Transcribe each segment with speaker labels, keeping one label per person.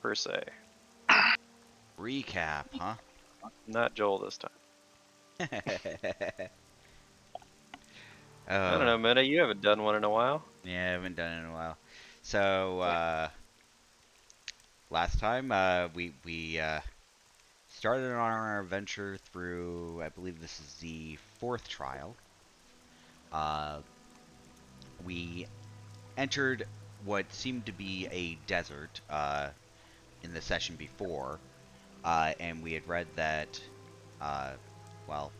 Speaker 1: per se.
Speaker 2: Recap, huh?
Speaker 1: Not Joel this time. I don't
Speaker 2: Oh,
Speaker 1: know, Meta. You haven't done one in a while.
Speaker 2: yeah, I haven't done it in a while. So, last time, we started on our adventure through, I believe this is the 4th trial. Uh, we entered what seemed to be a desert, in the session before, and we had read that, uh, well,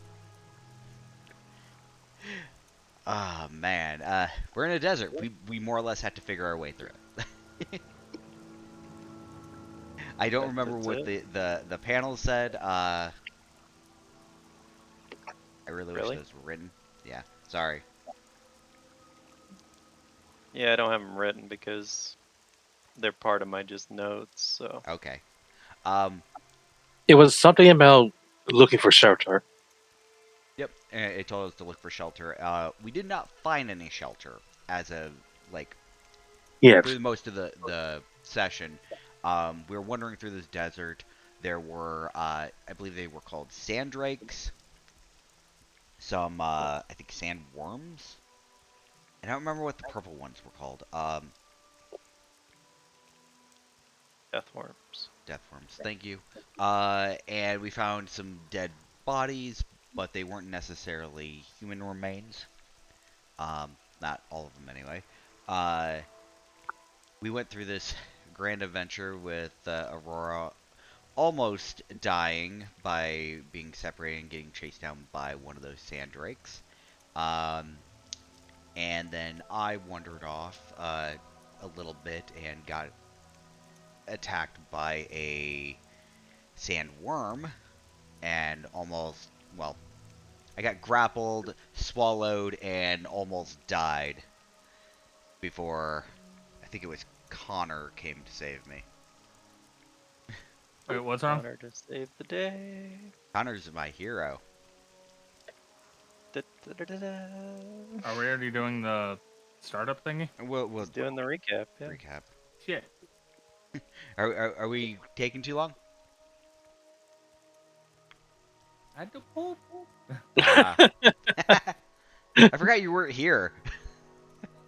Speaker 2: ah, man, we're in a desert. We more or less had to figure our way through it. I don't remember
Speaker 1: That's
Speaker 2: what
Speaker 1: it.
Speaker 2: the panel said. I really wish
Speaker 1: Really?
Speaker 2: those were written. Yeah, sorry.
Speaker 1: Yeah, I don't have them written because they're part of my just notes. So
Speaker 2: Okay. Um,
Speaker 3: It was something about looking for shelter.
Speaker 2: yep. It told us to look for shelter. We did not find any shelter as a like
Speaker 3: Yes.
Speaker 2: for most of the session. We were wandering through this desert. There were, I believe they were called sandrakes. Some, I think sandworms. I don't remember what the purple ones were called.
Speaker 1: death worms.
Speaker 2: Deathworms. Thank you. And we found some dead bodies, but they weren't necessarily human remains. Not all of them anyway. Uh, we went through this grand adventure with Aurora almost dying by being separated and getting chased down by one of those sandrakes. Um, and then I wandered off a little bit and got attacked by a sandworm and almost, well, I got grappled, swallowed, and almost died before I think it was Connor came to save me.
Speaker 4: Wait, what's wrong?
Speaker 1: Honor to save the day.
Speaker 2: Connor's my hero.
Speaker 1: Da, da, da, da, da.
Speaker 4: Are we already doing the startup thingy?
Speaker 2: We'll
Speaker 1: He's doing the recap. Yeah.
Speaker 2: recap.
Speaker 4: Shit.
Speaker 2: Are we taking too long?
Speaker 4: I had to pull.
Speaker 2: I forgot you weren't here.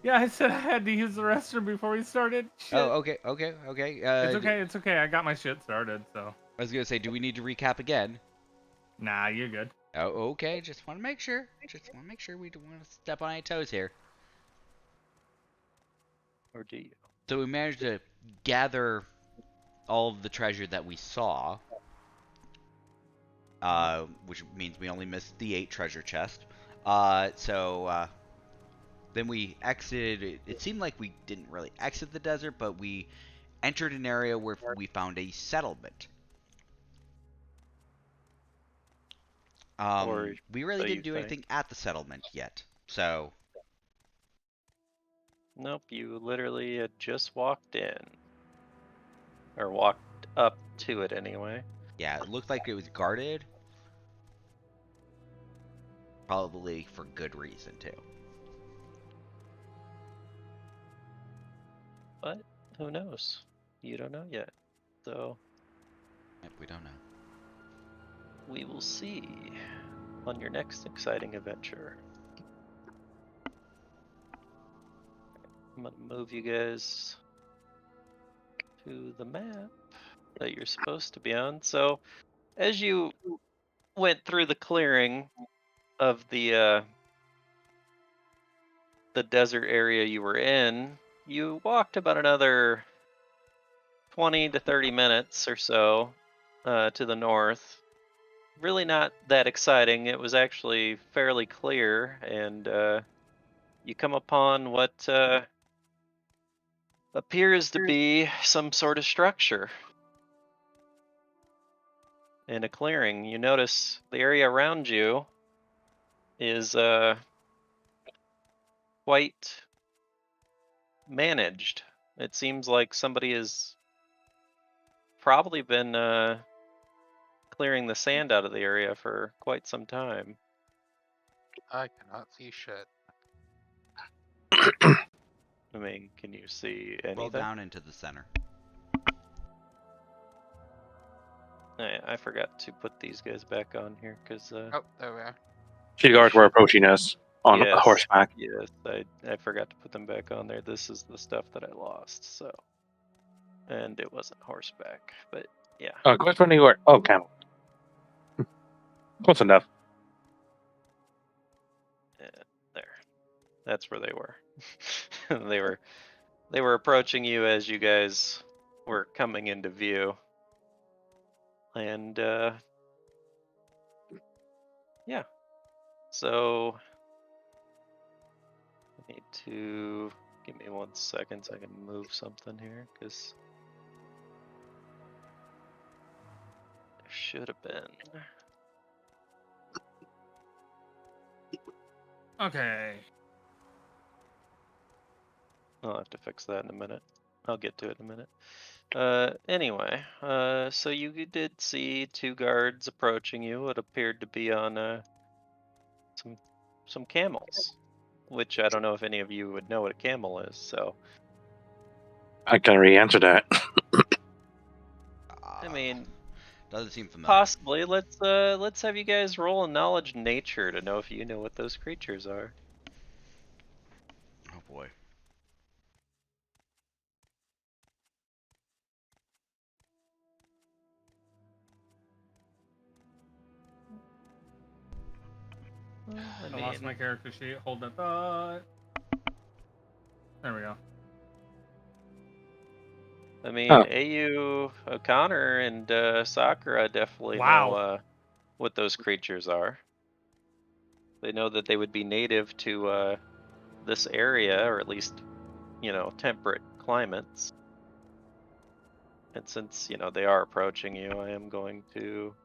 Speaker 4: Yeah, I said I had to use the restroom before we started. Shit.
Speaker 2: Oh, okay.
Speaker 4: It's okay. It's okay. I got my shit started, so.
Speaker 2: I was gonna say, do we need to recap again?
Speaker 4: Nah, you're good.
Speaker 2: Oh, okay. Just want to make sure. Just want to make sure we don't want to step on any toes here.
Speaker 1: Or do you?
Speaker 2: So we managed to gather all of the treasure that we saw, which means we only missed the 8 treasure chest. Then we exited. It seemed like we didn't really exit the desert, but we entered an area where we found a settlement.
Speaker 1: Or
Speaker 2: We really
Speaker 1: so you
Speaker 2: didn't do
Speaker 1: think.
Speaker 2: anything at the settlement yet. So,
Speaker 1: Nope, you literally had just walked in. Or walked up to it anyway.
Speaker 2: yeah, it looked like it was guarded. Probably for good reason, too.
Speaker 1: But who knows? You don't know yet. So
Speaker 2: Yep, we don't know.
Speaker 1: we will see on your next exciting adventure. I'm gonna move you guys to the map that you're supposed to be on. So as you went through the clearing of the desert area you were in, you walked about another 20 to 30 minutes or so to the north. Really not that exciting. It was actually fairly clear, and you come upon what appears to be some sort of structure in a clearing. You notice the area around you is quite managed. It seems like somebody has probably been clearing the sand out of the area for quite some time.
Speaker 5: I cannot see shit.
Speaker 1: I mean, can you see
Speaker 2: Roll
Speaker 1: anything?
Speaker 2: down into the center.
Speaker 1: I forgot to put these guys back on here because
Speaker 5: Oh, there we are.
Speaker 3: Shield guards were approaching us on
Speaker 1: yes,
Speaker 3: horseback.
Speaker 1: Yes, I forgot to put them back on there. This is the stuff that I lost. So, and it wasn't horseback, but yeah.
Speaker 3: Go for New York. Oh, camel. Close enough.
Speaker 1: There, that's where they were. they were approaching you as you guys were coming into view, and yeah. So I need to give me 1 second so I can move something here because there should have been.
Speaker 4: Okay.
Speaker 1: I'll have to fix that in a minute. I'll get to it in a minute. Anyway, so you did see 2 guards approaching you. It appeared to be on some camels, which I don't know if any of you would know what a camel is. So
Speaker 3: I can re-answer that.
Speaker 1: I mean,
Speaker 2: Doesn't seem familiar.
Speaker 1: possibly. Let's have you guys roll a knowledge nature to know if you know what those creatures are.
Speaker 2: Oh boy.
Speaker 1: Well,
Speaker 4: I lost my character sheet. Hold that thought. There we go.
Speaker 1: I mean,
Speaker 3: Huh.
Speaker 1: AU, O'Connor, and Sakura definitely
Speaker 4: Wow.
Speaker 1: know what those creatures are. They know that they would be native to this area, or at least, temperate climates. And since, they are approaching you, I am going to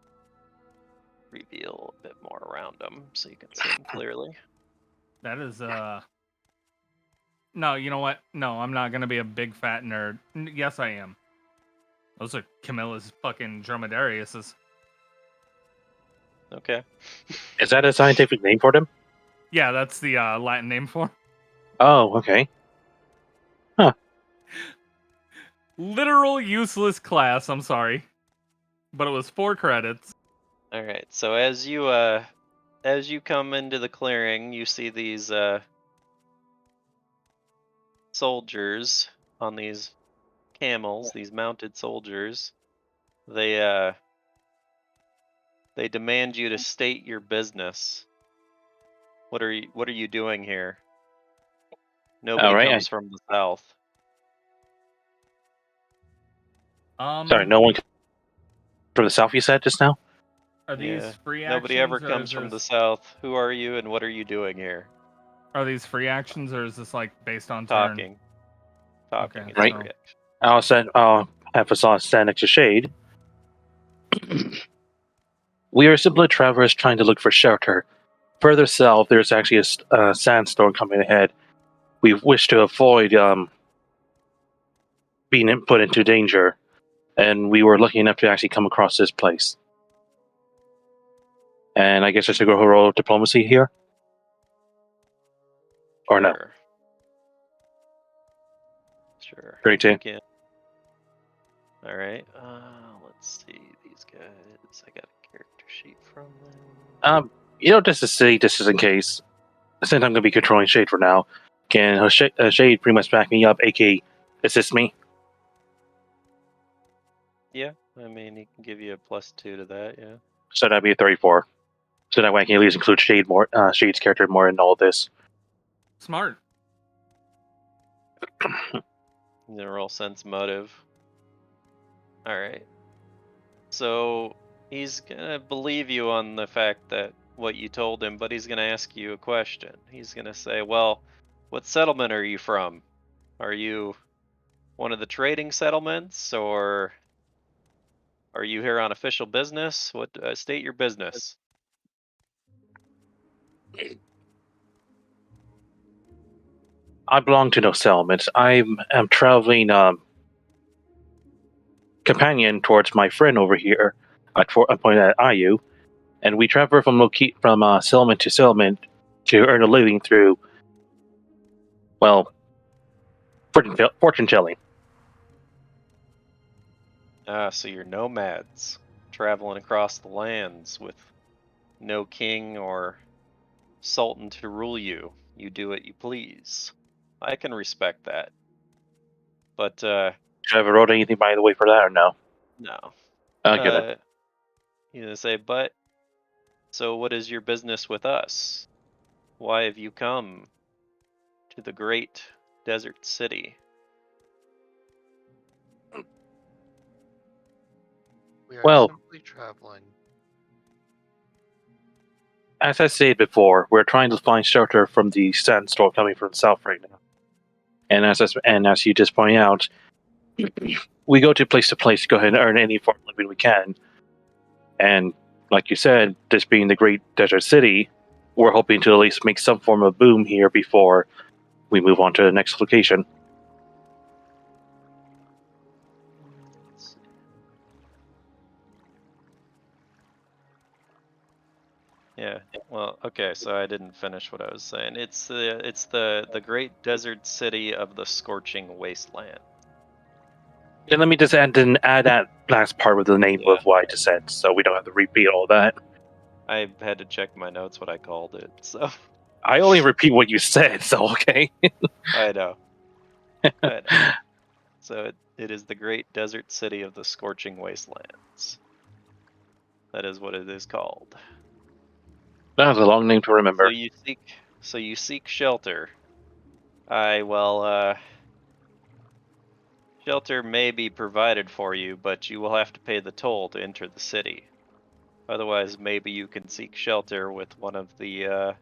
Speaker 1: reveal a bit more around them so you can see them clearly.
Speaker 4: That is No, you know what? No, I'm not gonna be a big fat nerd. Yes, I am. Those are Camilla's fucking dromedariuses.
Speaker 1: Okay.
Speaker 3: Is that a scientific name for them?
Speaker 4: Yeah, that's the Latin name for 'em.
Speaker 3: Oh, okay.
Speaker 4: Literal useless class. I'm sorry, but it was 4 credits.
Speaker 1: All right. So as you come into the clearing, you see these soldiers on these camels, these mounted soldiers. They demand you to state your business. What are you doing here? Nobody
Speaker 3: All right.
Speaker 1: comes from the south.
Speaker 3: Sorry, no one from the south. You said just now.
Speaker 4: Are these
Speaker 1: Yeah.
Speaker 4: free
Speaker 1: Nobody
Speaker 4: actions
Speaker 1: ever
Speaker 4: or
Speaker 1: comes
Speaker 4: is
Speaker 1: from the
Speaker 4: this,
Speaker 1: south. Who are you and what are you doing here?
Speaker 4: are these free actions or is this like based on turn?
Speaker 1: Talking.
Speaker 4: Okay,
Speaker 1: It's
Speaker 3: Right.
Speaker 1: a reaction.
Speaker 3: I'll have us stand next to Shade. We are simply travelers trying to look for shelter. Further south, there's actually a sandstorm coming ahead. We wish to avoid being put into danger, and we were lucky enough to actually come across this place. And I guess I should go roll diplomacy here, or no?
Speaker 1: Sure.
Speaker 3: 32.
Speaker 1: You can. All right. Let's see these guys. I got a character sheet from them.
Speaker 3: Just to say, just as in case, since I'm going to be controlling Shade for now, can Shade pretty much back me up, aka assist me?
Speaker 1: Yeah. I mean, he can give you a +2 to that. Yeah.
Speaker 3: So that'd be a 34. So that way I can at least include Shade's character more in all this.
Speaker 4: Smart.
Speaker 1: You gonna roll sense motive. All right. So he's gonna believe you on the fact that what you told him, but he's gonna ask you a question. He's gonna say, "Well, what settlement are you from? Are you one of the trading settlements, or are you here on official business? What state your business?"
Speaker 3: I belong to no settlements. I'm traveling companion towards my friend over here. I point at Ayu, and we travel from settlement to settlement to earn a living through, well, fortune telling.
Speaker 1: So you're nomads traveling across the lands with no king or sultan to rule you. You do what you please. I can respect that. But
Speaker 3: Should I have wrote anything by the way for that or no?
Speaker 1: no.
Speaker 3: Okay then.
Speaker 1: He's gonna say, but so what is your business with us? Why have you come to the great desert city?
Speaker 5: We are
Speaker 3: Well-
Speaker 5: simply traveling.
Speaker 3: As I said before, we're trying to find shelter from the sandstorm coming from the south right now. And as you just pointed out, we go to place to go ahead and earn any form of living we can. And like you said, this being the great desert city, we're hoping to at least make some form of boom here before we move on to the next location.
Speaker 1: Let's see. Yeah. Well, okay. So I didn't finish what I was saying. It's the great desert city of the scorching wasteland.
Speaker 3: Then let me just add that last part with the name
Speaker 1: Yeah.
Speaker 3: of what I just said, so we don't have to repeat all that.
Speaker 1: I had to check my notes what I called it. So
Speaker 3: I only repeat what you said, so okay.
Speaker 1: I know. I know. So it is the great desert city of the scorching wastelands. That is what it is called.
Speaker 3: That was a long name to remember.
Speaker 1: So you seek shelter. Shelter may be provided for you, but you will have to pay the toll to enter the city. Otherwise, maybe you can seek shelter with one of the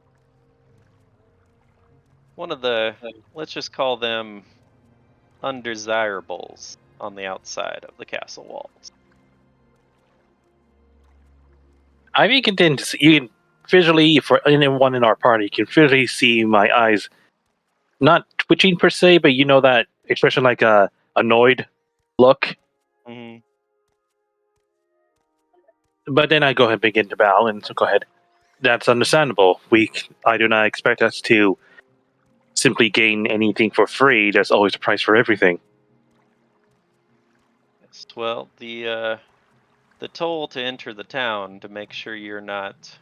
Speaker 1: let's just call them undesirables on the outside of the castle walls.
Speaker 3: I mean, you can visually, for anyone in our party, you can visually see my eyes not twitching per se, but you know that expression like a annoyed look.
Speaker 1: Mm-hmm.
Speaker 3: But then I go ahead and begin to bow, and so go ahead. That's understandable. I do not expect us to simply gain anything for free. There's always a price for everything.
Speaker 1: Yes. Well, the toll to enter the town to make sure you're not,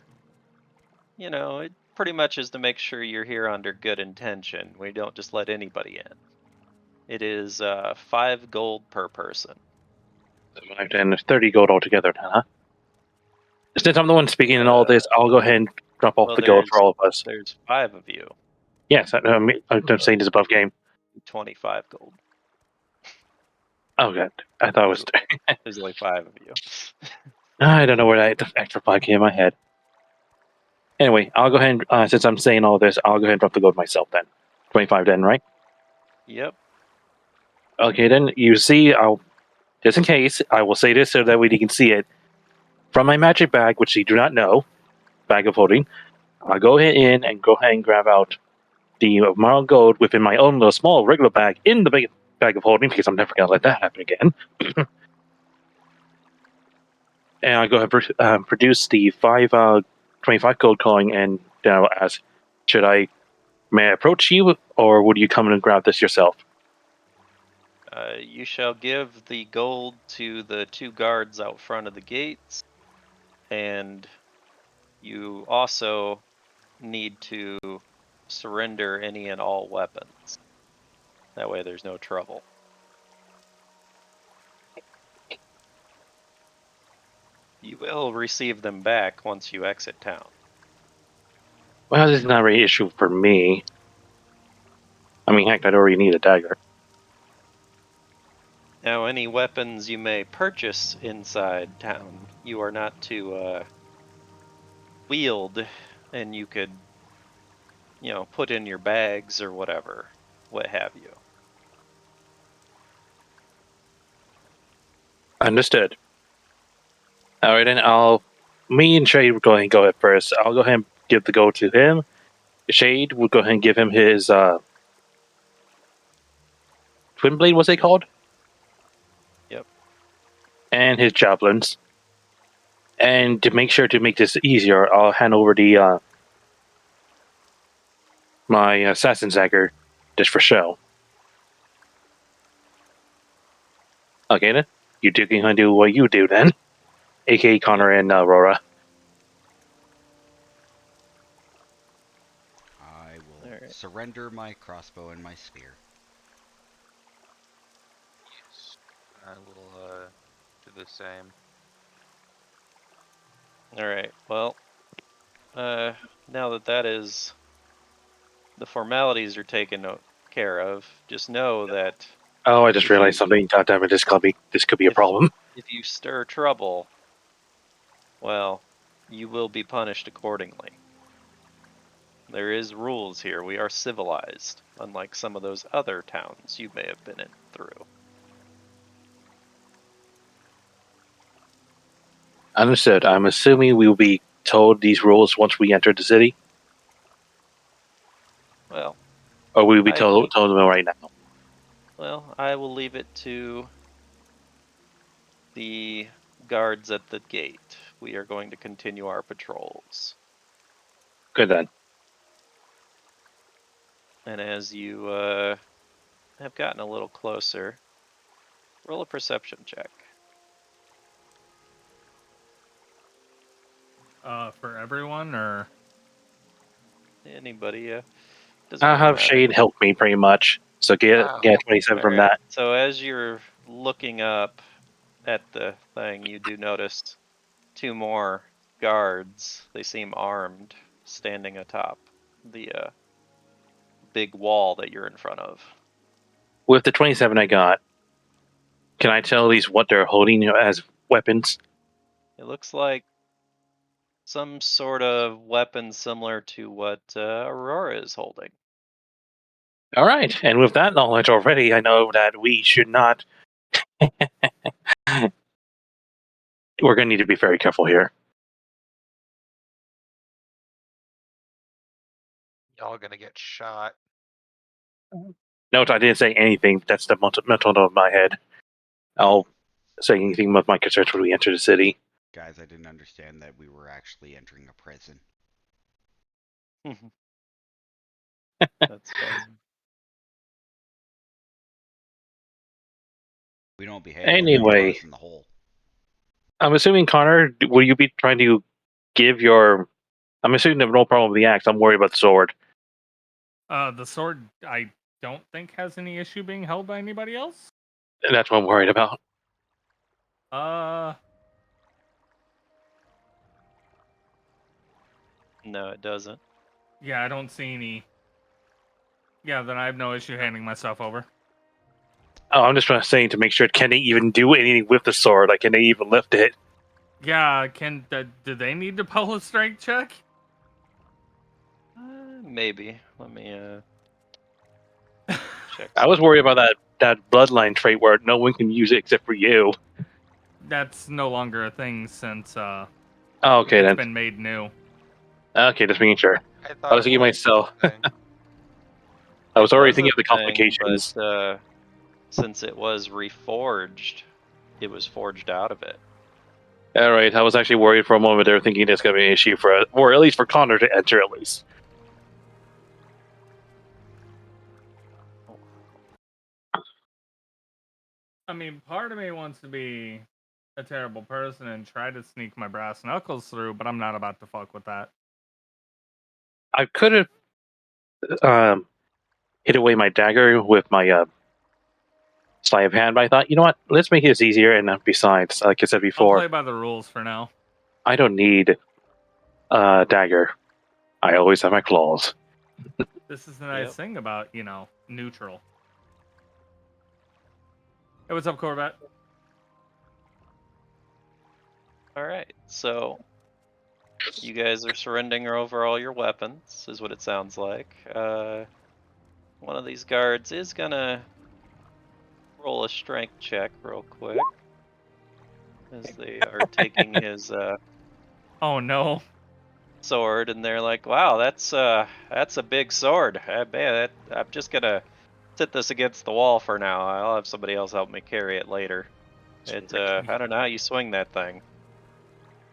Speaker 1: it pretty much is to make sure you're here under good intention. We don't just let anybody in. It is 5 gold per person.
Speaker 3: And 30 gold altogether, huh? Since I'm the one speaking in all this, I'll go ahead and drop off
Speaker 1: Well,
Speaker 3: the gold for all of us.
Speaker 1: there's 5 of you.
Speaker 3: Yes, I'm saying this above game.
Speaker 1: 25 gold.
Speaker 3: Oh, God. I thought it was.
Speaker 1: There's only 5 of you.
Speaker 3: I don't know where that extra 5 came in my head. Anyway, I'll go ahead and, since I'm saying all this, I'll go ahead and drop the gold myself then. 25 then, right?
Speaker 1: Yep.
Speaker 3: Okay, then you see, just in case, I will say this so that way you can see it. From my magic bag, which you do not know, bag of holding, I'll go ahead and grab out the amount of gold within my own little small regular bag in the bag of holding, because I'm never going to let that happen again. And I'll go ahead and produce the 25 gold coin, and then I'll ask, may I approach you, or would you come and grab this yourself?
Speaker 1: You shall give the gold to the 2 guards out front of the gates, and you also need to surrender any and all weapons. That way there's no trouble. You will receive them back once you exit town.
Speaker 3: Well, this is not really an issue for me. I mean, heck, I'd already need a dagger.
Speaker 1: Now, any weapons you may purchase inside town, you are not to wield, and you could, put in your bags or whatever, what have you.
Speaker 3: Understood. All right, then me and Shade will go ahead and go ahead first. I'll go ahead and give the gold to him. Shade will go ahead and give him his twin blade. What's it called?
Speaker 1: Yep.
Speaker 3: And his javelins. And to make sure to make this easier, I'll hand over the my assassin's dagger just for show. Okay then, you two can do what you do then. aka Connor and Aurora.
Speaker 2: I will
Speaker 1: All right.
Speaker 2: surrender my crossbow and my spear.
Speaker 5: Yes. I will do the same.
Speaker 1: All right. Well, now that that is the formalities are taken care of, just know that
Speaker 3: Oh, I just
Speaker 1: if
Speaker 3: realized
Speaker 1: you
Speaker 3: something. God damn it, this could be a
Speaker 1: if
Speaker 3: problem.
Speaker 1: if you stir trouble, well, you will be punished accordingly. There is rules here. We are civilized, unlike some of those other towns you may have been in through.
Speaker 3: Understood. I'm assuming we will be told these rules once we enter the city,
Speaker 1: Well,
Speaker 3: or we will be
Speaker 1: I
Speaker 3: told them right now.
Speaker 1: well, I will leave it to the guards at the gate. We are going to continue our patrols.
Speaker 3: Good then.
Speaker 1: And as you have gotten a little closer, roll a perception check.
Speaker 4: For everyone, or
Speaker 1: Anybody, doesn't
Speaker 3: I
Speaker 1: really
Speaker 3: have
Speaker 1: matter.
Speaker 3: Shade help me pretty much, so get
Speaker 5: Oh,
Speaker 3: 27
Speaker 1: All
Speaker 3: from
Speaker 1: right.
Speaker 3: that.
Speaker 1: So as you're looking up at the thing, you do notice two more guards. They seem armed, standing atop the big wall that you're in front of.
Speaker 3: With the 27 I got, can I tell these what they're holding as weapons?
Speaker 1: It looks like some sort of weapon similar to what Aurora is holding.
Speaker 3: All right, and with that knowledge already, I know that we should not. We're going to need to be very careful here.
Speaker 5: y'all gonna get shot.
Speaker 3: Note, I didn't say anything. That's the mental note of my head. I'll say anything with my concerns when we enter the city.
Speaker 2: Guys, I didn't understand that we were actually entering a prison.
Speaker 1: That's funny.
Speaker 2: We don't behave, they're gonna throw
Speaker 3: Anyway,
Speaker 2: us in the hole.
Speaker 3: I'm assuming, Connor, will you be trying to give your. I'm assuming there's no problem with the axe. I'm worried about the sword.
Speaker 4: the sword, I don't think has any issue being held by anybody else.
Speaker 3: That's what I'm worried about.
Speaker 4: Uh,
Speaker 1: No, it doesn't.
Speaker 4: yeah, I don't see any. Yeah, then I have no issue handing myself over.
Speaker 3: Oh, I'm just saying to make sure, can they even do anything with the sword? Like, can they even lift it?
Speaker 4: Yeah, do they need to pull a strength check?
Speaker 1: Maybe. Let me check
Speaker 3: I was
Speaker 1: something
Speaker 3: worried about
Speaker 1: here.
Speaker 3: that bloodline trait where no one can use it except for you.
Speaker 4: That's no longer a thing since
Speaker 3: Oh, okay,
Speaker 4: it's
Speaker 3: then.
Speaker 4: been made new.
Speaker 3: Okay, just making sure.
Speaker 5: I
Speaker 3: I
Speaker 5: thought
Speaker 3: was
Speaker 5: it
Speaker 3: thinking
Speaker 5: was
Speaker 3: myself.
Speaker 5: a thing.
Speaker 3: I
Speaker 1: It
Speaker 3: was already
Speaker 1: was
Speaker 3: thinking
Speaker 1: a
Speaker 3: of the
Speaker 1: thing,
Speaker 3: complications.
Speaker 1: but since it was reforged, it was forged out of it.
Speaker 3: All right, I was actually worried for a moment. They were thinking it's going to be an issue for, or at least for Connor to enter at least.
Speaker 4: I mean, part of me wants to be a terrible person and try to sneak my brass knuckles through, but I'm not about to fuck with that.
Speaker 3: I could have hit away my dagger with my sleight of hand, but I thought, you know what? Let's make this easier. And besides, like I said
Speaker 4: I'll
Speaker 3: before,
Speaker 4: play by the rules for now.
Speaker 3: I don't need a dagger. I always have my claws.
Speaker 4: This is the nice
Speaker 1: Yep.
Speaker 4: thing about, neutral. Hey, what's up, Corvette?
Speaker 1: All right. So you guys are surrendering over all your weapons, is what it sounds like. One of these guards is gonna roll a strength check real quick as they are taking his
Speaker 4: Oh no.
Speaker 1: sword, and they're like, "Wow, that's a big sword. I'm just gonna sit this against the wall for now. I'll have somebody else help me carry it later. I don't know how you swing that thing.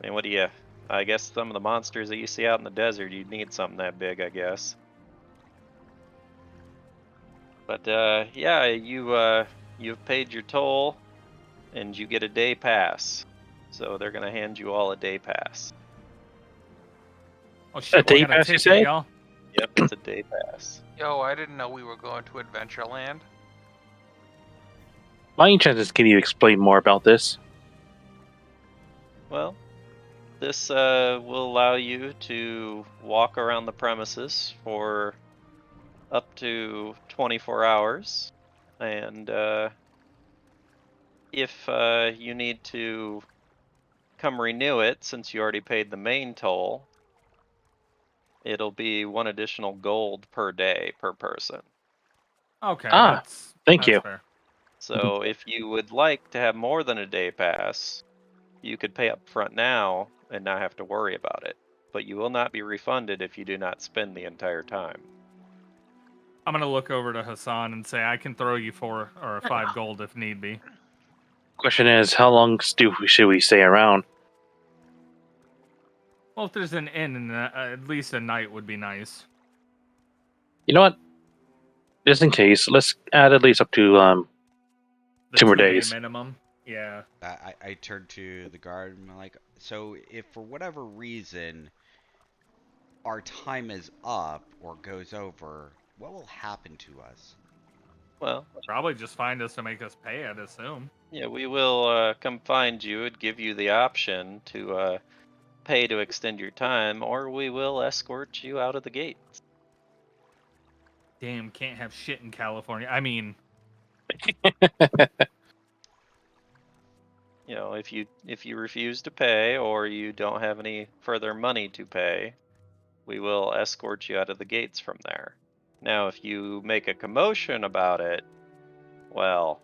Speaker 1: I mean, what do you? I guess some of the monsters that you see out in the desert, you'd need something that big, I guess. But yeah, you've paid your toll, and you get a day pass. So they're going to hand you all a day pass.
Speaker 4: Oh shit!
Speaker 3: day
Speaker 4: We got a
Speaker 3: pass, you
Speaker 4: ticket,
Speaker 3: say?
Speaker 4: y'all.
Speaker 1: Yep, it's a day pass.
Speaker 5: Yo, I didn't know we were going to Adventureland.
Speaker 3: By any chances, can you explain more about this?
Speaker 1: Well, this will allow you to walk around the premises for up to 24 hours. And if you need to come renew it, since you already paid the main toll, it'll be 1 additional gold per day per person.
Speaker 4: Okay,
Speaker 3: Ah, thank
Speaker 4: that's
Speaker 3: you.
Speaker 4: fair.
Speaker 1: So if you would like to have more than a day pass, you could pay up front now and not have to worry about it. But you will not be refunded if you do not spend the entire time.
Speaker 4: I'm gonna look over to Hassan and say I can throw you 4 or 5 gold if need be.
Speaker 3: Question is, how long should we stay around?
Speaker 4: Well, if there's an inn, and at least a night would be nice.
Speaker 3: You know what? Just in case, let's add at least up to
Speaker 4: The
Speaker 3: 2 more
Speaker 4: 2-day
Speaker 3: days.
Speaker 4: minimum. Yeah.
Speaker 2: I turned to the guard and I'm like, so if for whatever reason our time is up or goes over, what will happen to us?
Speaker 1: Well,
Speaker 4: Probably just find us to make us pay, I'd assume.
Speaker 1: yeah, we will come find you and give you the option to pay to extend your time, or we will escort you out of the gate.
Speaker 4: Damn, can't have shit in California. I mean,
Speaker 1: You know, if you refuse to pay or you don't have any further money to pay, we will escort you out of the gates from there. Now, if you make a commotion about it, well,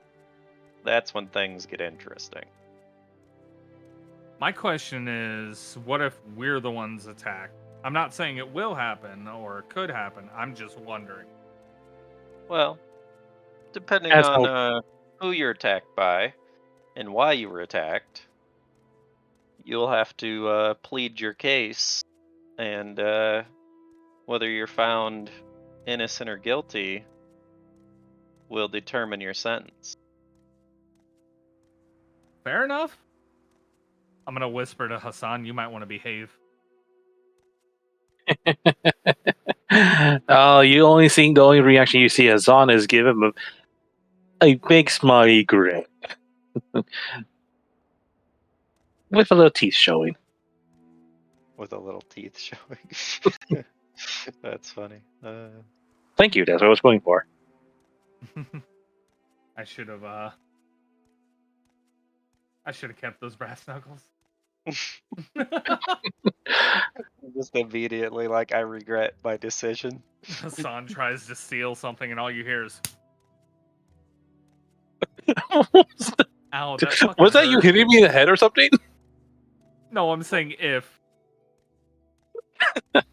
Speaker 1: that's when things get interesting.
Speaker 4: my question is, what if we're the ones attacked? I'm not saying it will happen or it could happen. I'm just wondering.
Speaker 1: Well, depending
Speaker 3: As
Speaker 1: on
Speaker 3: how
Speaker 1: who you're attacked by and why you were attacked, you'll have to plead your case, and whether you're found innocent or guilty will determine your sentence.
Speaker 4: Fair enough. I'm gonna whisper to Hassan, you might want to behave.
Speaker 3: you only seeing the only reaction you see Azan is give him a big smiley grin with a little teeth showing.
Speaker 1: With a little teeth showing. That's funny.
Speaker 3: Thank you. That's what I was going for.
Speaker 4: I should have kept those brass knuckles.
Speaker 1: Just immediately, like, I regret my decision.
Speaker 4: Hassan tries to steal something and all you hear is, ow, that fucking
Speaker 3: Was that you
Speaker 4: hurt.
Speaker 3: hitting me in the head or something?
Speaker 4: No, I'm saying if. But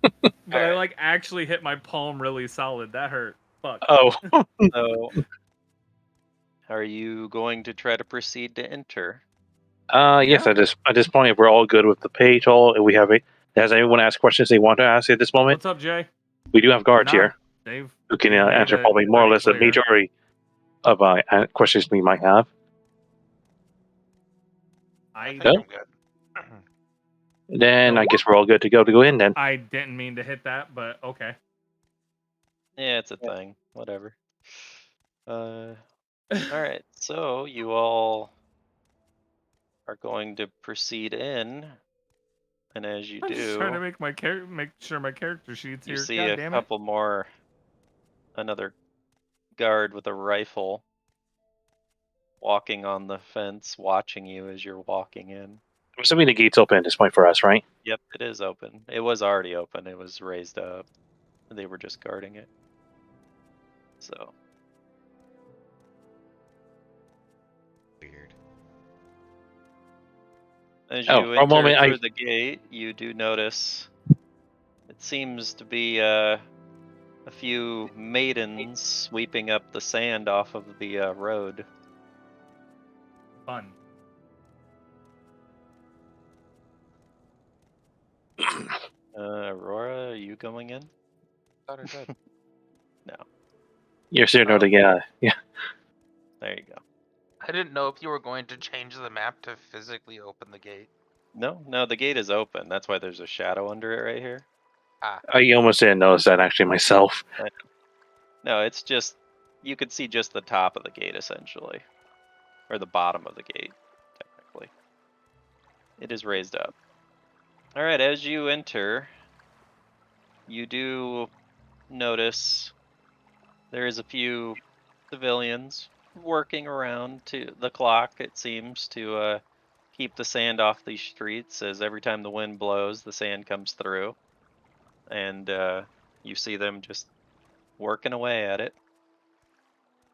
Speaker 4: I
Speaker 1: Alright.
Speaker 4: like actually hit my palm really solid. That hurt. Fuck.
Speaker 3: Oh,
Speaker 1: So, are you going to try to proceed to enter?
Speaker 3: yes.
Speaker 4: Yeah.
Speaker 3: At this point, we're all good with the pay toll, and we have it. Has anyone asked questions they want to ask at this moment?
Speaker 4: What's up, Jay?
Speaker 3: We do have guards
Speaker 4: Nah,
Speaker 3: here
Speaker 4: They've
Speaker 3: who can
Speaker 4: made
Speaker 3: answer
Speaker 4: it
Speaker 3: probably more or
Speaker 4: pretty
Speaker 3: less the
Speaker 4: clear.
Speaker 3: majority of questions we might have.
Speaker 5: I think
Speaker 3: No?
Speaker 5: I'm good.
Speaker 3: Then I
Speaker 4: Nope.
Speaker 3: guess we're all good to go in. Then
Speaker 4: I didn't mean to hit that, but okay.
Speaker 1: Yeah, it's a thing. Whatever. Alright, so you all are going to proceed in, and as you
Speaker 4: I'm just trying to
Speaker 1: do,
Speaker 4: make sure my character sheet's
Speaker 1: you
Speaker 4: here.
Speaker 1: see
Speaker 4: God
Speaker 1: a
Speaker 4: damn it.
Speaker 1: couple more, another guard with a rifle walking on the fence, watching you as you're walking in.
Speaker 3: I'm assuming the gate's open at this point for us, right?
Speaker 1: Yep, it is open. It was already open. It was raised up. They were just guarding it. So,
Speaker 2: Weird.
Speaker 1: as
Speaker 3: Oh,
Speaker 1: you
Speaker 3: for a
Speaker 1: enter
Speaker 3: moment,
Speaker 1: through the gate, you do notice it seems to be a few maidens sweeping up the sand off of the road.
Speaker 4: Fun.
Speaker 1: Aurora, are you going in?
Speaker 5: Thought I did.
Speaker 1: No.
Speaker 3: you're sitting
Speaker 1: Oh.
Speaker 3: there. Yeah.
Speaker 1: There you go.
Speaker 5: I didn't know if you were going to change the map to physically open the gate.
Speaker 1: No, the gate is open. That's why there's a shadow under it right here.
Speaker 3: I almost didn't notice that actually myself.
Speaker 1: No, it's just, you could see just the top of the gate essentially. Or the bottom of the gate, technically. It is raised up. Alright, as you enter, you do notice there is a few civilians working around to the clock, it seems, to keep the sand off these streets, as every time the wind blows, the sand comes through. And you see them just working away at it.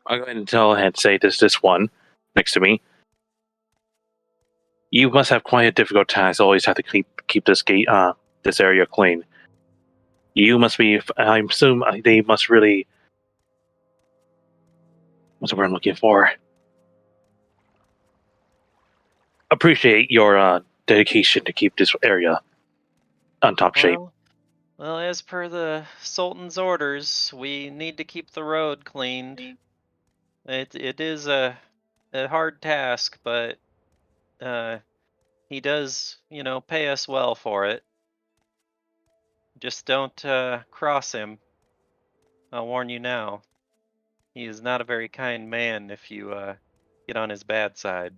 Speaker 3: I'll go ahead and say this one next to me. You must have quite a difficult task. Always have to keep this gate, this area clean. You must be. I assume they must really. What's the word I'm looking for? Appreciate your dedication to keep this area on top shape.
Speaker 1: Well, as per the Sultan's orders, we need to keep the road cleaned. It is a hard task, but he does, pay us well for it. Just don't cross him. I'll warn you now. He is not a very kind man if you get on his bad side.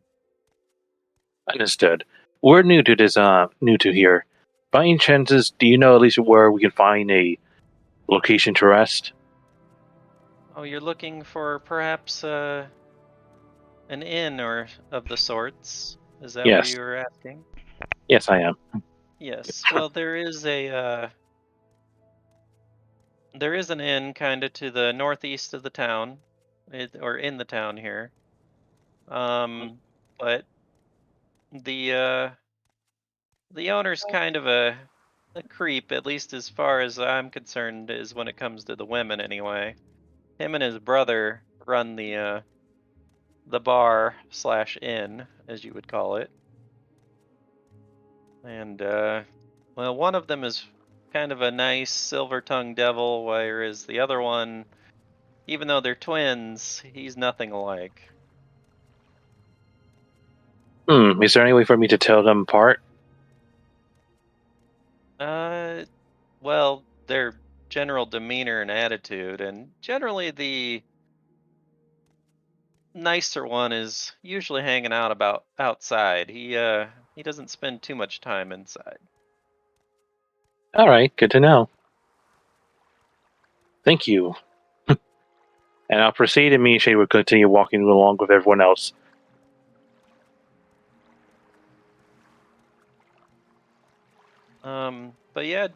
Speaker 3: Understood. We're new to this. New to here. By any chances, do you know at least where we can find a location to rest?
Speaker 1: Oh, you're looking for perhaps an inn or of the sorts? Is that what
Speaker 3: Yes.
Speaker 1: you were asking?
Speaker 3: Yes, I am.
Speaker 1: Yes. Well, there is an inn kind of to the northeast of the town, or in the town here. But the owner's kind of a creep, at least as far as I'm concerned, is when it comes to the women anyway. Him and his brother run the bar slash inn, as you would call it. And well, one of them is kind of a nice silver-tongued devil, whereas the other one, even though they're twins, he's nothing alike.
Speaker 3: Is there any way for me to tell them apart?
Speaker 1: Well, their general demeanor and attitude, and generally the nicer one is usually hanging out about outside. He doesn't spend too much time inside.
Speaker 3: All right, good to know. Thank you. And I'll proceed, and me and Shay will continue walking along with everyone else.
Speaker 1: But yeah,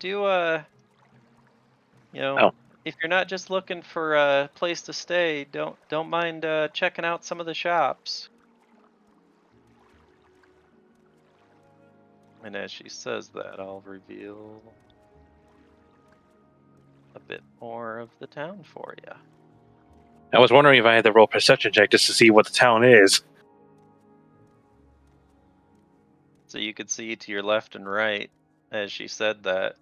Speaker 3: Oh.
Speaker 1: if you're not just looking for a place to stay, don't mind checking out some of the shops. And as she says that, I'll reveal a bit more of the town for you.
Speaker 3: I was wondering if I had to roll a perception check just to see what the town is.
Speaker 1: So you could see to your left and right, as she said that,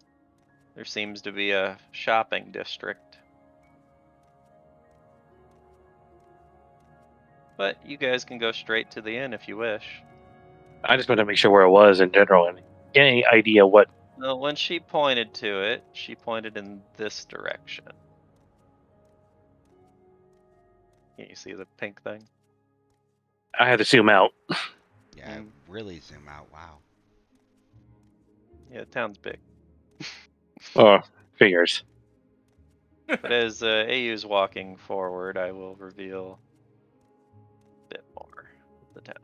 Speaker 1: there seems to be a shopping district. But you guys can go straight to the inn if you wish.
Speaker 3: I just wanted to make sure where it was in general and get any idea what.
Speaker 1: Well, when she pointed to it, she pointed in this direction. Can you see the pink thing?
Speaker 3: I had to zoom out.
Speaker 2: Yeah, really zoom out. Wow.
Speaker 1: Yeah, the town's big.
Speaker 3: Oh, figures.
Speaker 1: But as AU's walking forward, I will reveal a bit more of the town.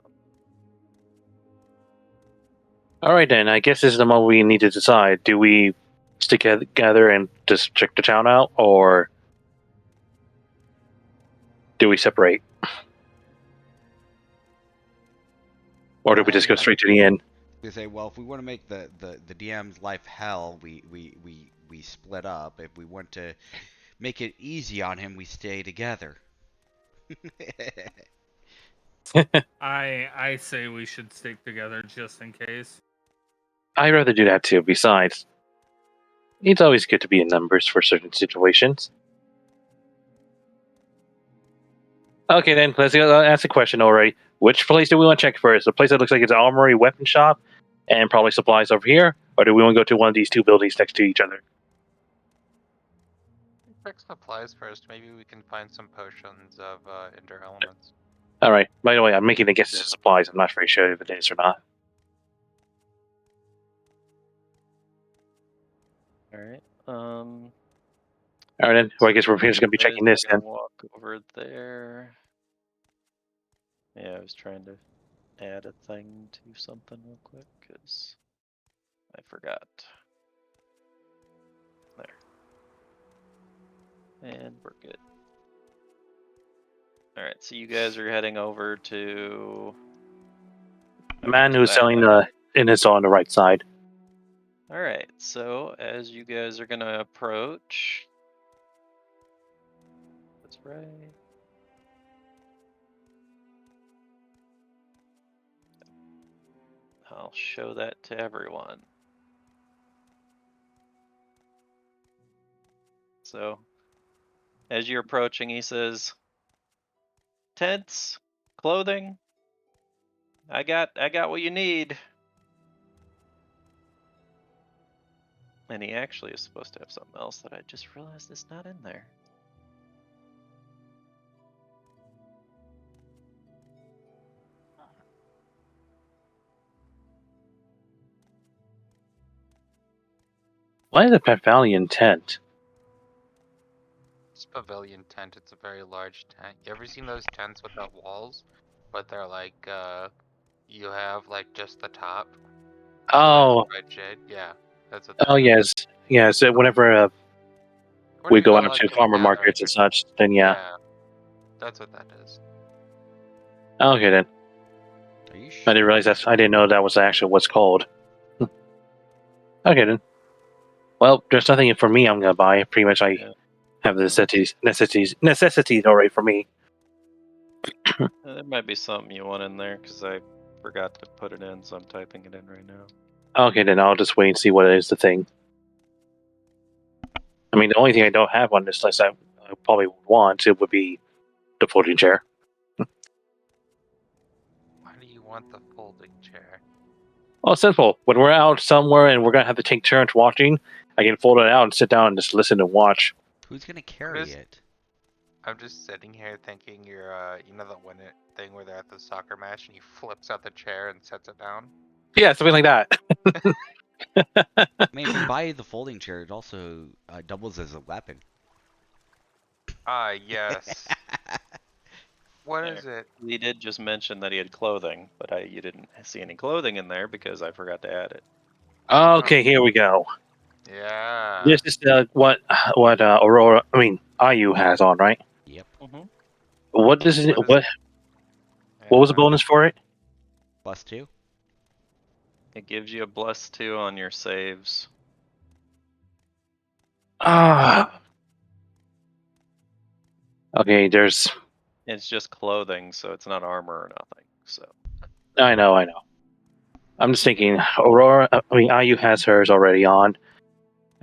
Speaker 3: All right, then. I guess this is the moment we need to decide. Do we stick together and just check the town out, or do we separate? Or do we just go straight to the inn?
Speaker 2: They say, well, if we want to make the DM's life hell, we split up. If we want to make it easy on him, we stay together.
Speaker 4: I say we should stick together just in case.
Speaker 3: I'd rather do that too. Besides, it's always good to be in numbers for certain situations. Okay, then let's ask the question already. Which place do we want to check first? The place that looks like it's an armory, weapon shop, and probably supplies over here, or do we want to go to one of these two buildings next to each other?
Speaker 5: Check supplies first. Maybe we can find some potions of Ender elements.
Speaker 3: All right. By the way, I'm making a guess at supplies. I'm not very sure if it is or not.
Speaker 1: All right.
Speaker 3: All right, then. Well, I guess we're just going to be checking this then.
Speaker 1: Walk over there. Yeah, I was trying to add a thing to something real quick because I forgot. There. And we're good. All right, so you guys are heading over to
Speaker 3: The man who's
Speaker 1: that
Speaker 3: selling
Speaker 1: guy.
Speaker 3: and it's on the right side.
Speaker 1: All right, so as you guys are gonna approach, that's right. I'll show that to everyone. So, as you're approaching, he says, "Tents, clothing. I got what you need." And he actually is supposed to have something else that I just realized is not in there.
Speaker 3: Why is a Pavilion Tent?
Speaker 5: It's Pavilion Tent. It's a very large tent. You ever seen those tents without walls? But they're like, you have like just the top.
Speaker 3: Oh,
Speaker 5: Red shade. Yeah, that's what.
Speaker 3: oh yes, yes. Whenever we go out to farmer markets and such, then yeah.
Speaker 5: That's what that is.
Speaker 3: Okay then.
Speaker 2: Are you
Speaker 3: I
Speaker 2: sure?
Speaker 3: didn't realize that. I didn't know that was actually what's called. Okay then. Well, there's nothing for me. I'm gonna buy. Pretty much, I
Speaker 1: Yeah.
Speaker 3: have the necessities already for me.
Speaker 1: There might be something you want in there because I forgot to put it in, so I'm typing it in right now.
Speaker 3: Okay, then I'll just wait and see what is the thing. I mean, the only thing I don't have on this list I probably would want it would be the folding chair.
Speaker 5: Why do you want the folding chair?
Speaker 3: Well, it's simple. When we're out somewhere and we're gonna have to take turns watching, I can fold it out and sit down and just listen and watch.
Speaker 2: Who's gonna carry it?
Speaker 5: I'm just sitting here thinking you're, you know that thing where they're at the soccer match and he flips out the chair and sets it down?
Speaker 3: Yeah, something like that.
Speaker 2: I mean, if we buy the folding chair, it also doubles as a weapon.
Speaker 5: Ah, yes. What is it?
Speaker 1: He did just mention that he had clothing, but you didn't see any clothing in there because I forgot to add it.
Speaker 3: Okay, here we go.
Speaker 5: Yeah.
Speaker 3: This is what Aurora, I mean Ayu has on, right?
Speaker 2: Yep.
Speaker 1: Mm-hmm.
Speaker 3: What does it? What was the bonus for it?
Speaker 2: +2.
Speaker 1: It gives you a +2 on your saves.
Speaker 3: Ah. Okay, there's.
Speaker 1: It's just clothing, so it's not armor or nothing. So
Speaker 3: I know. I'm just thinking, Aurora. I mean, Ayu has hers already on,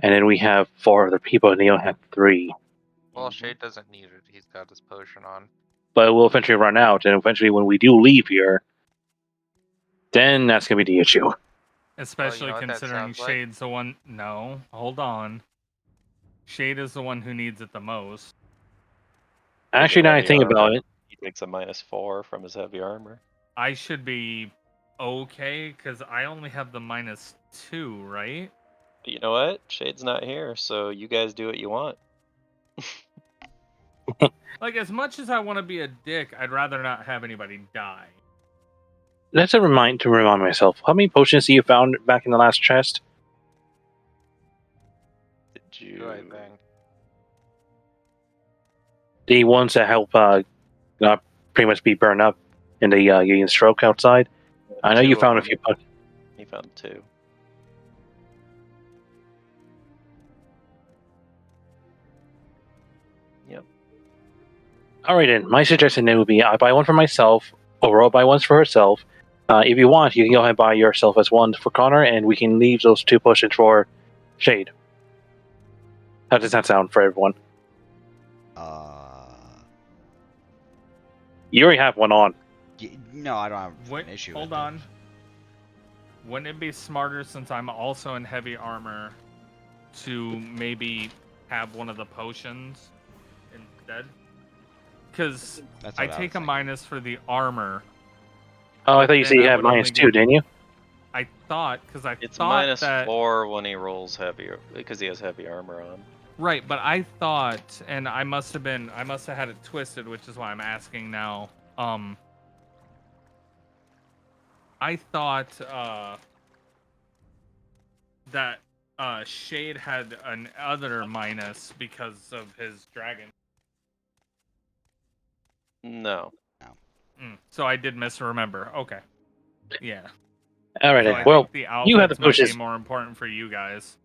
Speaker 3: and then we have 4 other people, and they only have 3.
Speaker 5: Well, Shade doesn't need it. He's got his potion on.
Speaker 3: But we'll eventually run out, and eventually, when we do leave here, then that's gonna be the issue.
Speaker 4: Especially
Speaker 5: what that
Speaker 4: considering
Speaker 5: sounds like?
Speaker 4: Shade's the one. No, hold on. Shade is the one who needs it the most.
Speaker 3: Actually, now I
Speaker 1: heavy
Speaker 3: think
Speaker 1: armor,
Speaker 3: about it,
Speaker 1: he takes a -4 from his heavy armor.
Speaker 4: I should be okay because I only have the -2, right?
Speaker 1: But you know what? Shade's not here, so you guys do what you want.
Speaker 4: Like, as much as I want to be a dick, I'd rather not have anybody die.
Speaker 3: that's a remind myself. How many potions do you found back in the last chest?
Speaker 1: Did you?
Speaker 5: 2, I think.
Speaker 3: The ones that help not pretty much be burned up in the getting stroke outside. I know
Speaker 1: 2
Speaker 3: you
Speaker 1: of
Speaker 3: found a
Speaker 1: them.
Speaker 3: few.
Speaker 1: He found 2. Yep.
Speaker 3: Alright then, my suggestion then would be I buy one for myself, Aurora buy one for herself. If you want, you can go ahead and buy yourself as one for Connor, and we can leave those 2 potions for Shade. How does that sound for everyone? You already have one on.
Speaker 2: No, I don't have
Speaker 4: Wait,
Speaker 2: an issue
Speaker 4: hold
Speaker 2: with
Speaker 4: on. Wouldn't it be smarter, since I'm also in heavy armor, to maybe have one of the potions instead? Because
Speaker 2: That's
Speaker 4: I
Speaker 2: what I
Speaker 4: take
Speaker 2: was
Speaker 4: a
Speaker 2: thinking.
Speaker 4: minus for the armor.
Speaker 3: Oh, I
Speaker 4: But
Speaker 3: thought you
Speaker 4: then
Speaker 3: said you
Speaker 4: I
Speaker 3: had
Speaker 4: would only
Speaker 3: minus 2,
Speaker 4: get-
Speaker 3: didn't you?
Speaker 4: I thought, because I
Speaker 1: It's
Speaker 4: thought
Speaker 1: minus
Speaker 4: that
Speaker 1: 4 when he rolls heavy, because he has heavy armor on.
Speaker 4: right, but I thought, and I must have had it twisted, which is why I'm asking now. I thought that Shade had an other minus because of his dragon.
Speaker 1: No.
Speaker 4: So I did misremember. Okay. Yeah.
Speaker 3: All right,
Speaker 4: So
Speaker 3: then.
Speaker 4: I
Speaker 3: Well,
Speaker 4: think the
Speaker 3: you have the
Speaker 4: outfits might be
Speaker 3: potions.
Speaker 4: more important for you guys.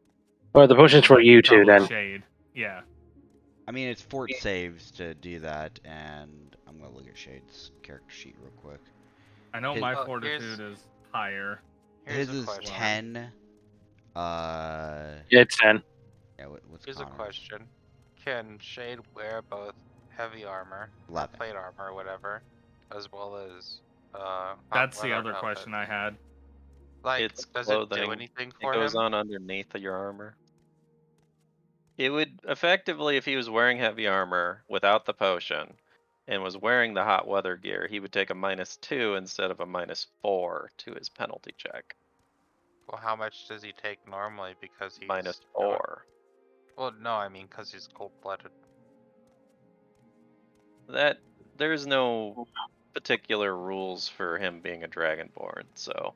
Speaker 3: Well, the potions for
Speaker 4: than
Speaker 3: you too,
Speaker 4: probably
Speaker 3: then.
Speaker 4: Shade. Yeah.
Speaker 2: I mean, it's fort saves to do that, and I'm gonna look at Shade's character sheet real quick.
Speaker 4: I know
Speaker 2: His-
Speaker 4: my
Speaker 5: Oh,
Speaker 4: fortitude is higher.
Speaker 5: Here's
Speaker 2: His
Speaker 5: a
Speaker 2: is
Speaker 5: question.
Speaker 2: 10.
Speaker 3: Yeah, it's 10.
Speaker 2: Yeah, what's
Speaker 5: Here's a
Speaker 2: Connor's?
Speaker 5: question. Can Shade wear both heavy armor, or
Speaker 2: 11.
Speaker 5: plate armor, or whatever, as well as hot
Speaker 4: That's the
Speaker 5: leather
Speaker 4: other question I
Speaker 5: outfit?
Speaker 4: had.
Speaker 5: Like,
Speaker 1: It's
Speaker 5: does it do
Speaker 1: clothing.
Speaker 5: anything
Speaker 1: It
Speaker 5: for
Speaker 1: goes
Speaker 5: him?
Speaker 1: on underneath of your armor. It would effectively, if he was wearing heavy armor without the potion and was wearing the hot weather gear, he would take a minus 2 instead of a minus 4 to his penalty check.
Speaker 5: Well, how much does he take normally because he's
Speaker 1: Minus
Speaker 5: not-
Speaker 1: 4.
Speaker 5: Well, no, I mean because he's cold-blooded.
Speaker 1: That there's no particular rules for him being a Dragonborn, so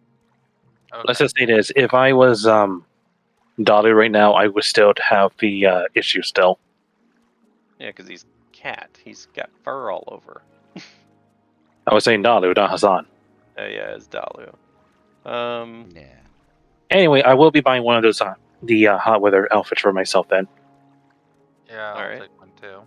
Speaker 3: Let's
Speaker 5: Okay.
Speaker 3: just say this: if I was Dolly right now, I would still have the issue still.
Speaker 1: yeah, because he's cat. He's got fur all over.
Speaker 3: I was saying Dolly, not Hassan.
Speaker 1: Yeah, it's Dalu.
Speaker 2: Yeah.
Speaker 3: Anyway, I will be buying one of those the hot weather outfits for myself then.
Speaker 5: Yeah, I'll
Speaker 1: Alright.
Speaker 5: take one too.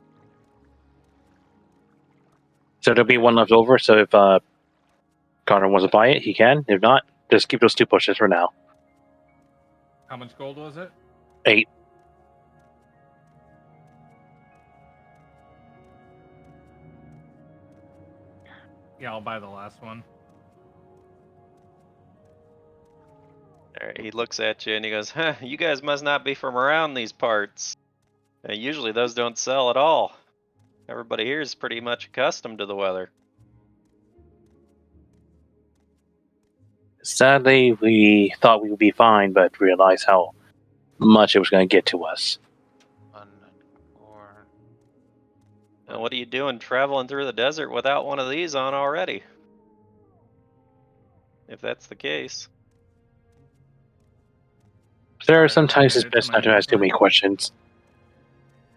Speaker 3: So there'll be one left over. So if Connor wants to buy it, he can. If not, just keep those 2 pushes for now.
Speaker 4: How much gold was it?
Speaker 3: 8.
Speaker 4: Yeah, I'll buy the last one.
Speaker 1: Alright, he looks at you and he goes, huh, you guys must not be from around these parts. Usually those don't sell at all. Everybody here is pretty much accustomed to the weather.
Speaker 3: Sadly, we thought we would be fine, but realized how much it was going to get to us.
Speaker 5: 194.
Speaker 1: And what are you doing traveling through the desert without one of these on already? If that's the case.
Speaker 3: There are
Speaker 4: Alright, I'll
Speaker 3: sometimes
Speaker 4: add
Speaker 3: it's
Speaker 4: it to
Speaker 3: best
Speaker 4: my
Speaker 3: not to ask too many
Speaker 4: inventory.
Speaker 3: questions.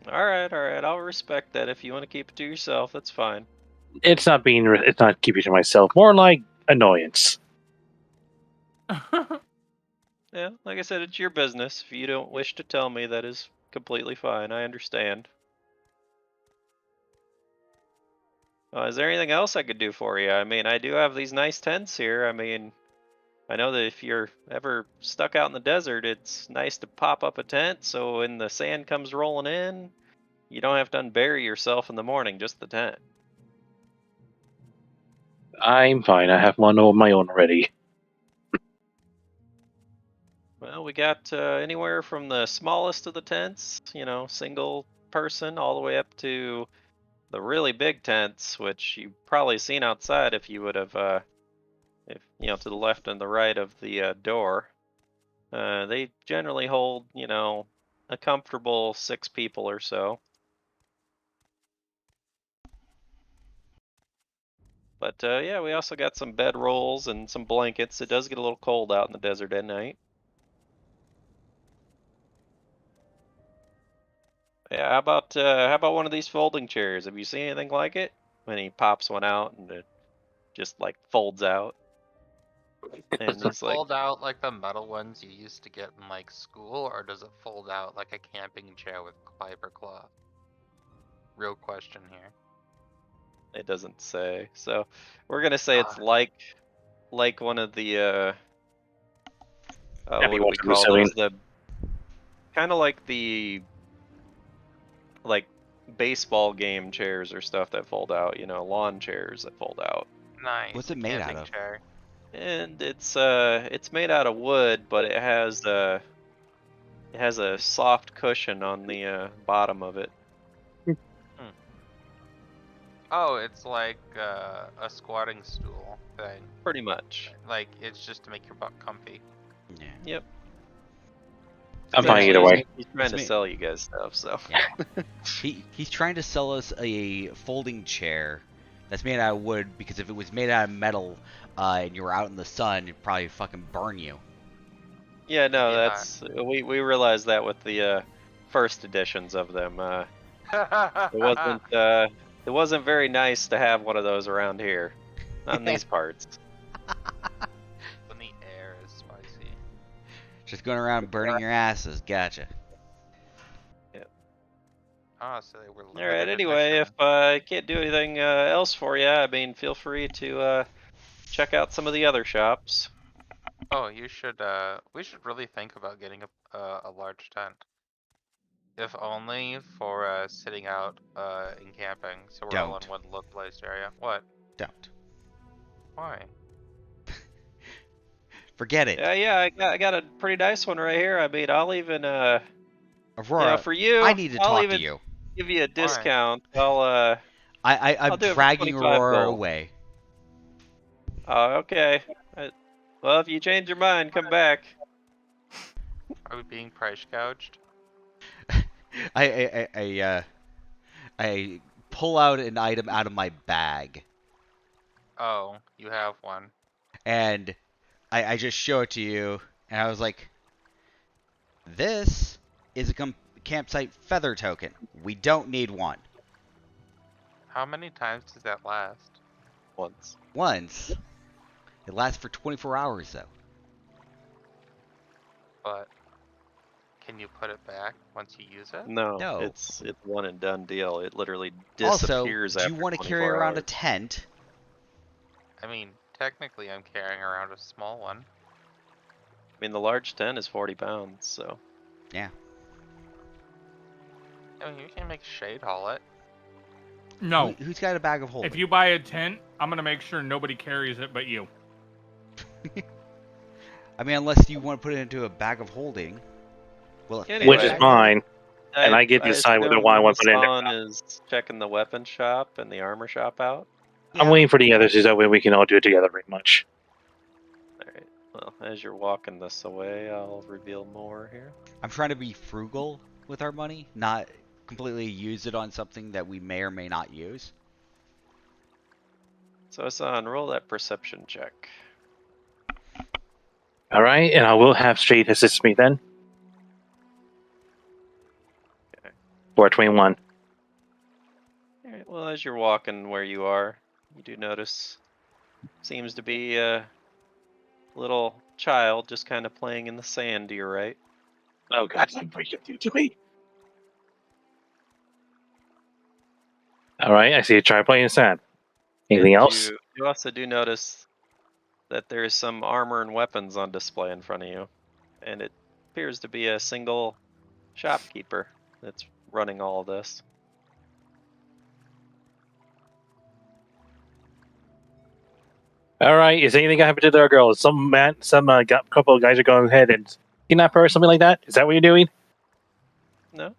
Speaker 1: Alright, I'll respect that. If you want to keep it to yourself, that's fine.
Speaker 3: It's not keeping it to myself. More like annoyance.
Speaker 1: Yeah, like I said, it's your business. If you don't wish to tell me, that is completely fine. I understand. Is there anything else I could do for you? I mean, I do have these nice tents here. I mean, I know that if you're ever stuck out in the desert, it's nice to pop up a tent so when the sand comes rolling in, you don't have to unbury yourself in the morning, just the tent.
Speaker 3: I'm fine. I have one of my own already.
Speaker 1: Well, we got anywhere from the smallest of the tents, single person, all the way up to the really big tents, which you've probably seen outside if you would have, if to the left and the right of the door. They generally hold, a comfortable 6 people or so. But yeah, we also got some bed rolls and some blankets. It does get a little cold out in the desert at night. Yeah, how about one of these folding chairs? Have you seen anything like it? When he pops one out and it just like folds out. And
Speaker 5: Does it
Speaker 1: he's like,
Speaker 5: fold out like the metal ones you used to get in like school, or does it fold out like a camping chair with fiber cloth? Real question here.
Speaker 1: it doesn't say. So we're gonna say it's
Speaker 5: Ah.
Speaker 1: like one of the
Speaker 3: Heavy
Speaker 1: what do we
Speaker 3: ones, I'm
Speaker 1: call
Speaker 3: assuming.
Speaker 1: those? The kind of like the like baseball game chairs or stuff that fold out. You know, lawn chairs that fold out.
Speaker 5: Nice.
Speaker 2: What's it made out
Speaker 5: camping
Speaker 2: of?
Speaker 5: Chair.
Speaker 1: And it's made out of wood, but it has a soft cushion on the bottom of it.
Speaker 5: Oh, it's like a squatting stool thing.
Speaker 1: Pretty much.
Speaker 5: Like it's just to make your butt comfy.
Speaker 2: Yeah.
Speaker 1: Yep.
Speaker 3: I'm fine either way.
Speaker 1: He's trying to
Speaker 2: me.
Speaker 1: sell you guys stuff, so.
Speaker 2: Yeah. He's trying to sell us a folding chair that's made out of wood, because if it was made out of metal and you were out in the sun, it'd probably fucking burn you.
Speaker 1: Yeah, no,
Speaker 5: Yeah.
Speaker 1: that's we realized that with the first editions of them. It wasn't very nice to have one of those around here, not in these parts.
Speaker 5: When the air is spicy.
Speaker 2: Just going around burning your asses. Gotcha.
Speaker 5: Oh, so they were
Speaker 1: All right.
Speaker 5: limited
Speaker 1: Anyway,
Speaker 5: edition.
Speaker 1: if I can't do anything else for you, I mean, feel free to check out some of the other shops.
Speaker 5: Oh, you should. We should really think about getting a large tent. If only for sitting out and camping, so we're all in
Speaker 2: Don't.
Speaker 5: one localized area. What?
Speaker 2: Don't.
Speaker 5: Why?
Speaker 2: Forget it.
Speaker 1: Yeah, I got a pretty nice one right here. I mean, I'll even
Speaker 2: Aurora,
Speaker 1: for you,
Speaker 2: I need to
Speaker 1: I'll
Speaker 2: talk
Speaker 1: even
Speaker 2: to you.
Speaker 1: give you a discount. I'll
Speaker 2: I'm
Speaker 1: do it for
Speaker 2: dragging
Speaker 1: 25
Speaker 2: Aurora
Speaker 1: gold.
Speaker 2: away.
Speaker 1: Okay. Well, if you change your mind, come back.
Speaker 5: Are we being price gouged?
Speaker 2: I pull out an item out of my bag,
Speaker 5: Oh, you have one.
Speaker 2: and I just show it to you, and I was like, this is a campsite feather token. We don't need one.
Speaker 5: How many times does that last?
Speaker 1: Once.
Speaker 2: Once. It lasts for 24 hours, though.
Speaker 5: But can you put it back once you use it?
Speaker 1: No,
Speaker 2: No.
Speaker 1: it's one and done deal. It literally
Speaker 2: Also,
Speaker 1: disappears
Speaker 2: do you
Speaker 1: after
Speaker 2: want to
Speaker 1: 24
Speaker 2: carry around a
Speaker 1: hours.
Speaker 2: tent?
Speaker 5: I mean, technically, I'm carrying around a small one.
Speaker 1: I mean, the large tent is 40 pounds, so.
Speaker 2: Yeah.
Speaker 5: I mean, you can make Shade haul it.
Speaker 4: No.
Speaker 2: Who's got a bag of holding?
Speaker 4: If you buy a tent, I'm gonna make sure nobody carries it but you.
Speaker 2: I mean, unless you want to put it into a bag of holding. Well,
Speaker 1: Anyway.
Speaker 3: Which is mine. And I get to decide whether
Speaker 1: assume
Speaker 3: I want to put it in.
Speaker 1: Hassan is checking the weapon shop and the armor shop out.
Speaker 2: yeah.
Speaker 3: I'm waiting for the others, so that way we can all do it together, pretty much.
Speaker 1: Alright, well, as you're walking this away, I'll reveal more here.
Speaker 2: I'm trying to be frugal with our money, not completely use it on something that we may or may not use.
Speaker 1: So, Hassan, roll that perception check.
Speaker 3: Alright, and I will have Shade assist me then.
Speaker 1: Okay.
Speaker 3: For 21.
Speaker 1: Alright, well, as you're walking where you are, you do notice seems to be a little child just kind of playing in the sand to your right.
Speaker 3: Oh god, break it to me. Alright, I see a child playing sand. Anything
Speaker 1: And
Speaker 3: else?
Speaker 1: You also do notice that there is some armor and weapons on display in front of you, and it appears to be a single shopkeeper that's running all of this.
Speaker 3: Alright, is anything happened to their girl? Some couple of guys are going ahead and kidnap her or something like that? Is that what you're doing?
Speaker 1: No,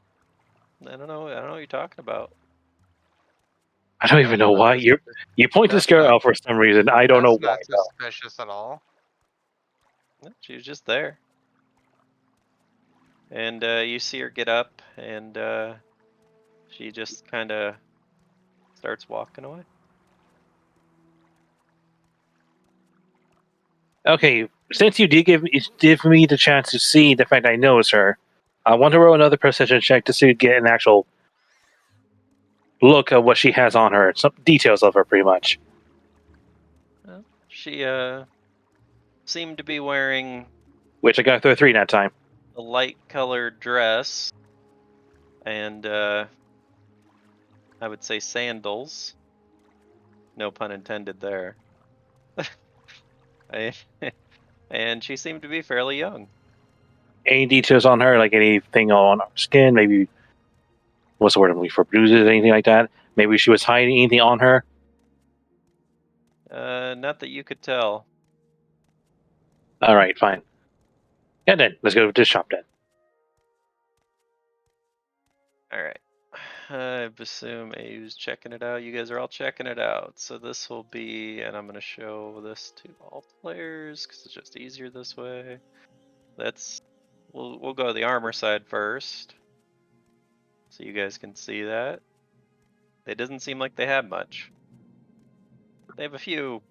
Speaker 1: I don't know what you're talking about.
Speaker 3: I don't even know why. You point this girl out for some reason. I don't know why.
Speaker 5: That's not suspicious at all.
Speaker 1: No, she was just there. And you see her get up, and she just kind of starts walking away.
Speaker 3: Okay, since you did give me the chance to see the fact I noticed her, I want to roll another perception check to see get an actual look at what she has on her, some details of her, pretty much.
Speaker 1: She seemed to be wearing
Speaker 3: Which I got 33 that time.
Speaker 1: a light-colored dress, and I would say sandals. No pun intended there. And she seemed to be fairly young.
Speaker 3: Any details on her, like anything on her skin, maybe what's the word I'm looking for? Bruises, anything like that? Maybe she was hiding anything on her.
Speaker 1: Not that you could tell.
Speaker 3: All right, fine. Yeah, then let's go to this shop then.
Speaker 1: All right. I assume AU's checking it out. You guys are all checking it out. So this will be, and I'm going to show this to all players because it's just easier this way. We'll go to the armor side first, so you guys can see that. It doesn't seem like they have much. They have a few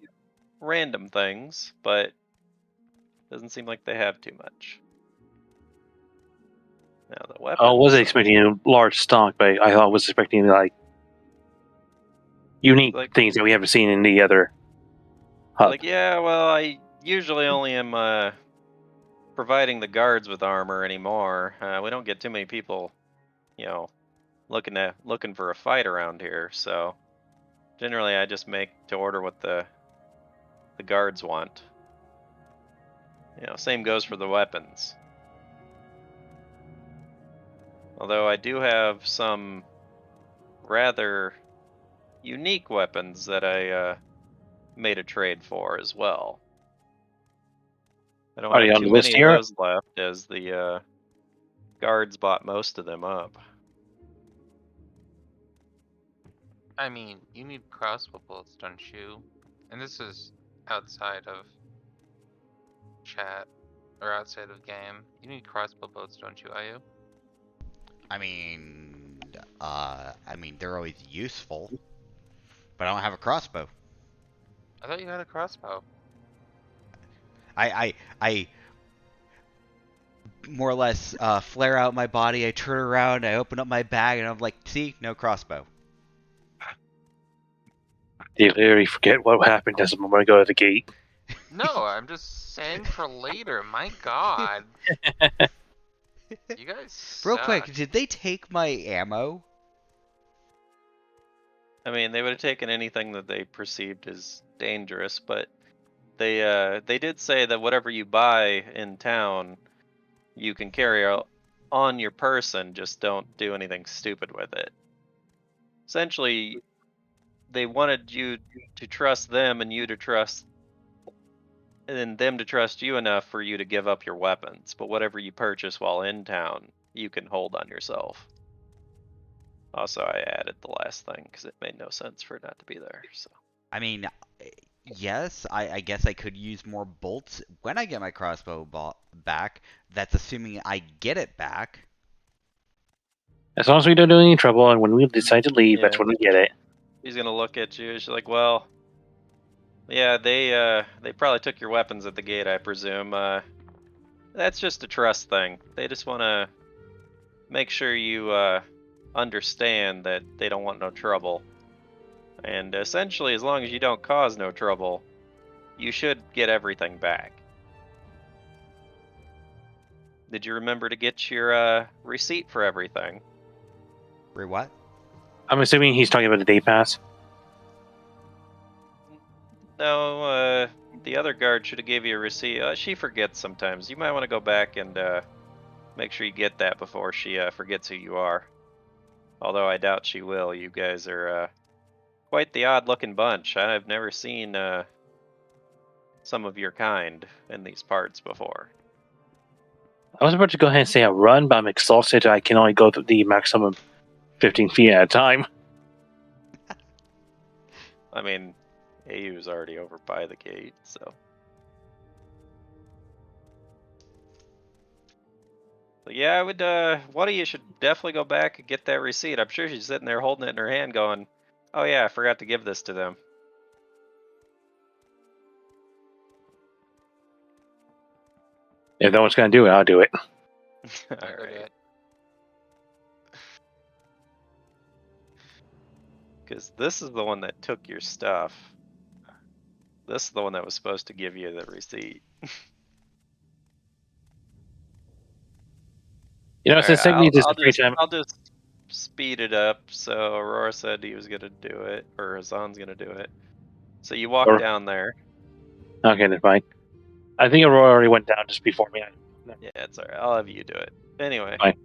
Speaker 1: random things, but it doesn't seem like they have too much. Now the weapons.
Speaker 3: I wasn't expecting a large stock, but I thought I was expecting like unique things that we haven't seen in the other hub.
Speaker 1: Like, yeah, well, I usually only am providing the guards with armor anymore. We don't get too many people, looking for a fight around here. So generally, I just make to order what the guards want. Same goes for the weapons. Although I do have some rather unique weapons that I made a trade for as well. I don't have too many of those left, as the guards bought most of them up.
Speaker 5: I mean, you need crossbow bolts, don't you? And this is outside of chat or outside of game. You need crossbow bolts, don't you, Ayu?
Speaker 2: I mean, they're always useful, but I don't have a crossbow.
Speaker 5: I thought you had a crossbow.
Speaker 2: I more or less flare out my body. I turn around, I open up my bag, and I'm like, see, no crossbow.
Speaker 3: You literally forget what happened as a moment ago at the gate.
Speaker 5: No, I'm just saying for later. My God. You guys
Speaker 2: Real
Speaker 5: suck.
Speaker 2: quick, did they take my ammo?
Speaker 1: I mean, they would have taken anything that they perceived as dangerous, but they did say that whatever you buy in town, you can carry on your person. Just don't do anything stupid with it. Essentially, they wanted you to trust them and you to trust, and them to trust you enough for you to give up your weapons. But whatever you purchase while in town, you can hold on yourself. Also, I added the last thing because it made no sense for it not to be there. So,
Speaker 2: I mean, yes, I guess I could use more bolts when I get my crossbow back. That's assuming I get it back.
Speaker 3: As long as we don't do any trouble, and when we decide to leave, that's when we get it.
Speaker 1: He's gonna look at you. She's like, "Well, yeah, they probably took your weapons at the gate, I presume. That's just a trust thing. They just want to make sure you understand that they don't want no trouble. And essentially, as long as you don't cause no trouble, you should get everything back." Did you remember to get your receipt for everything?
Speaker 2: For what?
Speaker 3: I'm assuming he's talking about the day pass.
Speaker 1: No, the other guard should have gave you a receipt. She forgets sometimes. You might want to go back and make sure you get that before she forgets who you are. Although I doubt she will. You guys are quite the odd-looking bunch. I've never seen some of your kind in these parts before.
Speaker 3: I was about to go ahead and say a run, but I'm exhausted. I can only go to the maximum 15 feet at a time.
Speaker 1: I mean, AU's already over by the gate, so. But yeah, I would, one of you should definitely go back and get that receipt. I'm sure she's sitting there holding it in her hand going, "Oh yeah, I forgot to give this to them."
Speaker 3: If no one's going to do it, I'll do it.
Speaker 1: Alright. Because this is the one that took your stuff. This is the one that was supposed to give you the receipt.
Speaker 3: Since technically this is a free time.
Speaker 1: I'll just speed it up. So Aurora said he was gonna do it, or Hassan's gonna do it. So you walk down there.
Speaker 3: Okay, that's fine. I think Aurora already went down just before me.
Speaker 1: Yeah, it's alright. I'll have you do it. Anyway.
Speaker 3: Fine.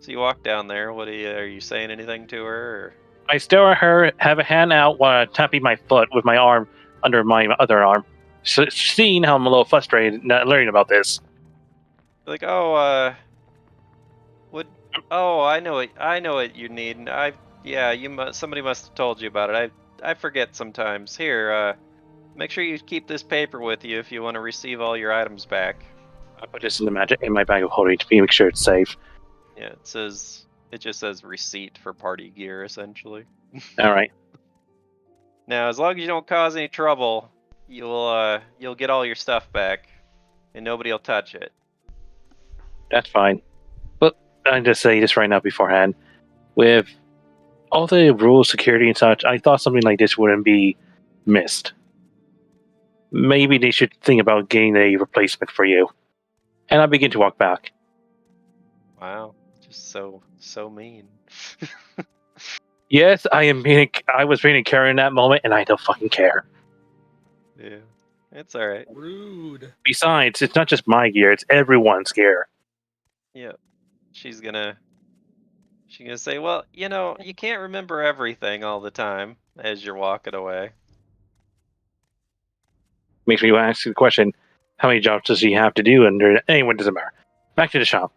Speaker 1: So you walk down there. Are you saying anything to her? Or?
Speaker 3: I stare at her, have a hand out while tapping my foot with my arm under my other arm. Seeing how I'm a little frustrated not learning about this.
Speaker 1: Like, oh, I know it. I know what you need. Somebody must have told you about it. I forget sometimes. Here, make sure you keep this paper with you if you want to receive all your items back.
Speaker 3: I put this in my bag of holding to make sure it's safe.
Speaker 1: Yeah, it just says receipt for party gear essentially.
Speaker 3: All right.
Speaker 1: Now, as long as you don't cause any trouble, you'll get all your stuff back, and nobody will touch it.
Speaker 3: That's fine. But I'm just saying this right now beforehand. With all the rules, security, and such, I thought something like this wouldn't be missed. Maybe they should think about getting a replacement for you. And I begin to walk back.
Speaker 1: Wow, just so mean.
Speaker 3: Yes, I was being a carrot in that moment, and I don't fucking care.
Speaker 1: Yeah, it's all right.
Speaker 4: Rude.
Speaker 3: Besides, it's not just my gear; it's everyone's gear.
Speaker 1: Yeah, she's gonna say, well, you can't remember everything all the time as you're walking away.
Speaker 3: Makes me ask the question: how many jobs does he have to do? Anyway, doesn't matter. Back to the shop.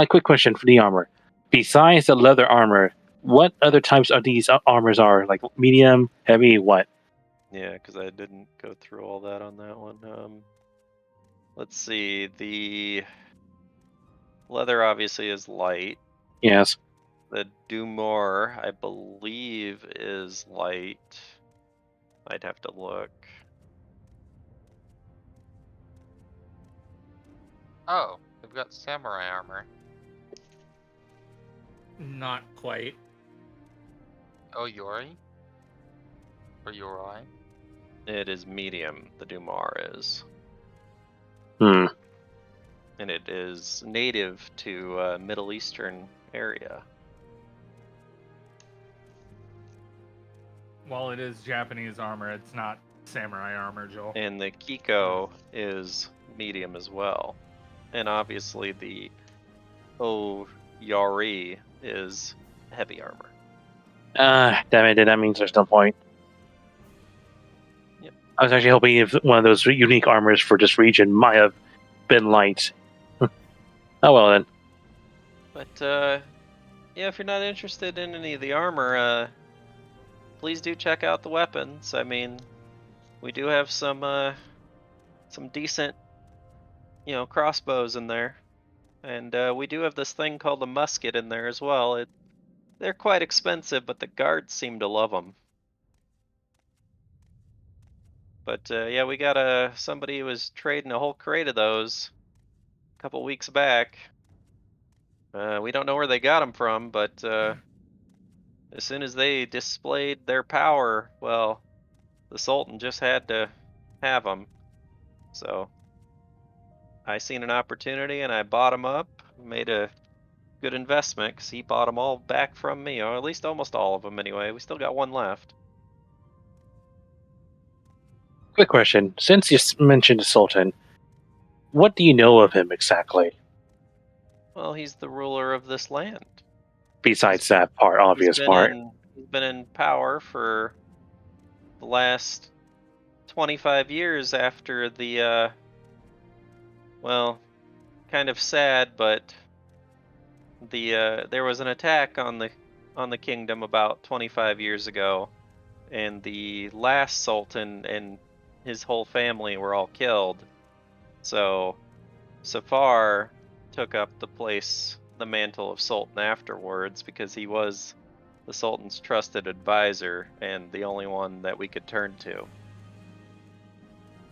Speaker 3: Quick question for the armor. Besides the leather armor, what other types of these armors are? Like medium, heavy, what?
Speaker 1: Yeah, because I didn't go through all that on that one. Let's see. The leather obviously is light.
Speaker 3: Yes.
Speaker 1: The Dumor, I believe, is light. I'd have to look.
Speaker 5: Oh, they've got samurai armor.
Speaker 4: Not quite.
Speaker 5: Oh, Yori? Or Yori?
Speaker 1: It is medium, the Dumar is.
Speaker 3: Hmm.
Speaker 1: And it is native to Middle Eastern area.
Speaker 4: While it is Japanese armor, it's not samurai armor, Joel.
Speaker 1: And the Kiko is medium as well. And obviously the Oyari is heavy armor.
Speaker 3: Damn it, that means there's no point.
Speaker 1: Yep.
Speaker 3: I was actually hoping if one of those unique armors for this region might have been light. Oh well then.
Speaker 1: But yeah, if you're not interested in any of the armor, please do check out the weapons. I mean, we do have some decent, crossbows in there, and we do have this thing called a musket in there as well. They're quite expensive, but the guards seem to love them. But yeah, we got somebody who was trading a whole crate of those a couple weeks back. We don't know where they got them from, but as soon as they displayed their power, well, the Sultan just had to have them. So I seen an opportunity and I bought them up, made a good investment because he bought them all back from me, or at least almost all of them anyway. We still got one left.
Speaker 3: Quick question. Since you mentioned the Sultan, what do you know of him exactly?
Speaker 1: Well, he's the ruler of this land.
Speaker 3: Besides that part, obvious part.
Speaker 1: He's been in power for the last 25 years after the well, kind of sad, but there was an attack on the kingdom about 25 years ago, and the last sultan and his whole family were all killed. So Safar took up the mantle of sultan afterwards, because he was the sultan's trusted advisor and the only one that we could turn to.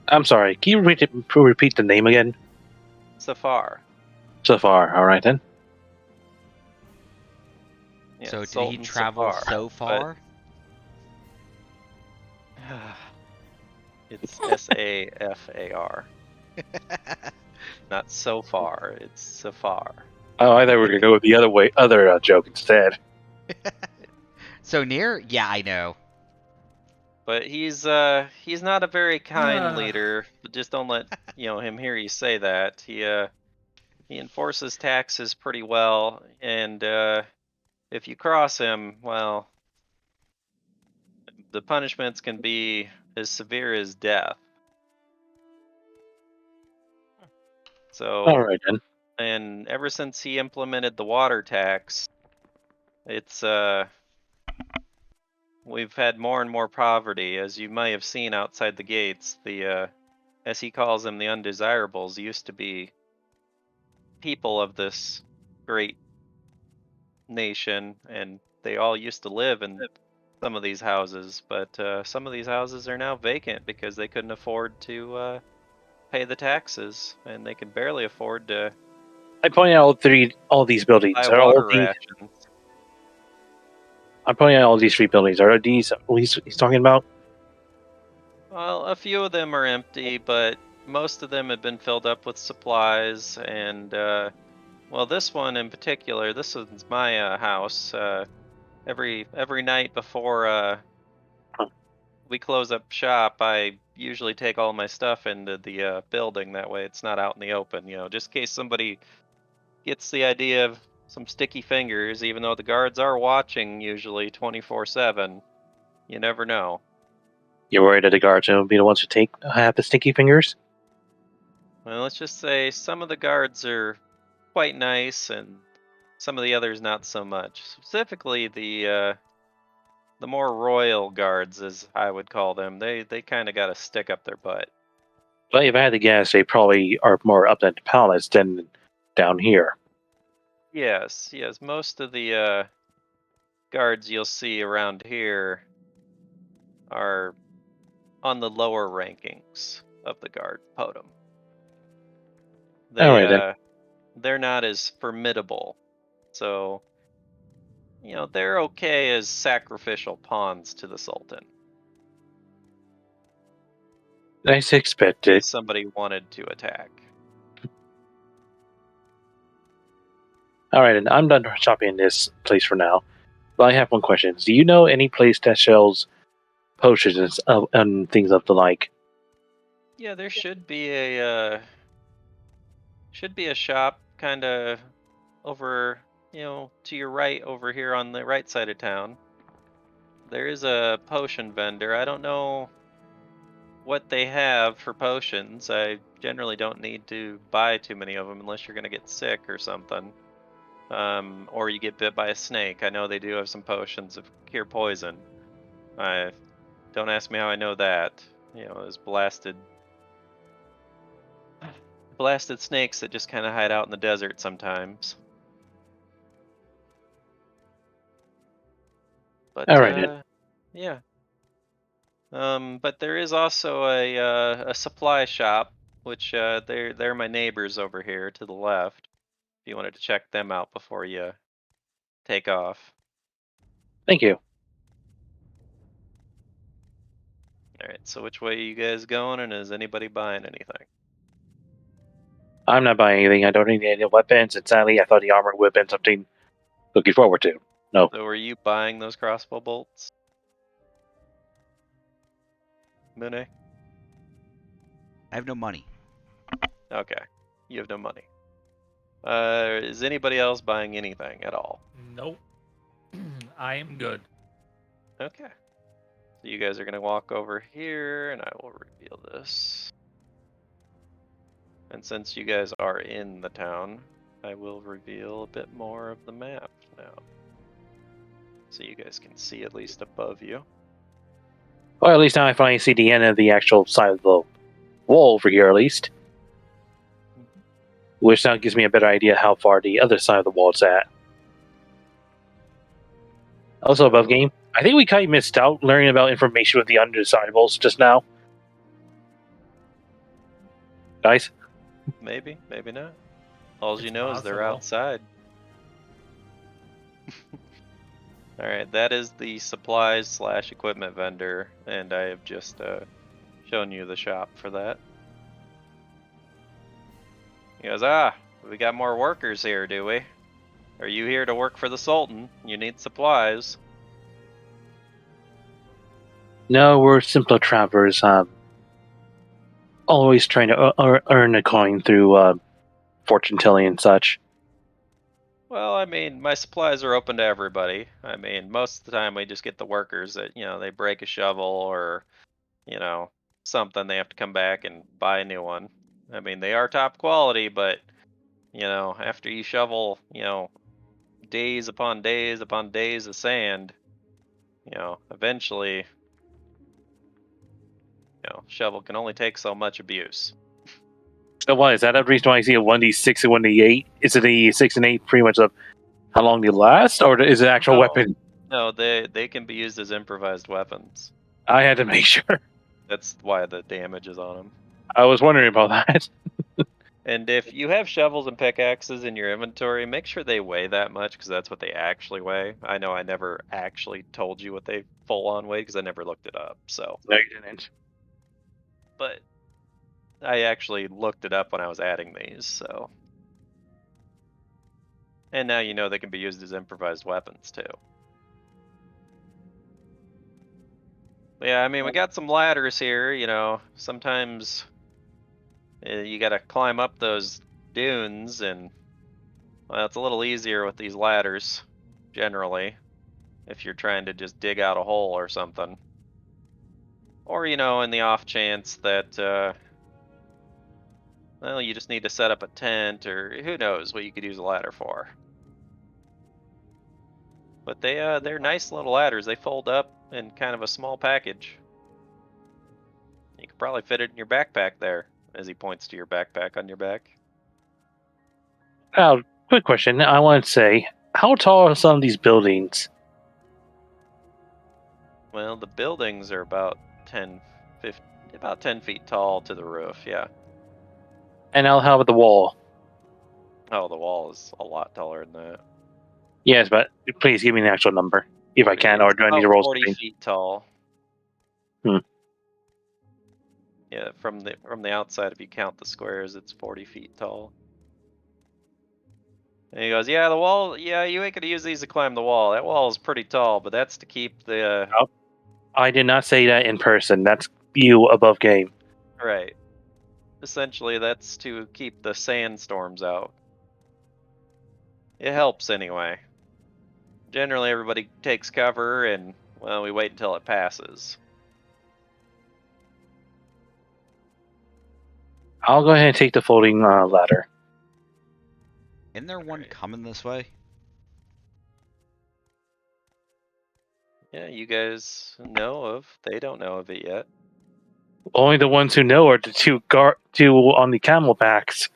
Speaker 3: I'm sorry, can you repeat the name again?
Speaker 1: Safar.
Speaker 3: Safar, alright then.
Speaker 1: Yeah,
Speaker 2: So did
Speaker 1: Sultan
Speaker 2: he travel
Speaker 1: Safar,
Speaker 2: so far?
Speaker 1: It's Safar. Not so far, it's Safar.
Speaker 3: Oh, I thought we were gonna go with the other joke instead.
Speaker 2: So near? Yeah, I know.
Speaker 1: But he's not a very kind
Speaker 4: Ah.
Speaker 1: leader. But just don't let him hear you say that. He enforces taxes pretty well, and if you cross him, well, the punishments can be as severe as death. So,
Speaker 3: All right then.
Speaker 1: and ever since he implemented the water tax, it's we've had more and more poverty, as you may have seen outside the gates. The as he calls them, the undesirables used to be people of this great nation, and they all used to live in some of these houses, but some of these houses are now vacant because they couldn't afford to pay the taxes, and they can barely afford to
Speaker 3: I point out all these buildings
Speaker 1: buy
Speaker 3: are all
Speaker 1: water
Speaker 3: these.
Speaker 1: rations.
Speaker 3: I'm pointing out all these 3 buildings. Are these what he's talking about?
Speaker 1: Well, a few of them are empty, but most of them have been filled up with supplies, and well, this one in particular, this is my house. Every night before
Speaker 3: Huh.
Speaker 1: we close up shop, I usually take all my stuff into the building. That way, it's not out in the open. Just in case somebody gets the idea of some sticky fingers. Even though the guards are watching, usually 24/7. You never know.
Speaker 3: You're worried that the guards will be the ones who have the stinky fingers?
Speaker 1: Well, let's just say some of the guards are quite nice, and some of the others not so much. Specifically, the more royal guards, as I would call them, they kind of got a stick up their butt.
Speaker 3: But if I had to guess, they probably are more up at the palace than down here.
Speaker 1: Yes, yes. Most of the guards you'll see around here are on the lower rankings of the guard totem.
Speaker 3: All
Speaker 1: They
Speaker 3: right then.
Speaker 1: they're not as formidable, so they're okay as sacrificial pawns to the Sultan
Speaker 3: As
Speaker 1: in
Speaker 3: expected.
Speaker 1: case somebody wanted to attack.
Speaker 3: All right, and I'm done shopping in this place for now. But I have one question: do you know any place that sells potions and things of the like?
Speaker 1: Yeah, there should be a shop kind of over, to your right over here on the right side of town. There is a potion vendor. I don't know what they have for potions. I generally don't need to buy too many of them unless you're going to get sick or something. Or you get bit by a snake. I know they do have some potions of cure poison. I Don't ask me how I know that. There's blasted snakes that just kind of hide out in the desert sometimes. But
Speaker 3: All right then.
Speaker 1: yeah. But there is also a supply shop, which they're my neighbors over here to the left. If you wanted to check them out before you take off.
Speaker 3: Thank you.
Speaker 1: All right. So which way are you guys going, and is anybody buying anything?
Speaker 3: I'm not buying anything. I don't need any weapons, and sadly, I thought the armor would have been something looking forward to. No.
Speaker 1: So were you buying those crossbow bolts, Mune?
Speaker 2: I have no money.
Speaker 1: Okay. You have no money. Is anybody else buying anything at all?
Speaker 4: Nope. I am good.
Speaker 1: Okay. So you guys are gonna walk over here, and I will reveal this. And since you guys are in the town, I will reveal a bit more of the map now. So you guys can see at least above you.
Speaker 3: Well, at least now I finally see the end of the actual side of the wall over here, at least. Which now gives me a better idea how far the other side of the wall is at. Also, above game, I think we kind of missed out learning about information with the undesirables just now. Guys?
Speaker 1: Maybe, maybe not. All you
Speaker 4: It's
Speaker 1: know is they're
Speaker 4: possible.
Speaker 1: outside. Alright, that is the supplies / equipment vendor, and I have just shown you the shop for that. He goes, we got more workers here, do we? Are you here to work for the Sultan? You need supplies.
Speaker 3: No, we're simple travelers. Always trying to earn a coin through fortune telling and such.
Speaker 1: Well, I mean, my supplies are open to everybody. I mean, most of the time we just get the workers that, they break a shovel or, you know, something, they have to come back and buy a new one. I mean, they are top quality, but, after you shovel, days upon days upon days of sand, eventually, shovel can only take so much abuse.
Speaker 3: So why is that the reason why I see a 1d6 and 1d8? Is it the 6 and 8 pretty much of how long they last, or is it actual
Speaker 1: No.
Speaker 3: weapon?
Speaker 1: No, they can be used as improvised weapons.
Speaker 3: I had to make sure.
Speaker 1: That's why the damage is on them.
Speaker 3: I was wondering about that.
Speaker 1: And if you have shovels and pickaxes in your inventory, make sure they weigh that much, because that's what they actually weigh. I know I never actually told you what they full on weigh because I never looked it up. So,
Speaker 3: No, you didn't.
Speaker 1: but I actually looked it up when I was adding these. So, and now you know they can be used as improvised weapons too. But yeah, I mean, we got some ladders here. Sometimes you got to climb up those dunes, and well, it's a little easier with these ladders generally. If you're trying to just dig out a hole or something. Or, in the off chance that, well, you just need to set up a tent, or who knows what you could use a ladder for. But they're nice little ladders. They fold up in kind of a small package. You could probably fit it in your backpack there, as he points to your backpack on your back.
Speaker 3: Now, quick question. I want to say, how tall are some of these buildings?
Speaker 1: Well, the buildings are about 10 feet tall to the roof, yeah.
Speaker 3: And how about the wall?
Speaker 1: Oh, the wall is a lot taller than that.
Speaker 3: Yes, but please give me an actual number, if I can, or do I need to roll
Speaker 1: 40
Speaker 3: something?
Speaker 1: feet tall.
Speaker 3: Hmm.
Speaker 1: Yeah, from the outside, if you count the squares, it's 40 feet tall. And he goes, yeah, the wall, yeah, you ain't gonna use these to climb the wall. That wall is pretty tall, but that's to keep the,
Speaker 3: I did not say that in person. That's you above game.
Speaker 1: right. Essentially, that's to keep the sandstorms out. It helps anyway. Generally, everybody takes cover, and, well, we wait until it passes.
Speaker 3: I'll go ahead and take the folding ladder.
Speaker 2: Isn't there one
Speaker 1: Alright.
Speaker 2: coming this way?
Speaker 1: Yeah, you guys know of. They don't know of it yet.
Speaker 3: Only the ones who know are the two on the camel backs.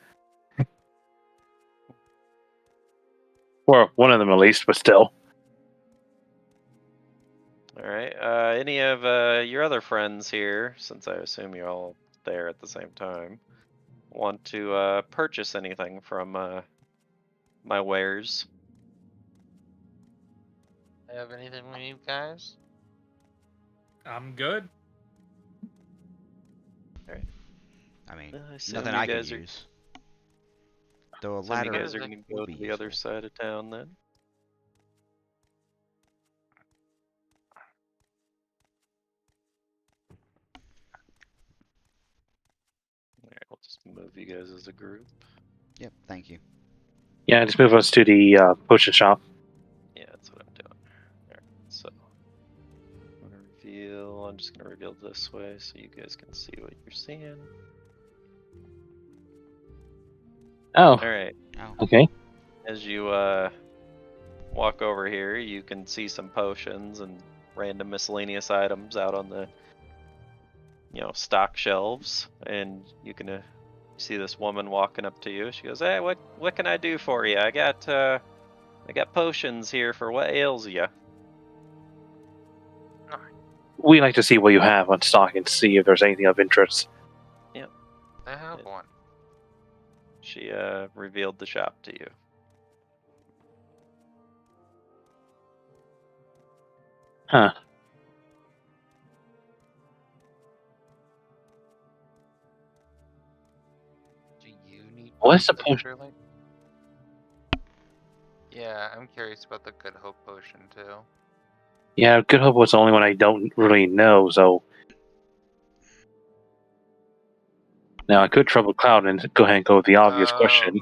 Speaker 3: Or one of them at least, but still.
Speaker 1: Alright, any of your other friends here, since I assume you're all there at the same time, want to purchase anything from my wares?
Speaker 5: Have anything we need, guys?
Speaker 4: I'm good.
Speaker 2: I mean,
Speaker 1: I assume
Speaker 2: nothing
Speaker 1: you
Speaker 2: I can
Speaker 1: guys are-
Speaker 2: use. Though a
Speaker 1: Some of you
Speaker 2: ladder
Speaker 1: guys are gonna
Speaker 2: would
Speaker 1: go
Speaker 2: be
Speaker 1: to the other
Speaker 2: useful.
Speaker 1: side of town then. Alright, we'll just move you guys as a group.
Speaker 2: Yep, thank you.
Speaker 3: Yeah, just move us to the potion shop.
Speaker 1: Yeah, that's what I'm doing. Alright, so I'm gonna reveal. I'm just gonna reveal this way so you guys can see what you're seeing.
Speaker 3: Oh,
Speaker 1: Alright,
Speaker 2: Oh,
Speaker 3: okay.
Speaker 1: as you walk over here, you can see some potions and random miscellaneous items out on the stock shelves, and you can see this woman walking up to you. She goes, "Hey, what can I do for you? I got potions here for what ails you."
Speaker 3: We like to see what you have on stock and see if there's anything of interest.
Speaker 5: I have
Speaker 1: Yeah.
Speaker 5: one.
Speaker 1: She revealed the shop to you.
Speaker 3: Huh.
Speaker 5: Do you need
Speaker 3: What's the
Speaker 5: potions,
Speaker 3: potion?
Speaker 5: Sterling? Yeah, I'm curious about the Good Hope potion too.
Speaker 3: Yeah, Good Hope was the only one I don't really know, so. Now I could Troubled Cloud and go ahead and go with the obvious question.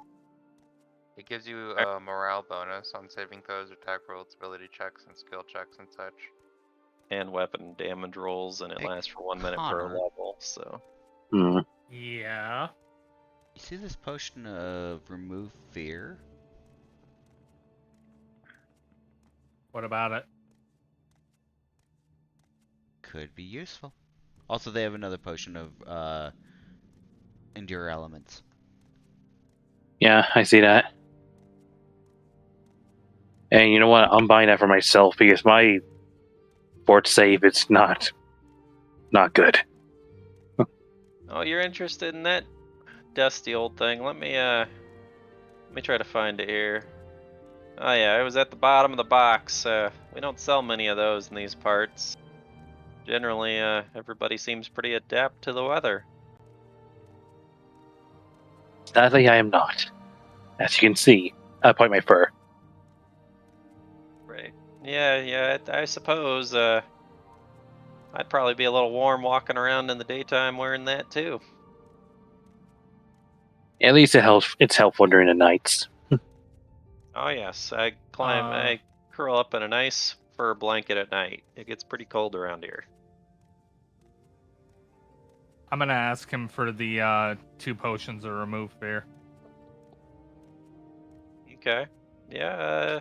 Speaker 5: gives you a morale bonus on saving throws, attack rolls, ability checks, and skill checks and such.
Speaker 1: And weapon damage rolls, and it
Speaker 2: Hey,
Speaker 1: lasts for 1 minute per
Speaker 2: Connor.
Speaker 1: level. So
Speaker 3: Hmm.
Speaker 4: Yeah.
Speaker 2: You see this potion of remove fear?
Speaker 4: What about it?
Speaker 2: Could be useful. Also, they have another potion of endure elements.
Speaker 3: Yeah, I see that. And you know what? I'm buying that for myself because my fort save is not good.
Speaker 1: oh, you're interested in that dusty old thing? Let me try to find it here. Oh yeah, it was at the bottom of the box. We don't sell many of those in these parts. Generally, everybody seems pretty adept to the weather.
Speaker 3: Sadly, I am not. As you can see, I point my fur.
Speaker 1: Right. Yeah, I suppose I'd probably be a little warm walking around in the daytime wearing that too.
Speaker 3: At least it's helpful during the nights.
Speaker 1: Oh yes,
Speaker 4: Uh,
Speaker 1: I curl up in a nice fur blanket at night. It gets pretty cold around here.
Speaker 4: I'm gonna ask him for the 2 potions of remove fear.
Speaker 1: Okay. Yeah,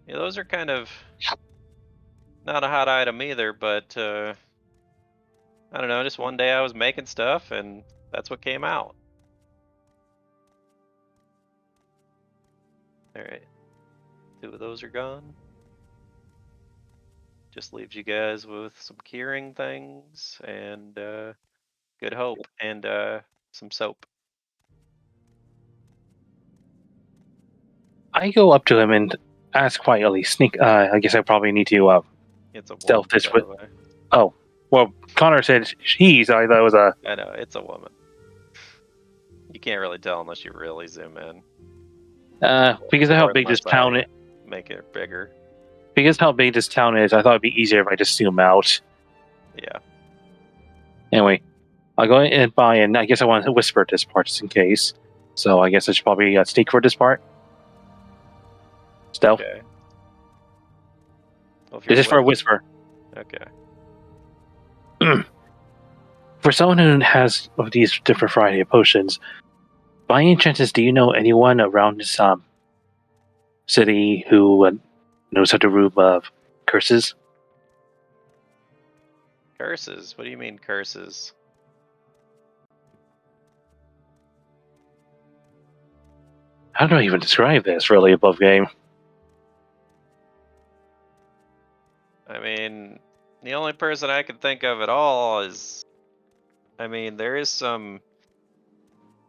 Speaker 1: yeah, those are kind of not a hot item either, but I don't know, just one day I was making stuff and that's what came out. Alright. 2 of those are gone. Just leaves you guys with some curing things and good hope and some soap.
Speaker 3: I go up to him and ask quietly, sneak. I guess I probably need to
Speaker 1: It's a
Speaker 3: stealth
Speaker 1: woman,
Speaker 3: this
Speaker 1: by
Speaker 3: with.
Speaker 1: the way.
Speaker 3: Oh, well, Connor said he's. I thought it was a.
Speaker 1: I know, it's a woman. You can't really tell unless you really zoom in.
Speaker 3: Because of how
Speaker 1: Or
Speaker 3: big this
Speaker 1: unless
Speaker 3: town
Speaker 1: I
Speaker 3: is.
Speaker 1: make it bigger.
Speaker 3: Because how big this town is, I thought it'd be easier if I just zoom out.
Speaker 1: Yeah.
Speaker 3: Anyway, I'll go and buy, and I guess I want to whisper this part just in case. So I guess I should probably sneak for this part. Stealth.
Speaker 1: Okay. Well, if
Speaker 3: This
Speaker 1: you're
Speaker 3: is for a
Speaker 1: willing.
Speaker 3: whisper.
Speaker 1: Okay.
Speaker 3: For someone who has of these different variety of potions, by any chances, do you know anyone around this city who knows how to remove curses?
Speaker 1: Curses? What do you mean curses?
Speaker 3: How do I even describe this really above game?
Speaker 1: I mean, the only person I can think of at all is, I mean, there is some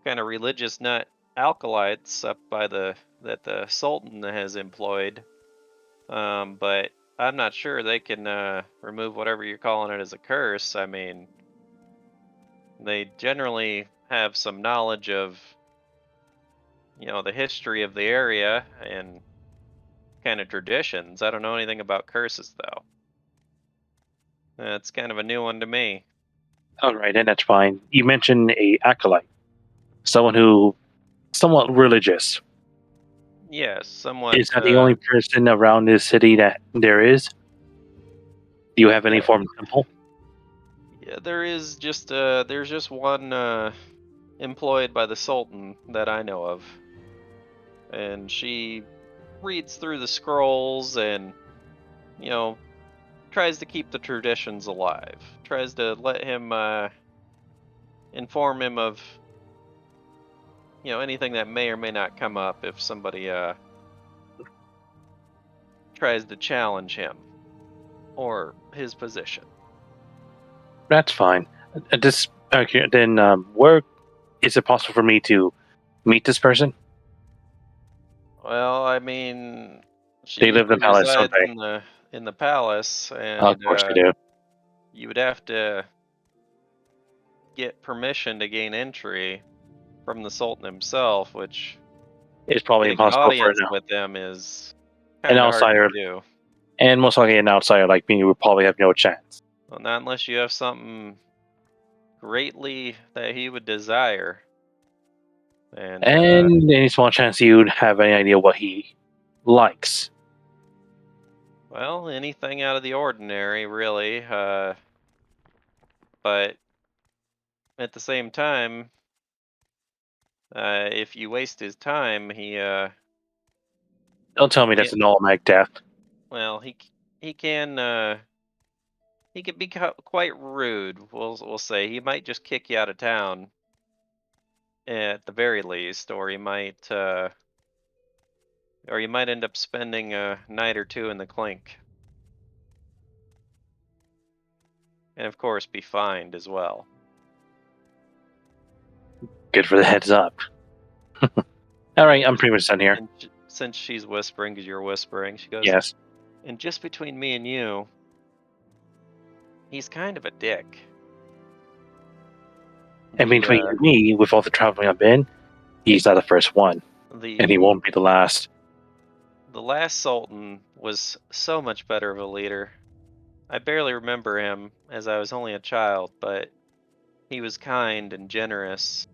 Speaker 1: kind of religious nut alkalites up by that the Sultan has employed. But I'm not sure they can remove whatever you're calling it as a curse. I mean, they generally have some knowledge of, the history of the area and kind of traditions. I don't know anything about curses though. It's kind of a new one to me.
Speaker 3: All right, and that's fine. You mentioned a acolyte, someone who somewhat religious.
Speaker 1: Yes, somewhat.
Speaker 3: Is that the only person around this city that there is? Do you have any
Speaker 1: Yeah,
Speaker 3: form of temple?
Speaker 1: yeah. There's just one employed by the Sultan that I know of, and she reads through the scrolls and you know tries to keep the traditions alive. Tries to let him inform him of anything that may or may not come up if somebody tries to challenge him or his position.
Speaker 3: That's fine. This okay. Then, where is it possible for me to meet this person?
Speaker 1: Well, I mean,
Speaker 3: They
Speaker 1: she
Speaker 3: live in the palace, don't
Speaker 1: resides
Speaker 3: they?
Speaker 1: in the palace,
Speaker 3: Of
Speaker 1: and
Speaker 3: course they do.
Speaker 1: you would have to get permission to gain entry from the Sultan himself, which
Speaker 3: It's probably
Speaker 1: getting an
Speaker 3: impossible for
Speaker 1: audience with him is
Speaker 3: an
Speaker 1: kind of hard
Speaker 3: outsider,
Speaker 1: to do.
Speaker 3: and most likely an outsider like me would probably have no chance.
Speaker 1: Well, not unless you have something greatly that he would desire. And
Speaker 3: And any small chance you'd have any idea what he likes.
Speaker 1: well, anything out of the ordinary, really. But at the same time, if you waste his time,
Speaker 3: Don't tell me
Speaker 1: Yeah.
Speaker 3: that's an automatic death.
Speaker 1: well, he can he can be quite rude. We'll say he might just kick you out of town at the very least, or you might end up spending a night or two in the clink, and of course be fined as well.
Speaker 3: Good for the heads up. Alright, I'm pretty much done here.
Speaker 1: And since she's whispering, because you're whispering, she goes,
Speaker 3: Yes.
Speaker 1: and just between me and you, he's kind of a dick.
Speaker 3: And between you and me, with all the traveling I've been, he's not the first one. And he won't be the last.
Speaker 1: The last Sultan was so much better of a leader. I barely remember him, as I was only a child, but he was kind and generous.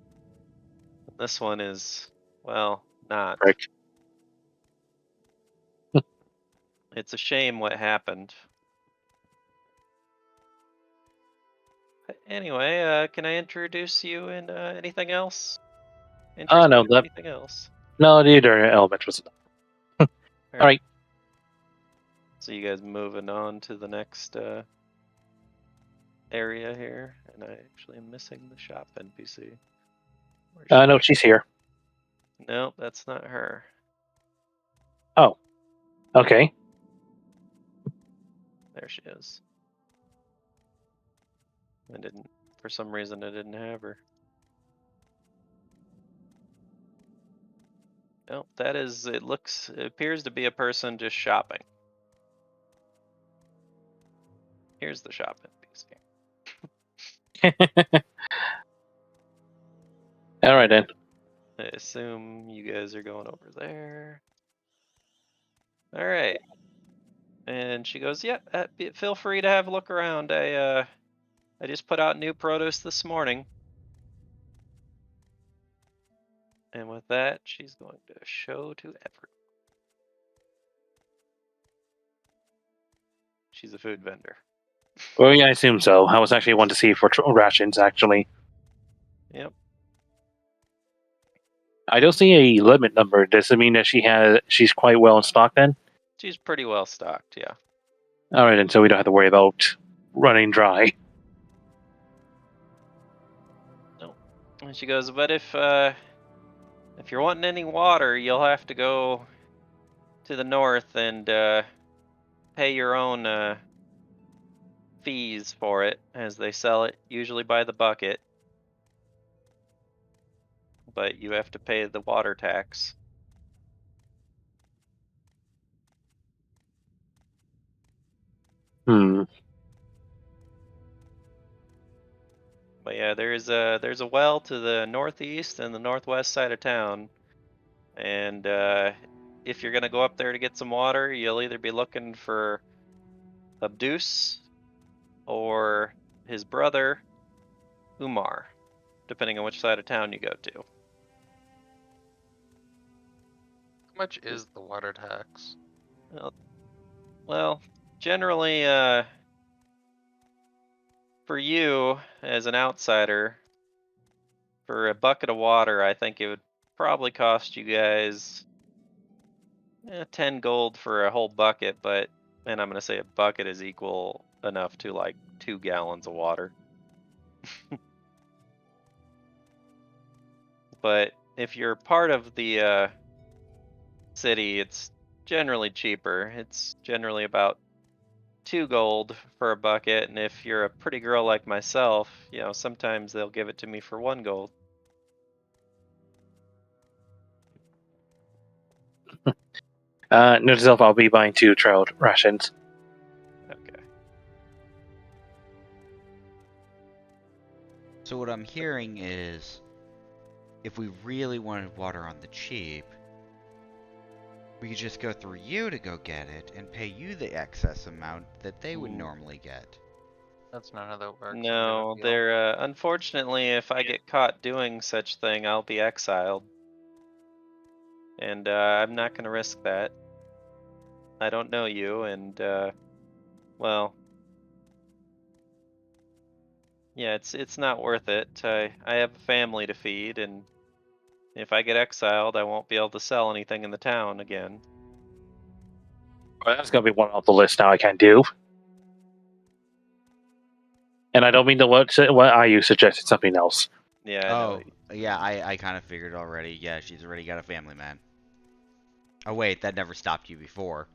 Speaker 1: This one is, well, not.
Speaker 3: Rick.
Speaker 1: It's a shame what happened. Anyway, can I introduce you in anything else?
Speaker 3: No,
Speaker 1: Anything else?
Speaker 3: no, the other element was enough. Alright.
Speaker 1: So you guys moving on to the next area here, and I actually am missing the shop NPC.
Speaker 3: No, she's here.
Speaker 1: Nope, that's not her.
Speaker 3: Oh. Okay.
Speaker 1: There she is. For some reason I didn't have her. Nope, it appears to be a person just shopping. Here's the shop NPC.
Speaker 3: Alright then.
Speaker 1: I assume you guys are going over there. Alright. And she goes, yeah, feel free to have a look around. I just put out new produce this morning. And with that, she's going to show to everyone. She's a food vendor.
Speaker 3: Well, yeah, I assume so. I was actually one to see for rations, actually.
Speaker 1: Yep.
Speaker 3: I don't see a limit number. Does it mean that she's quite well in stock then?
Speaker 1: She's pretty well stocked, yeah.
Speaker 3: Alright then, so we don't have to worry about running dry.
Speaker 1: Nope. And she goes, but if you're wanting any water, you'll have to go to the north and pay your own fees for it, as they sell it usually by the bucket. But you have to pay the water tax.
Speaker 3: Hmm.
Speaker 1: But yeah, there's a well to the northeast and the northwest side of town, and if you're gonna go up there to get some water, you'll either be looking for Abdus or his brother Umar, depending on which side of town you go to.
Speaker 5: How much is the water tax?
Speaker 1: Well, generally, for you as an outsider, for a bucket of water, I think it would probably cost you guys 10 gold for a whole bucket, and I'm going to say a bucket is equal enough to like 2 gallons of water. But if you're part of the city, it's generally cheaper. It's generally about 2 gold for a bucket, and if you're a pretty girl like myself, sometimes they'll give it to me for 1 gold.
Speaker 3: Note to self, I'll be buying 2 trail rations.
Speaker 1: Okay.
Speaker 2: So what I'm hearing is, if we really wanted water on the cheap, we could just go through you to go get it and pay you the excess amount that they would normally get.
Speaker 5: That's not how that works.
Speaker 1: No, they're unfortunately, if I get caught doing such thing, I'll be exiled, and I'm not going to risk that. I don't know you, and well, yeah, it's not worth it. I have a family to feed, and if I get exiled, I won't be able to sell anything in the town again.
Speaker 3: Well, that's gonna be one off the list now. I can't do. And I don't mean to what you suggested something else.
Speaker 1: Yeah, I know.
Speaker 2: Oh, yeah, I kind of figured already. Yeah, she's already got a family, man. Oh, wait, that never stopped you before.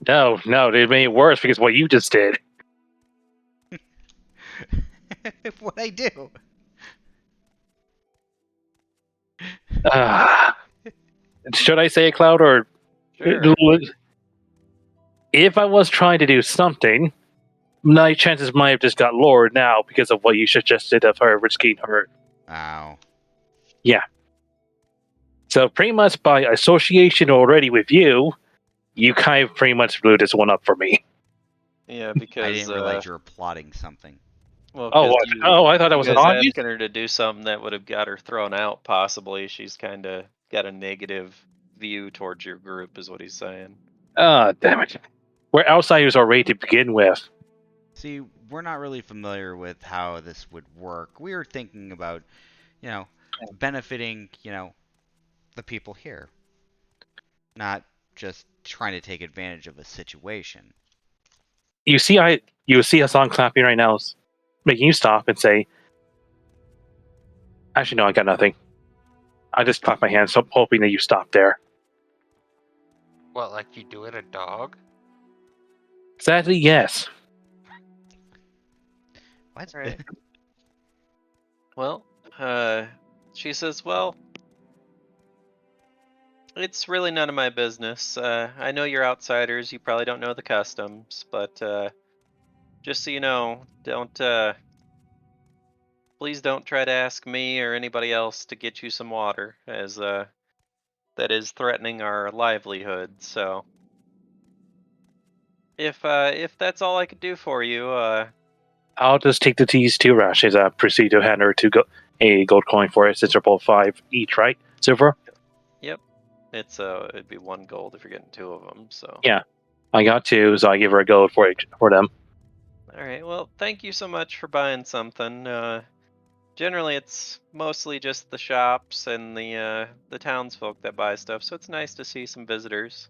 Speaker 3: No, it made it worse because what you just did.
Speaker 2: What I do?
Speaker 3: Should I say it, Cloud, or
Speaker 1: Sure.
Speaker 3: if I was trying to do something, my chances might have just got lowered now because of what you suggested of her risking her.
Speaker 2: Ow.
Speaker 3: So pretty much by association already with you, you kind of pretty much blew this one up for me.
Speaker 1: Yeah,
Speaker 2: I
Speaker 1: because
Speaker 2: didn't realize you were plotting something.
Speaker 1: well,
Speaker 3: Oh,
Speaker 1: because
Speaker 3: what? I thought that
Speaker 1: you
Speaker 3: was
Speaker 1: guys
Speaker 3: obvious.
Speaker 1: asking her to do something that would have got her thrown out. Possibly, she's kind of got a negative view towards your group, is what he's saying.
Speaker 3: Ah, damn it. We're outsiders already to begin with.
Speaker 2: See, we're not really familiar with how this would work. We were thinking about, benefiting, the people here. Not just trying to take advantage of a situation.
Speaker 3: You see Hassan clapping right now, making you stop and say, actually, no, I got nothing. I just clap my hands, hoping that you stop there.
Speaker 5: What, like you do it a dog?
Speaker 3: Sadly, yes.
Speaker 2: What?
Speaker 1: Right. Well, she says, well, it's really none of my business. I know you're outsiders. You probably don't know the customs, but just so you know, please don't try to ask me or anybody else to get you some water, as that is threatening our livelihood. So, if that's all I could do for you,
Speaker 3: I'll just take the teas to Rash as I proceed to hand her a gold coin for it, since they're both 5 each, right? Silver?
Speaker 1: yep, it'd be 1 gold if you're getting 2 of them. So.
Speaker 3: Yeah. I got 2, so I give her a gold for them.
Speaker 1: All right. Well, thank you so much for buying something. Generally, it's mostly just the shops and the townsfolk that buy stuff, so it's nice to see some visitors.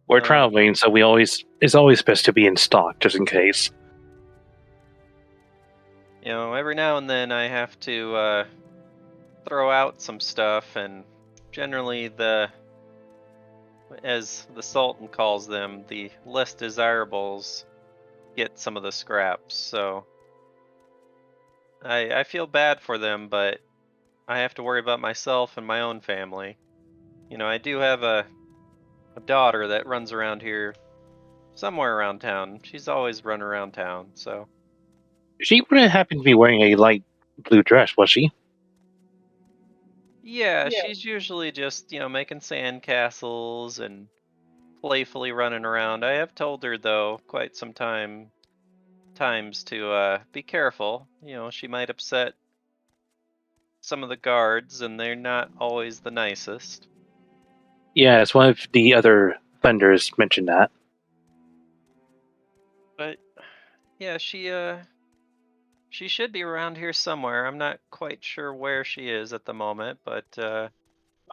Speaker 3: We're
Speaker 1: Um,
Speaker 3: traveling, so it's always best to be in stock, just in case.
Speaker 1: every now and then I have to throw out some stuff, and generally as the Sultan calls them, the less desirables get some of the scraps. So I feel bad for them, but I have to worry about myself and my own family. I do have a daughter that runs around here somewhere around town. She's always run around town, so.
Speaker 3: She wouldn't happen to be wearing a light blue dress, was she?
Speaker 1: Yeah, she's usually just, making sand castles and playfully running around. I have told her though quite some times to be careful. She might upset some of the guards, and they're not always the nicest.
Speaker 3: Yes, one of the other vendors mentioned that.
Speaker 1: But yeah, she should be around here somewhere. I'm not quite sure where she is at the moment, but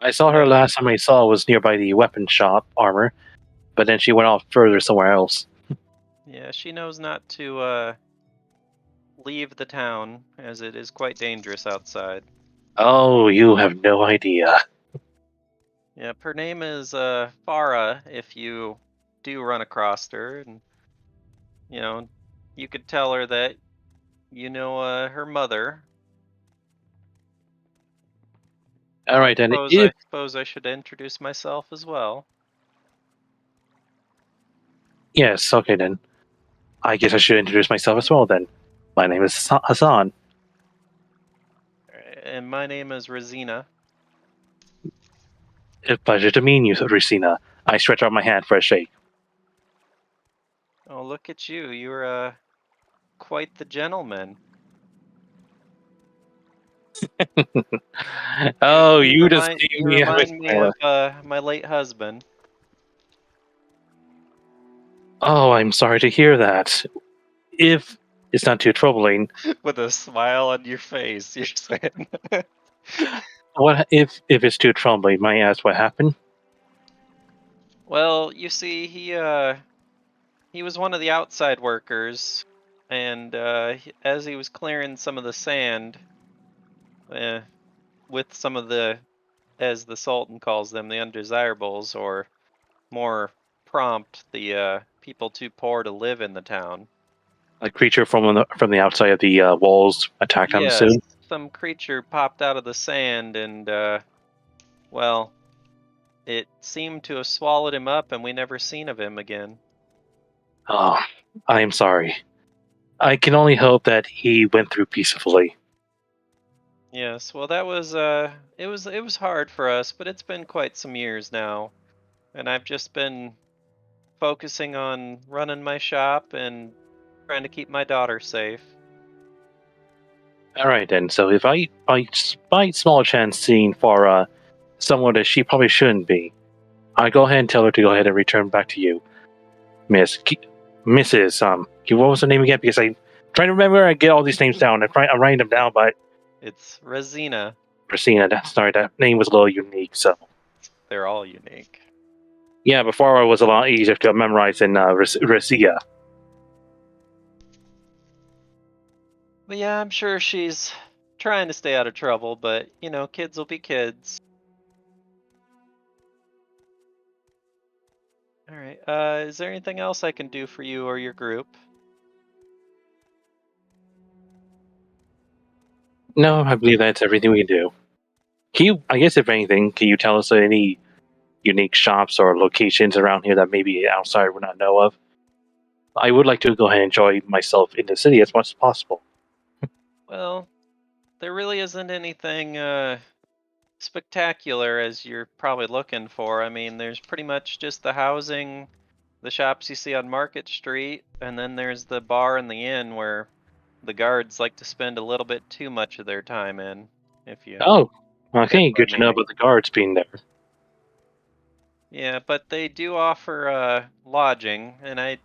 Speaker 3: I saw her last time I saw was nearby the weapon shop, armor, but then she went off further somewhere else.
Speaker 1: yeah, she knows not to leave the town, as it is quite dangerous outside.
Speaker 3: Oh, you have no idea.
Speaker 1: Yeah, her name is Farah. If you do run across her, and you could tell her that her mother.
Speaker 3: All right, then.
Speaker 1: I suppose I should introduce myself as well.
Speaker 3: Yes, okay then. I guess I should introduce myself as well then. My name is Hassan.
Speaker 1: And my name is Rosina.
Speaker 3: A pleasure to meet you, Rosina. I stretch out my hand for a shake.
Speaker 1: Oh, look at you! quite the gentleman.
Speaker 3: Oh, you just
Speaker 1: remind,
Speaker 3: gave
Speaker 1: you
Speaker 3: me a
Speaker 1: remind me
Speaker 3: spoiler.
Speaker 1: of my late husband.
Speaker 3: Oh, I'm sorry to hear that. If it's not too troubling,
Speaker 1: With a smile on your face, you're saying.
Speaker 3: what if it's too troubling? May I ask what happened?
Speaker 1: Well, you see, he was one of the outside workers, and as he was clearing some of the sand, uh, with some of the, as the Sultan calls them, the undesirables, or more prompt, the people too poor to live in the town.
Speaker 3: A creature from the outside of the walls attacked him
Speaker 1: Yes,
Speaker 3: soon.
Speaker 1: some creature popped out of the sand, and well, it seemed to have swallowed him up, and we never seen of him again.
Speaker 3: Oh, I am sorry. I can only hope that he went through peacefully.
Speaker 1: Yes, well, that was it was hard for us, but it's been quite some years now, and I've just been focusing on running my shop and trying to keep my daughter safe.
Speaker 3: All right then. So if I by small chance seeing for someone that she probably shouldn't be, I go ahead and tell her to go ahead and return back to you, Mrs. What was her name again? Because I'm trying to remember. I get all these names down. I'm writing them down, but
Speaker 1: It's Resina.
Speaker 3: Christina. Sorry, that name was a little unique. So
Speaker 1: They're all unique.
Speaker 3: yeah, before it was a lot easier to memorize in Resia.
Speaker 1: But yeah, I'm sure she's trying to stay out of trouble, but kids will be kids. All right. Is there anything else I can do for you or your group?
Speaker 3: No, I believe that's everything we can do. I guess if anything, can you tell us any unique shops or locations around here that maybe outside would not know of? I would like to go ahead and enjoy myself in the city as much as possible.
Speaker 1: Well, there really isn't anything spectacular as you're probably looking for. I mean, there's pretty much just the housing, the shops you see on Market Street, and then there's the bar and the inn where the guards like to spend a little bit too much of their time in, if you
Speaker 3: Oh,
Speaker 1: get
Speaker 3: okay,
Speaker 1: what I
Speaker 3: good to know
Speaker 1: mean.
Speaker 3: about the guards being there.
Speaker 1: Yeah, but they do offer lodging, and I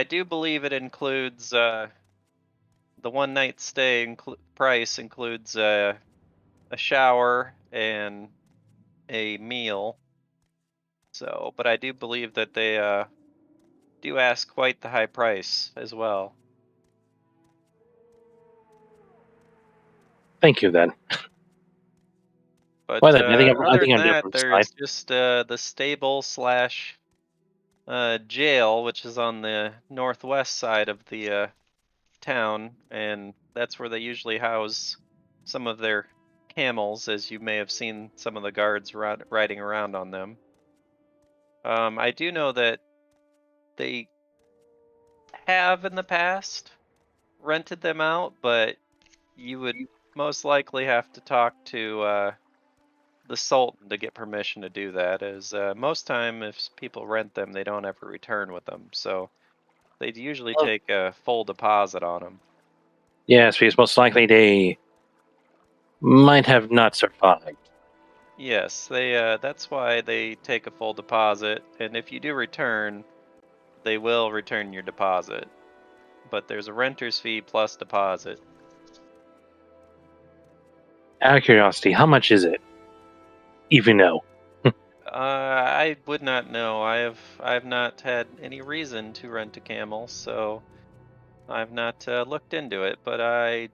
Speaker 1: do believe it includes the one night stay price includes a shower and a meal. So, but I do believe that they do ask quite the high price as well.
Speaker 3: Thank you then.
Speaker 1: But
Speaker 3: Well then, I
Speaker 1: other
Speaker 3: think
Speaker 1: than
Speaker 3: I'm there
Speaker 1: that,
Speaker 3: for this time.
Speaker 1: there's just the stable slash jail, which is on the northwest side of the town, and that's where they usually house some of their camels, as you may have seen some of the guards riding around on them. I do know that they have in the past rented them out, but you would most likely have to talk to the Sultan to get permission to do that, as most time if people rent them, they don't ever return with them. So they'd usually
Speaker 3: Oh,
Speaker 1: take a full deposit on them.
Speaker 3: yes, because most likely they might have not survived.
Speaker 1: Yes, they. That's why they take a full deposit, and if you do return, they will return your deposit. But there's a renter's fee plus deposit.
Speaker 3: Out of curiosity, how much is it? If you know.
Speaker 1: I would not know. I have not had any reason to rent a camel, so I've not looked into it. But I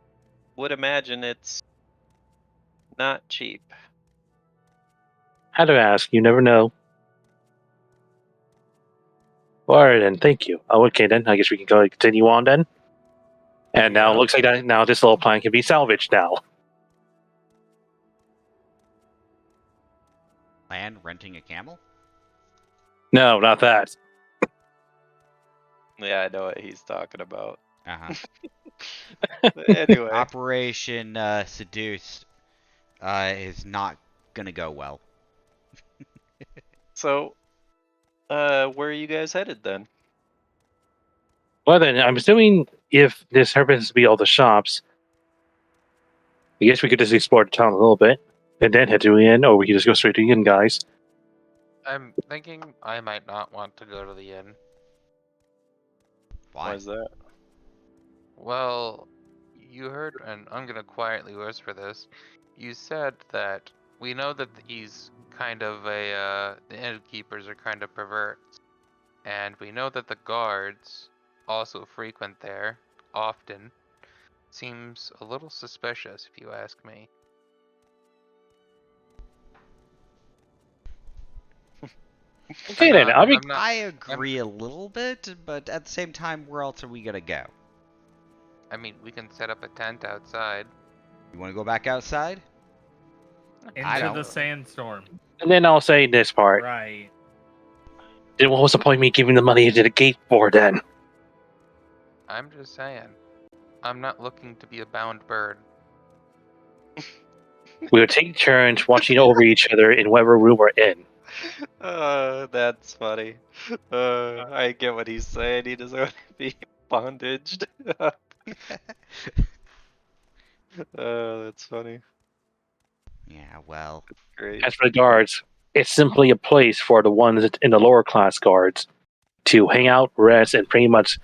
Speaker 1: would imagine it's not cheap.
Speaker 3: How to ask, you never know. Alright then, thank you. Oh, okay then, I guess we can go continue on then. And now it
Speaker 1: Yep.
Speaker 3: looks like now this little plan can be salvaged now.
Speaker 2: Plan renting a camel?
Speaker 3: No, not that.
Speaker 1: Yeah, I know what he's talking about.
Speaker 2: Uh huh.
Speaker 1: But anyway,
Speaker 2: Operation Seduced is not gonna go well.
Speaker 1: so where are you guys headed then?
Speaker 3: Well then, I'm assuming if this happens to be all the shops, I guess we could just explore the town a little bit and then head to the inn, or we could just go straight to the inn, guys.
Speaker 5: I'm thinking I might not want to go to the inn.
Speaker 1: Why
Speaker 2: Why?
Speaker 1: is that?
Speaker 5: Well, you heard, and I'm gonna quietly whisper this. You said that we know that he's kind of the innkeepers are kind of perverts, and we know that the guards also frequent there often. Seems a little suspicious, if you ask me.
Speaker 3: Okay, then. I'll be.
Speaker 5: I'm not.
Speaker 2: I agree a little bit, but at the same time, where else are we gonna go?
Speaker 5: I mean, we can set up a tent outside.
Speaker 2: You want to go back outside? I
Speaker 4: Into
Speaker 2: don't.
Speaker 4: the sandstorm.
Speaker 3: And then I'll say this part.
Speaker 4: Right.
Speaker 3: Then what was the point of me giving the money into the gate for then?
Speaker 5: I'm just saying. I'm not looking to be a bound bird.
Speaker 3: We would take turns watching over each other in whatever room we're in.
Speaker 1: That's funny. I get what he's saying. He doesn't want to be bondaged. That's funny.
Speaker 2: Yeah, well,
Speaker 1: Great.
Speaker 3: As for the guards, it's simply a place for the ones in the lower class guards to hang out, rest, and pretty much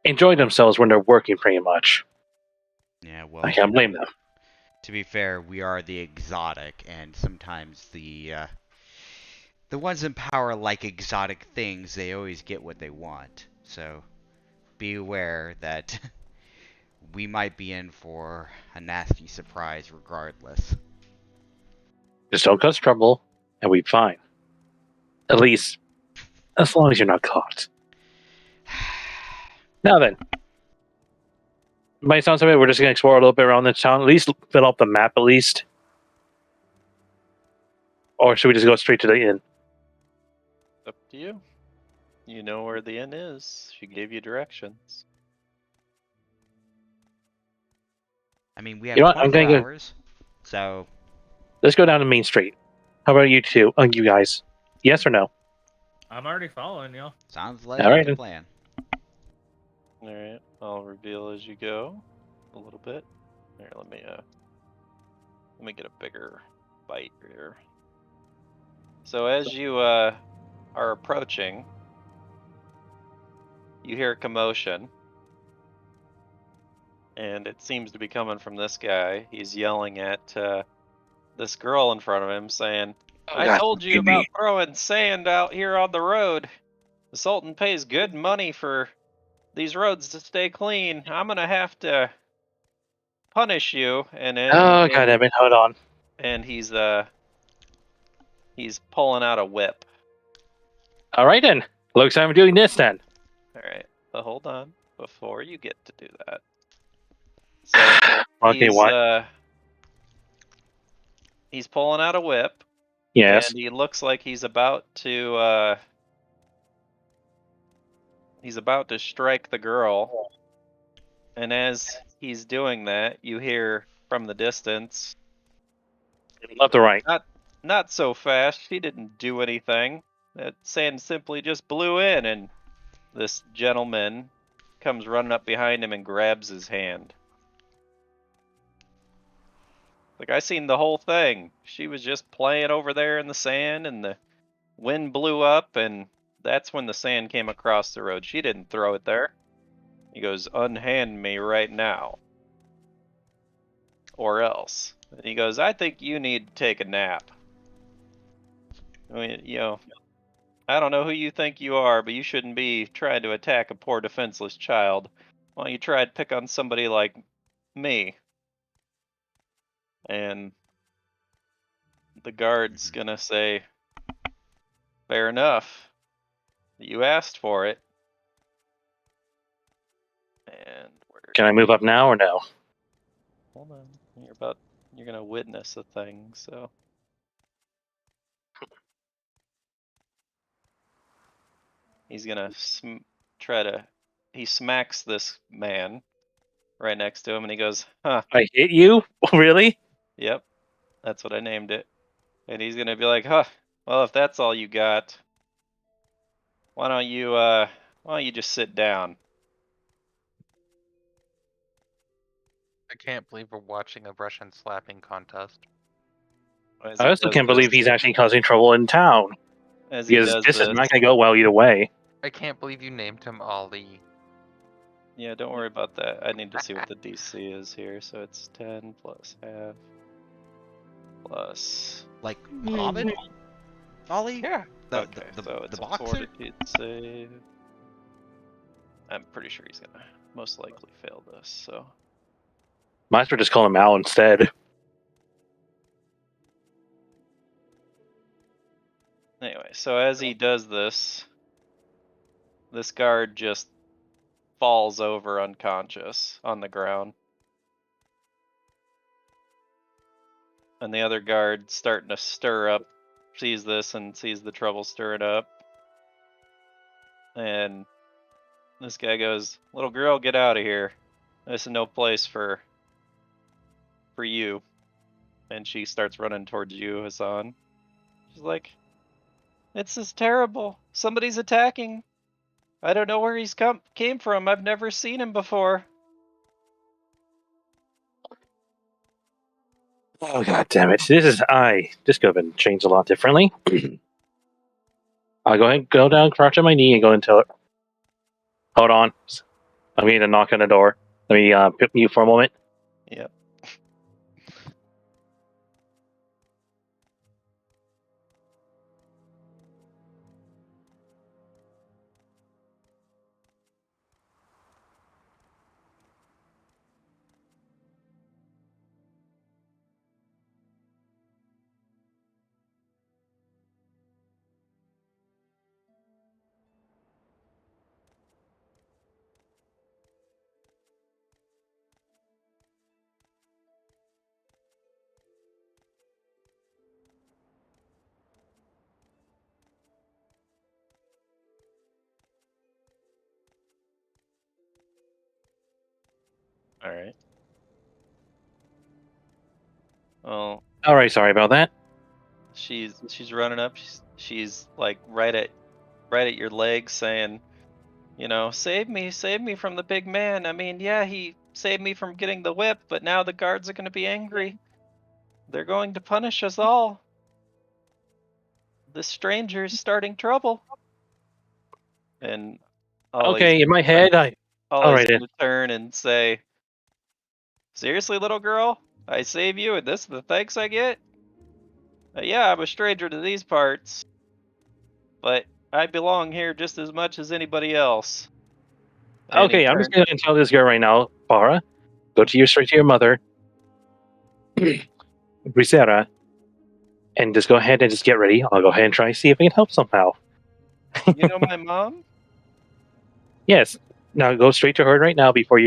Speaker 3: enjoy themselves when they're working, pretty much.
Speaker 2: yeah,
Speaker 3: I
Speaker 2: well.
Speaker 3: can't blame them.
Speaker 2: To be fair, we are the exotic, and sometimes the ones in power like exotic things. They always get what they want. So be aware that we might be in for a nasty surprise, regardless.
Speaker 3: Just don't cause trouble, and we'll be fine. At least, as long as you're not caught. Now then, by the sounds of it, we're just going to explore a little bit around the town. At least fill up the map, at least. Or should we just go straight to the inn?
Speaker 1: Up to you. You know where the inn is. She gave you directions.
Speaker 2: I mean, we have
Speaker 3: You know what? I'm
Speaker 2: 24
Speaker 3: gonna go.
Speaker 2: hours, so
Speaker 3: Let's go down to Main Street. How about you two? You guys? Yes or no?
Speaker 4: I'm already following you.
Speaker 2: sounds like
Speaker 3: Alright
Speaker 2: a
Speaker 3: then.
Speaker 2: plan.
Speaker 1: Alright, I'll reveal as you go a little bit. Here, let me get a bigger bite here. So as you are approaching, you hear a commotion. And it seems to be coming from this guy. He's yelling at this girl in front of him saying, I
Speaker 3: God,
Speaker 1: told you about throwing sand out here on the road. The Sultan pays good money for these roads to stay clean. I'm gonna have to punish you. And then
Speaker 3: Oh, God damn it. Hold on.
Speaker 1: and he's pulling out a whip.
Speaker 3: Alright then. Looks like I'm doing this then.
Speaker 1: Alright, but hold on before you get to do that. So
Speaker 3: Okay, what?
Speaker 1: he's pulling out a whip.
Speaker 3: Yes.
Speaker 1: And he looks like he's about to strike the girl. And as he's doing that, you hear from the distance,
Speaker 3: Left or right?
Speaker 1: not so fast. She didn't do anything. That sand simply just blew in, and this gentleman comes running up behind him and grabs his hand. Like, I seen the whole thing. She was just playing over there in the sand, and the wind blew up, and that's when the sand came across the road. She didn't throw it there. He goes, unhand me right now. Or else. And he goes, I think you need to take a nap. I mean, I don't know who you think you are, but you shouldn't be trying to attack a poor defenseless child. Why don't you try to pick on somebody like me? And the guard's gonna say, fair enough. You asked for it. And
Speaker 3: Can I move up now or no?
Speaker 1: hold on. You're gonna witness a thing, so. He's gonna he smacks this man right next to him and he goes, huh,
Speaker 3: I hit you? Really?
Speaker 1: yep, that's what I named it. And he's gonna be like, huh, well, if that's all you got, why don't you Why don't you just sit down?
Speaker 5: I can't believe we're watching a Russian slapping contest.
Speaker 1: As
Speaker 3: I
Speaker 1: he
Speaker 3: also
Speaker 1: does
Speaker 3: can't believe
Speaker 1: this-
Speaker 3: he's actually causing trouble in town.
Speaker 1: As he
Speaker 3: Because
Speaker 1: does
Speaker 3: this is
Speaker 1: this,
Speaker 3: not going to go well either way.
Speaker 5: I can't believe you named him Ali.
Speaker 1: yeah, don't worry about that. I need to see what the DC is here. So it's 10 plus half plus.
Speaker 2: Like Muhammad Ali?
Speaker 1: Yeah.
Speaker 2: The,
Speaker 1: Okay,
Speaker 2: the,
Speaker 1: so
Speaker 2: the
Speaker 1: it's a
Speaker 2: boxer?
Speaker 1: fortitude save. I'm pretty sure he's gonna most likely fail this. So
Speaker 3: Might as well just call him Al instead.
Speaker 1: anyway, so as he does this, this guard just falls over unconscious on the ground. And the other guard starting to stir up, sees this and sees the trouble stirring up. And this guy goes, "Little girl, get out of here. This is no place for you." And she starts running towards you, Hassan. She's like, "This is terrible. Somebody's attacking. I don't know where he's came from. I've never seen him before."
Speaker 3: Oh, god damn it. This could have been changed a lot differently. I'll go ahead and go down, crouch on my knee, and go into it. Hold on. I'm going to knock on the door. Let me mute for a moment.
Speaker 1: Yep. All right. Well,
Speaker 3: All right, sorry about that.
Speaker 1: she's running up. She's like right at your leg, saying, "Save me from the big man. I mean, yeah, he saved me from getting the whip, but now the guards are going to be angry. They're going to punish us all. This stranger's starting trouble." And Ollie's
Speaker 3: Okay, in my head, Alright then.
Speaker 1: gonna turn and say, "Seriously, little girl? I save you, and this is the thanks I get? Yeah, I'm a stranger to these parts, but I belong here just as much as anybody else." And he
Speaker 3: Okay, I'm just
Speaker 1: turned.
Speaker 3: going to tell this girl right now, Farah, go straight to your mother, Brisera, and just go ahead and just get ready. I'll go ahead and try to see if I can help somehow.
Speaker 1: "You know my mom?"
Speaker 3: Yes. Now go straight to her right now before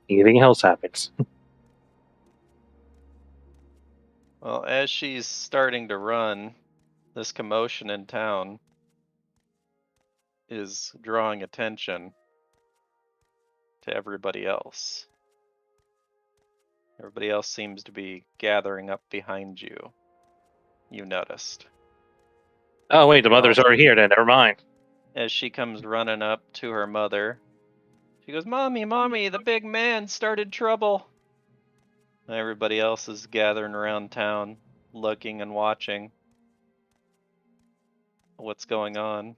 Speaker 3: anything else happens.
Speaker 1: Well, as she's starting to run, this commotion in town is drawing attention to everybody else. Everybody else seems to be gathering up behind you. You noticed.
Speaker 3: Oh wait, the mother's already here then, never mind.
Speaker 1: As she comes running up to her mother, she goes, "Mommy, Mommy, the big man started trouble." Everybody else is gathering around town, looking and watching what's going on.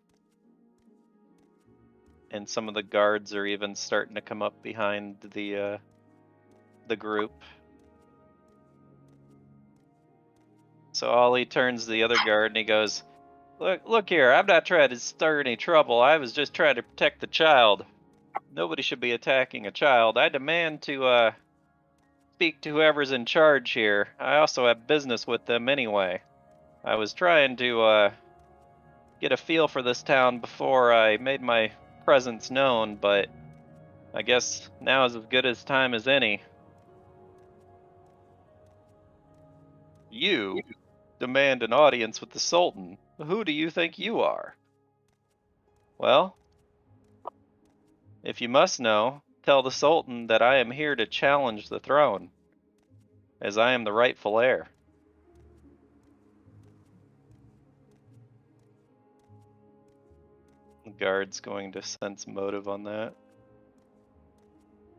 Speaker 1: And some of the guards are even starting to come up behind the group. So Ollie turns to the other guard and he goes, Look here, I'm not trying to stir any trouble. I was just trying to protect the child. Nobody should be attacking a child. I demand to speak to whoever's in charge here. I also have business with them anyway. I was trying to get a feel for this town before I made my presence known, but I guess now is as good as time as any. You demand an audience with the Sultan. Who do you think you are? Well, if you must know, tell the Sultan that I am here to challenge the throne, as I am the rightful heir. The guard's going to sense motive on that.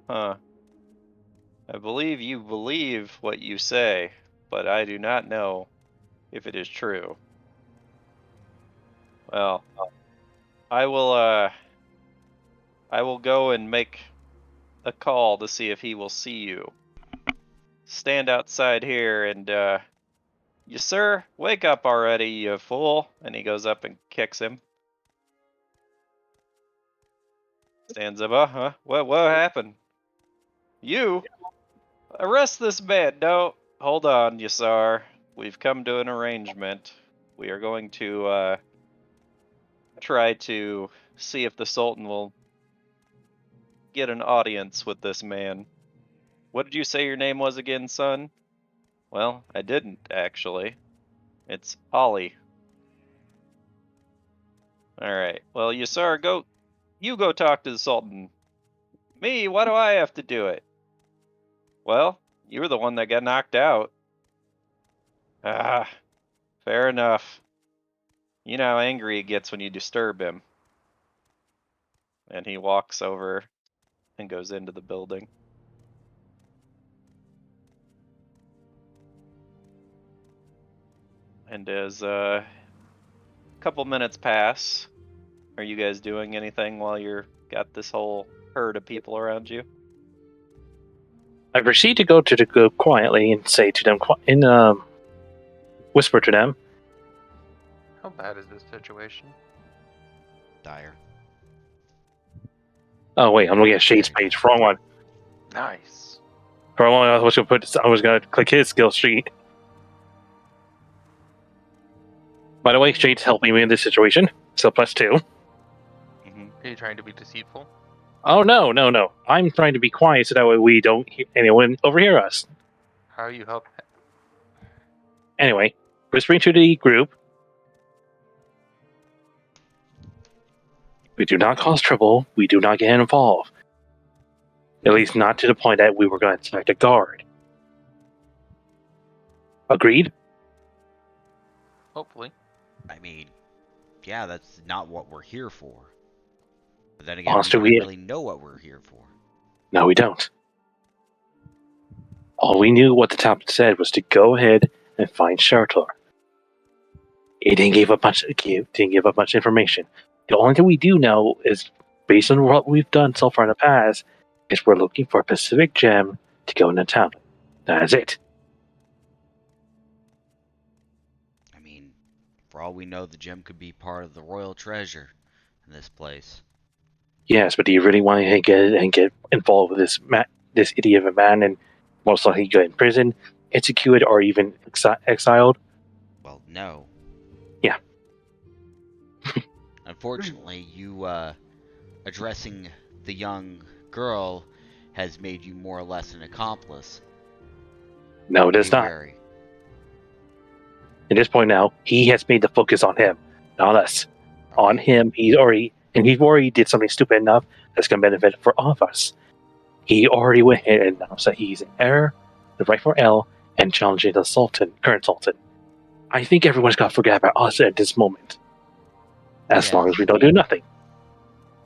Speaker 1: Huh. I believe you believe what you say, but I do not know if it is true. Well, I will go and make a call to see if he will see you. Stand outside here and, you sir, wake up already, you fool. And he goes up and kicks him. Stands up, huh? What happened? You? Arrest this man. No, hold on, Yasar. We've come to an arrangement. We are going to, try to see if the Sultan will get an audience with this man. What did you say your name was again, son? Well, I didn't, actually. It's Holly. Alright, well, Yasar, you go talk to the Sultan. Me? Why do I have to do it? Well, you were the one that got knocked out. Ah, fair enough. You know how angry he gets when you disturb him. And he walks over and goes into the building. And as a couple minutes pass, are you guys doing anything while you're got this whole herd of people around you?
Speaker 3: I proceed to go to the group quietly and say to them, whisper to them,
Speaker 5: How bad is this situation?
Speaker 2: Dire.
Speaker 3: oh wait, I'm looking at Shade's
Speaker 2: There you
Speaker 3: page. Wrong one.
Speaker 5: Nice.
Speaker 3: Wrong one. I was gonna click his skill sheet. By the way, Shade's helping me in this situation, so +2.
Speaker 5: Are you trying to be deceitful?
Speaker 3: Oh no. I'm trying to be quiet so that way we don't hear anyone overhear us.
Speaker 5: How are you helping?
Speaker 3: Anyway, whispering to the group, we do not cause trouble. We do not get involved. At least not to the point that we were going to attack a guard. Agreed?
Speaker 5: Hopefully.
Speaker 2: I mean, yeah, that's not what we're here for. But then again,
Speaker 3: Honestly,
Speaker 2: we don't really know what we're here for.
Speaker 3: No, we don't. All we knew what the tablet said was to go ahead and find shelter. It didn't give up much information. The only thing we do know is, based on what we've done so far in the past, is we're looking for a specific gem to go in the tablet. That is it.
Speaker 2: I mean, for all we know, the gem could be part of the royal treasure in this place.
Speaker 3: Yes, but do you really want to get involved with this idiot of a man and most likely go in prison, executed, or even exiled?
Speaker 2: Well, no.
Speaker 3: Yeah.
Speaker 2: Unfortunately, you addressing the young girl has made you more or less an accomplice.
Speaker 3: No, it is
Speaker 2: Be
Speaker 3: not.
Speaker 2: wary.
Speaker 3: At this point now, he has made the focus on him, not us.
Speaker 2: Okay.
Speaker 3: On him, he's already did something stupid enough that's going to benefit for all of us. He already went ahead and announced that he's an heir, the rightful heir, and challenging the current sultan. I think everyone's got to forget about us at this moment. As long as we don't do nothing.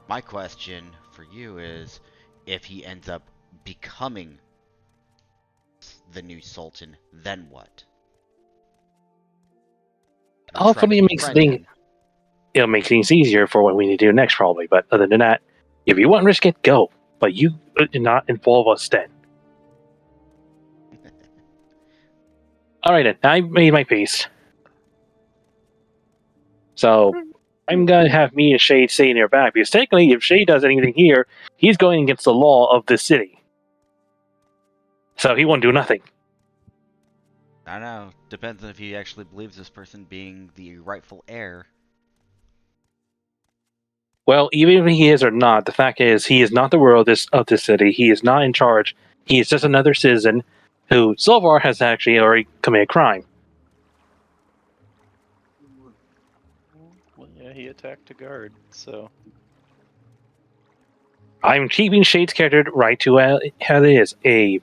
Speaker 2: My question for you is, if he ends up becoming the new sultan, then what?
Speaker 3: Hopefully it'll make things easier for what we need to do next, probably. But other than that, if you want to risk it, go. But you do not involve us then. Alright then, I made my peace. So, I'm going to have me and Shade stay near back, because technically, if Shade does anything here, he's going against the law of this city. So he won't do nothing.
Speaker 2: I don't know. Depends on if he actually believes this person being the rightful heir.
Speaker 3: Well, even if he is or not, the fact is, he is not the ruler of this city. He is not in charge. He is just another citizen who, so far, has actually already committed a crime.
Speaker 1: Well, yeah, he attacked a guard, so...
Speaker 3: I'm keeping Shade's character right to how it is. A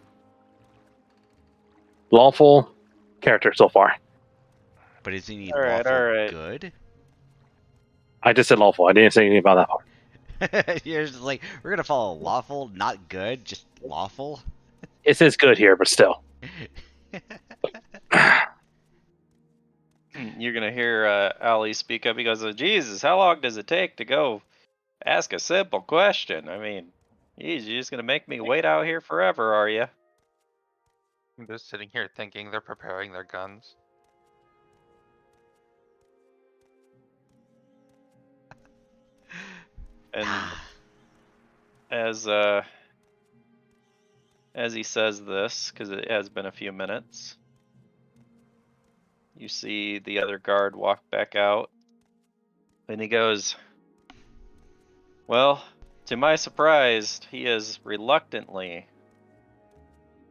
Speaker 3: lawful character so far.
Speaker 2: But isn't he
Speaker 1: Alright,
Speaker 2: lawful
Speaker 1: alright.
Speaker 2: good?
Speaker 3: I just said lawful. I didn't say anything about that part.
Speaker 2: You're just like, we're gonna follow lawful, not good, just lawful.
Speaker 3: It says good here, but still.
Speaker 1: You're gonna hear Ali speak up. He goes, "Jesus, how long does it take to go ask a simple question? I mean, geez, you're just gonna make me wait out here forever, are you?"
Speaker 5: I'm just sitting here thinking they're preparing their guns.
Speaker 1: And as he says this, because it has been a few minutes, you see the other guard walk back out, and he goes, "Well, to my surprise, he has reluctantly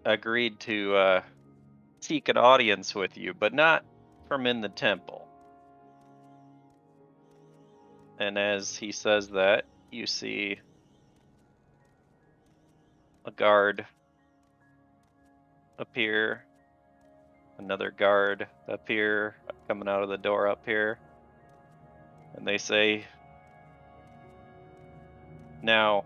Speaker 1: agreed to seek an audience with you, but not from in the temple." And as he says that, you see a guard appear, another guard appear, coming out of the door up here. And they say, "Now,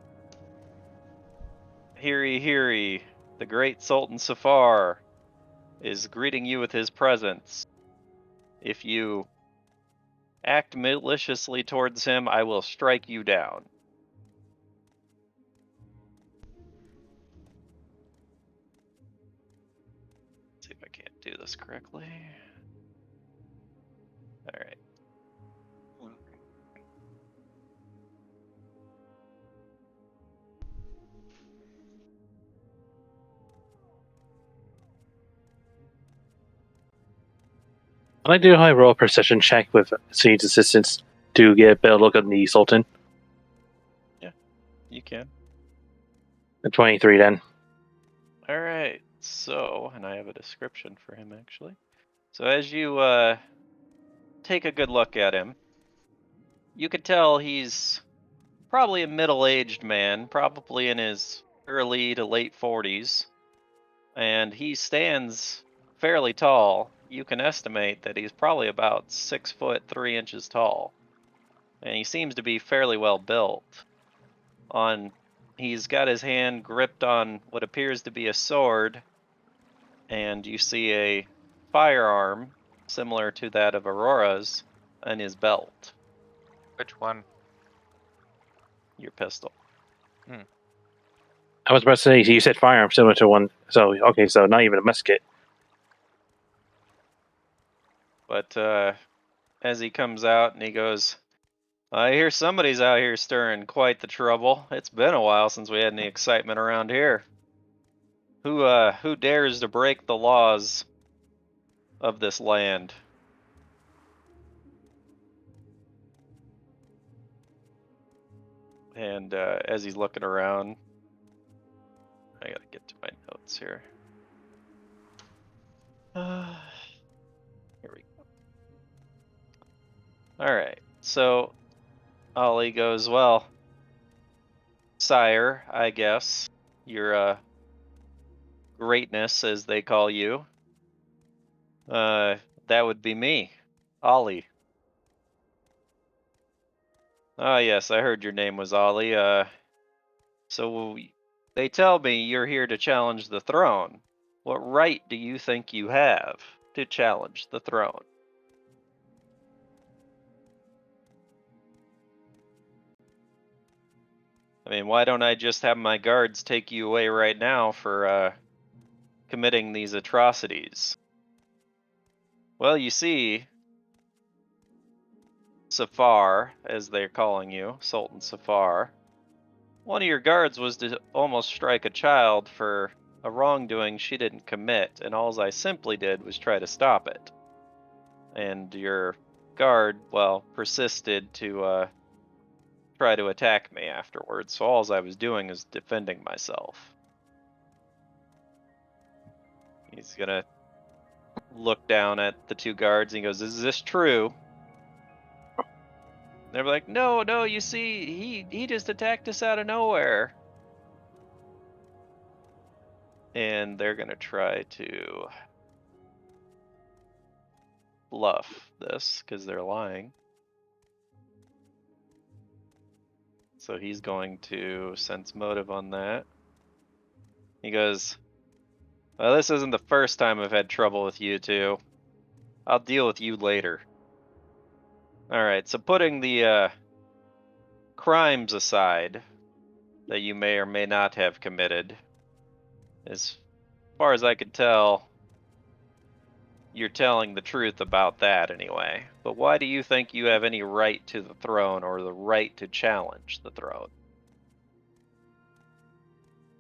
Speaker 1: hear ye, the great Sultan Safar is greeting you with his presence. If you act maliciously towards him, I will strike you down." Let's see if I can't do this correctly. All right.
Speaker 3: Can I do a high roll precision check with Scene's assistance to get a better look at the Sultan?
Speaker 1: You can.
Speaker 3: A 23 then.
Speaker 1: All right. So, and I have a description for him actually. So as you take a good look at him, you could tell he's probably a middle-aged man, probably in his early to late 40s, and he stands fairly tall. You can estimate that he's probably about 6'3" tall, and he seems to be fairly well built. He's got his hand gripped on what appears to be a sword, and you see a firearm similar to that of Aurora's in his belt.
Speaker 5: Which one?
Speaker 1: Your pistol.
Speaker 3: I was about to say, you said firearm similar to one. So, okay, so not even a musket.
Speaker 1: But as he comes out and he goes, "I hear somebody's out here stirring quite the trouble. It's been a while since we had any excitement around here. Who dares to break the laws of this land?" And as he's looking around, I gotta get to my notes here. Here we go. All right. So Ollie goes, "Well, sire, I guess your greatness, as they call you, that would be me, Ollie." "Ah, yes, I heard your name was Ollie. So they tell me you're here to challenge the throne. What right do you think you have to challenge the throne?" I mean, why don't I just have my guards take you away right now for committing these atrocities? Well, you see, Safar, as they're calling you, Sultan Safar, one of your guards was to almost strike a child for a wrongdoing she didn't commit, and all I simply did was try to stop it. And your guard, well, persisted to try to attack me afterwards, so all I was doing is defending myself. He's gonna look down at the two guards and he goes, "Is this true?" They're like, "No, no, you see, he just attacked us out of nowhere." And they're gonna try to bluff this because they're lying. So he's going to sense motive on that. He goes, well, this isn't the first time I've had trouble with you two. I'll deal with you later. Alright, so putting the crimes aside that you may or may not have committed, as far as I could tell, you're telling the truth about that anyway. But why do you think you have any right to the throne or the right to challenge the throne?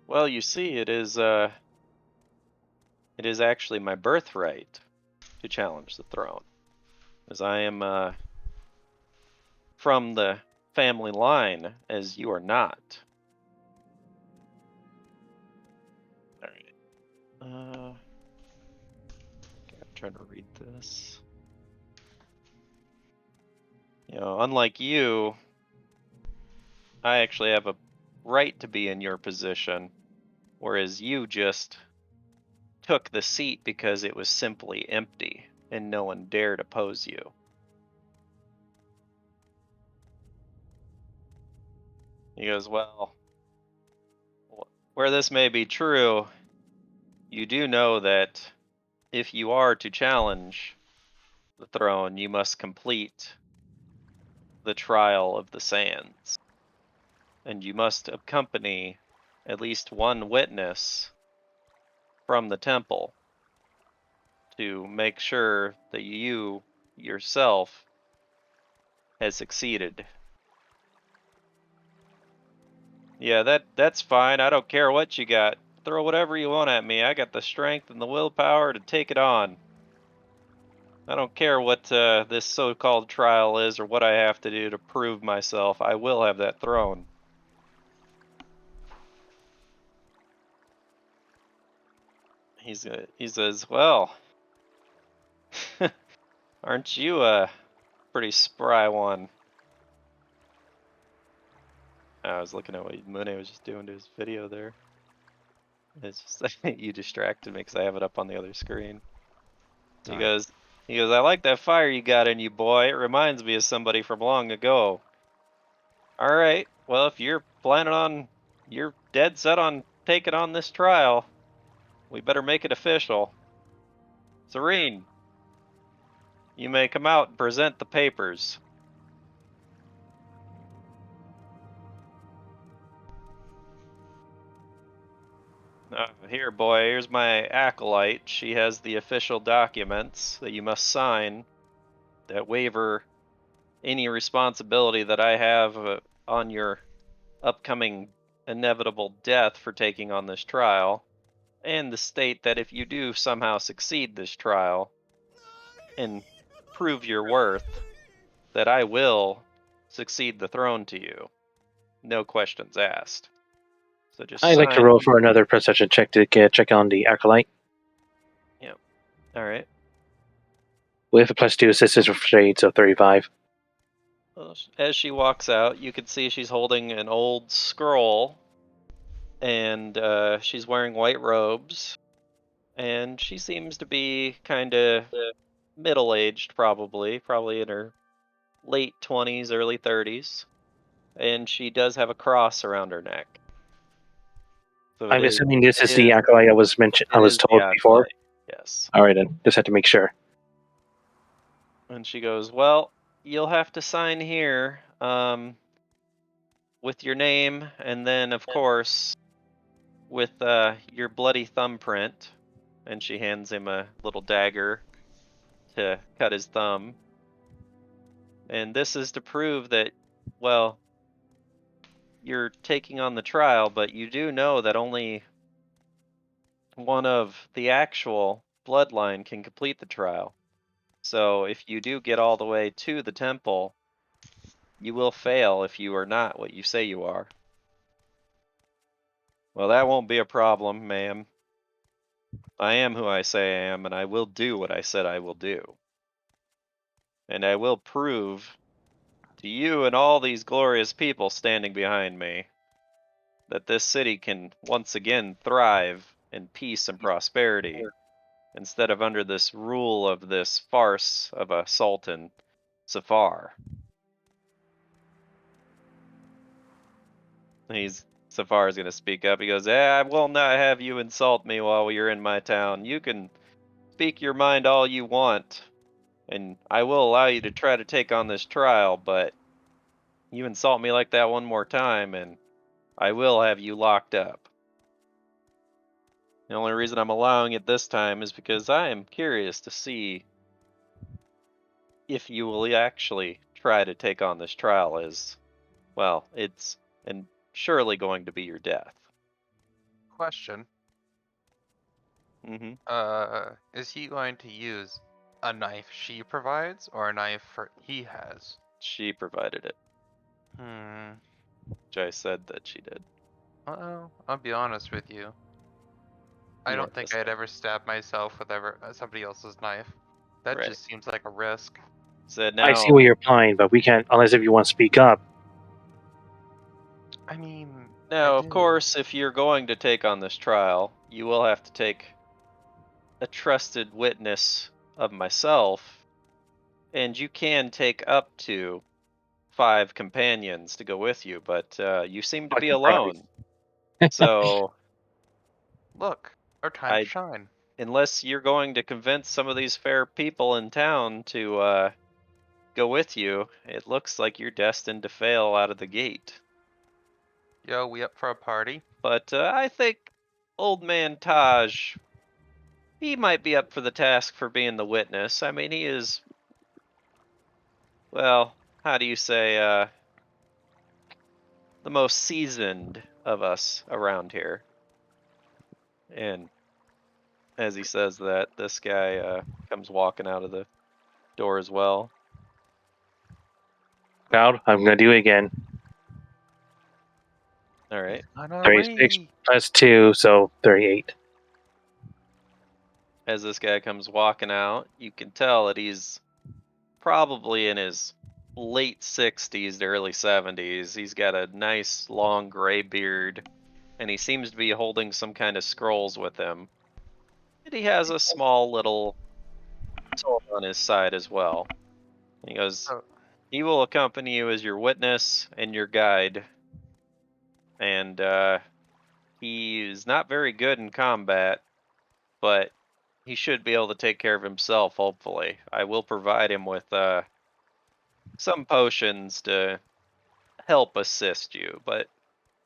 Speaker 1: Well, you see, it is actually my birthright to challenge the throne, as I am from the family line, as you are not. All right. I'm trying to read this. You know, unlike you, I actually have a right to be in your position, whereas you just took the seat because it was simply empty and no one dared oppose you. He goes, well, where this may be true, you do know that if you are to challenge the throne, you must complete the trial of the sands. And you must accompany at least one witness from the temple to make sure that you yourself has succeeded. Yeah, that's fine. I don't care what you got. Throw whatever you want at me. I got the strength and the willpower to take it on. I don't care what this so-called trial is or what I have to do to prove myself. I will have that throne. He says, well, aren't you a pretty spry one? I was looking at what Mune was just doing to his video there. It's just you distracted me because I have it up on the other screen. So he
Speaker 2: Sorry.
Speaker 1: goes, I like that fire you got in you, boy. It reminds me of somebody from long ago. All right, well, if you're dead set on taking on this trial, we better make it official. Serene, you may come out and present the papers. Here, boy, here's my acolyte. She has the official documents that you must sign that waiver any responsibility that I have on your upcoming inevitable death for taking on this trial, and the state that if you do somehow succeed this trial and prove your worth, that I will succeed the throne to you. No questions asked. So just
Speaker 3: I'd like to
Speaker 1: sign.
Speaker 3: roll for another perception check to check on the acolyte.
Speaker 1: Yep. All right.
Speaker 3: With a +2 assistance for shade, so 35.
Speaker 1: Well, as she walks out, you can see she's holding an old scroll, and she's wearing white robes, and she seems to be kind of middle-aged, probably in her late 20s, early 30s, and she does have a cross around her neck. So
Speaker 3: I'm assuming this is the acolyte I was told
Speaker 1: the
Speaker 3: before.
Speaker 1: acolyte, yes.
Speaker 3: All right, then. Just had to make sure.
Speaker 1: And she goes, well, you'll have to sign here with your name, and then, of course, with your bloody thumbprint. And she hands him a little dagger to cut his thumb. And this is to prove that, well, you're taking on the trial, but you do know that only one of the actual bloodline can complete the trial. So if you do get all the way to the temple, you will fail if you are not what you say you are. Well, that won't be a problem, ma'am. I am who I say I am, and I will do what I said I will do. And I will prove to you and all these glorious people standing behind me that this city can once again thrive in peace and prosperity instead of under this rule of this farce of a sultan, Safar. Safar's gonna speak up. He goes, I will not have you insult me while you're in my town. You can speak your mind all you want, and I will allow you to try to take on this trial, but you insult me like that one more time, and I will have you locked up. The only reason I'm allowing it this time is because I am curious to see if you will actually try to take on this trial as, well, it's and surely going to be your death.
Speaker 5: Question.
Speaker 1: Mm-hmm.
Speaker 5: Is he going to use a knife she provides or a knife he has?
Speaker 1: She provided it, which I said that she did.
Speaker 5: Well, I'll be honest with you. I
Speaker 1: You
Speaker 5: don't
Speaker 1: weren't
Speaker 5: think
Speaker 1: listening.
Speaker 5: I'd ever stab myself with somebody else's knife. That
Speaker 1: Right.
Speaker 5: just seems like a risk.
Speaker 1: Said
Speaker 3: I
Speaker 1: now.
Speaker 3: see what you're implying, but we can't unless if you want to speak up.
Speaker 5: I mean,
Speaker 1: Now,
Speaker 5: I
Speaker 1: of
Speaker 5: do.
Speaker 1: course, if you're going to take on this trial, you will have to take a trusted witness of myself, and you can take up to 5 companions to go with you, but you seem to
Speaker 3: Like
Speaker 1: be
Speaker 3: a prize.
Speaker 1: alone. So,
Speaker 5: Look, our time to
Speaker 1: I
Speaker 5: shine.
Speaker 1: unless you're going to convince some of these fair people in town to go with you, it looks like you're destined to fail out of the gate.
Speaker 5: Yo, we up for a party?
Speaker 1: But I think old man Taj, he might be up for the task for being the witness. I mean, he is, well, how do you say, the most seasoned of us around here. And as he says that, this guy comes walking out of the door as well.
Speaker 3: Proud. I'm gonna do it again.
Speaker 1: All right.
Speaker 5: On
Speaker 3: 36
Speaker 5: way.
Speaker 3: plus 2, so 38.
Speaker 1: As this guy comes walking out, you can tell that he's probably in his late 60s to early 70s. He's got a nice long gray beard, and he seems to be holding some kind of scrolls with him. And he has a small little sword on his side as well. He goes,
Speaker 5: So,
Speaker 1: he will accompany you as your witness and your guide. And he is not very good in combat, but he should be able to take care of himself, hopefully. I will provide him with some potions to help assist you, but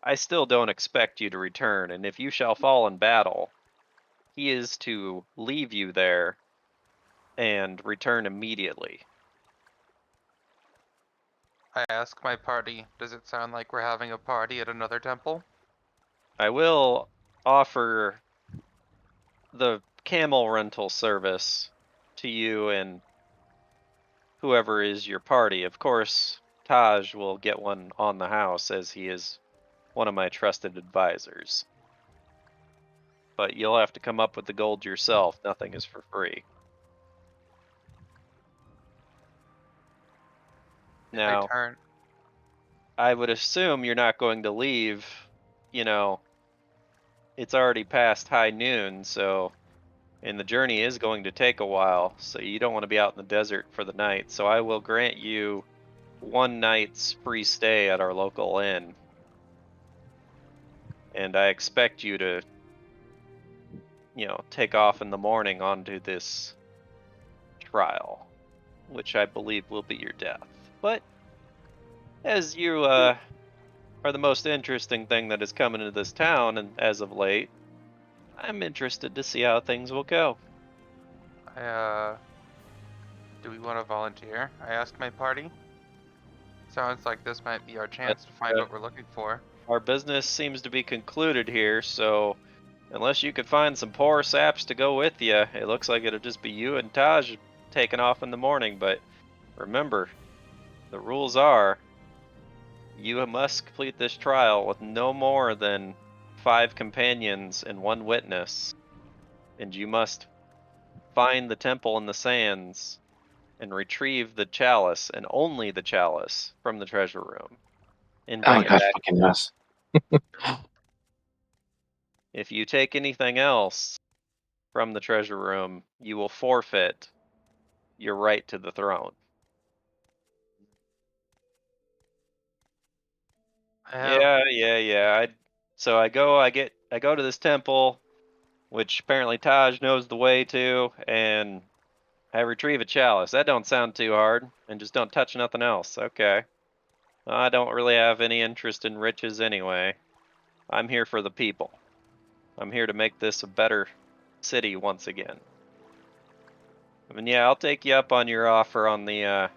Speaker 1: I still don't expect you to return. And if you shall fall in battle, he is to leave you there and return immediately.
Speaker 5: I ask my party, does it sound like we're having a party at another temple?
Speaker 1: I will offer the camel rental service to you and whoever is your party. Of course, Taj will get one on the house as he is one of my trusted advisors. But you'll have to come up with the gold yourself. Nothing is for free. Now, I would assume you're not going to leave, you know, it's already past high noon, and the journey is going to take a while, so you don't want to be out in the desert for the night. So I will grant you 1 night's free stay at our local inn. And I expect you to, take off in the morning onto this trial, which I believe will be your death. But as you are the most interesting thing that has come into this town and as of late, I'm interested to see how things will go.
Speaker 5: Do we want to volunteer? I asked my party. Sounds like this might be our
Speaker 1: But
Speaker 5: chance to find what we're looking for.
Speaker 1: our business seems to be concluded here, so unless you could find some poor saps to go with you, it looks like it'll just be you and Taj taking off in the morning. But remember, the rules are you must complete this trial with no more than 5 companions and 1 witness, and you must find the temple in the sands and retrieve the chalice, and only the chalice, from the treasure room and
Speaker 3: Oh
Speaker 1: bring it
Speaker 3: gosh,
Speaker 1: back.
Speaker 3: fucking us.
Speaker 1: If you take anything else from the treasure room, you will forfeit your right to the throne. Yeah. So I go to this temple, which apparently Taj knows the way to, and I retrieve a chalice. That don't sound too hard, and just don't touch nothing else. Okay. Well, I don't really have any interest in riches anyway. I'm here for the people. I'm here to make this a better city once again. I mean, yeah, I'll take you up on your offer on the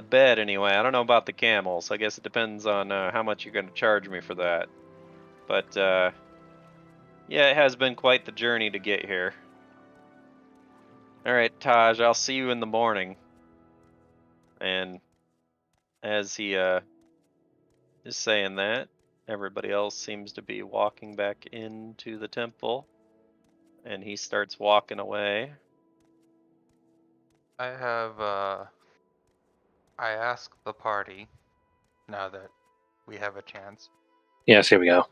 Speaker 1: bed anyway. I don't know about the camels. I guess it depends on how much you're going to charge me for that. But yeah, it has been quite the journey to get here. All right, Taj, I'll see you in the morning. And as he is saying that, everybody else seems to be walking back into the temple, and he starts walking away.
Speaker 5: I have, I ask the party, now that we have a chance,
Speaker 3: Yes, here we go.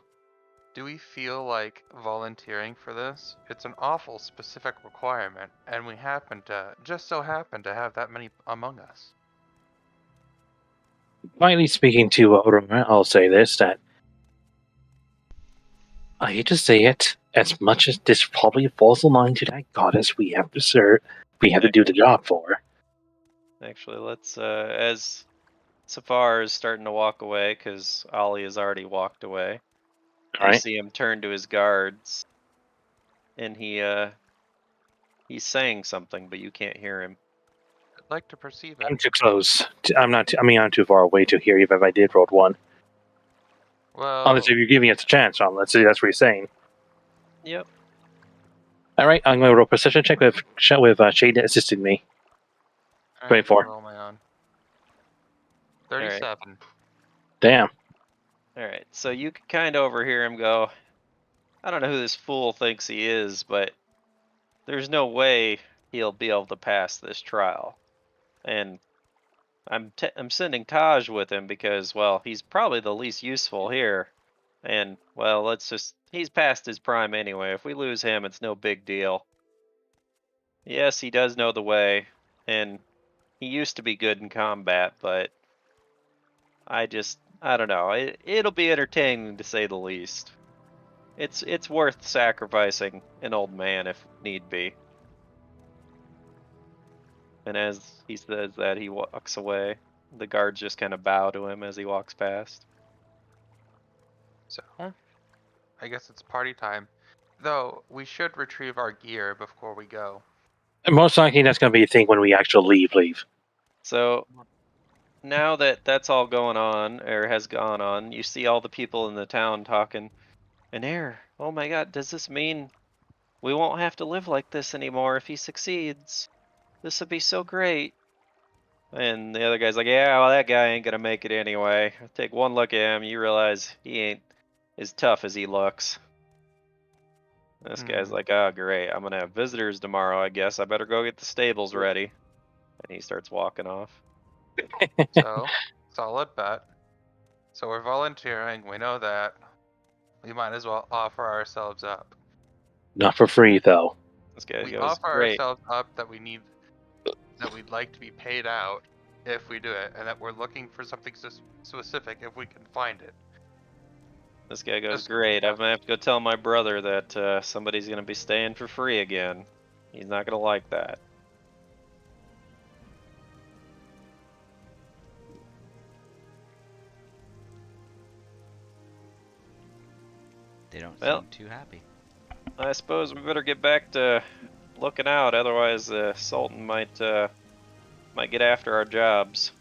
Speaker 5: do we feel like volunteering for this? It's an awful specific requirement, and we just so happen to have that many among us.
Speaker 3: Finally speaking to Roma, I'll say this, that I hate to say it, as much as this probably falls in line to that goddess we have to serve, we have to do the job for.
Speaker 1: Actually, let's as Safar is starting to walk away because Ollie has already walked away.
Speaker 3: All
Speaker 1: You
Speaker 3: right.
Speaker 1: see him turn to his guards, and he's saying something, but you can't hear him.
Speaker 5: I'd like to perceive
Speaker 3: I'm
Speaker 5: it.
Speaker 3: too close. I'm too far away to hear even if I did roll one.
Speaker 5: Well,
Speaker 3: Unless if you're giving us a chance, Sean. Let's see, that's what you're saying.
Speaker 1: Yep.
Speaker 3: All right, I'm going to roll precision check with Shade assisting me.
Speaker 5: I
Speaker 3: 24.
Speaker 5: can roll my own.
Speaker 1: right.
Speaker 5: 37.
Speaker 3: Damn.
Speaker 1: All right. So you can kind of overhear him go, I don't know who this fool thinks he is, but there's no way he'll be able to pass this trial. And I'm sending Taj with him because, well, he's probably the least useful here. And, well, he's past his prime anyway. If we lose him, it's no big deal. Yes, he does know the way, and he used to be good in combat, but I don't know. It'll be entertaining to say the least. It's worth sacrificing an old man if need be. And as he says that, he walks away. The guards just kind of bow to him as he walks past.
Speaker 5: So, I guess it's party time. Though, we should retrieve our gear before we go.
Speaker 3: And most likely that's going to be a thing when we actually leave.
Speaker 1: So now that that's all going on, or has gone on, you see all the people in the town talking. And oh my god, does this mean we won't have to live like this anymore if he succeeds? This would be so great. And the other guy's like, yeah, well, that guy ain't gonna make it anyway. Take one look at him, you realize he ain't as tough as he looks. This guy's like, oh, great. I'm gonna have visitors tomorrow, I guess. I better go get the stables ready. And he starts walking off.
Speaker 5: So, solid bet. So we're volunteering, we know that. We might as well offer ourselves up.
Speaker 3: Not for free, though.
Speaker 1: This guy
Speaker 5: We
Speaker 1: goes,
Speaker 5: offer
Speaker 1: great.
Speaker 5: ourselves up that we'd like to be paid out if we do it, and that we're looking for something specific if we can find it.
Speaker 1: This guy goes,
Speaker 5: Just-
Speaker 1: great. I'm gonna have to go tell my brother that somebody's gonna be staying for free again. He's not gonna like that.
Speaker 2: They don't
Speaker 1: Well.
Speaker 2: seem too happy.
Speaker 1: I suppose we better get back to looking out, otherwise Sultan might get after our jobs.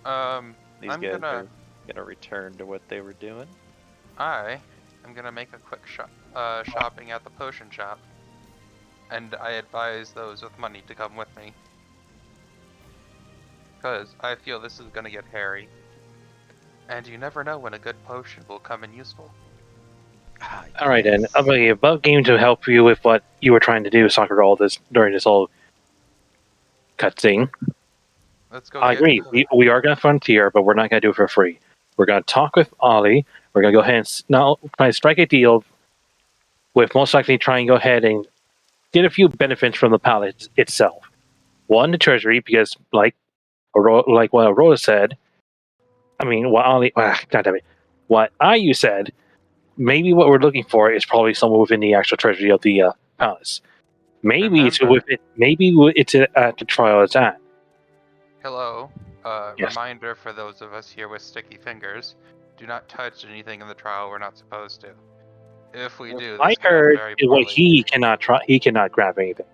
Speaker 1: These
Speaker 5: I'm
Speaker 1: guys are gonna return to what they were doing.
Speaker 5: I am gonna make a quick shopping at the potion shop, and I advise those with money to come with me, because I feel this is gonna get hairy, and you never know when a good potion will come in useful.
Speaker 3: All right, then.
Speaker 2: Yes.
Speaker 3: I'm going to above game to help you with what you were trying to do, Sakura, all this during this whole cutscene.
Speaker 5: Let's go.
Speaker 3: I agree. We are going to frontier, but we're not going to do it for free. We're going to talk with Ollie. We're going to go ahead and now try to strike a deal with most likely try and go ahead and get a few benefits from the palace itself. One, the treasury, because like what Aurora said, I mean, God damn it. What you said, maybe what we're looking for is probably somewhere within the actual treasury of the palace. Maybe it's
Speaker 5: Remember-
Speaker 3: with it. Maybe it's at the trial it's at.
Speaker 5: Hello.
Speaker 3: Yes.
Speaker 5: Reminder for those of us here with sticky fingers: do not touch anything in the trial we're not supposed to. If we do,
Speaker 3: I
Speaker 5: this could end
Speaker 3: heard
Speaker 5: very
Speaker 3: is what
Speaker 5: poorly.
Speaker 3: he cannot try. He cannot grab anything.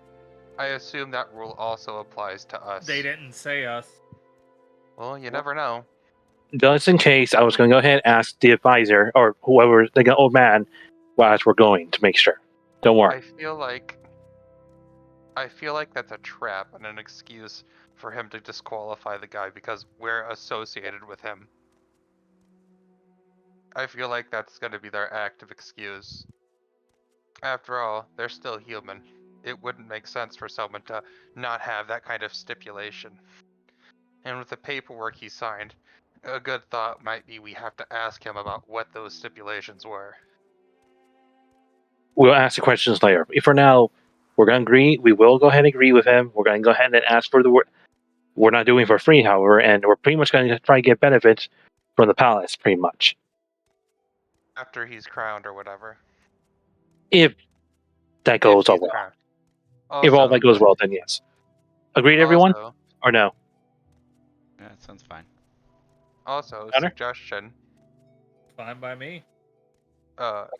Speaker 5: I assume that rule also applies to us.
Speaker 4: They didn't say us.
Speaker 5: Well, you never know.
Speaker 3: Just in case, I was going to go ahead and ask the advisor or whoever, the old man, as we're going to make sure. Don't worry.
Speaker 5: I feel like that's a trap and an excuse for him to disqualify the guy because we're associated with him. I feel like that's going to be their active excuse. After all, they're still human. It wouldn't make sense for someone to not have that kind of stipulation. And with the paperwork he signed, a good thought might be we have to ask him about what those stipulations were.
Speaker 3: We'll ask the questions later. If for now we're going to agree, we will go ahead and agree with him. We're going to go ahead and ask for the word. We're not doing it for free, however, and we're pretty much going to try to get benefits from the palace, pretty much.
Speaker 5: After he's crowned or whatever.
Speaker 3: If that
Speaker 5: If
Speaker 3: goes all
Speaker 5: he's
Speaker 3: well.
Speaker 5: crowned.
Speaker 3: If all
Speaker 5: Also-
Speaker 3: that goes well, then yes. Agreed, everyone?
Speaker 5: Also,
Speaker 3: Or no?
Speaker 2: Yeah, that sounds fine.
Speaker 5: also
Speaker 3: Connor?
Speaker 5: suggestion.
Speaker 4: Fine by me.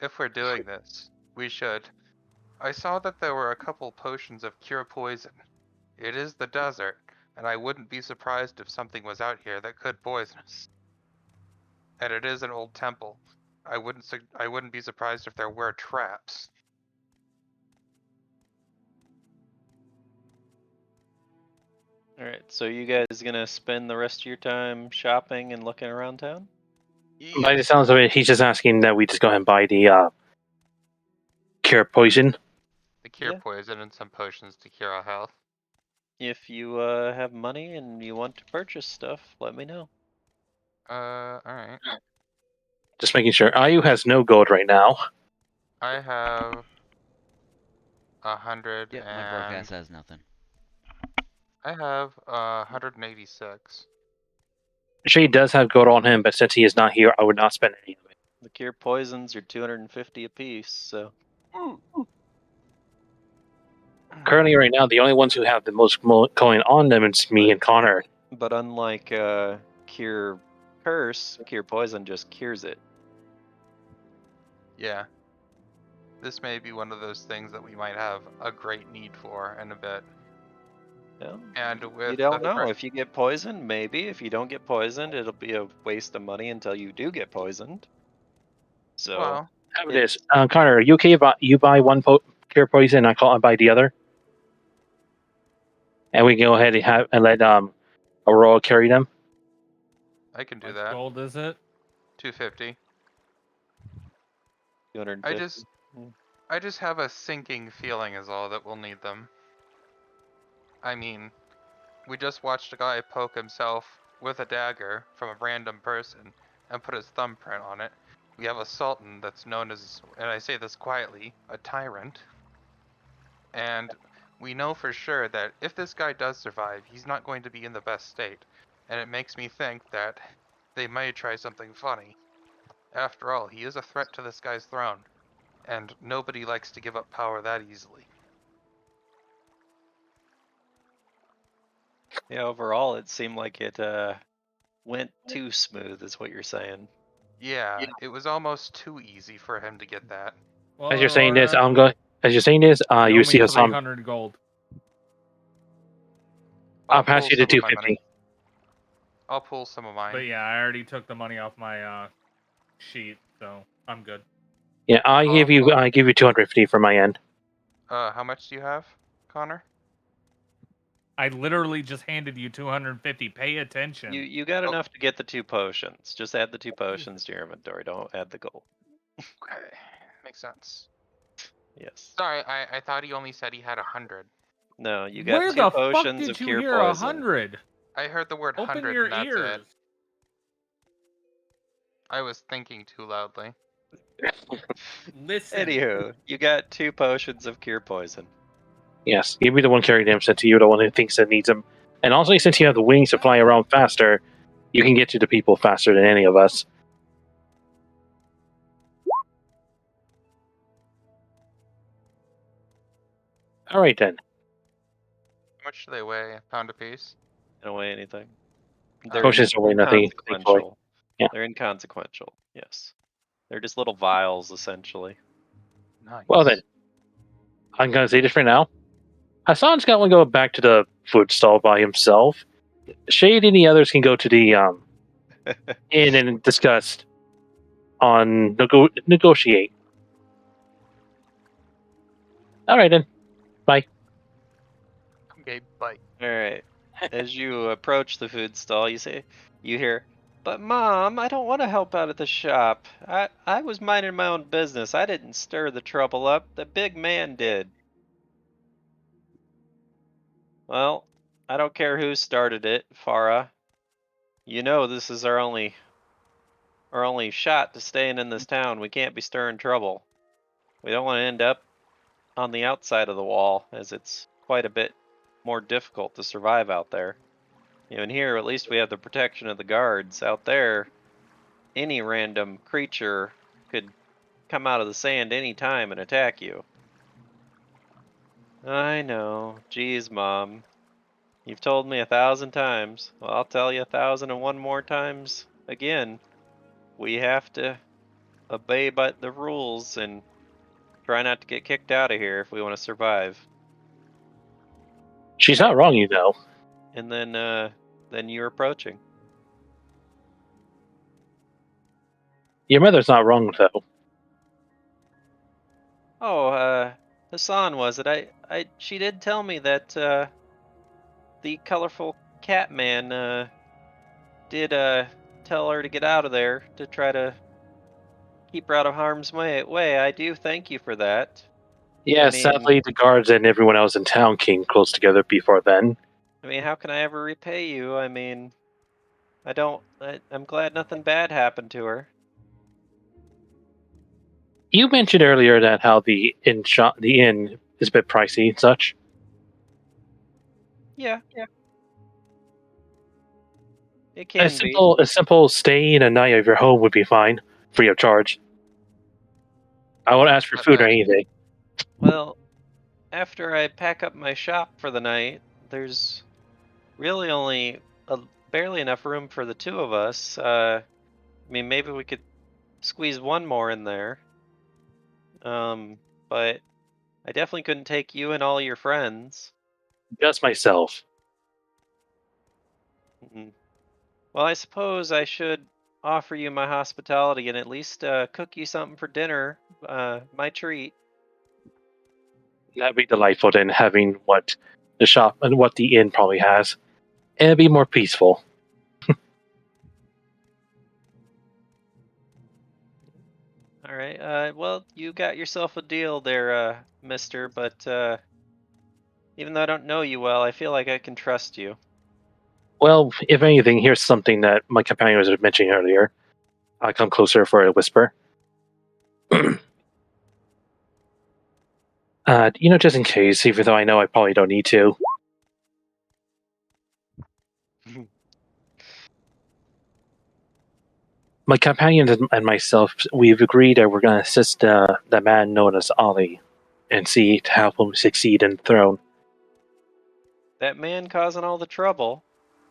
Speaker 5: If we're doing this, we should. I saw that there were a couple potions of cure poison. It is the desert, and I wouldn't be surprised if something was out here that could poison us. And it is an old temple. I wouldn't be surprised if there were traps.
Speaker 1: All right, so you guys gonna spend the rest of your time shopping and looking around town?
Speaker 3: By the sounds of it, he's just asking that we just go ahead and buy the cure poison.
Speaker 5: The cure
Speaker 1: Yeah.
Speaker 5: poison and some potions to cure our health.
Speaker 1: If you have money and you want to purchase stuff, let me know.
Speaker 5: Alright.
Speaker 3: Just making sure. Ayu has no gold right now.
Speaker 5: I have 100
Speaker 2: Yep, my
Speaker 5: and
Speaker 2: broadcast has nothing.
Speaker 5: I have 186.
Speaker 3: Shay does have gold on him, but since he is not here, I would not spend any of it.
Speaker 1: The cure poisons are 250 apiece, so
Speaker 3: Currently, right now, the only ones who have the most coin on them is me and Connor.
Speaker 1: but unlike cure curse, cure poison just cures it.
Speaker 5: Yeah. This may be one of those things that we might have a great need for in a bit.
Speaker 1: No,
Speaker 5: And with
Speaker 1: you don't
Speaker 5: the
Speaker 1: know. If you get poisoned, maybe. If you don't get poisoned, it'll be a waste of money until you do get poisoned. So
Speaker 5: well,
Speaker 3: How about this? Connor, are you okay if you buy one cure poison and I buy the other? And we can go ahead and let Aurora carry them?
Speaker 5: I can do
Speaker 4: What
Speaker 5: that.
Speaker 4: gold is it?
Speaker 5: 250.
Speaker 1: 250.
Speaker 5: I just have a sinking feeling is all that we'll need them. I mean, we just watched a guy poke himself with a dagger from a random person and put his thumbprint on it. We have a sultan that's known as, and I say this quietly, a tyrant. And we know for sure that if this guy does survive, he's not going to be in the best state. And it makes me think that they may try something funny. After all, he is a threat to this guy's throne. And nobody likes to give up power that easily.
Speaker 1: Yeah, overall, it seemed like it went too smooth, is what you're saying.
Speaker 5: Yeah, it was almost too easy for him to get that.
Speaker 4: Well,
Speaker 3: As you're saying this,
Speaker 4: Aurora,
Speaker 3: you see
Speaker 4: owe me
Speaker 3: Hassan.
Speaker 4: 300 gold.
Speaker 3: I'll pass
Speaker 5: pull
Speaker 3: you the
Speaker 5: some of my
Speaker 3: 250.
Speaker 5: money. I'll pull some of mine.
Speaker 4: But yeah, I already took the money off my sheet, so I'm good.
Speaker 3: Yeah, I give you 250 for my end.
Speaker 5: How much do you have, Connor?
Speaker 4: I literally just handed you 250. Pay attention.
Speaker 1: You got enough to get the 2 potions. Just add the 2 potions to your inventory. Don't add the gold.
Speaker 5: Okay, makes sense.
Speaker 1: Yes.
Speaker 5: Sorry, I thought he only said he had 100.
Speaker 1: No, you got
Speaker 4: Where
Speaker 1: 2
Speaker 4: the fuck
Speaker 1: potions
Speaker 4: did
Speaker 1: of
Speaker 4: you
Speaker 1: cure
Speaker 4: hear
Speaker 1: poison.
Speaker 4: 100?
Speaker 5: I heard the word
Speaker 4: Open
Speaker 5: 100
Speaker 4: your
Speaker 5: and that's
Speaker 4: ears.
Speaker 5: it. I was thinking too loudly.
Speaker 4: Listen.
Speaker 1: Anywho, you got 2 potions of cure poison.
Speaker 3: Yes, give me the one carrying him since you're the one who thinks that needs them. And also, since you have the wings to fly around faster, You can get to the people faster than any of us. All right then.
Speaker 5: How much do they weigh? A pound apiece?
Speaker 1: They don't weigh anything.
Speaker 5: Oh.
Speaker 1: They're
Speaker 3: Potions don't weigh nothing, thankfully.
Speaker 1: inconsequential.
Speaker 3: Yeah.
Speaker 1: They're inconsequential. Yes, they're just little vials essentially.
Speaker 5: Nice.
Speaker 3: Well then, I'm gonna say this for now. Hassan's gonna go back to the food stall by himself. Shade and the others can go to the inn and discuss on negotiate. All right then.
Speaker 5: Okay, bye.
Speaker 1: All right. As you approach the food stall, you hear, "But Mom, I don't want to help out at the shop. I was minding my own business. I didn't stir the trouble up. The big man did." Well, I don't care who started it, Farah. You know this is our only shot to staying in this town. We can't be stirring trouble. We don't want to end up on the outside of the wall, as it's quite a bit more difficult to survive out there. In here, at least we have the protection of the guards. Out there, any random creature could come out of the sand any time and attack you. I know. Geez, Mom. You've told me 1,000 times. Well, I'll tell you 1,001 more times again. We have to obey but the rules and try not to get kicked out of here if we want to survive.
Speaker 3: She's not wrong, you know.
Speaker 1: And then you're approaching.
Speaker 3: Your mother's not wrong though.
Speaker 1: Oh, Hassan, was it? She did tell me that the colorful cat man did tell her to get out of there to try to keep her out of harm's way. I do thank you for that.
Speaker 3: Yeah,
Speaker 1: I mean,
Speaker 3: sadly the guards and everyone else in town came close together before then.
Speaker 1: how can I ever repay you? I mean, I don't. I'm glad nothing bad happened to her.
Speaker 3: You mentioned earlier that how the inn is a bit pricey and such.
Speaker 1: Yeah, it
Speaker 3: A
Speaker 1: can be.
Speaker 3: simple stay in a night of your home would be fine, free of charge. I won't ask for
Speaker 5: Not
Speaker 3: food or
Speaker 5: bad.
Speaker 3: anything.
Speaker 1: Well, after I pack up my shop for the night, there's really only barely enough room for the two of us. Maybe we could squeeze one more in there. But I definitely couldn't take you and all your friends.
Speaker 3: Just myself.
Speaker 1: Mm. Well, I suppose I should offer you my hospitality and at least cook you something for dinner. My treat.
Speaker 3: That'd be delightful than having what the shop and what the inn probably has. And it'd be more peaceful.
Speaker 1: All right. Well, you got yourself a deal there, mister, but even though I don't know you well, I feel like I can trust you.
Speaker 3: Well, if anything, here's something that my companion was mentioning earlier. I come closer for a whisper. Just in case, even though I know I probably don't need to. My companion and myself, we've agreed that we're going to assist the man known as Ali and see to help him succeed in the throne.
Speaker 1: That man causing all the trouble.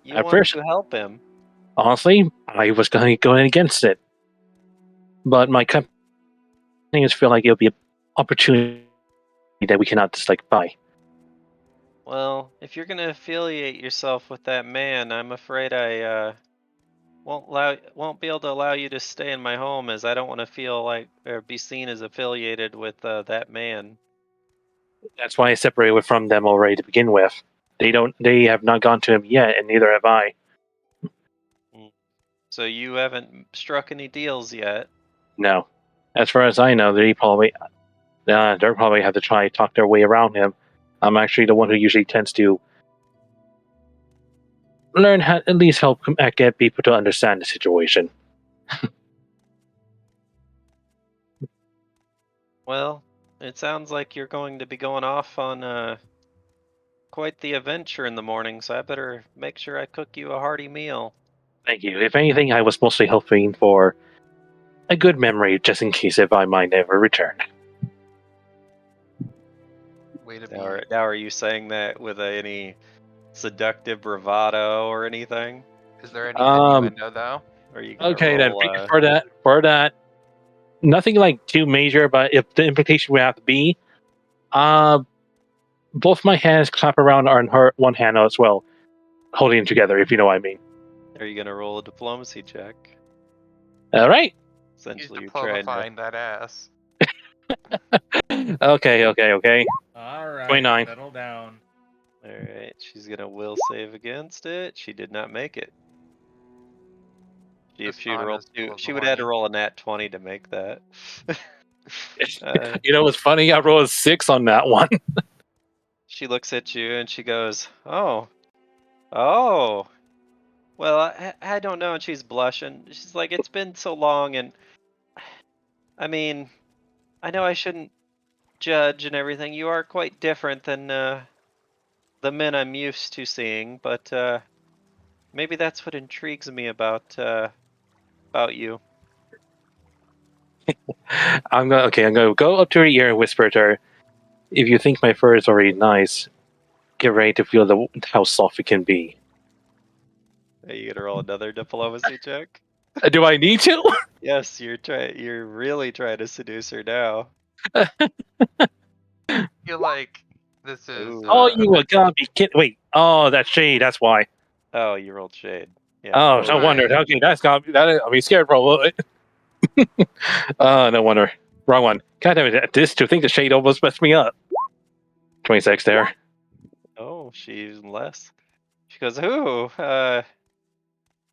Speaker 1: You
Speaker 3: At
Speaker 1: want
Speaker 3: first,
Speaker 1: to help him.
Speaker 3: honestly, I was going against it. But my companions feel like it'll be an opportunity that we cannot just buy.
Speaker 1: Well, if you're gonna affiliate yourself with that man, I'm afraid I won't be able to allow you to stay in my home, as I don't want to feel like or be seen as affiliated with that man.
Speaker 3: That's why I separated from them already to begin with. They have not gone to him yet, and neither have I.
Speaker 1: Mm. So you haven't struck any deals yet.
Speaker 3: No. As far as I know, they'll probably have to try to talk their way around him. I'm actually the one who usually tends to learn how at least help get people to understand the situation.
Speaker 1: Well, it sounds like you're going to be going off on quite the adventure in the morning, so I better make sure I cook you a hearty meal.
Speaker 3: Thank you. If anything, I was mostly hoping for a good memory, just in case if I might never return.
Speaker 5: Way to be.
Speaker 1: Now are you saying that with any seductive bravado or anything?
Speaker 5: Is there any
Speaker 3: Um,
Speaker 5: innuendo though?
Speaker 1: Or are you gonna
Speaker 3: Okay, then
Speaker 1: roll?
Speaker 3: for that, nothing like too major. But if the implication would have to be, both my hands clap around on her one hand as well, holding them together. If you know what I mean.
Speaker 1: Are you gonna roll a diplomacy check?
Speaker 3: All right.
Speaker 5: He's
Speaker 1: Essentially, you're trying to.
Speaker 5: diplomifying that ass.
Speaker 3: Okay.
Speaker 4: All right.
Speaker 3: 29.
Speaker 4: Settle down.
Speaker 1: All right, she's gonna will save against it. She did not make it. If she would roll
Speaker 5: Hassan is full of
Speaker 1: she would have to
Speaker 5: horny.
Speaker 1: roll a nat 20 to make that.
Speaker 3: You know what's funny? I rolled a 6 on that one.
Speaker 1: She looks at you and she goes, "Oh, oh. Well, I don't know." And she's blushing. She's like, "It's been so long, and I mean, I know I shouldn't judge and everything. You are quite different than the men I'm used to seeing, but maybe that's what intrigues me about you."
Speaker 3: I'm gonna go up to her ear and whisper to her, "If you think my fur is already nice, get ready to feel how soft it can be."
Speaker 1: Are you gonna roll another diplomacy check?
Speaker 3: Do I need to?
Speaker 1: Yes, you're really trying to seduce her now.
Speaker 5: I feel like this is
Speaker 1: Ooh.
Speaker 3: Oh, you gotta be kidding! Wait. Oh, that's shade. That's why.
Speaker 1: Oh, you rolled shade. Yeah.
Speaker 3: Oh,
Speaker 1: totally.
Speaker 3: no wonder.
Speaker 5: Right.
Speaker 3: Okay, that's got me. That I mean, scared for a little bit. No wonder. Wrong one. God damn it! This to think the shade almost messed me up. 26 there.
Speaker 1: Oh, she's less. She goes, "Ooh, well,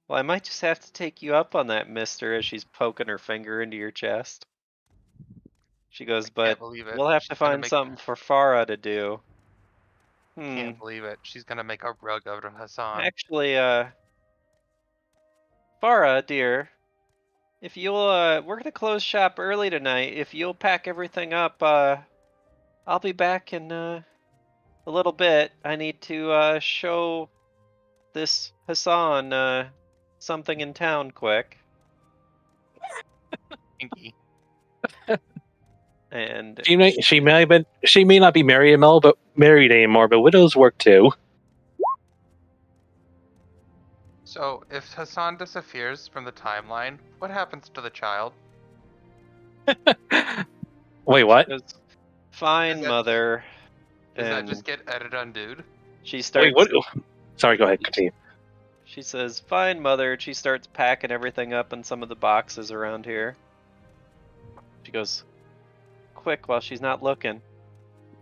Speaker 1: I might just have to take you up on that, mister," as she's poking her finger into your chest. She goes,
Speaker 5: Can't
Speaker 1: "But
Speaker 5: believe it.
Speaker 1: we'll have to
Speaker 5: She's gonna
Speaker 1: find
Speaker 5: make.
Speaker 1: something for Farah to do."
Speaker 5: Can't believe it. She's gonna make a rug out of Hassan.
Speaker 1: Actually, Farah, dear, if you'll, we're gonna close shop early tonight. If you'll pack everything up, I'll be back in, a little bit. I need to, show this Hassan, something in town quick.
Speaker 5: Pinky.
Speaker 1: And
Speaker 3: She may not be married anymore, but widows work too.
Speaker 5: So, if Hassan disappears from the timeline, what happens to the child?
Speaker 3: Wait, what?
Speaker 1: goes, "Fine,
Speaker 5: Is that-
Speaker 1: mother."
Speaker 5: Does that
Speaker 1: And
Speaker 5: just get edited undoed?
Speaker 1: she
Speaker 3: Wait,
Speaker 1: starts.
Speaker 3: what? Sorry, go ahead. Continue.
Speaker 1: She says, "Fine, mother." And she starts packing everything up in some of the boxes around here. She goes, "Quick, while she's not looking."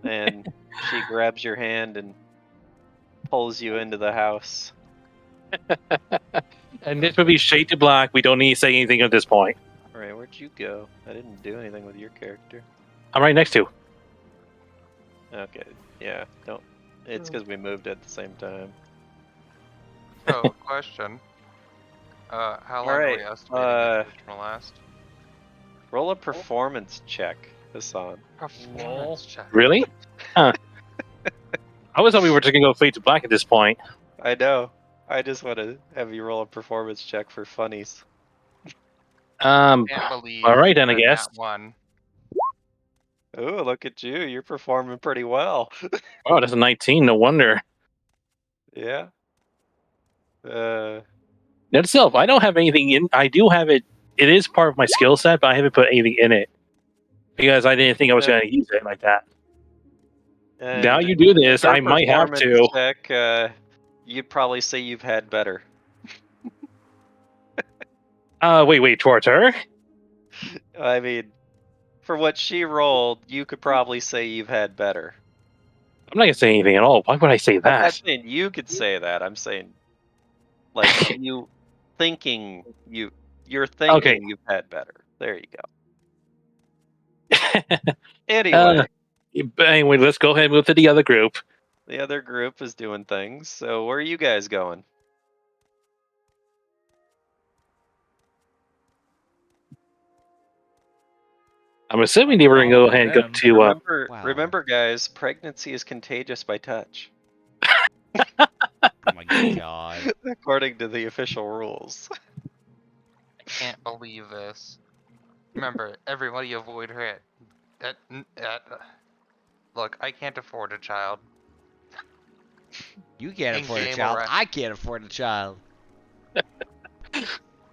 Speaker 1: And she grabs your hand and pulls you into the house.
Speaker 3: And this would be shade to black. We don't need to say anything at this point.
Speaker 1: All right, where'd you go? I didn't do anything with your character.
Speaker 3: I'm right next to.
Speaker 1: Okay, yeah, don't. It's because we moved at the same time.
Speaker 5: So, question. How long are
Speaker 1: Alright,
Speaker 5: we estimating this from last?
Speaker 1: Roll a performance check, Hassan.
Speaker 5: Performance check.
Speaker 3: Really? Huh. I was thought we were just gonna go fade to black at this point.
Speaker 1: I know. I just want to have you roll a performance check for funnies.
Speaker 5: Can't believe.
Speaker 3: All right then, I
Speaker 5: that
Speaker 3: guess.
Speaker 5: nat one.
Speaker 1: Ooh, look at you. You're performing pretty well.
Speaker 3: Oh, that's a 19. No wonder.
Speaker 1: Yeah.
Speaker 3: Itself, I don't have anything in. I do have it. It is part of my skill set, but I haven't put anything in it because I didn't think I was going to use it like that. Now
Speaker 1: and
Speaker 3: you do this,
Speaker 1: your
Speaker 3: I might have
Speaker 1: performance
Speaker 3: to.
Speaker 1: check, you'd probably say you've had better.
Speaker 3: Wait, towards her?
Speaker 1: I mean, for what she rolled, you could probably say you've had better.
Speaker 3: I'm not gonna say anything at all. Why would I say
Speaker 1: I'm
Speaker 3: that?
Speaker 1: not saying you could say that. I'm saying, like, you thinking you're thinking
Speaker 3: Okay.
Speaker 1: you've had better. There you go. Anyway,
Speaker 3: Anyway, let's go ahead and move to the other group.
Speaker 1: the other group is doing things. So where are you guys going?
Speaker 3: I'm assuming they were gonna go ahead and go
Speaker 4: Them.
Speaker 3: to.
Speaker 1: Remember, guys, pregnancy is contagious by touch.
Speaker 2: Oh my God.
Speaker 1: According to the official rules.
Speaker 5: I can't believe this. Remember, everybody avoid her. Look, I can't afford a child.
Speaker 2: You can't afford a
Speaker 5: In-game
Speaker 2: child.
Speaker 5: or
Speaker 2: I can't afford a child.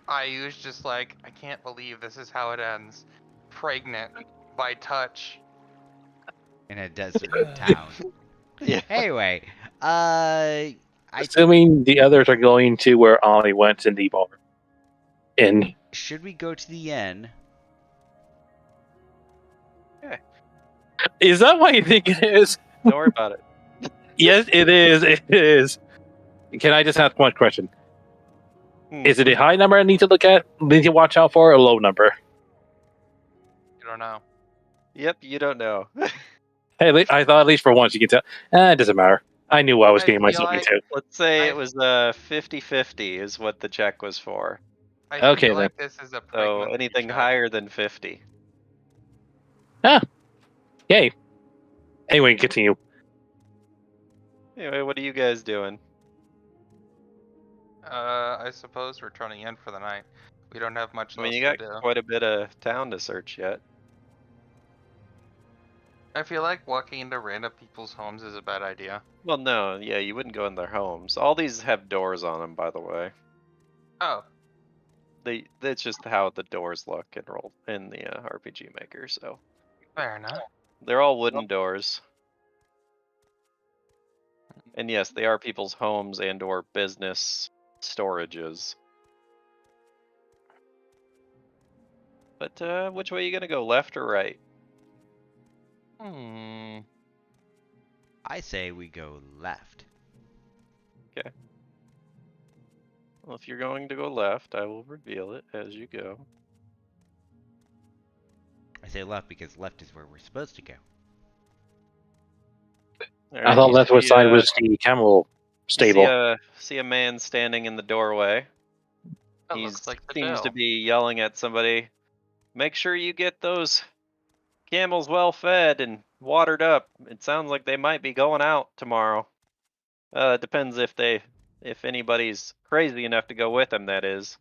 Speaker 5: I was just like, I can't believe this is how it ends. Pregnant by touch.
Speaker 2: In a desert town.
Speaker 1: Yeah.
Speaker 2: Anyway, I
Speaker 3: Assuming the others are going to where Ollie went in the bar. In
Speaker 2: should we go to the inn?
Speaker 3: is that what you think it is?
Speaker 1: Don't worry about it.
Speaker 3: Yes, it is. It is. Can I just ask one question?
Speaker 1: Hmm.
Speaker 3: Is it a high number I need to look at, need to watch out for, or a low number?
Speaker 5: You don't know.
Speaker 1: Yep, you don't know.
Speaker 3: Hey, I thought at least for once you can tell. It doesn't matter. I knew what I was
Speaker 5: I
Speaker 3: getting
Speaker 5: feel
Speaker 3: myself
Speaker 5: like
Speaker 3: into.
Speaker 1: Let's say
Speaker 5: I-
Speaker 1: it was 50-50 is what the check was for.
Speaker 5: I
Speaker 3: Okay,
Speaker 5: feel
Speaker 3: then.
Speaker 5: like this is a
Speaker 1: So
Speaker 5: pregnancy
Speaker 1: anything
Speaker 5: check.
Speaker 1: higher than 50.
Speaker 3: Yay. Anyway, continue.
Speaker 1: Anyway, what are you guys doing?
Speaker 5: I suppose we're turning in for the night. We don't have much
Speaker 1: I mean,
Speaker 5: else
Speaker 1: you
Speaker 5: to
Speaker 1: got
Speaker 5: do.
Speaker 1: quite a bit of town to search yet.
Speaker 5: I feel like walking into random people's homes is a bad idea.
Speaker 1: Well, no, yeah, you wouldn't go in their homes. All these have doors on them, by the way.
Speaker 5: Oh,
Speaker 1: That's just how the doors look in roll in the RPG Maker. So
Speaker 5: fair enough.
Speaker 1: they're all wooden doors. And yes, they are people's homes and/or business storages. But which way are you gonna go, left or right?
Speaker 2: I say we go left.
Speaker 1: Well, if you're going to go left, I will reveal it as you go.
Speaker 2: I say left because left is where we're supposed to go.
Speaker 1: All
Speaker 3: I
Speaker 1: right,
Speaker 3: thought
Speaker 1: you
Speaker 3: left
Speaker 1: see,
Speaker 3: side was the camel
Speaker 1: you
Speaker 3: stable.
Speaker 1: see a man standing in the doorway.
Speaker 5: That
Speaker 1: He
Speaker 5: looks like the
Speaker 1: seems to
Speaker 5: jail.
Speaker 1: be yelling at somebody. Make sure you get those camels well fed and watered up. It sounds like they might be going out tomorrow. It depends if anybody's crazy enough to go with them. That is.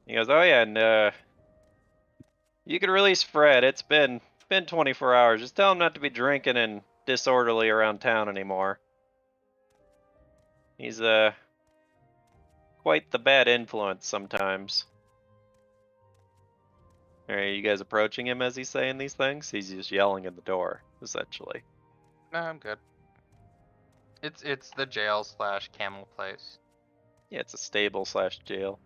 Speaker 1: He goes, oh yeah, and you can release Fred. It's been 24 hours. Just tell him not to be drinking and disorderly around town anymore. He's quite the bad influence sometimes. Are you guys approaching him as he's saying these things? He's just yelling in the door, essentially.
Speaker 5: No, I'm good. It's the jail / camel place.
Speaker 1: Yeah, it's a stable / jail.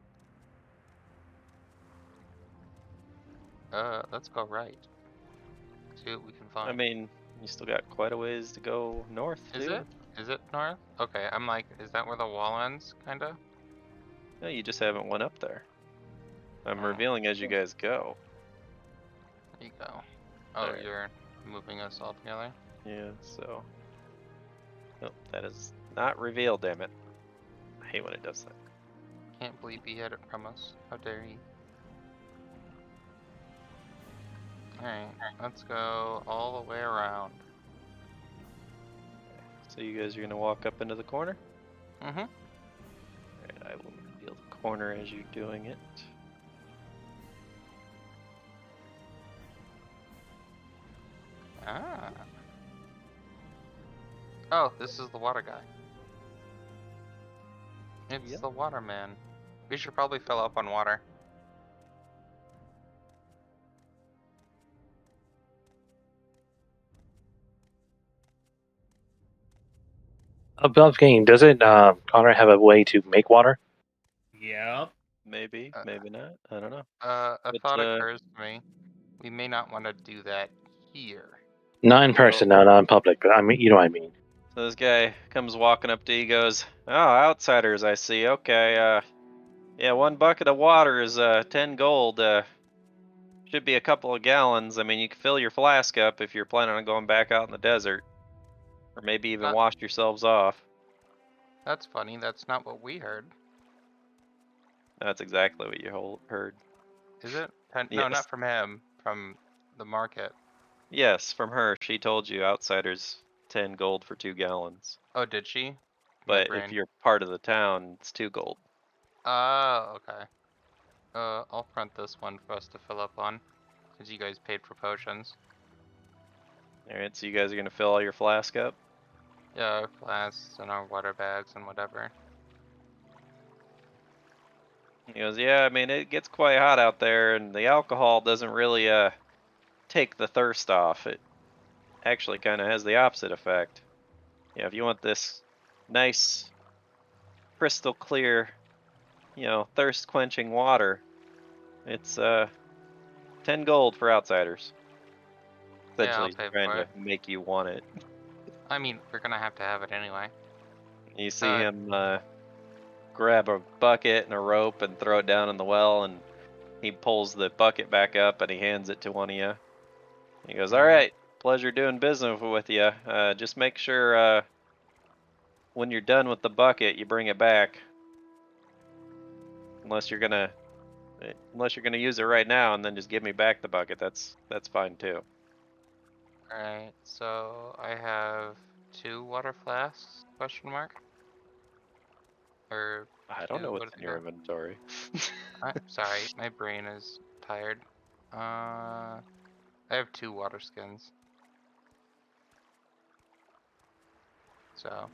Speaker 5: Let's go right. See what we can find.
Speaker 1: I mean, you still got quite a ways to go north,
Speaker 5: Is
Speaker 1: too.
Speaker 5: it? Is it north? Okay, I'm like, is that where the wall ends, kinda?
Speaker 1: No, you just haven't went up there. I'm
Speaker 5: Oh.
Speaker 1: revealing as you guys go.
Speaker 5: There you go. Oh,
Speaker 1: Alright.
Speaker 5: you're moving us all together?
Speaker 1: Yeah, so. Nope, that is not revealed, damn it. I hate when it does that.
Speaker 5: Can't believe he hid it from us. How dare he? Alright, let's go all the way around.
Speaker 1: So you guys are gonna walk up into the corner?
Speaker 5: Mm-hmm.
Speaker 1: Alright, I will reveal the corner as you're doing it.
Speaker 5: Ah. Oh, this is the water guy. It's
Speaker 1: Yep.
Speaker 5: the waterman. We should probably fill up on water.
Speaker 3: Above game, doesn't Connor have a way to make water?
Speaker 4: Yep.
Speaker 1: Maybe,
Speaker 5: Uh,
Speaker 1: maybe not. I don't know.
Speaker 5: A
Speaker 1: But,
Speaker 5: thought occurs to me. We may not want to do that here.
Speaker 3: Not in person, not in public, but I mean, you know what I mean.
Speaker 1: So this guy comes walking up to you, goes, "Oh, outsiders, I see. Okay, yeah, 1 bucket of water is 10 gold. Should be a couple of gallons. I mean, you can fill your flask up if you're planning on going back out in the desert, or maybe even
Speaker 5: Uh,
Speaker 1: wash yourselves off."
Speaker 5: That's funny. That's not what we heard.
Speaker 1: That's exactly what you heard.
Speaker 5: Is it? No,
Speaker 1: Yes.
Speaker 5: not from him. From the market.
Speaker 1: Yes, from her. She told you outsiders 10 gold for 2 gallons.
Speaker 5: Oh, did she? My
Speaker 1: But
Speaker 5: brain.
Speaker 1: if you're part of the town, it's 2 gold.
Speaker 5: Oh, okay. I'll front this one for us to fill up on, since you guys paid for potions.
Speaker 1: Alright, so you guys are gonna fill all your flask up?
Speaker 5: Yeah, our flasks and our water bags and whatever.
Speaker 1: He goes, yeah, I mean, it gets quite hot out there, and the alcohol doesn't really, take the thirst off. It actually kind of has the opposite effect. Yeah, if you want this nice, crystal clear, thirst quenching water, it's, 10 gold for outsiders.
Speaker 5: Yeah, I'll
Speaker 1: Essentially
Speaker 5: pay
Speaker 1: trying
Speaker 5: for
Speaker 1: to
Speaker 5: it.
Speaker 1: make you want it.
Speaker 5: I mean, we're gonna have to have it anyway.
Speaker 1: You see him, grab a bucket and a rope and throw it down in the well, and he pulls the bucket back up and he hands it to one of you. He goes, all right, pleasure doing business with you. Just make sure when you're done with the bucket, you bring it back. Unless you're gonna use it right now, and then just give me back the bucket. That's fine too.
Speaker 5: Alright, so I have 2 water flasks, question mark? Or
Speaker 1: I don't know
Speaker 5: what
Speaker 1: what's
Speaker 5: does
Speaker 1: in
Speaker 5: it
Speaker 1: your
Speaker 5: go?
Speaker 1: inventory.
Speaker 5: I'm sorry, my brain is tired. I have 2 water skins. So,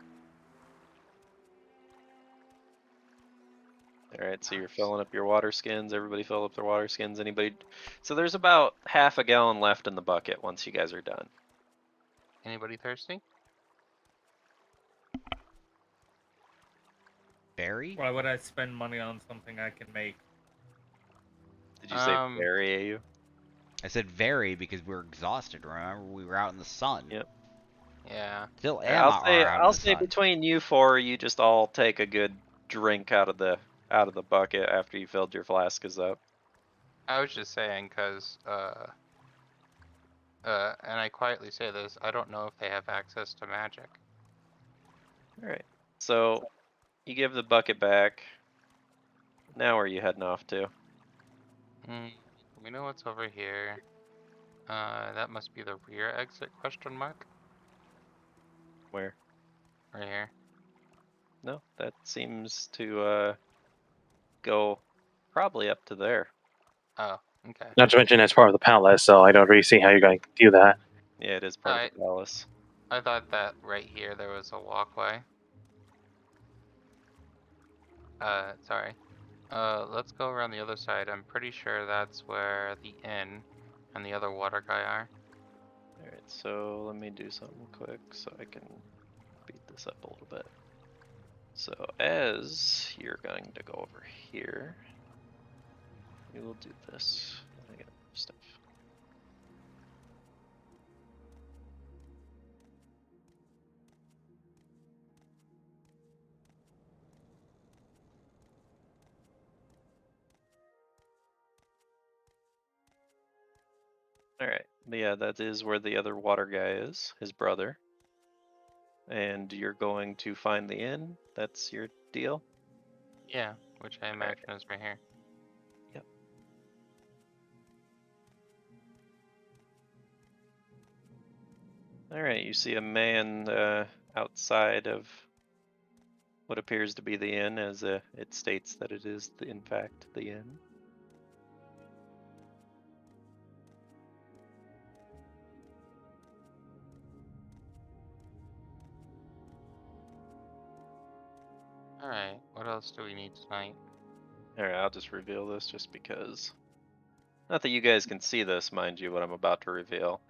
Speaker 1: All right, so you're
Speaker 5: nice.
Speaker 1: filling up your water skins. Everybody fill up their water skins. Anybody? So there's about half a gallon left in the bucket once you guys are done.
Speaker 5: Anybody thirsty?
Speaker 2: Barry?
Speaker 4: Why would I spend money on something I can make?
Speaker 1: Did you say
Speaker 5: Um,
Speaker 1: bury you?
Speaker 2: I said very because we were exhausted, remember? We were out in the sun.
Speaker 1: Yep.
Speaker 5: Yeah.
Speaker 2: Still
Speaker 1: All right,
Speaker 2: am out in
Speaker 1: I'll
Speaker 2: the
Speaker 1: say
Speaker 2: sun.
Speaker 1: between you four, you just all take a good drink out of the bucket after you filled your flasks up.
Speaker 5: I was just saying, cause, and I quietly say this, I don't know if they have access to magic.
Speaker 1: All right. So you give the bucket back. Now where are you heading off to?
Speaker 5: We know what's over here. That must be the rear exit, question mark?
Speaker 1: Where?
Speaker 5: Right here.
Speaker 1: No, that seems to go probably up to there.
Speaker 5: Oh, okay.
Speaker 3: Not to mention it's part of the palace, so I don't really see how you're going to do that.
Speaker 1: Yeah, it is part of the palace.
Speaker 5: I thought that right here there was a walkway. Sorry. Let's go around the other side. I'm pretty sure that's where the inn and the other water guy are.
Speaker 1: All right, so let me do something quick so I can speed this up a little bit. So as you're going to go over here, we will do this. I got stuff. All right, but yeah, that is where the other water guy is, his brother. And you're going to find the inn. That's your deal.
Speaker 5: Yeah, which I imagine is right here.
Speaker 1: Yep. All right, you see a man outside of what appears to be the inn, as it states that it is, in fact, the inn.
Speaker 5: Alright, what else do we need tonight?
Speaker 1: All right, I'll just reveal this just because. Not that you guys can see this, mind you, what I'm about to reveal.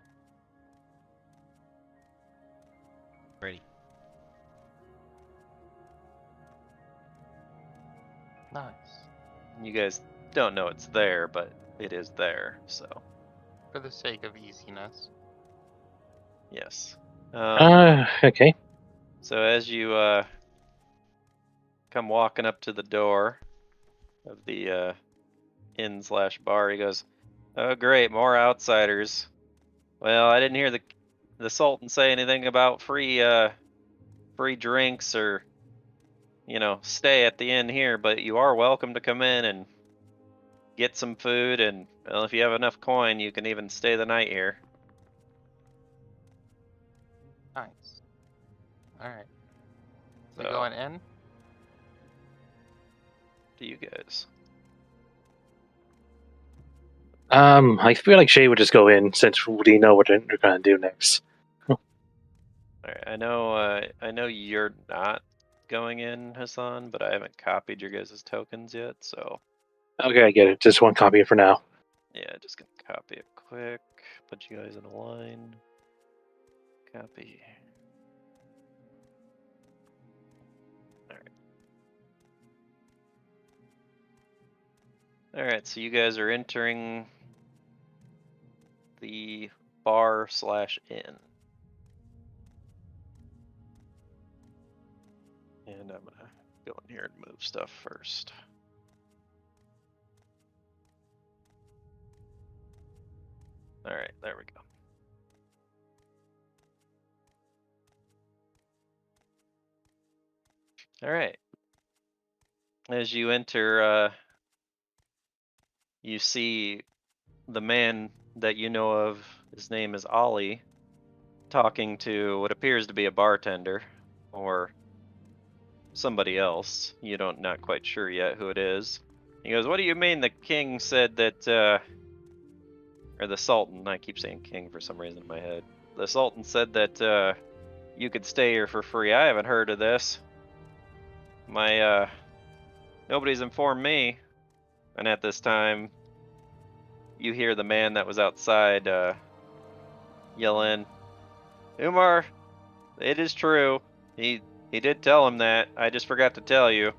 Speaker 2: Ready.
Speaker 5: Nice.
Speaker 1: You guys don't know it's there, but it is there, so
Speaker 5: For the sake of easiness.
Speaker 1: yes.
Speaker 3: Okay.
Speaker 1: So as you come walking up to the door of the inn/bar, he goes, "Oh great, more outsiders. Well, I didn't hear the Sultan say anything about free drinks or stay at the inn here, but you are welcome to come in and get some food, and well, if you have enough coin, you can even stay the night here."
Speaker 5: Nice. Alright. We
Speaker 1: So,
Speaker 5: going in?
Speaker 1: to you guys.
Speaker 3: I feel like Shay would just go in since we know what they're going to do next.
Speaker 1: All right, I know you're not going in, Hassan, but I haven't copied your guys' tokens yet, so
Speaker 3: Okay, I get it. Just one copy for now.
Speaker 1: yeah, just gonna copy it quick. Put you guys in a line. Copy. All right, so you guys are entering the bar/inn. And I'm gonna go in here and move stuff first. All right, there we go. All right. As you enter, you see the man that you know of. His name is Ollie, talking to what appears to be a bartender or somebody else. You don't not quite sure yet who it is. He goes, "What do you mean the king said that or the sultan, I keep saying king for some reason in my head. The sultan said that you could stay here for free. I haven't heard of this. Nobody's informed me." And at this time, you hear the man that was outside yell in, "Umar, it is true. He did tell him that. I just forgot to tell you.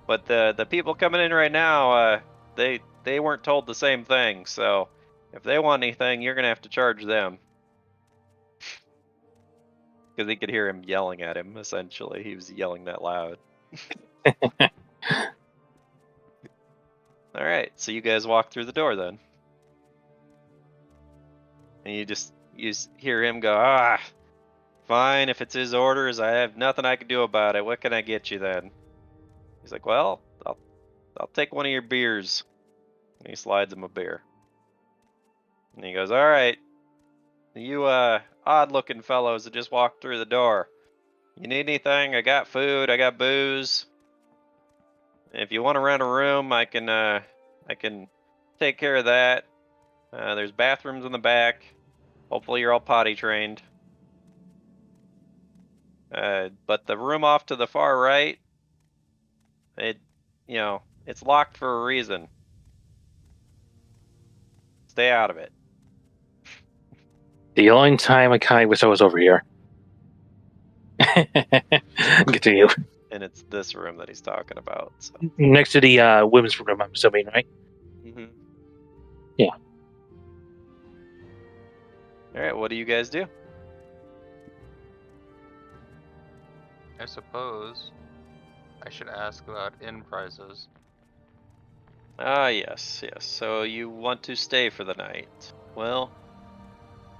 Speaker 1: But the people coming in right now, they weren't told the same thing. So if they want anything, you're gonna have to charge them." Because he could hear him yelling at him. Essentially, he was yelling that loud. All right, so you guys walk through the door then, and you hear him go, "Ah, fine. If it's his orders, I have nothing I can do about it. What can I get you then?" He's like, "Well, I'll take one of your beers." And he slides him a beer. And he goes, "All right, you odd-looking fellows that just walked through the door. You need anything? I got food. I got booze. If you want to rent a room, I can take care of that. There's bathrooms in the back. Hopefully you're all potty trained. But the room off to the far right, it, it's locked for a reason. Stay out of it."
Speaker 3: The only time I kind of wish I was over here. Continue.
Speaker 1: And it's this room that he's talking about. So.
Speaker 3: Next to the women's room, I'm assuming, right?
Speaker 1: Mm-hmm.
Speaker 3: Yeah.
Speaker 1: All right, what do you guys do?
Speaker 5: I suppose I should ask about inn prices.
Speaker 1: Ah, yes. So you want to stay for the night. Well,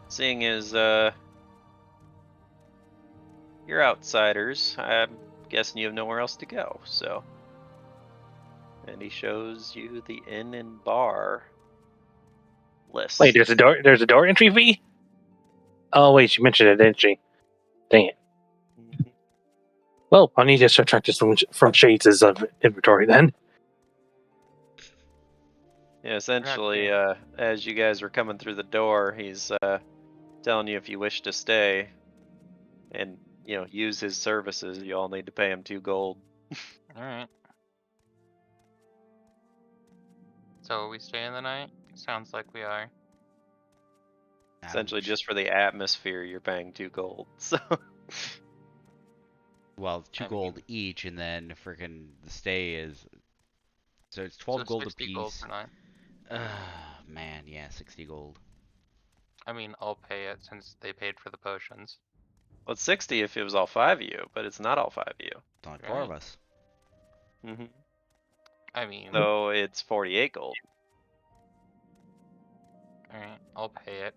Speaker 1: seeing as you're outsiders, I'm guessing you have nowhere else to go, so. And he shows you the inn and bar list.
Speaker 3: Wait, there's a door entry fee? Oh, wait, you mentioned it, didn't you? Dang it.
Speaker 1: Mhm.
Speaker 3: Well, I need to subtract this from Shades' inventory then.
Speaker 1: Yeah, essentially,
Speaker 5: Goddamn.
Speaker 1: as you guys are coming through the door, he's telling you if you wish to stay and use his services, you all need to pay him 2 gold.
Speaker 5: Alright. So are we staying the night? Sounds like we are.
Speaker 1: Essentially,
Speaker 2: Ouch.
Speaker 1: just for the atmosphere, you're paying 2 gold. So.
Speaker 2: Well, two
Speaker 5: I
Speaker 2: gold
Speaker 5: mean,
Speaker 2: each, and then freaking the stay is so it's
Speaker 5: so
Speaker 2: 12 gold
Speaker 5: 60 gold
Speaker 2: apiece.
Speaker 5: per night.
Speaker 2: Man, yeah, 60 gold.
Speaker 5: I mean, I'll pay it since they paid for the potions.
Speaker 1: Well, it's 60 if it was all 5 of you, but it's not all 5 of you.
Speaker 2: It's only 4 of
Speaker 5: Right.
Speaker 2: us.
Speaker 1: Hmm.
Speaker 5: I mean,
Speaker 1: So it's 48 gold.
Speaker 5: alright, I'll pay it.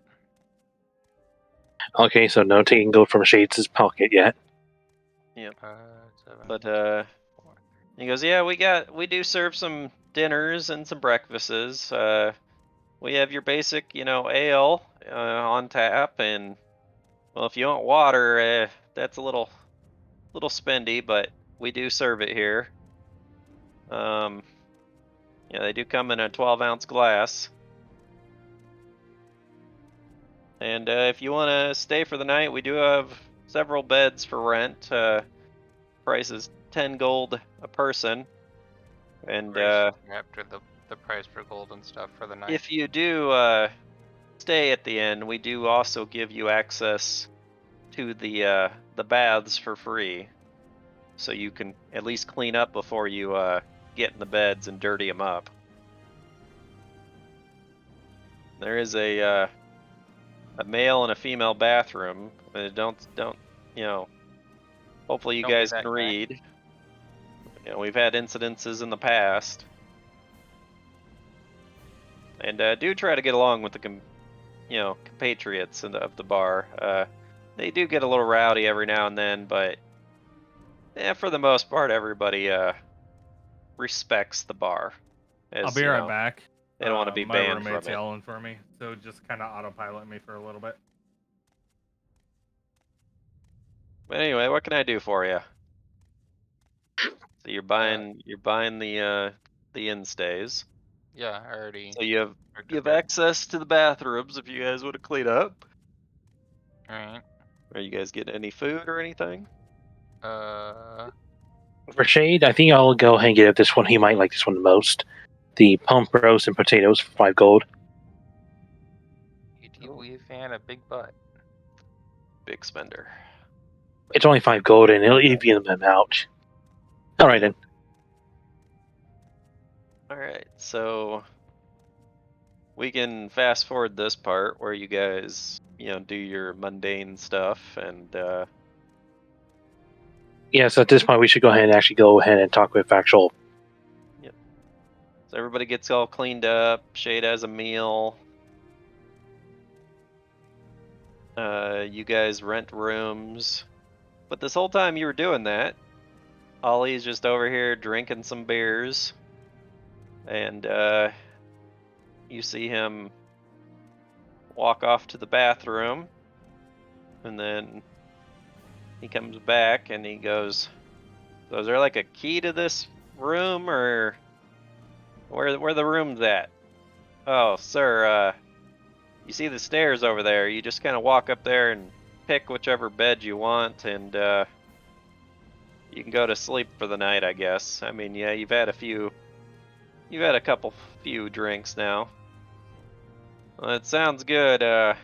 Speaker 3: Okay, so no taking gold from Shades' pocket yet.
Speaker 1: Yep.
Speaker 5: 7,
Speaker 1: But
Speaker 5: 4.
Speaker 1: he goes, "Yeah, we do serve some dinners and some breakfasts. We have your basic, ale on tap, and well, if you want water, that's a little little spendy, but we do serve it here. Yeah, they do come in a 12-ounce glass. And if you want to stay for the night, we do have several beds for rent. Price is 10 gold a person. And
Speaker 5: After the price for gold and stuff for the night.
Speaker 1: if you do stay at the inn, we do also give you access to the baths for free, so you can at least clean up before you get in the beds and dirty them up. There is a male and a female bathroom. Don't you know? Hopefully you
Speaker 5: Don't be
Speaker 1: guys
Speaker 5: that
Speaker 1: can
Speaker 5: guy.
Speaker 1: read. You know, we've had incidences in the past, and do try to get along with the compatriots of the bar. They do get a little rowdy every now and then, but for the most part, everybody respects the bar.
Speaker 4: I'll
Speaker 1: As
Speaker 4: be
Speaker 1: you
Speaker 4: right
Speaker 1: know,
Speaker 4: back.
Speaker 1: they don't want to be
Speaker 4: My
Speaker 1: banned
Speaker 4: roommate's
Speaker 1: from it.
Speaker 4: yelling for me, so just kind of autopilot me for a little bit.
Speaker 1: But anyway, what can I do for you? So you're buying the inn stays.
Speaker 5: Yeah, I already.
Speaker 1: So you have
Speaker 5: marked it.
Speaker 1: access to the bathrooms if you guys want to clean up.
Speaker 5: Alright.
Speaker 1: Are you guys getting any food or anything?
Speaker 3: For Shade, I think I'll go ahead and get this one. He might like this one the most. The pump roast and potatoes for 5 gold.
Speaker 5: You fan a big butt.
Speaker 1: Big spender.
Speaker 3: It's only 5 gold, and it'll even them out. All right then.
Speaker 1: All right, so we can fast forward this part where you guys, do your mundane stuff, and
Speaker 3: Yes, at this point we should go ahead and talk with actual.
Speaker 1: so everybody gets all cleaned up. Shade has a meal. You guys rent rooms, but this whole time you were doing that, Ollie's just over here drinking some beers, and you see him walk off to the bathroom, and then he comes back and he goes, "So is there like a key to this room, or where the room's at?" "Oh, sir, you see the stairs over there. You just kind of walk up there and pick whichever bed you want, and you can go to sleep for the night, I guess. I mean, yeah, you've had a couple few drinks now." "Well, it sounds good. I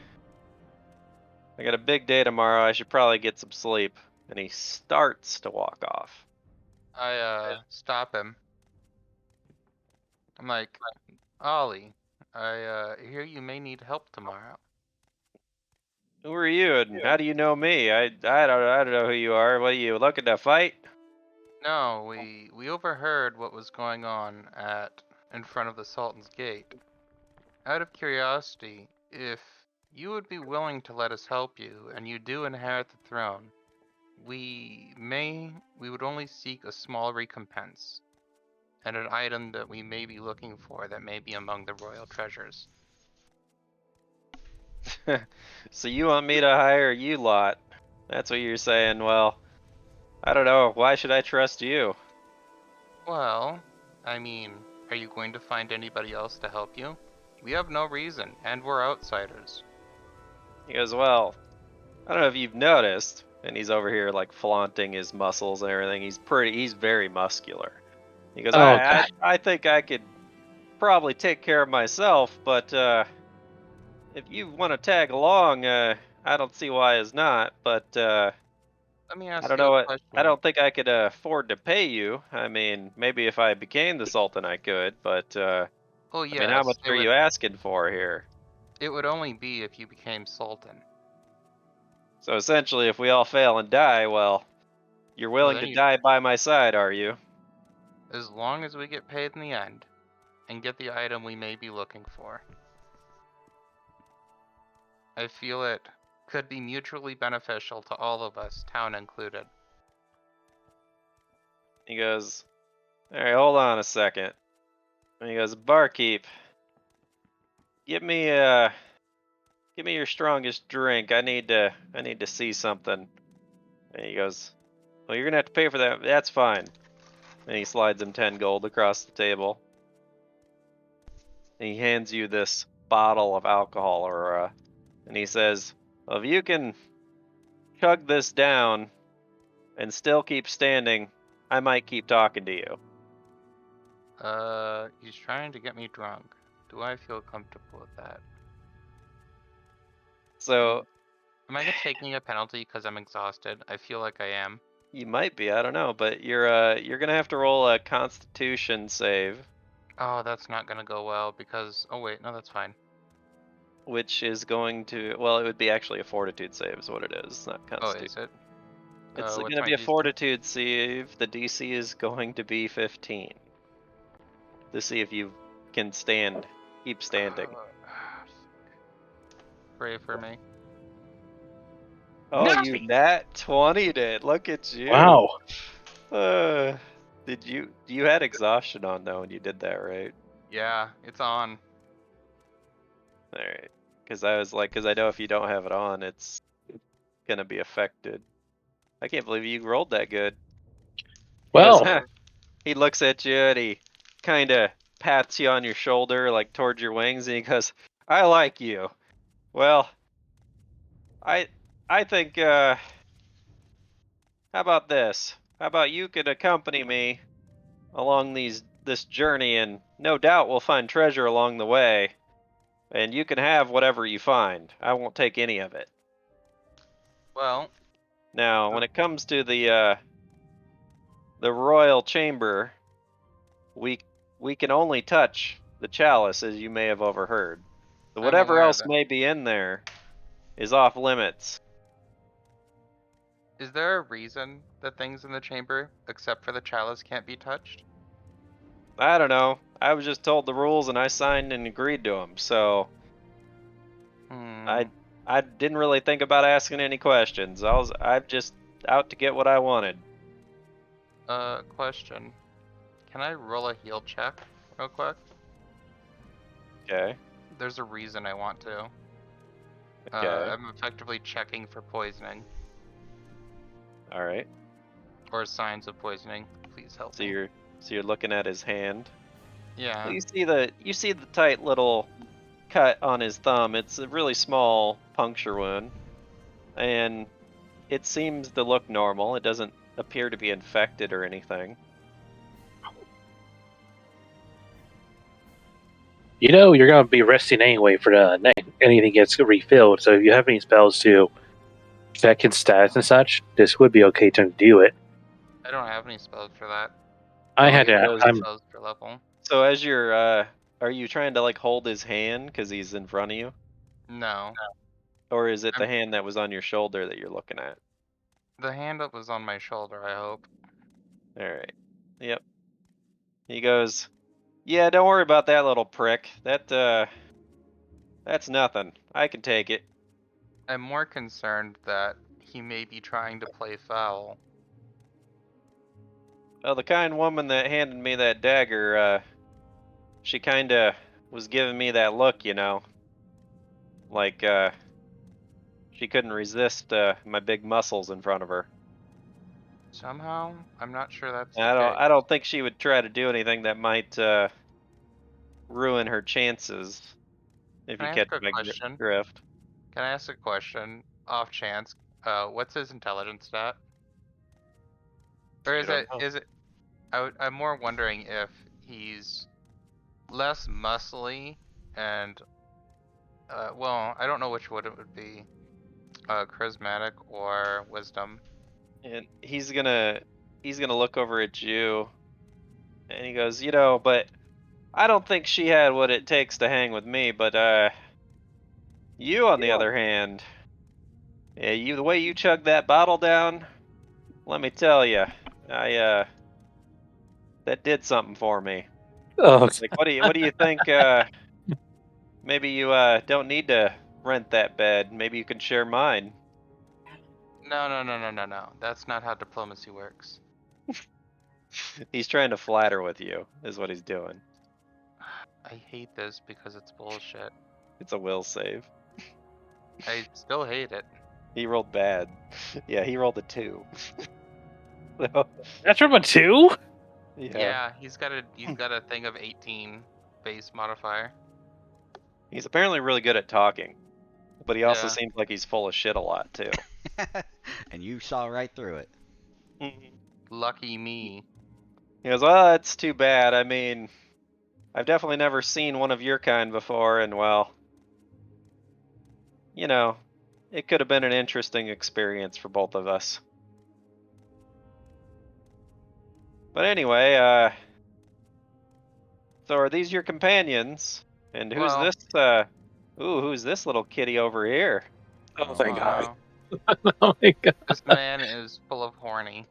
Speaker 1: got a big day tomorrow. I should probably get some sleep." And he starts to walk off.
Speaker 5: I stop him. I'm like, Ollie, I hear you may need help tomorrow.
Speaker 1: "Who are you, and how do you know me? I don't know who you are. What are you looking to fight?"
Speaker 5: No, we overheard what was going on in front of the Sultan's gate. Out of curiosity, if you would be willing to let us help you and you do inherit the throne, we would only seek a small recompense and an item that we may be looking for that may be among the royal treasures.
Speaker 1: "So you want me to hire you lot? That's what you're saying. Well, I don't know. Why should I trust you?"
Speaker 5: Well, I mean, are you going to find anybody else to help you? We have no reason, and we're outsiders.
Speaker 1: He goes, "Well, I don't know if you've noticed," and he's over here like flaunting his muscles and everything. He's very muscular. He goes,
Speaker 3: Oh,
Speaker 1: I think I could probably take care of myself, but if you want to tag along, I don't see why it's not. But
Speaker 5: Let me
Speaker 1: I
Speaker 5: ask
Speaker 1: don't
Speaker 5: you
Speaker 1: know
Speaker 5: a
Speaker 1: what. I
Speaker 5: question.
Speaker 1: don't think I could afford to pay you. I mean, maybe if I became the Sultan, I could. But
Speaker 5: Oh
Speaker 1: I mean, how
Speaker 5: yes,
Speaker 1: much are you asking for here?
Speaker 5: it would only be if you became Sultan.
Speaker 1: So essentially, if we all fail and die, well, you're
Speaker 5: Well
Speaker 1: willing
Speaker 5: then
Speaker 1: to
Speaker 5: you,
Speaker 1: die by my side, are you?
Speaker 5: as long as we get paid in the end, and get the item we may be looking for. I feel it could be mutually beneficial to all of us, town included.
Speaker 1: He goes, "All right, hold on a second." And he goes, "Barkeep, give me give me your strongest drink. I need to see something." And he goes, Well, you're gonna have to pay for that. That's fine. And he slides him 10 gold across the table. And he hands you this bottle of alcohol, Aurora. And he says, well, if you can chug this down and still keep standing, I might keep talking to you.
Speaker 5: He's trying to get me drunk. Do I feel comfortable with that?
Speaker 1: So
Speaker 5: Am I taking a penalty because I'm exhausted? I feel like I am.
Speaker 1: you might be, I don't know, but you're gonna have to roll a Constitution save,
Speaker 5: Oh, that's not gonna go well because. Oh wait, no, that's fine.
Speaker 1: which is going to, well, it would be actually a Fortitude save, is what it is, not
Speaker 5: Oh,
Speaker 1: Constitution.
Speaker 5: is it?
Speaker 1: It's
Speaker 5: What's
Speaker 1: gonna
Speaker 5: my
Speaker 1: be a
Speaker 5: DC?
Speaker 1: Fortitude save. The DC is going to be 15 to see if you can keep standing.
Speaker 5: Pray for me.
Speaker 1: Oh, you nat 20'd it. Look at you.
Speaker 3: Wow.
Speaker 1: You had exhaustion on though when you did that, right?
Speaker 5: Yeah, it's on.
Speaker 1: All right. Because I know if you don't have it on, it's gonna be affected. I can't believe you rolled that good. He goes,
Speaker 3: Well,
Speaker 1: huh. He looks at you and he kind of pats you on your shoulder, like towards your wings, and he goes, "I like you. Well, I think how about this? How about you could accompany me along this journey, and no doubt we'll find treasure along the way, and you can have whatever you find. I won't take any of it."
Speaker 5: Well,
Speaker 1: Now, when it comes to the royal chamber, we can only touch the chalice, as you may have overheard. So
Speaker 5: I'm
Speaker 1: whatever
Speaker 5: aware of
Speaker 1: else
Speaker 5: that.
Speaker 1: may be in there is off limits.
Speaker 5: Is there a reason that things in the chamber, except for the chalice, can't be touched?
Speaker 1: I don't know. I was just told the rules and I signed and agreed to them. So
Speaker 5: Hmm.
Speaker 1: I didn't really think about asking any questions. I'm just out to get what I wanted.
Speaker 5: Question. Can I roll a heal check real quick?
Speaker 1: Okay.
Speaker 5: There's a reason I want to.
Speaker 1: Okay.
Speaker 5: I'm effectively checking for poisoning
Speaker 1: All right.
Speaker 5: or signs of poisoning. Please help
Speaker 1: So
Speaker 5: me.
Speaker 1: you're looking at his hand.
Speaker 5: Yeah.
Speaker 1: Well, you see the tight little cut on his thumb. It's a really small puncture wound, and it seems to look normal. It doesn't appear to be infected or anything.
Speaker 3: you know you're going to be resting anyway for anything gets refilled. So if you have any spells to affect his stats and such, this would be okay to do it.
Speaker 5: I don't have any spells for that.
Speaker 3: I
Speaker 5: Oh,
Speaker 3: had
Speaker 5: wait,
Speaker 3: to.
Speaker 5: no
Speaker 3: I'm
Speaker 5: spells for level.
Speaker 1: So as you're, are you trying to like hold his hand because he's in front of you,
Speaker 5: No.
Speaker 1: or is it the
Speaker 5: I'm-
Speaker 1: hand that was on your shoulder that you're looking at?
Speaker 5: The hand up was on my shoulder, I hope.
Speaker 1: All right. Yep. He goes, "Yeah, don't worry about that little prick. That's nothing. I can take it."
Speaker 5: I'm more concerned that he may be trying to play foul.
Speaker 1: Well, the kind woman that handed me that dagger, she kinda was giving me that look, like she couldn't resist my big muscles in front of her.
Speaker 5: Somehow, I'm not sure that's
Speaker 1: And
Speaker 5: the case.
Speaker 1: I don't think she would try to do anything that might ruin her chances. If
Speaker 5: Can
Speaker 1: you
Speaker 5: I
Speaker 1: catch
Speaker 5: ask a
Speaker 1: my
Speaker 5: question?
Speaker 1: drift.
Speaker 5: Can I ask a question? Off chance. What's his intelligence stat? Or
Speaker 1: I don't know.
Speaker 5: is it? I'm more wondering if he's less muscly and well, I don't know which one it would be. Charismatic or wisdom.
Speaker 1: And he's gonna look over at you, and he goes, but I don't think she had what it takes to hang with me. But you on the other hand, yeah, the way you chugged that bottle down, let me tell you, I that did something for me.
Speaker 3: oh,
Speaker 1: Like, what do you think? Maybe you don't need to rent that bed. Maybe you can share mine.
Speaker 5: No. That's not how diplomacy works.
Speaker 1: He's trying to flatter with you, is what he's doing.
Speaker 5: I hate this because it's bullshit.
Speaker 1: It's a will save.
Speaker 5: I still hate it.
Speaker 1: He rolled bad. Yeah, he rolled a 2. So,
Speaker 3: That's from a 2?
Speaker 5: Yeah, he's got a thing of 18 base modifier.
Speaker 1: He's apparently really good at talking, but he also
Speaker 5: Yeah.
Speaker 1: seems like he's full of shit a lot too.
Speaker 2: And you saw right through it.
Speaker 5: Lucky me.
Speaker 1: He goes, well, that's too bad. I mean, I've definitely never seen one of your kind before, and well, you know, it could have been an interesting experience for both of us. But anyway, so are these your companions? And who's
Speaker 5: Well,
Speaker 1: this, who's this little kitty over here?
Speaker 3: Oh, thank God.
Speaker 5: no.
Speaker 3: Oh my God.
Speaker 5: This man is full of horny.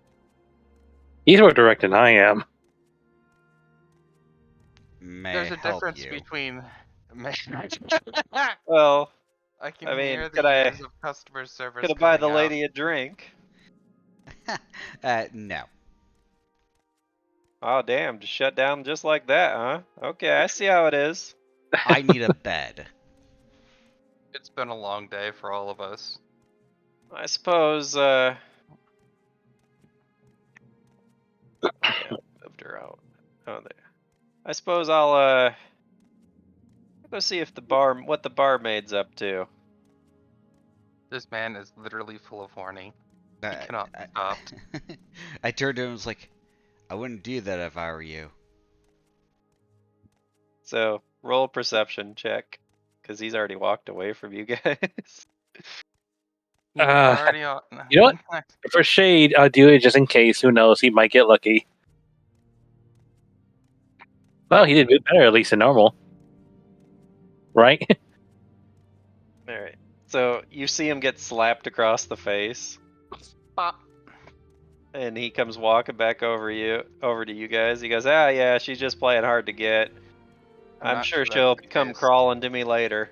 Speaker 3: He's more direct than I am.
Speaker 2: May
Speaker 5: There's
Speaker 2: I
Speaker 5: a
Speaker 2: help
Speaker 5: difference
Speaker 2: you?
Speaker 5: between.
Speaker 1: Well,
Speaker 5: I can
Speaker 1: I mean,
Speaker 5: hear the
Speaker 1: could I
Speaker 5: years of customer service
Speaker 1: buy
Speaker 5: coming
Speaker 1: the
Speaker 5: out.
Speaker 1: lady a drink?
Speaker 2: No.
Speaker 1: Oh damn, just shut down just like that, huh? Okay, I see how it is.
Speaker 2: I need a bed.
Speaker 5: It's been a long day for all of us.
Speaker 1: I suppose, yeah, moved her out. Oh, there. I suppose I'll go see if what the barmaid's up to.
Speaker 5: This man is literally full of horny. He
Speaker 2: Uh,
Speaker 5: cannot be
Speaker 2: I,
Speaker 5: stopped.
Speaker 2: I turned to him and was like, I wouldn't do that if I were you.
Speaker 1: So roll a perception check, because he's already walked away from you guys.
Speaker 5: We're
Speaker 3: Uh,
Speaker 5: already on.
Speaker 3: you know what? For shade, I'll do it just in case. Who knows? He might get lucky. Well, he did better at least than normal. Right?
Speaker 1: All right. So you see him get slapped across the face,
Speaker 5: Pop.
Speaker 1: and he comes walking back over to you guys. He goes, "Ah, yeah, she's just playing hard to get. I'm
Speaker 5: not
Speaker 1: sure
Speaker 5: that's
Speaker 1: she'll
Speaker 5: the
Speaker 1: come
Speaker 5: case.
Speaker 1: crawling to me later."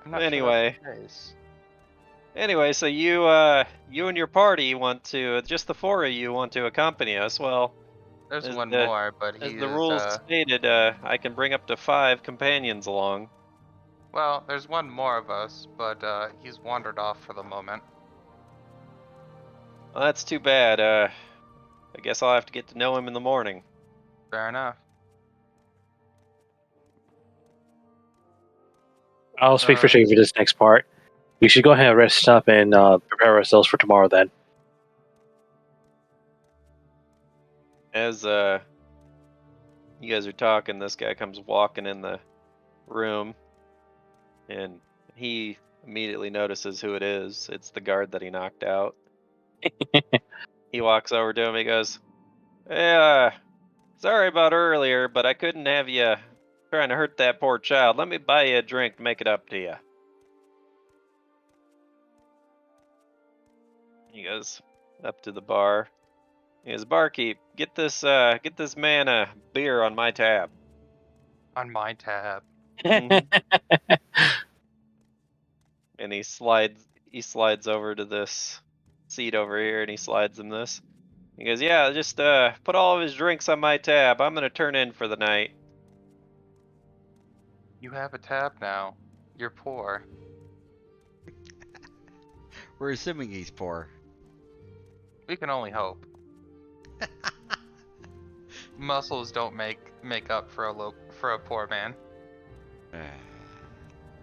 Speaker 5: I'm not
Speaker 1: Anyway,
Speaker 5: sure that's the case.
Speaker 1: so you and your party want to, just the four of you want to accompany us. Well,
Speaker 5: There's
Speaker 1: as
Speaker 5: one
Speaker 1: the
Speaker 5: more, but
Speaker 1: as
Speaker 5: he
Speaker 1: the
Speaker 5: is.
Speaker 1: rules stated, I can bring up to 5 companions along.
Speaker 5: Well, there's one more of us, but he's wandered off for the moment.
Speaker 1: Well, that's too bad. I guess I'll have to get to know him in the morning.
Speaker 5: Fair enough.
Speaker 3: I'll speak for shade for this next part. We should go ahead and rest up and prepare ourselves for tomorrow then.
Speaker 1: As you guys are talking, this guy comes walking in the room, and he immediately notices who it is. It's the guard that he knocked out. He walks over to him. He goes, "Yeah, sorry about earlier, but I couldn't have you trying to hurt that poor child. Let me buy you a drink to make it up to you." He goes up to the bar. He goes, "Barkeep, get this man a beer on my tab."
Speaker 5: On my tab.
Speaker 1: Mhm. And he slides over to this seat over here, and he slides him this. He goes, "Yeah, just put all of his drinks on my tab. I'm gonna turn in for the night."
Speaker 5: You have a tab now. You're poor.
Speaker 2: We're assuming he's poor.
Speaker 5: We can only hope. Muscles don't make up for a poor man.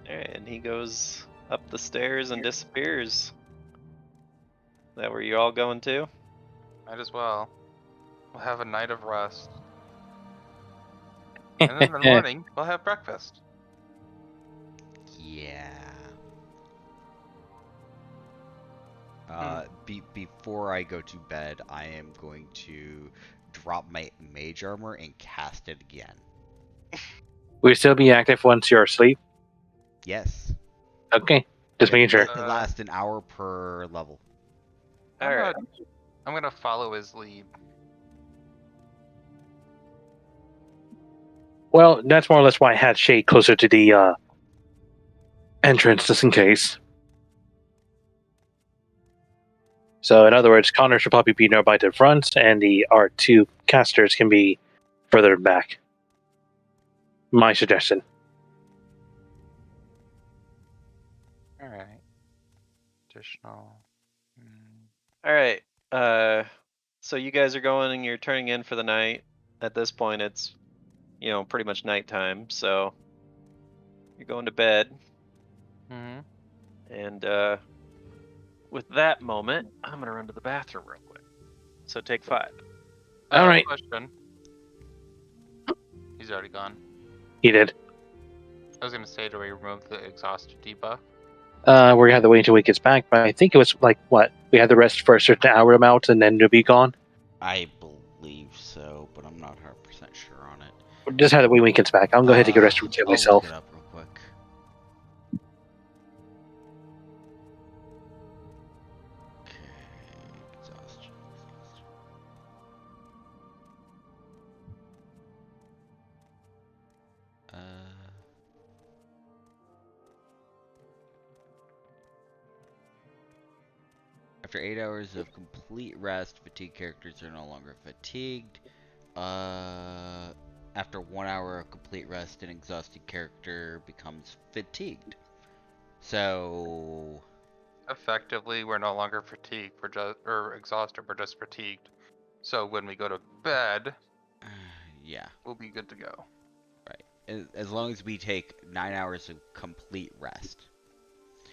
Speaker 1: And he goes up the stairs and disappears. Is that where you all going to?
Speaker 5: Might as well. We'll have a night of rest. And then in the morning, we'll have breakfast.
Speaker 2: Yeah. Before I go to bed, I am going to drop my mage armor and cast it again.
Speaker 3: Will you still be active once you're asleep?
Speaker 2: Yes.
Speaker 3: Okay, just making sure.
Speaker 2: It lasts an hour per level.
Speaker 1: All right.
Speaker 5: I'm gonna follow his lead.
Speaker 3: Well, that's more or less why I had Shade closer to the entrance, just in case. So, in other words, Connor should probably be nearby to the front, and the R2 casters can be further back. My suggestion.
Speaker 5: All right. Additional.
Speaker 1: All right. So you guys are going and you're turning in for the night. At this point, it's pretty much nighttime. So you're going to bed,
Speaker 5: Mm-hmm.
Speaker 1: and with that moment, I'm gonna run to the bathroom real quick. So take 5.
Speaker 3: All right.
Speaker 5: Question. He's already gone.
Speaker 3: He did.
Speaker 5: I was gonna say, do we remove the exhausted debuff?
Speaker 3: We're gonna have to wait until he gets back, but I think it was like what? We had to rest for a certain hour amount and then to be gone.
Speaker 2: I believe so, but I'm not 100% sure on it.
Speaker 3: We just had to wait when he gets back. I'm going to go ahead and get rest
Speaker 2: I'll
Speaker 3: myself.
Speaker 2: look it up real quick. Okay, exhaustion. After 8 hours of complete rest, fatigued characters are no longer fatigued. After 1 hour of complete rest, an exhausted character becomes fatigued. So,
Speaker 5: Effectively, we're no longer fatigued. We're just exhausted. We're just fatigued. So when we go to bed,
Speaker 2: yeah,
Speaker 5: we'll be good to go.
Speaker 2: right. As long as we take 9 hours of complete rest.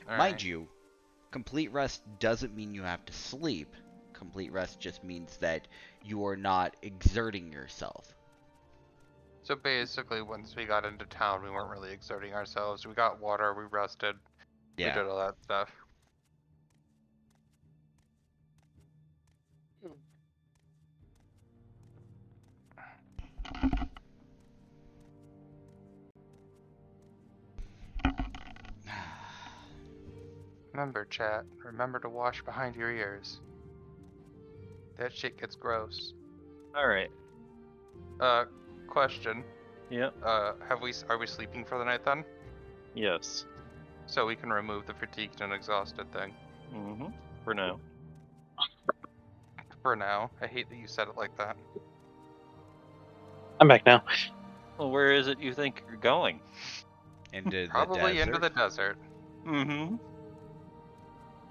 Speaker 5: All
Speaker 2: Mind
Speaker 5: right.
Speaker 2: you, complete rest doesn't mean you have to sleep. Complete rest just means that you are not exerting yourself.
Speaker 5: So basically, once we got into town, we weren't really exerting ourselves. We got water. We rested. We
Speaker 2: Yeah.
Speaker 5: did all that stuff. Remember, chat. Remember to wash behind your ears. That shit gets gross.
Speaker 1: All right.
Speaker 5: Question.
Speaker 1: Yep.
Speaker 5: Are we sleeping for the night then?
Speaker 1: Yes.
Speaker 5: So we can remove the fatigued and exhausted thing.
Speaker 1: Mm-hmm. For now.
Speaker 5: For now. I hate that you said it like that.
Speaker 3: I'm back now.
Speaker 1: Well, where is it you think you're going?
Speaker 2: Into
Speaker 5: Probably
Speaker 2: the
Speaker 5: into
Speaker 2: desert.
Speaker 5: the desert.
Speaker 1: Mm-hmm.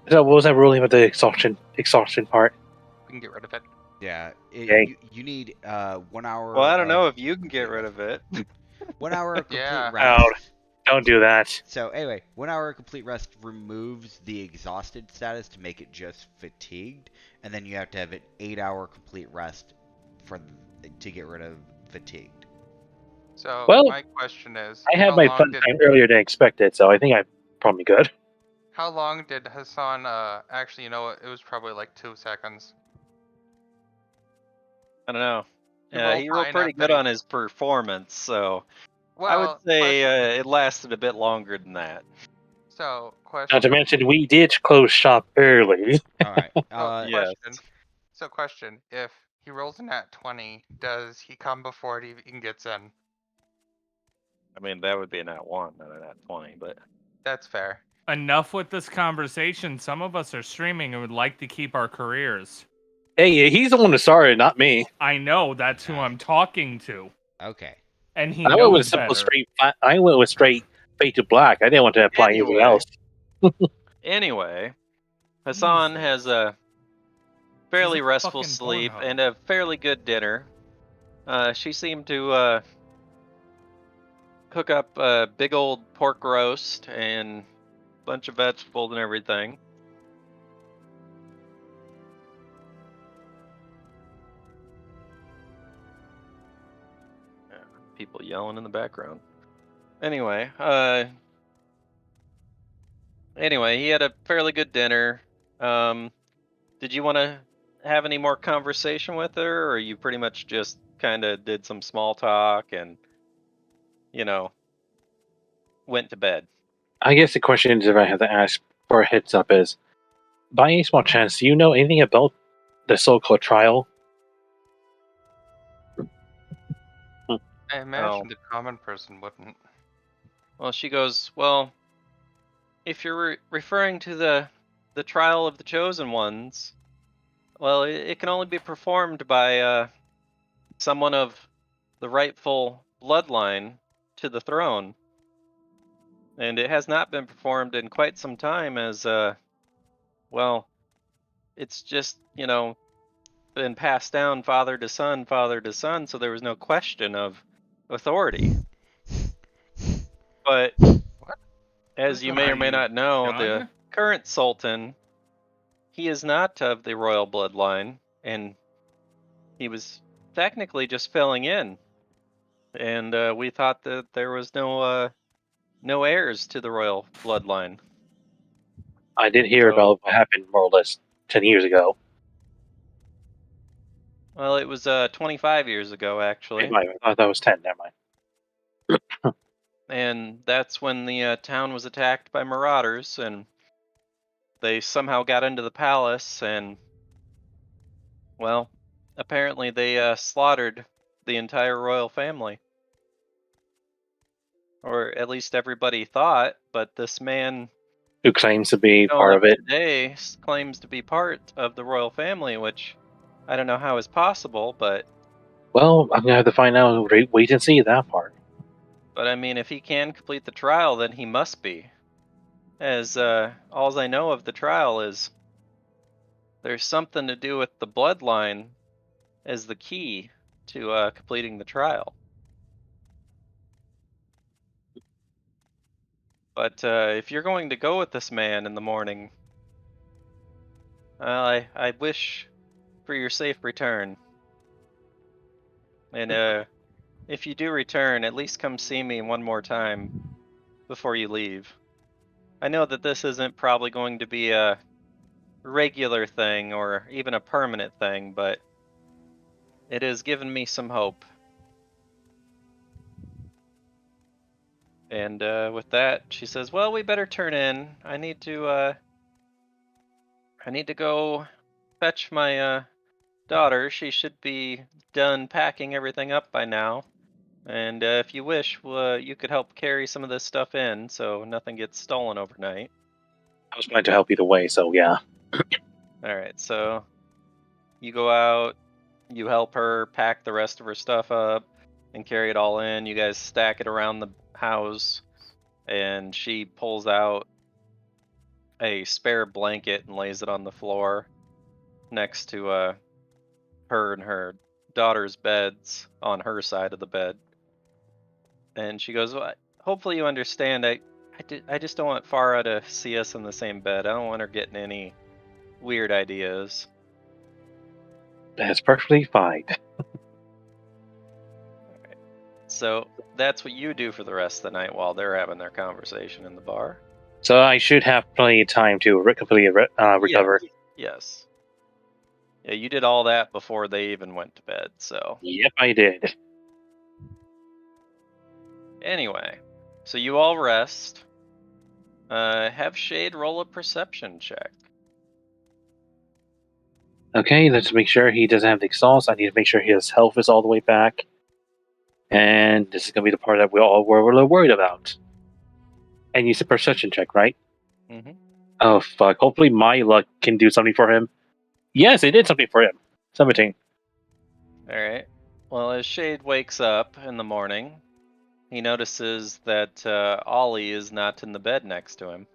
Speaker 3: So what was that ruling with the exhaustion part?
Speaker 5: We can get rid of it.
Speaker 2: Yeah.
Speaker 3: Okay.
Speaker 2: You need 1 hour.
Speaker 1: Well, I don't know
Speaker 2: of
Speaker 1: if you can get
Speaker 2: complete
Speaker 1: rid
Speaker 2: rest.
Speaker 1: of it.
Speaker 2: 1 hour of complete
Speaker 5: Yeah.
Speaker 2: rest.
Speaker 3: Don't do that.
Speaker 2: So anyway, 1 hour of complete rest removes the exhausted status to make it just fatigued, and then you have to have an 8-hour complete rest to get rid of fatigued.
Speaker 5: So
Speaker 3: Well,
Speaker 5: my question is,
Speaker 3: I had my fun time earlier than expected, so I think I'm probably good.
Speaker 5: how long did Hassan actually, you know what, it was probably like 2 seconds.
Speaker 1: I don't know.
Speaker 5: He rolled
Speaker 1: He
Speaker 5: high
Speaker 1: rolled pretty
Speaker 5: enough that
Speaker 1: good on his performance, so I would
Speaker 5: well,
Speaker 1: say it lasted a bit longer than that.
Speaker 5: so
Speaker 3: Not
Speaker 5: question.
Speaker 3: to mention, we did close shop early.
Speaker 2: All right.
Speaker 1: Yes.
Speaker 5: Question. If he rolls a nat 20, does he come before it even gets in?
Speaker 1: I mean, that would be a nat 1, not a nat 20, but
Speaker 5: That's fair.
Speaker 4: Enough with this conversation. Some of us are streaming and would like to keep our careers.
Speaker 3: Hey, he's the one who started, not me.
Speaker 4: I know that's who I'm talking to,
Speaker 2: Okay.
Speaker 4: and he
Speaker 3: I went with
Speaker 4: knows
Speaker 3: simple
Speaker 4: better.
Speaker 3: straight. I went with straight fade to black. I didn't want to apply anything else.
Speaker 1: Anyway, Hassan has a fairly restful
Speaker 4: fucking
Speaker 1: sleep
Speaker 4: Pornhub.
Speaker 1: and a fairly good dinner. She seemed to cook up a big old pork roast and a bunch of vegetables and everything. People yelling in the background. Anyway, he had a fairly good dinner. Did you want to have any more conversation with her, or you pretty much just kind of did some small talk and, went to bed?
Speaker 3: I guess the question is, if I have to ask for a heads up, is by any small chance, do you know anything about the so-called trial?
Speaker 5: I imagine the common person wouldn't.
Speaker 1: Well, she goes, well, if you're referring to the trial of the chosen ones, well, it can only be performed by someone of the rightful bloodline to the throne, and it has not been performed in quite some time, as well, it's just been passed down father to son, so there was no question of authority. But
Speaker 5: What?
Speaker 1: as
Speaker 5: Who's
Speaker 1: you
Speaker 5: the
Speaker 1: may or
Speaker 4: Are
Speaker 1: may
Speaker 4: you
Speaker 1: not know,
Speaker 4: done?
Speaker 1: the current sultan, he is not of the royal bloodline, and he was technically just filling in. And we thought that there was no heirs to the royal bloodline.
Speaker 3: I did hear
Speaker 1: So,
Speaker 3: about what happened more or less 10 years ago.
Speaker 1: well, it was 25 years ago, actually.
Speaker 3: I thought that was 10. Never mind.
Speaker 1: And that's when the town was attacked by marauders, and they somehow got into the palace, and, well, apparently they slaughtered the entire royal family. Or at least everybody thought, but this man
Speaker 3: Who claims to be
Speaker 1: showing
Speaker 3: part
Speaker 1: up
Speaker 3: of it.
Speaker 1: today claims to be part of the royal family, which I don't know how is possible, but
Speaker 3: Well, I'm gonna have to find out. Wait and see that part.
Speaker 1: I mean, if he can complete the trial, then he must be. As all I know of the trial is there's something to do with the bloodline as the key to completing the trial. But if you're going to go with this man in the morning, I wish for your safe return. And if you do return, at least come see me one more time before you leave. I know that this isn't probably going to be a regular thing or even a permanent thing, but it has given me some hope. And with that, she says, "Well, we better turn in. I need to go fetch my daughter. She should be done packing everything up by now. And if you wish, you could help carry some of this stuff in so nothing gets stolen overnight."
Speaker 3: I was planning to help either way, so yeah.
Speaker 1: All right, so you go out, you help her pack the rest of her stuff up and carry it all in. You guys stack it around the house, and she pulls out a spare blanket and lays it on the floor next to her and her daughter's beds on her side of the bed. And she goes, "Well, hopefully you understand. I just don't want Farah to see us in the same bed. I don't want her getting any weird ideas."
Speaker 3: That's perfectly fine.
Speaker 1: So that's what you do for the rest of the night while they're having their conversation in the bar.
Speaker 3: So I should have plenty of time to completely recover.
Speaker 1: Yes. Yeah, you did all that before they even went to bed, so.
Speaker 3: Yep, I did.
Speaker 1: Anyway, so you all rest. Have Shade roll a perception check.
Speaker 3: Okay, let's make sure he doesn't have the exhaust. I need to make sure his health is all the way back. And this is going to be the part that we all were a little worried about. And use a perception check, right?
Speaker 1: Mm-hmm.
Speaker 3: Oh, fuck. Hopefully my luck can do something for him. Yes, it did something for him. 17.
Speaker 1: Alright. Well, as Shade wakes up in the morning, he notices that Ollie is not in the bed next to him.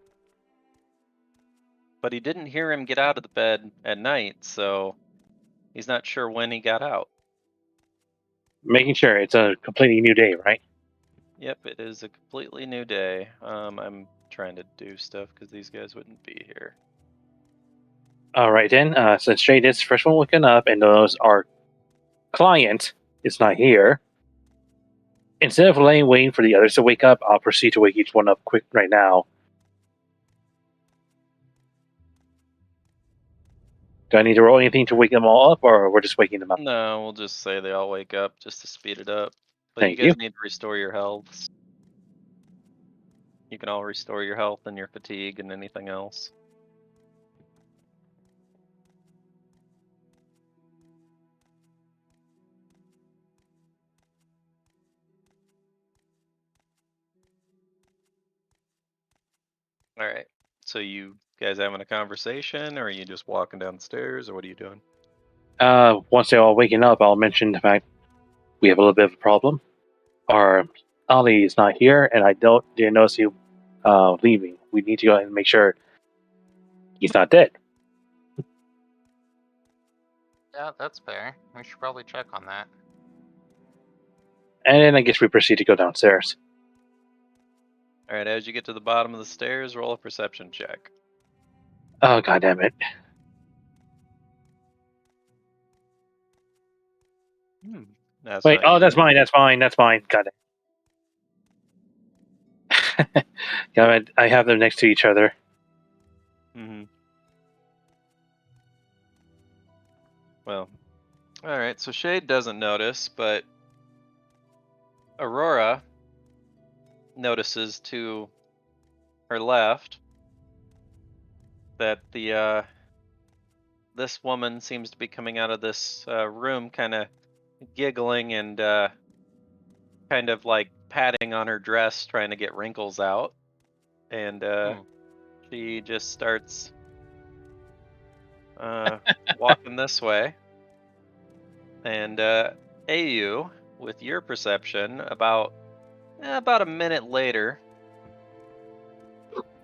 Speaker 1: But he didn't hear him get out of the bed at night, so he's not sure when he got out.
Speaker 3: Making sure it's a completely new day, right?
Speaker 1: Yep, it is a completely new day. I'm trying to do stuff because these guys wouldn't be here.
Speaker 3: Alright then, since Shade is the first one waking up and knows our client is not here, instead of waiting for the others to wake up, I'll proceed to wake each one up quick right now. Do I need to roll anything to wake them all up, or we're just waking them up?
Speaker 1: No, we'll just say they all wake up just to speed it up. But
Speaker 3: Thank
Speaker 1: you guys
Speaker 3: you.
Speaker 1: need to restore your health. You can all restore your health and your fatigue and anything else. Alright. So you guys having a conversation, or are you just walking down the stairs, or what are you doing?
Speaker 3: Once they're all waking up, I'll mention the fact we have a little bit of a problem. Our Ali is not here, and I didn't notice you leaving. We need to go ahead and make sure he's not dead.
Speaker 5: Yeah, that's fair. We should probably check on that.
Speaker 3: And then I guess we proceed to go downstairs.
Speaker 1: All right, as you get to the bottom of the stairs, roll a perception check.
Speaker 3: Oh, god damn it.
Speaker 1: That's
Speaker 3: Wait,
Speaker 1: not
Speaker 3: oh,
Speaker 1: you.
Speaker 3: that's mine, that's mine, that's mine. God damn. God, I have them next to each other.
Speaker 1: Mm-hmm. Well, all right. So Shade doesn't notice, but Aurora notices to her left that the this woman seems to be coming out of this room, kind of giggling and kind of like patting on her dress, trying to get wrinkles out, and
Speaker 5: Hmm.
Speaker 1: she just starts walking this way. And AU, with your perception, about a minute later,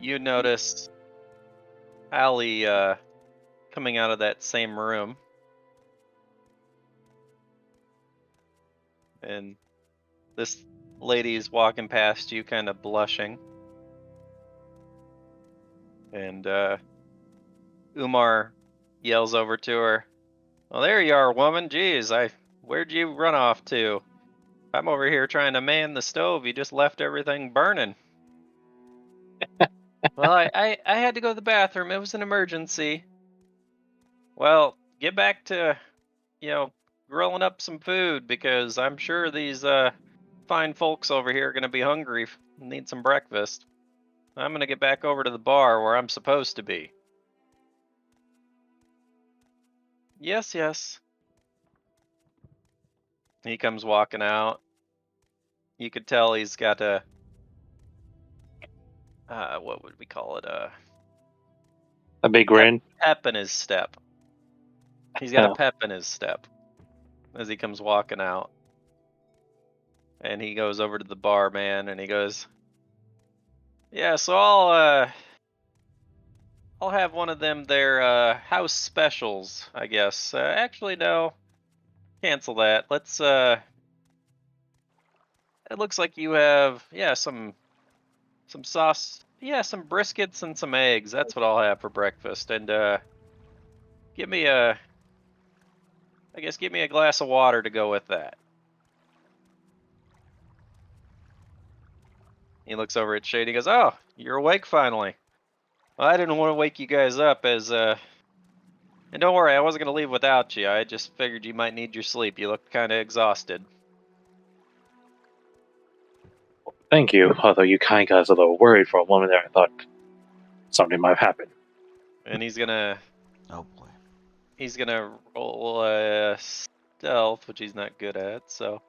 Speaker 1: you notice Allie coming out of that same room, and this lady's walking past you, kind of blushing, and Umar yells over to her, "Well, there you are, woman. Geez, where'd you run off to? I'm over here trying to man the stove. You just left everything burning." "Well, I had to go to the bathroom. It was an emergency." "Well, get back to, you know, grilling up some food, because I'm sure these fine folks over here are going to be hungry, need some breakfast. I'm going to get back over to the bar where I'm supposed to be." "Yes, yes." He comes walking out. You could tell he's got a what would we call it?
Speaker 3: A big
Speaker 1: Pep,
Speaker 3: grin.
Speaker 1: pep in his step. He's got a
Speaker 3: Oh.
Speaker 1: pep in his step as he comes walking out. And he goes over to the barman and he goes, "Yeah, so I'll have one of them their house specials, I guess. Actually, no, cancel that. Let's it looks like you have, yeah, some sauce, yeah, some briskets and some eggs. That's what I'll have for breakfast. And give me a I guess give me a glass of water to go with that." He looks over at Shade. He goes, "Oh, you're awake finally. Well, I didn't want to wake you guys up, as and don't worry, I wasn't gonna leave without you. I just figured you might need your sleep. You look kind of exhausted."
Speaker 3: Thank you. Although you kind of got us a little worried for a moment there. I thought something might have happened.
Speaker 1: And he's gonna
Speaker 2: Oh boy.
Speaker 1: roll stealth, which he's not good at. So,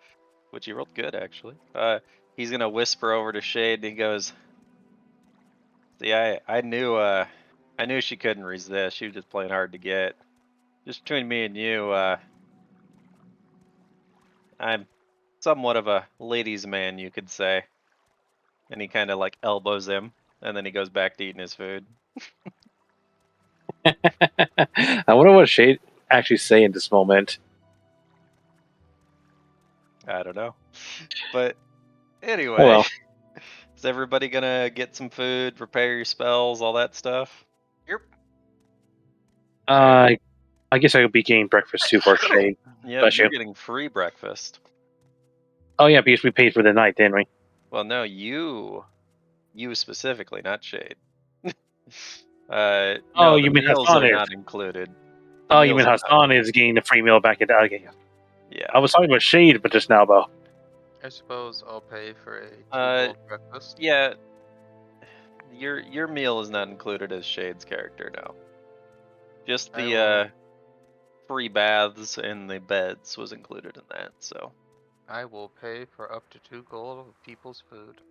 Speaker 1: which he rolled good actually. He's gonna whisper over to Shade, and he goes, "See, I knew she couldn't resist. She was just playing hard to get. Just between me and you, I'm somewhat of a ladies' man, you could say." And he kind of like elbows him, and then he goes back to eating his food.
Speaker 3: I wonder what Shade actually say in this moment.
Speaker 1: I don't know. But
Speaker 3: Oh
Speaker 1: anyway,
Speaker 3: well.
Speaker 1: is everybody gonna get some food, prepare your spells, all that stuff?
Speaker 5: Yep.
Speaker 3: I guess I could be getting breakfast too for Shade.
Speaker 1: Yep,
Speaker 3: Bless
Speaker 1: you're
Speaker 3: you.
Speaker 1: getting free breakfast.
Speaker 3: Oh yeah, because we paid for the night, didn't we?
Speaker 1: Well, no, you specifically, not Shade.
Speaker 3: Oh,
Speaker 1: No, the
Speaker 3: you mean
Speaker 1: meals are
Speaker 3: Hassan is?
Speaker 1: not included. The
Speaker 3: Oh, you mean
Speaker 1: meals are not
Speaker 3: Hassan is
Speaker 1: included.
Speaker 3: getting the free meal back at the okay.
Speaker 1: Yeah.
Speaker 3: I was talking about Shade, but just now though.
Speaker 5: I suppose I'll pay for a 2
Speaker 1: Uh,
Speaker 5: gold breakfast.
Speaker 1: yeah. Your meal is not included as Shade's character, no. Just
Speaker 5: I
Speaker 1: the
Speaker 5: will.
Speaker 1: free baths and the beds was included in that. So,
Speaker 5: I will pay for up to 2 gold of people's food.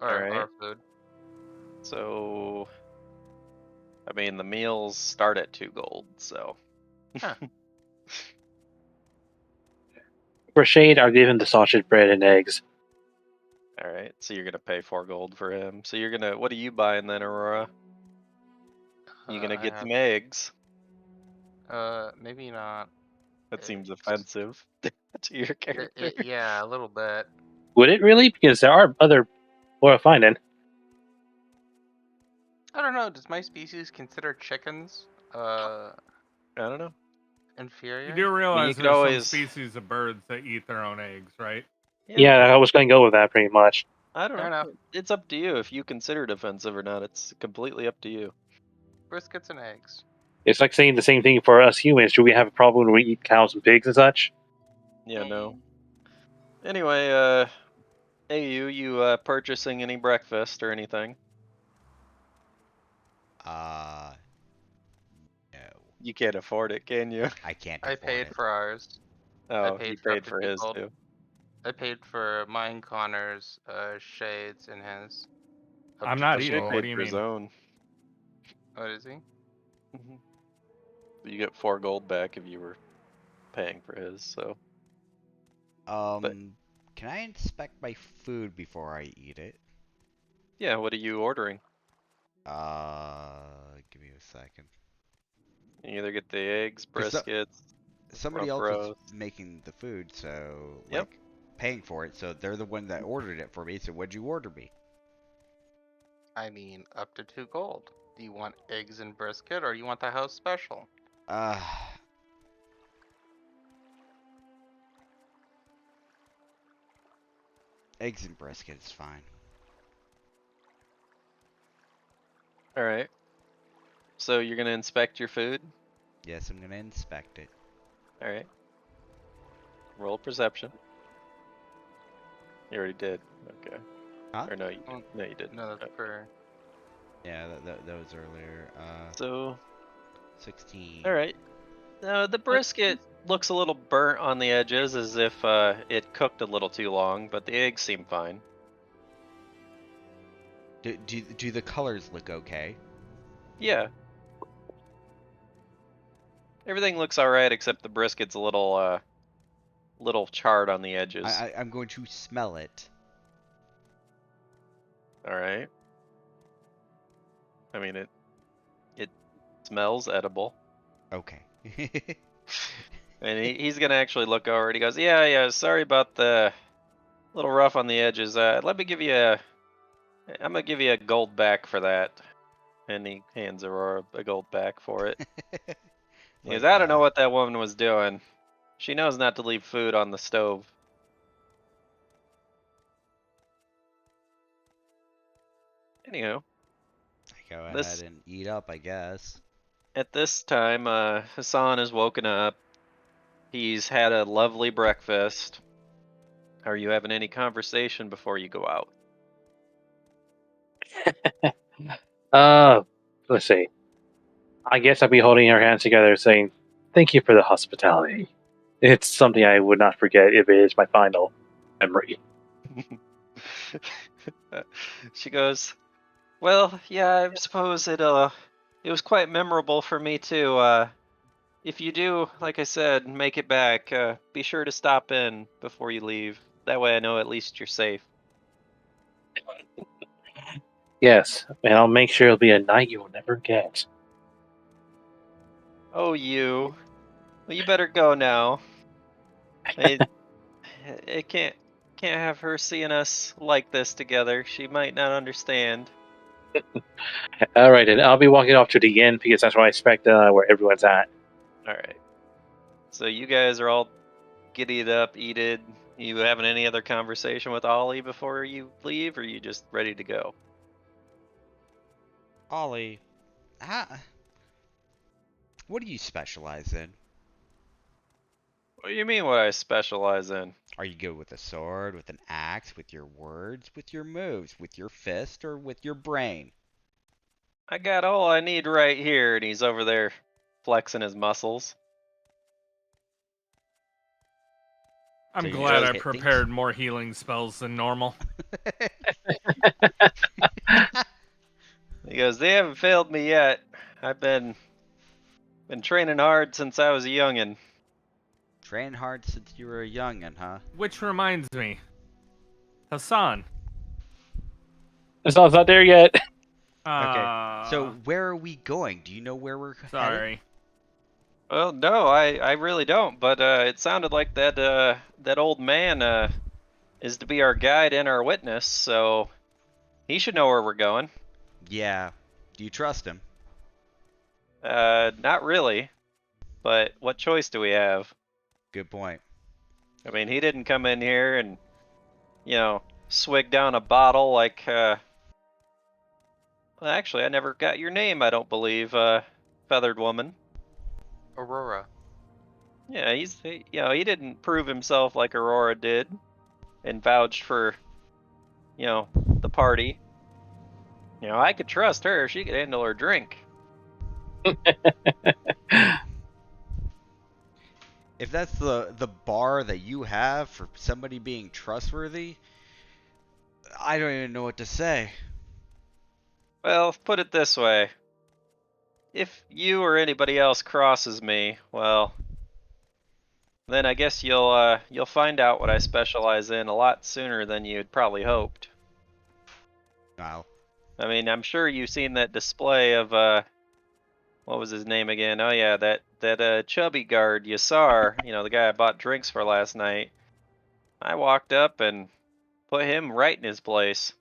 Speaker 1: all
Speaker 5: Or
Speaker 1: right.
Speaker 5: our food.
Speaker 1: So, I mean, the meals start at 2 gold. So,
Speaker 5: Huh.
Speaker 3: For Shade, I'll give him the sausage bread and eggs.
Speaker 1: all right. So you're gonna pay 4 gold for him. So you're gonna, what are you buying then, Aurora? You gonna
Speaker 5: I
Speaker 1: get
Speaker 5: have
Speaker 1: some eggs?
Speaker 5: Maybe not.
Speaker 1: That seems
Speaker 5: Eggs.
Speaker 1: offensive to your character.
Speaker 5: Yeah, a little bit.
Speaker 3: Would it really? Because there are other more finding.
Speaker 5: I don't know. Does my species consider chickens
Speaker 1: I don't know.
Speaker 5: inferior?
Speaker 4: You do
Speaker 1: I mean, you
Speaker 4: realize
Speaker 1: could
Speaker 4: there's some
Speaker 1: always.
Speaker 4: species of birds that eat their own eggs, right?
Speaker 3: Yeah, I was going to go with that pretty much.
Speaker 1: I don't
Speaker 5: Fair
Speaker 1: know.
Speaker 5: enough.
Speaker 1: It's up to you if you consider it offensive or not. It's completely up to you.
Speaker 5: Briskets and eggs.
Speaker 3: It's like saying the same thing for us humans. Do we have a problem when we eat cows and pigs and such?
Speaker 1: Yeah, no. Anyway, hey, you purchasing any breakfast or anything?
Speaker 2: No,
Speaker 1: You can't afford it, can you?
Speaker 2: I can't
Speaker 5: I
Speaker 2: afford
Speaker 5: paid
Speaker 2: it.
Speaker 5: for ours.
Speaker 1: Oh,
Speaker 5: paid
Speaker 1: you
Speaker 5: for up
Speaker 1: paid
Speaker 5: to
Speaker 1: for
Speaker 5: 2
Speaker 1: his
Speaker 5: gold.
Speaker 1: too.
Speaker 5: I paid for mine, Connor's, shades, and his. Up
Speaker 4: I'm
Speaker 5: to
Speaker 4: not
Speaker 5: 2
Speaker 1: He
Speaker 4: eating.
Speaker 5: gold.
Speaker 4: What
Speaker 1: paid
Speaker 4: do you
Speaker 1: for his
Speaker 4: mean?
Speaker 1: own.
Speaker 5: What is he?
Speaker 1: Mhm. You get 4 gold back if you were paying for his. So, but
Speaker 2: Can I inspect my food before I eat it?
Speaker 1: yeah, what are you ordering?
Speaker 2: Give me a second.
Speaker 1: You either get the eggs,
Speaker 2: 'Cause
Speaker 1: briskets,
Speaker 2: somebody
Speaker 1: rump
Speaker 2: else was
Speaker 1: roast.
Speaker 2: making the food, so
Speaker 1: Yep.
Speaker 2: like paying for it. So they're the one that ordered it for me. So what'd you order me?
Speaker 5: I mean, up to 2 gold. Do you want eggs and brisket, or you want the house special?
Speaker 2: Uh, eggs and brisket is fine.
Speaker 1: All right. So you're gonna inspect your food.
Speaker 2: Yes, I'm gonna inspect it.
Speaker 1: All right. Roll perception. You already did. Okay.
Speaker 2: Huh?
Speaker 1: Or no, you
Speaker 5: Oh,
Speaker 1: no, you didn't.
Speaker 5: no, that's
Speaker 1: Okay.
Speaker 5: for.
Speaker 2: Yeah, that was earlier.
Speaker 1: So,
Speaker 2: 16.
Speaker 1: all right. The brisket looks a little burnt on the edges, as if it cooked a little too long, but the eggs seem fine.
Speaker 2: Do the colors look okay?
Speaker 1: Yeah, everything looks all right except the brisket's a little charred on the edges.
Speaker 2: I'm going to smell it.
Speaker 1: All right. I mean it smells edible,
Speaker 2: Okay.
Speaker 1: and he's gonna actually look over it. He goes, yeah. Sorry about the little rough on the edges. Let me give you I'm gonna give you a gold back for that. And he hands Aurora a gold back for it. He goes,
Speaker 2: Like,
Speaker 1: I don't know what that woman was doing. She knows not to leave food on the stove. Anyhow,
Speaker 2: go ahead
Speaker 1: this
Speaker 2: and eat up, I guess.
Speaker 1: at this time, Hassan has woken up. He's had a lovely breakfast. Are you having any conversation before you go out?
Speaker 3: Let's see. I guess I'd be holding our hands together saying, thank you for the hospitality. It's something I would not forget if it is my final memory.
Speaker 1: She goes, well, yeah, I suppose it was quite memorable for me too. If you do, like I said, make it back, be sure to stop in before you leave. That way I know at least you're safe.
Speaker 3: Yes, and I'll make sure it'll be a night you will never get.
Speaker 1: Oh, you. Well, you better go now. I, it can't have her seeing us like this together. She might not understand.
Speaker 3: All right, and I'll be walking off to the inn because that's what I expect where everyone's at.
Speaker 1: All right. So you guys are all giddied up, eated. You having any other conversation with Ollie before you leave, or you just ready to go?
Speaker 2: Ollie, what do you specialize in?
Speaker 1: What do you mean what I specialize in?
Speaker 2: Are you good with a sword, with an axe, with your words, with your moves, with your fist, or with your brain?
Speaker 1: I got all I need right here, and he's over there flexing his muscles.
Speaker 2: So
Speaker 4: I'm
Speaker 2: you
Speaker 4: glad
Speaker 2: just
Speaker 4: I
Speaker 2: hit things?
Speaker 4: prepared more healing spells than normal.
Speaker 1: He goes, they haven't failed me yet. I've been training hard since I was a youngin'.
Speaker 2: Train hard since you were a youngin', huh?
Speaker 4: Which reminds me, Hassan.
Speaker 3: It's not there yet.
Speaker 2: Okay. So where are we going? Do you know where we're headed?
Speaker 4: Sorry.
Speaker 1: Well, no, I really don't. But it sounded like that old man is to be our guide and our witness, so he should know where we're going.
Speaker 2: Yeah. Do you trust him?
Speaker 1: Not really. But what choice do we have?
Speaker 2: Good point.
Speaker 1: I mean, he didn't come in here and swig down a bottle like. Well, actually, I never got your name. I don't believe, feathered woman.
Speaker 5: Aurora.
Speaker 1: Yeah, he didn't prove himself like Aurora did, and vouched for, the party. I could trust her. She could handle her drink.
Speaker 2: If that's the bar that you have for somebody being trustworthy, I don't even know what to say.
Speaker 1: Well, put it this way. If you or anybody else crosses me, well, then I guess you'll find out what I specialize in a lot sooner than you'd probably hoped.
Speaker 2: Wow.
Speaker 1: I mean, I'm sure you've seen that display of what was his name again? Oh yeah, that chubby guard Yassar, the guy I bought drinks for last night. I walked up and put him right in his place.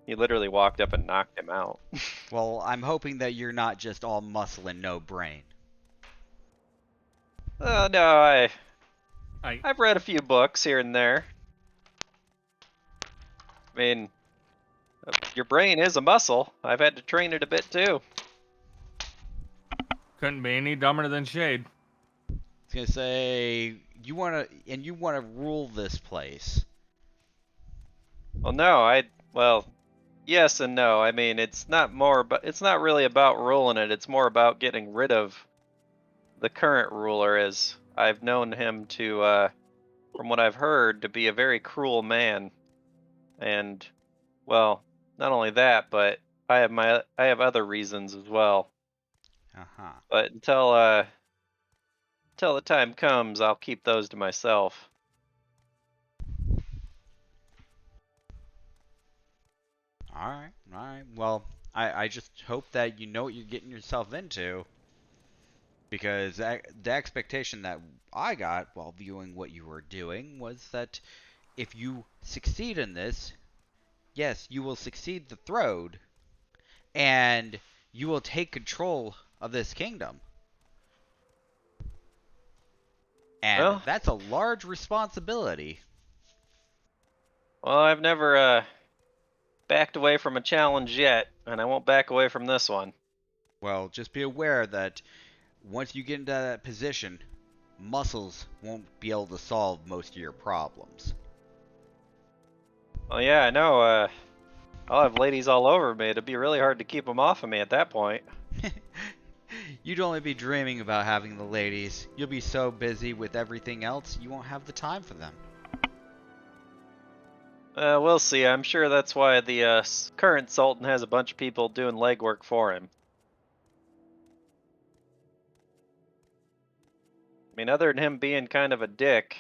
Speaker 1: He literally walked up and knocked him out.
Speaker 2: Well, I'm hoping that you're not just all muscle and no brain.
Speaker 1: No, I've read a few books here and there. I mean, your brain is a muscle. I've had to train it a bit too.
Speaker 4: Couldn't be any dumber than Shade.
Speaker 2: I was gonna say you wanna rule this place.
Speaker 1: Well, no, well, yes and no. I mean, it's not really about ruling it. It's more about getting rid of the current ruler, as I've known him to, from what I've heard, to be a very cruel man. And, well, not only that, but I have other reasons as well.
Speaker 2: Uh-huh.
Speaker 1: But until the time comes, I'll keep those to myself.
Speaker 2: Alright, alright. Well, I just hope that you know what you're getting yourself into. Because the expectation that I got while viewing what you were doing was that if you succeed in this, yes, you will succeed the throne, and you will take control of this kingdom. And
Speaker 1: Well,
Speaker 2: that's a large responsibility.
Speaker 1: I've never backed away from a challenge yet, and I won't back away from this one.
Speaker 2: Well, just be aware that once you get into that position, muscles won't be able to solve most of your problems.
Speaker 1: Well, yeah, I know. I'll have ladies all over me. It'd be really hard to keep them off of me at that point.
Speaker 2: You'd only be dreaming about having the ladies. You'll be so busy with everything else, you won't have the time for them.
Speaker 1: We'll see. I'm sure that's why the current Sultan has a bunch of people doing legwork for him. I mean, other than him being kind of a dick,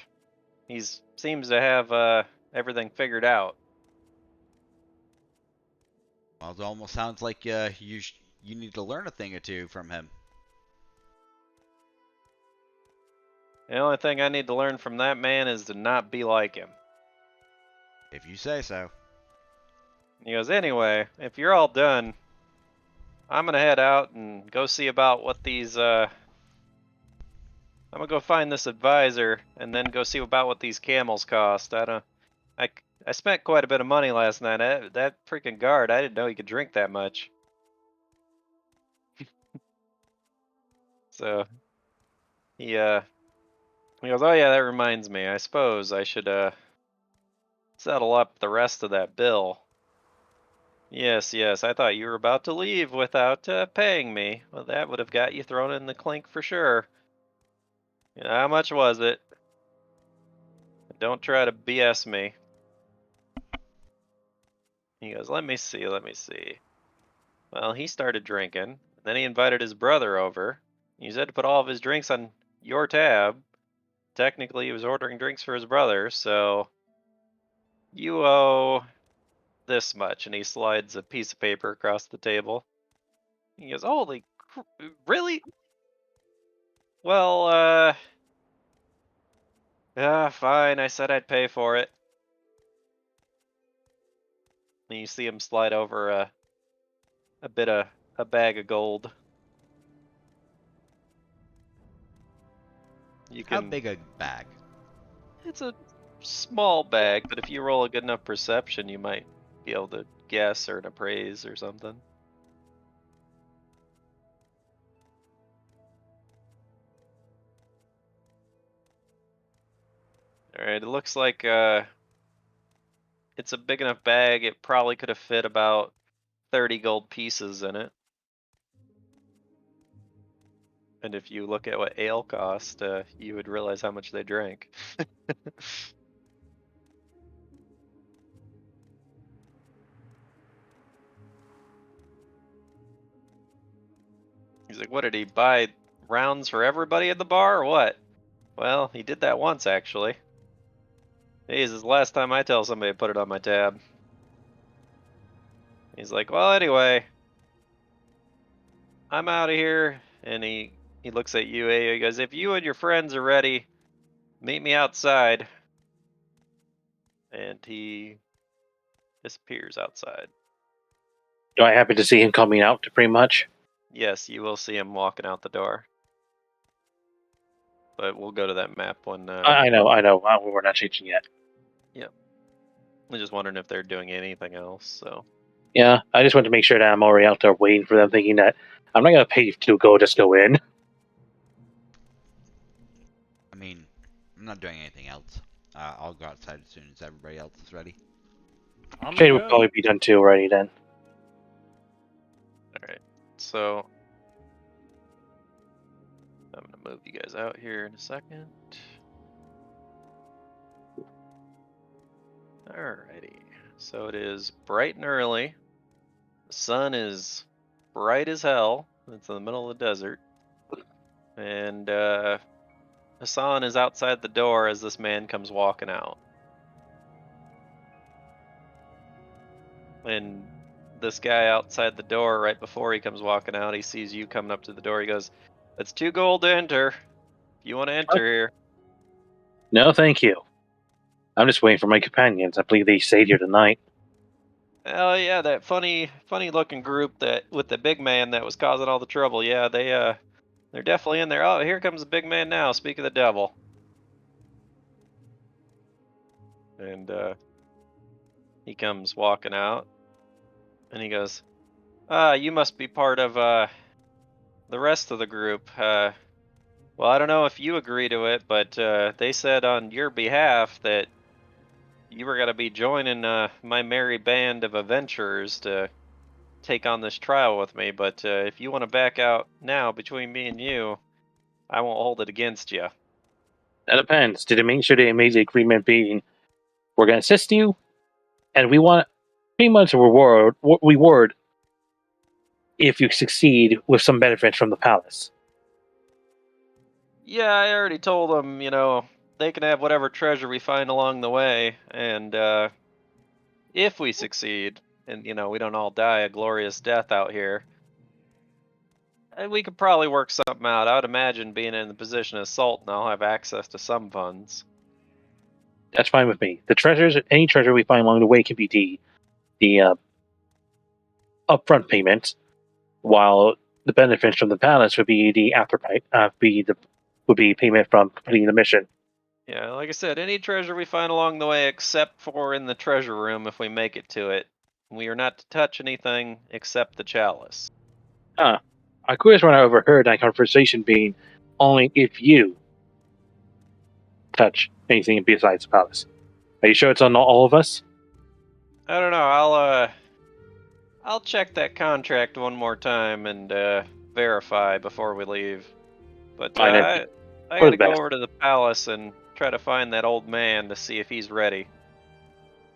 Speaker 1: he seems to have everything figured out.
Speaker 2: Well, it almost sounds like you need to learn a thing or two from him.
Speaker 1: The only thing I need to learn from that man is to not be like him.
Speaker 2: If you say so.
Speaker 1: He goes, anyway, if you're all done, I'm gonna head out and go see about what these I'm gonna go find this advisor and then go see about what these camels cost. I spent quite a bit of money last night. That freaking guard, I didn't know he could drink that much. So he goes, oh yeah, that reminds me. I suppose I should settle up the rest of that bill. Yes, yes, I thought you were about to leave without paying me. Well, that would have got you thrown in the clink for sure. How much was it? Don't try to BS me. He goes, let me see, let me see. Well, he started drinking. Then he invited his brother over. He said to put all of his drinks on your tab. Technically, he was ordering drinks for his brother, so you owe this much, and he slides a piece of paper across the table. He goes, "Holy, really? Well, yeah, fine. I said I'd pay for it." And you see him slide over a bag of gold. You
Speaker 2: How
Speaker 1: can.
Speaker 2: big a bag?
Speaker 1: It's a small bag, but if you roll a good enough perception, you might be able to guess or an appraise or something. Alright, it looks like it's a big enough bag, it probably could have fit about 30 gold pieces in it. And if you look at what ale cost, you would realize how much they drank. He's like, what did he buy? Rounds for everybody at the bar or what? Well, he did that once actually. Hey, this is the last time I tell somebody to put it on my tab. He's like, well, anyway, I'm out of here. And he looks at you, Ayo. He goes, if you and your friends are ready, meet me outside. And he disappears outside.
Speaker 3: Do I happen to see him coming out, pretty much?
Speaker 1: Yes, you will see him walking out the door. But we'll go to that map when.
Speaker 3: I know. We're not changing yet.
Speaker 1: Yep. I'm just wondering if they're doing anything else. So.
Speaker 3: Yeah, I just want to make sure that I'm already out there waiting for them, thinking that I'm not going to pay to go, just go in.
Speaker 2: I mean, I'm not doing anything else. I'll go outside as soon as everybody else is ready.
Speaker 4: I'm
Speaker 3: Shade will
Speaker 4: good.
Speaker 3: probably be done too already then.
Speaker 1: Alright. So. I'm going to move you guys out here in a second. Alrighty. So it is bright and early. The sun is bright as hell. It's in the middle of the desert. And Hassan is outside the door as this man comes walking out. And this guy outside the door, right before he comes walking out, he sees you coming up to the door. He goes, "It's 2 gold to enter. If you want to enter here."
Speaker 3: No, thank you. I'm just waiting for my companions. I believe they stayed here tonight.
Speaker 1: Oh yeah, that funny looking group that with the big man that was causing all the trouble. Yeah, they're definitely in there. Oh, here comes the big man now. Speak of the devil. And he comes walking out, and he goes, "Ah, you must be part of the rest of the group. Well, I don't know if you agree to it, but they said on your behalf that you were going to be joining my merry band of adventurers to take on this trial with me. But if you want to back out now between me and you, I won't hold it against you."
Speaker 3: That depends. Did it make sure they made the agreement being, we're going to assist you, and we want pretty much a reward if you succeed with some benefits from the palace?
Speaker 1: Yeah, I already told them, they can have whatever treasure we find along the way, and if we succeed, and we don't all die a glorious death out here, we could probably work something out. I would imagine being in the position of Sultan, I'll have access to some funds.
Speaker 3: That's fine with me. The treasures, any treasure we find along the way, can be the upfront payment, while the benefits from the palace would be the would be payment from completing the mission.
Speaker 1: Yeah, like I said, any treasure we find along the way, except for in the treasure room, if we make it to it, we are not to touch anything except the chalice.
Speaker 3: I could have overheard that conversation being only if you touch anything besides the palace. Are you sure it's on all of us?
Speaker 1: I don't know. I'll check that contract one more time and verify before we leave. But
Speaker 3: Fine,
Speaker 1: I
Speaker 3: for
Speaker 1: gotta
Speaker 3: the
Speaker 1: go
Speaker 3: best.
Speaker 1: over to the palace and try to find that old man to see if he's ready.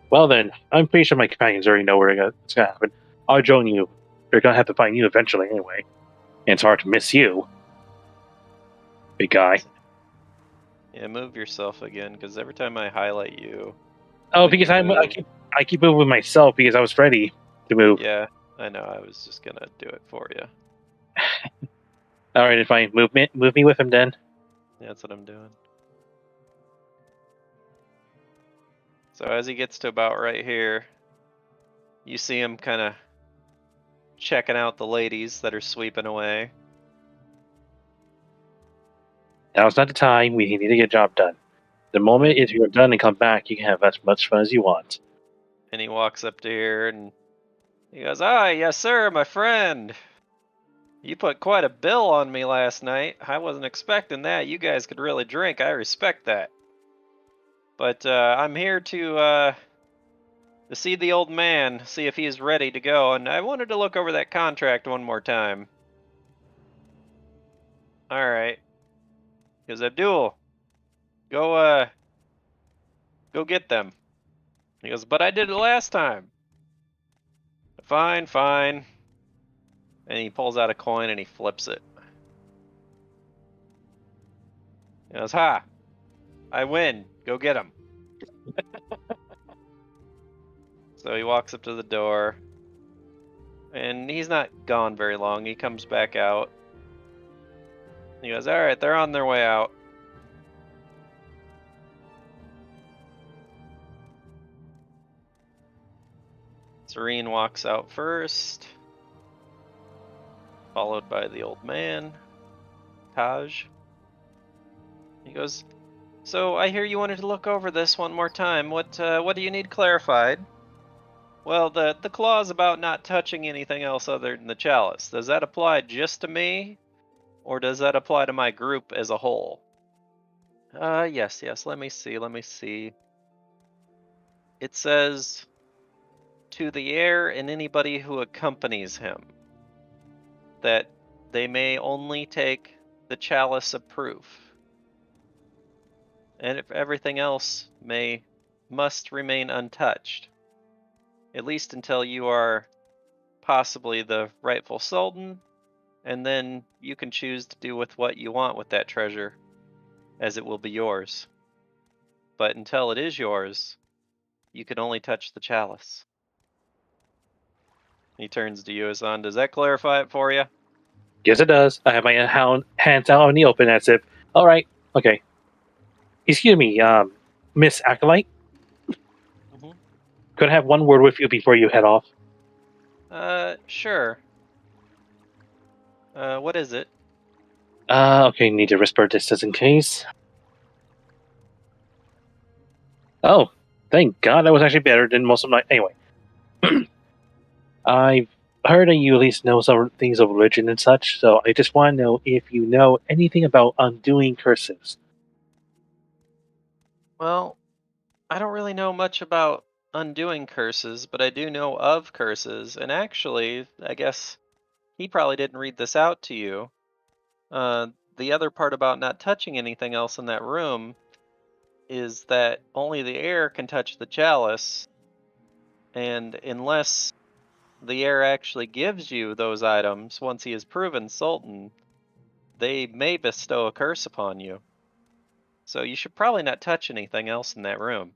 Speaker 3: Well then, I'm pretty sure my companions already know where it's gonna happen. I'll join you. They're gonna have to find you eventually anyway. And it's hard to miss you, big guy.
Speaker 1: Yeah, move yourself again, because every time I highlight you,
Speaker 3: Oh,
Speaker 1: when
Speaker 3: because
Speaker 1: you
Speaker 3: I
Speaker 1: move,
Speaker 3: keep I keep moving myself because I was ready to move.
Speaker 1: Yeah, I know. I was just gonna do it for you.
Speaker 3: All right, fine. Move me with him then.
Speaker 1: Yeah, that's what I'm doing. So as he gets to about right here, you see him kind of checking out the ladies that are sweeping away.
Speaker 3: Now's not the time. We need to get a job done. The moment if you're done and come back, you can have as much fun as you want.
Speaker 1: And he walks up to here and he goes, "Ah, yes, sir, my friend. You put quite a bill on me last night. I wasn't expecting that. You guys could really drink. I respect that. But I'm here to see the old man, see if he's ready to go. And I wanted to look over that contract one more time." All right. He goes, "Abdul, go go get them." He goes, "But I did it last time." "Fine, fine." And he pulls out a coin and he flips it. He goes, "Ha! I win. Go get him." So he walks up to the door. And he's not gone very long. He comes back out. He goes, "All right, they're on their way out." Serene walks out first, followed by the old man, Taj. He goes, "So I hear you wanted to look over this one more time. What do you need clarified?" "Well, the clause about not touching anything else other than the chalice, does that apply just to me, or does that apply to my group as a whole?" Yes, yes. Let me see. It says, "To the heir and anybody who accompanies him, that they may only take the chalice of proof, and if everything else must remain untouched, at least until you are possibly the rightful sultan, and then you can choose to do with what you want with that treasure, as it will be yours. But until it is yours, you can only touch the chalice." He turns to you, Asan. "Does that clarify it for you?"
Speaker 3: Yes, it does. I have my hands out in the open as if, all right, okay. Excuse me, Miss Acolyte.
Speaker 1: Mm-hmm.
Speaker 3: Could I have one word with you before you head off?
Speaker 1: Sure. What is it?
Speaker 3: Okay, need to whisper this just in case. Oh, thank God, that was actually better than most of my. Anyway, I've heard that you at least know some things of religion and such, so I just want to know if you know anything about undoing curses.
Speaker 1: Well, I don't really know much about undoing curses, but I do know of curses. And actually, I guess he probably didn't read this out to you. Uh, the other part about not touching anything else in that room is that only the heir can touch the chalice, and unless the heir actually gives you those items once he is proven sultan, they may bestow a curse upon you. So you should probably not touch anything else in that room.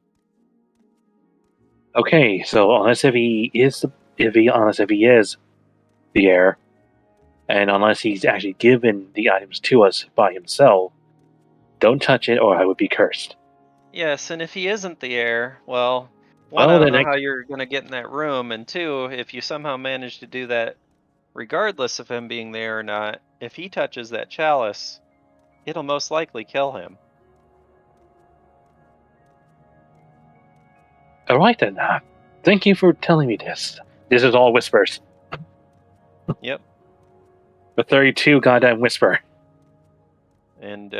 Speaker 3: Okay, so unless if he is the heir, and unless he's actually given the items to us by himself, don't touch it or I would be cursed.
Speaker 1: Yes, and if he isn't the heir, well, one, I
Speaker 3: Well,
Speaker 1: don't
Speaker 3: then
Speaker 1: know
Speaker 3: I,
Speaker 1: how you're going to get in that room, and two, if you somehow manage to do that, regardless of him being there or not, if he touches that chalice, it'll most likely kill him.
Speaker 3: all right then. Thank you for telling me this. This is all whispers.
Speaker 1: Yep.
Speaker 3: The 32 goddamn whisper.
Speaker 1: And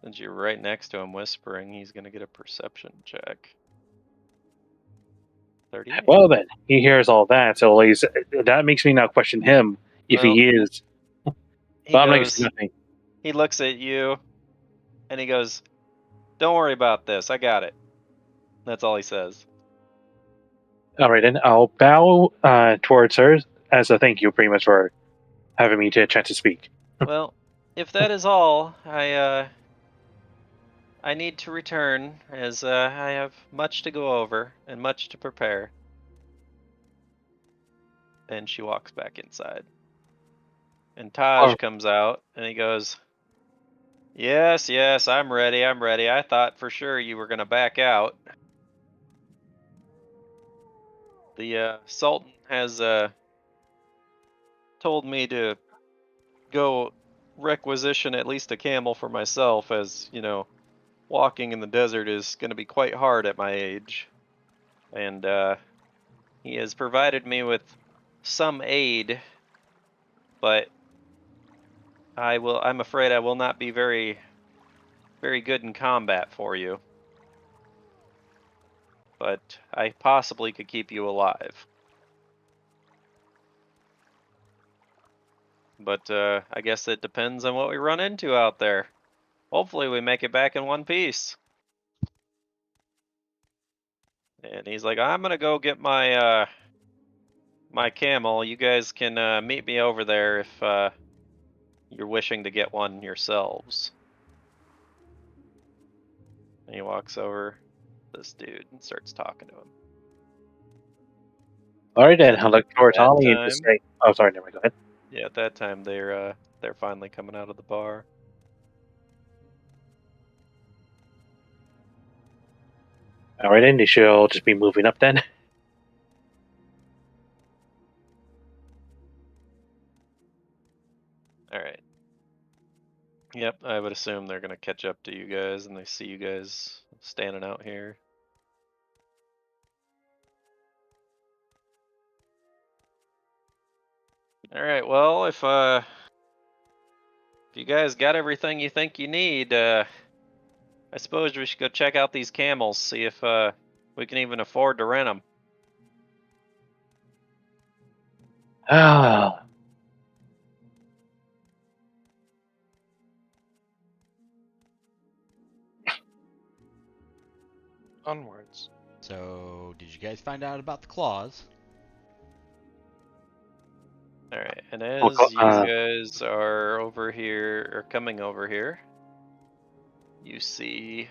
Speaker 1: since you're right next to him whispering, he's going to get a perception check. 38.
Speaker 3: Well then, he hears all that, so that makes me now question him if
Speaker 1: Well,
Speaker 3: he is.
Speaker 1: he
Speaker 3: But I'm not gonna say
Speaker 1: goes,
Speaker 3: nothing.
Speaker 1: he looks at you, and he goes, "Don't worry about this. I got it." That's all he says.
Speaker 3: All right, then I'll bow towards her as a thank you, pretty much, for having me get a chance to speak.
Speaker 1: Well, if that is all, I need to return, as I have much to go over and much to prepare. And she walks back inside. And Taj
Speaker 3: Oh.
Speaker 1: comes out, and he goes, Yes, yes, I'm ready, I'm ready. I thought for sure you were going to back out. The Sultan has told me to go requisition at least a camel for myself, as, walking in the desert is going to be quite hard at my age. And he has provided me with some aid, but I'm afraid I will not be very, very good in combat for you. But I possibly could keep you alive. But I guess it depends on what we run into out there. Hopefully we make it back in one piece. And he's like, I'm gonna go get my my camel. You guys can meet me over there if you're wishing to get one yourselves. And he walks over to this dude and starts talking to him.
Speaker 3: All right, then. I look towards
Speaker 1: That
Speaker 3: Holly and just
Speaker 1: time-
Speaker 3: say, "Oh, sorry, never mind. Go ahead."
Speaker 1: Yeah, at that time they're finally coming out of the bar.
Speaker 3: All right, then. You should all just be moving up then.
Speaker 1: All right. Yep, I would assume they're gonna catch up to you guys, and they see you guys standing out here. All right. Well, if you guys got everything you think you need, I suppose we should go check out these camels, see if we can even afford to rent them.
Speaker 3: Ah,
Speaker 5: Onwards.
Speaker 2: So, did you guys find out about the claws?
Speaker 1: All right. And
Speaker 3: Well,
Speaker 1: as you guys are over here, or coming over here, you see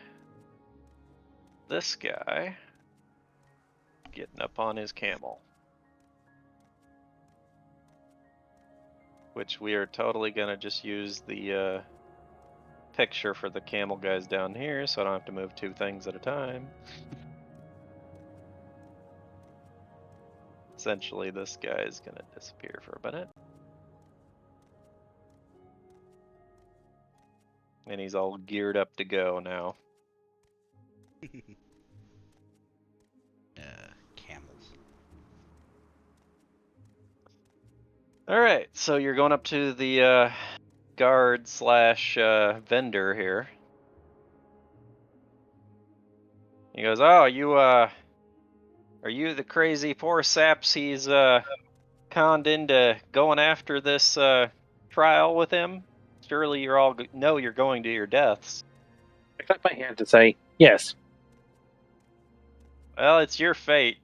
Speaker 1: this guy getting up on his camel. Which we are totally gonna just use the picture for the camel guys down here, so I don't have to move two things at a time. Essentially, this guy is gonna disappear for a minute. And he's all geared up to go now.
Speaker 2: Camels.
Speaker 1: Alright, so you're going up to the guard slash vendor here. He goes, Oh, are you the crazy poor saps he's conned into going after this trial with him? Surely you're all know you're going to your deaths.
Speaker 3: I clap my hands and say, "Yes."
Speaker 1: Well, it's your fate.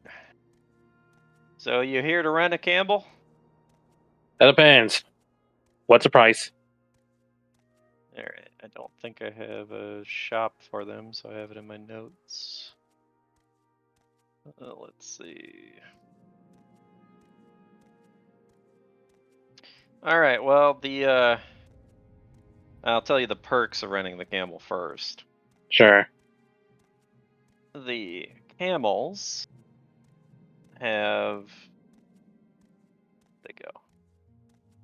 Speaker 1: So you here to rent a Campbell?
Speaker 3: That depends. What's the price?
Speaker 1: Alright, I don't think I have a shop for them, so I have it in my notes. Let's see. Alright, well, I'll tell you the perks of renting the camel first.
Speaker 3: Sure.
Speaker 1: The camels have... They go.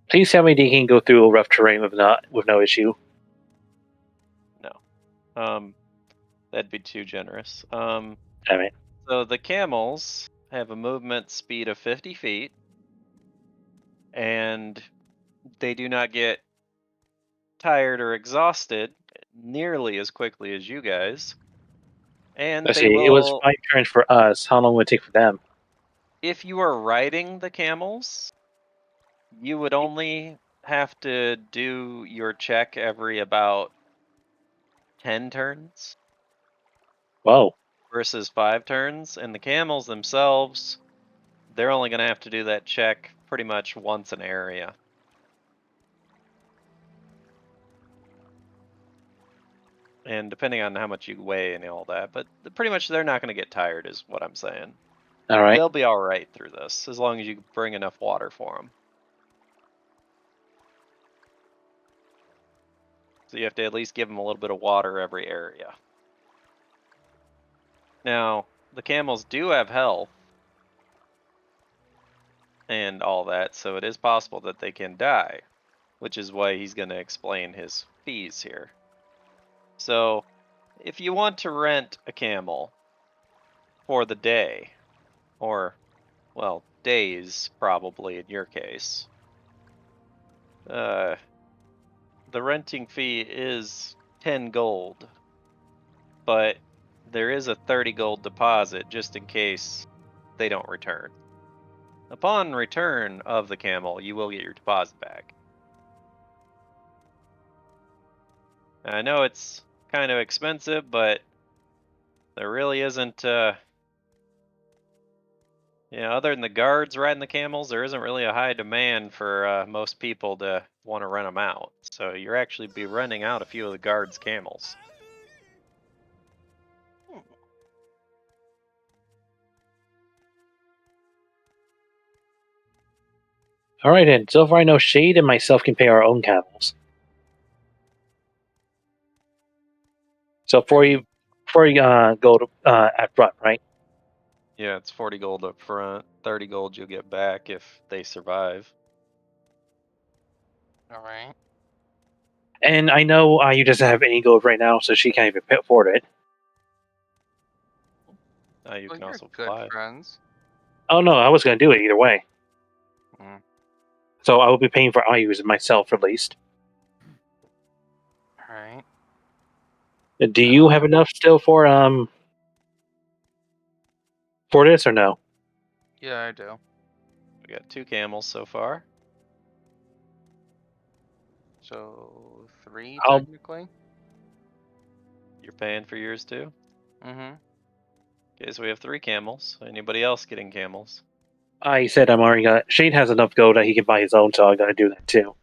Speaker 3: Please tell me they can go through a rough terrain with no issue.
Speaker 1: No. That'd be too generous.
Speaker 3: Damn it.
Speaker 1: So the camels have a movement speed of 50 feet, and they do not get tired or exhausted nearly as quickly as you guys. And
Speaker 3: Let's
Speaker 1: they
Speaker 3: see. It was
Speaker 1: will,
Speaker 3: 5 turns for us. How long would it take for them?
Speaker 1: if you are riding the camels, you would only have to do your check every about 10 turns
Speaker 3: Whoa.
Speaker 1: versus 5 turns. And the camels themselves, they're only going to have to do that check pretty much once an area. and depending on how much you weigh and all that, but pretty much they're not going to get tired, is what I'm saying.
Speaker 3: All right.
Speaker 1: They'll be all right through this as long as you bring enough water for them. So you have to at least give them a little bit of water every area. Now, the camels do have health and all that, so it is possible that they can die, which is why he's going to explain his fees here. So, if you want to rent a camel for the day, or, well, days probably in your case, the renting fee is 10 gold, but there is a 30 gold deposit just in case they don't return. Upon return of the camel, you will get your deposit back. I know it's kind of expensive, but there really isn't, other than the guards riding the camels, there isn't really a high demand for most people to want to rent them out. So you're actually be renting out a few of the guards' camels.
Speaker 3: All right, then. So far, I know Shade and myself can pay our own camels. So 40 gold at front, right?
Speaker 1: Yeah, it's 40 gold up front, 30 gold you'll get back if they survive.
Speaker 5: Alright.
Speaker 3: And I know you doesn't have any gold right now, so she can't even afford it.
Speaker 1: You
Speaker 5: Well,
Speaker 1: can
Speaker 5: you're
Speaker 1: also
Speaker 5: good
Speaker 1: fly.
Speaker 5: friends.
Speaker 3: Oh no, I was going to do it either way.
Speaker 5: Mm.
Speaker 3: So I will be paying for Ayu's myself at least.
Speaker 5: Alright.
Speaker 3: Do you have enough still for this or no?
Speaker 5: Yeah, I do.
Speaker 1: We got 2 camels so far.
Speaker 5: So 3
Speaker 3: I'll-
Speaker 5: technically.
Speaker 1: You're paying for yours too?
Speaker 5: Mm-hmm.
Speaker 1: Okay, so we have 3 camels. Anybody else getting camels?
Speaker 3: I said I'm already got. Shade has enough gold that he can buy his own, so I got to do that too.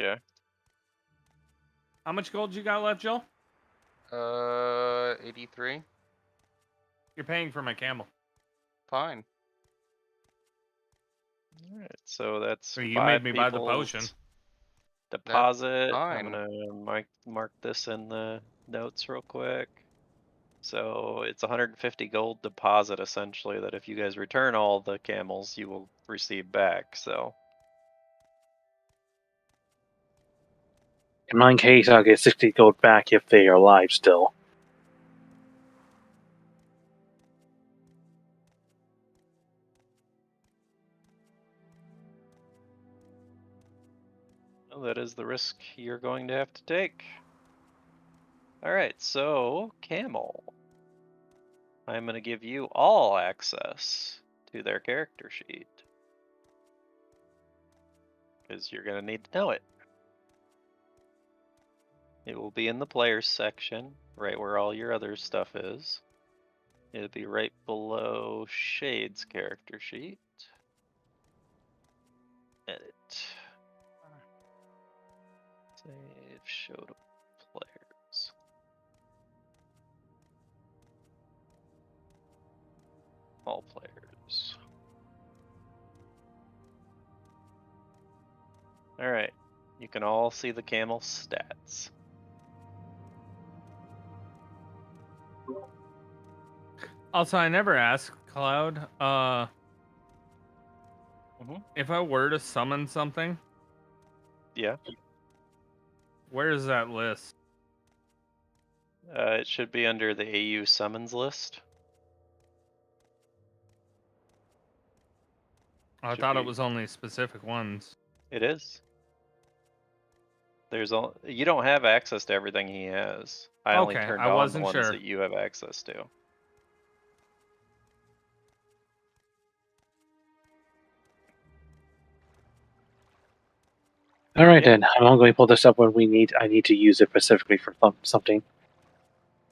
Speaker 1: Okay.
Speaker 4: How much gold you got left, Joel?
Speaker 5: 83.
Speaker 4: You're paying for my camel.
Speaker 5: Fine.
Speaker 1: Alright, so that's
Speaker 4: So you
Speaker 1: 5
Speaker 4: made me buy the
Speaker 1: people's
Speaker 4: potion.
Speaker 1: deposit.
Speaker 5: fine.
Speaker 1: I'm gonna mark this in the notes real quick. So it's 150 gold deposit essentially that if you guys return all the camels, you will receive back. So
Speaker 3: In my case, I'll get 60 gold back if they are alive still.
Speaker 1: well, that is the risk you're going to have to take. All right, so camel. I'm going to give you all access to their character sheet because you're going to need to know it. It will be in the players section, right where all your other stuff is. It'll be right below Shade's character sheet. Edit. Save, show to players. All players. Alright, you can all see the camel stats.
Speaker 4: Also, I never asked Cloud. If I were to summon something,
Speaker 1: Yeah,
Speaker 4: where is that list?
Speaker 1: it should be under the AU summons list.
Speaker 4: I
Speaker 1: Should
Speaker 4: thought it
Speaker 1: be.
Speaker 4: was only specific ones.
Speaker 1: It is. You don't have access to everything he has. I only
Speaker 4: Okay,
Speaker 1: turned
Speaker 4: I
Speaker 1: on the
Speaker 4: wasn't
Speaker 1: ones
Speaker 4: sure.
Speaker 1: that you have access to.
Speaker 3: All right
Speaker 1: Yeah.
Speaker 3: then, I'm going to pull this up when I need to use it specifically for something.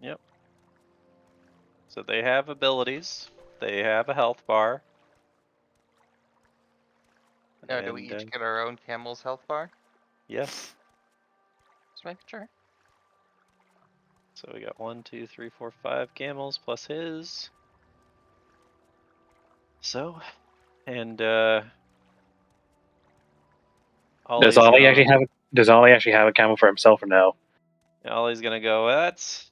Speaker 1: Yep. So they have abilities. They have a health bar.
Speaker 5: Now, do we
Speaker 1: And,
Speaker 5: each get our own camel's health bar?
Speaker 1: yes.
Speaker 5: Just making sure.
Speaker 1: So we got 1, 2, 3, 4, 5 camels plus his. So, and
Speaker 3: Does
Speaker 1: Ollie's
Speaker 3: Ollie
Speaker 1: gonna
Speaker 3: actually have? Does Ollie actually have a camel for himself or no?
Speaker 1: Ollie's gonna go. That's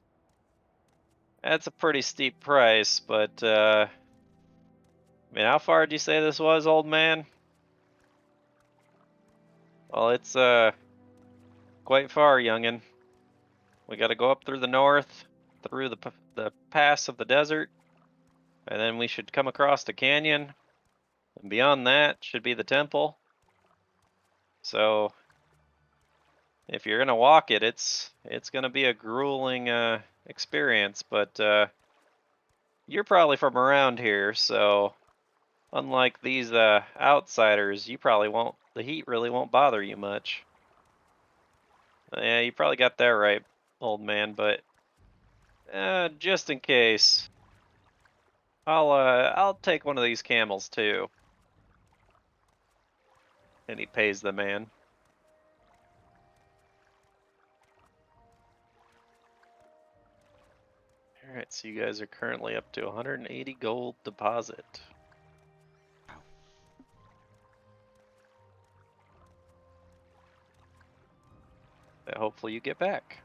Speaker 1: a pretty steep price, but I mean, how far did you say this was, old man? Well, it's quite far, youngin. We got to go up through the north, through the pass of the desert, and then we should come across the canyon. And beyond that should be the temple. So, if you're gonna walk it, it's gonna be a grueling experience. But you're probably from around here, so unlike these outsiders, you probably won't. The heat really won't bother you much. Yeah, you probably got that right, old man. But just in case, I'll take one of these camels too. And he pays the man. All right, so you guys are currently up to 180 gold deposit. That hopefully you get back.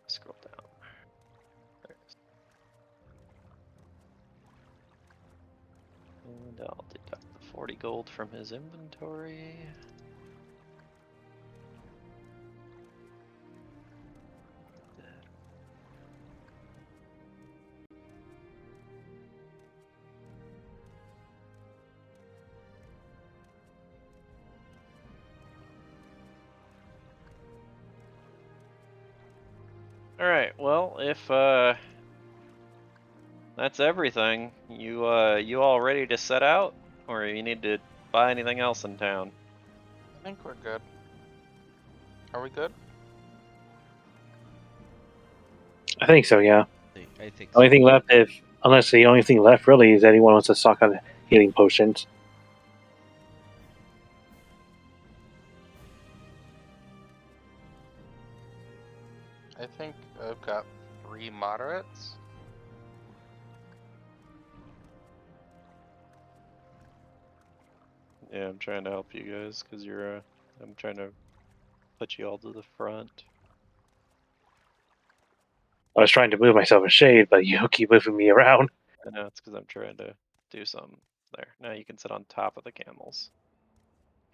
Speaker 1: Scroll down. There it is. And I'll deduct the 40 gold from his inventory. All right. Well, if that's everything, you all ready to set out, or you need to buy anything else in town?
Speaker 5: I think we're good. Are we good?
Speaker 3: I think so. Yeah.
Speaker 2: I think
Speaker 3: Only
Speaker 2: so.
Speaker 3: thing left, unless the only thing left really is anyone wants to stock on healing potions.
Speaker 5: I think I've got 3 moderates.
Speaker 1: Yeah, I'm trying to help you guys because you're. I'm trying to put you all to the front.
Speaker 3: I was trying to move myself in shade, but you keep moving me around.
Speaker 1: I know it's because I'm trying to do something there. Now you can sit on top of the camels.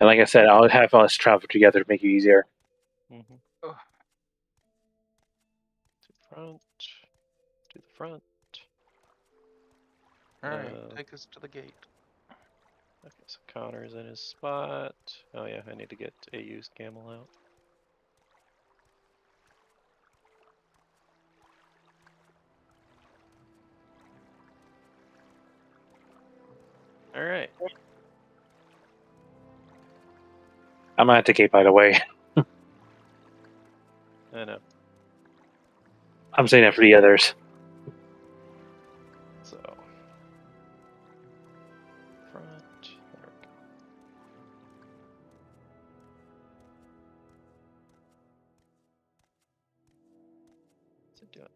Speaker 3: And like I said, I'll have us travel together to make it easier.
Speaker 1: Mm-hmm.
Speaker 5: Ugh.
Speaker 1: To the front. To the front.
Speaker 5: Alright, take us to the gate.
Speaker 1: Okay, so Connor's in his spot. Oh yeah, I need to get a used camel out. All right.
Speaker 3: I'm at the gate, by the way.
Speaker 1: I know.
Speaker 3: I'm saying that for the others.
Speaker 1: So front. There we go. What's it doing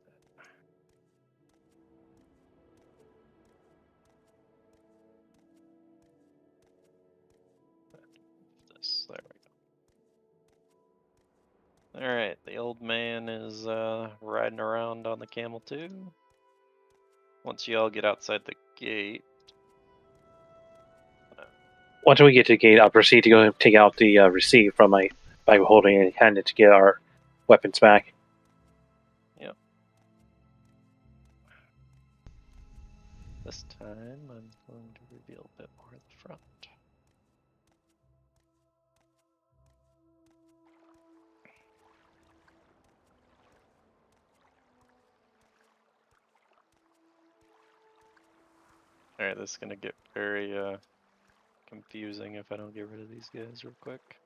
Speaker 1: that? This. There we go. All right. The old man is riding around on the camel too. Once you all get outside the gate.
Speaker 3: Once we get to the gate, I'll proceed to go take out the receipt from my bag of holding and hand it to get our weapons back.
Speaker 1: Yep. This time I'm going to reveal a bit more at the front. Alright, this is gonna get very confusing if I don't get rid of these guys real quick.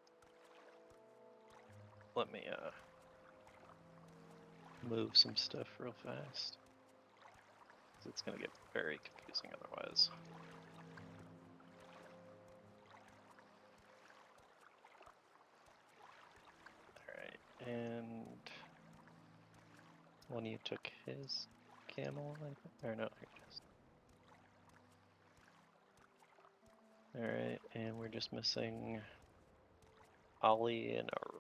Speaker 1: Let me move some stuff real fast. It's gonna get very confusing otherwise. One of you took his camel, I think. Or no, here it is. Alright, and we're just missing Ollie and Aurora.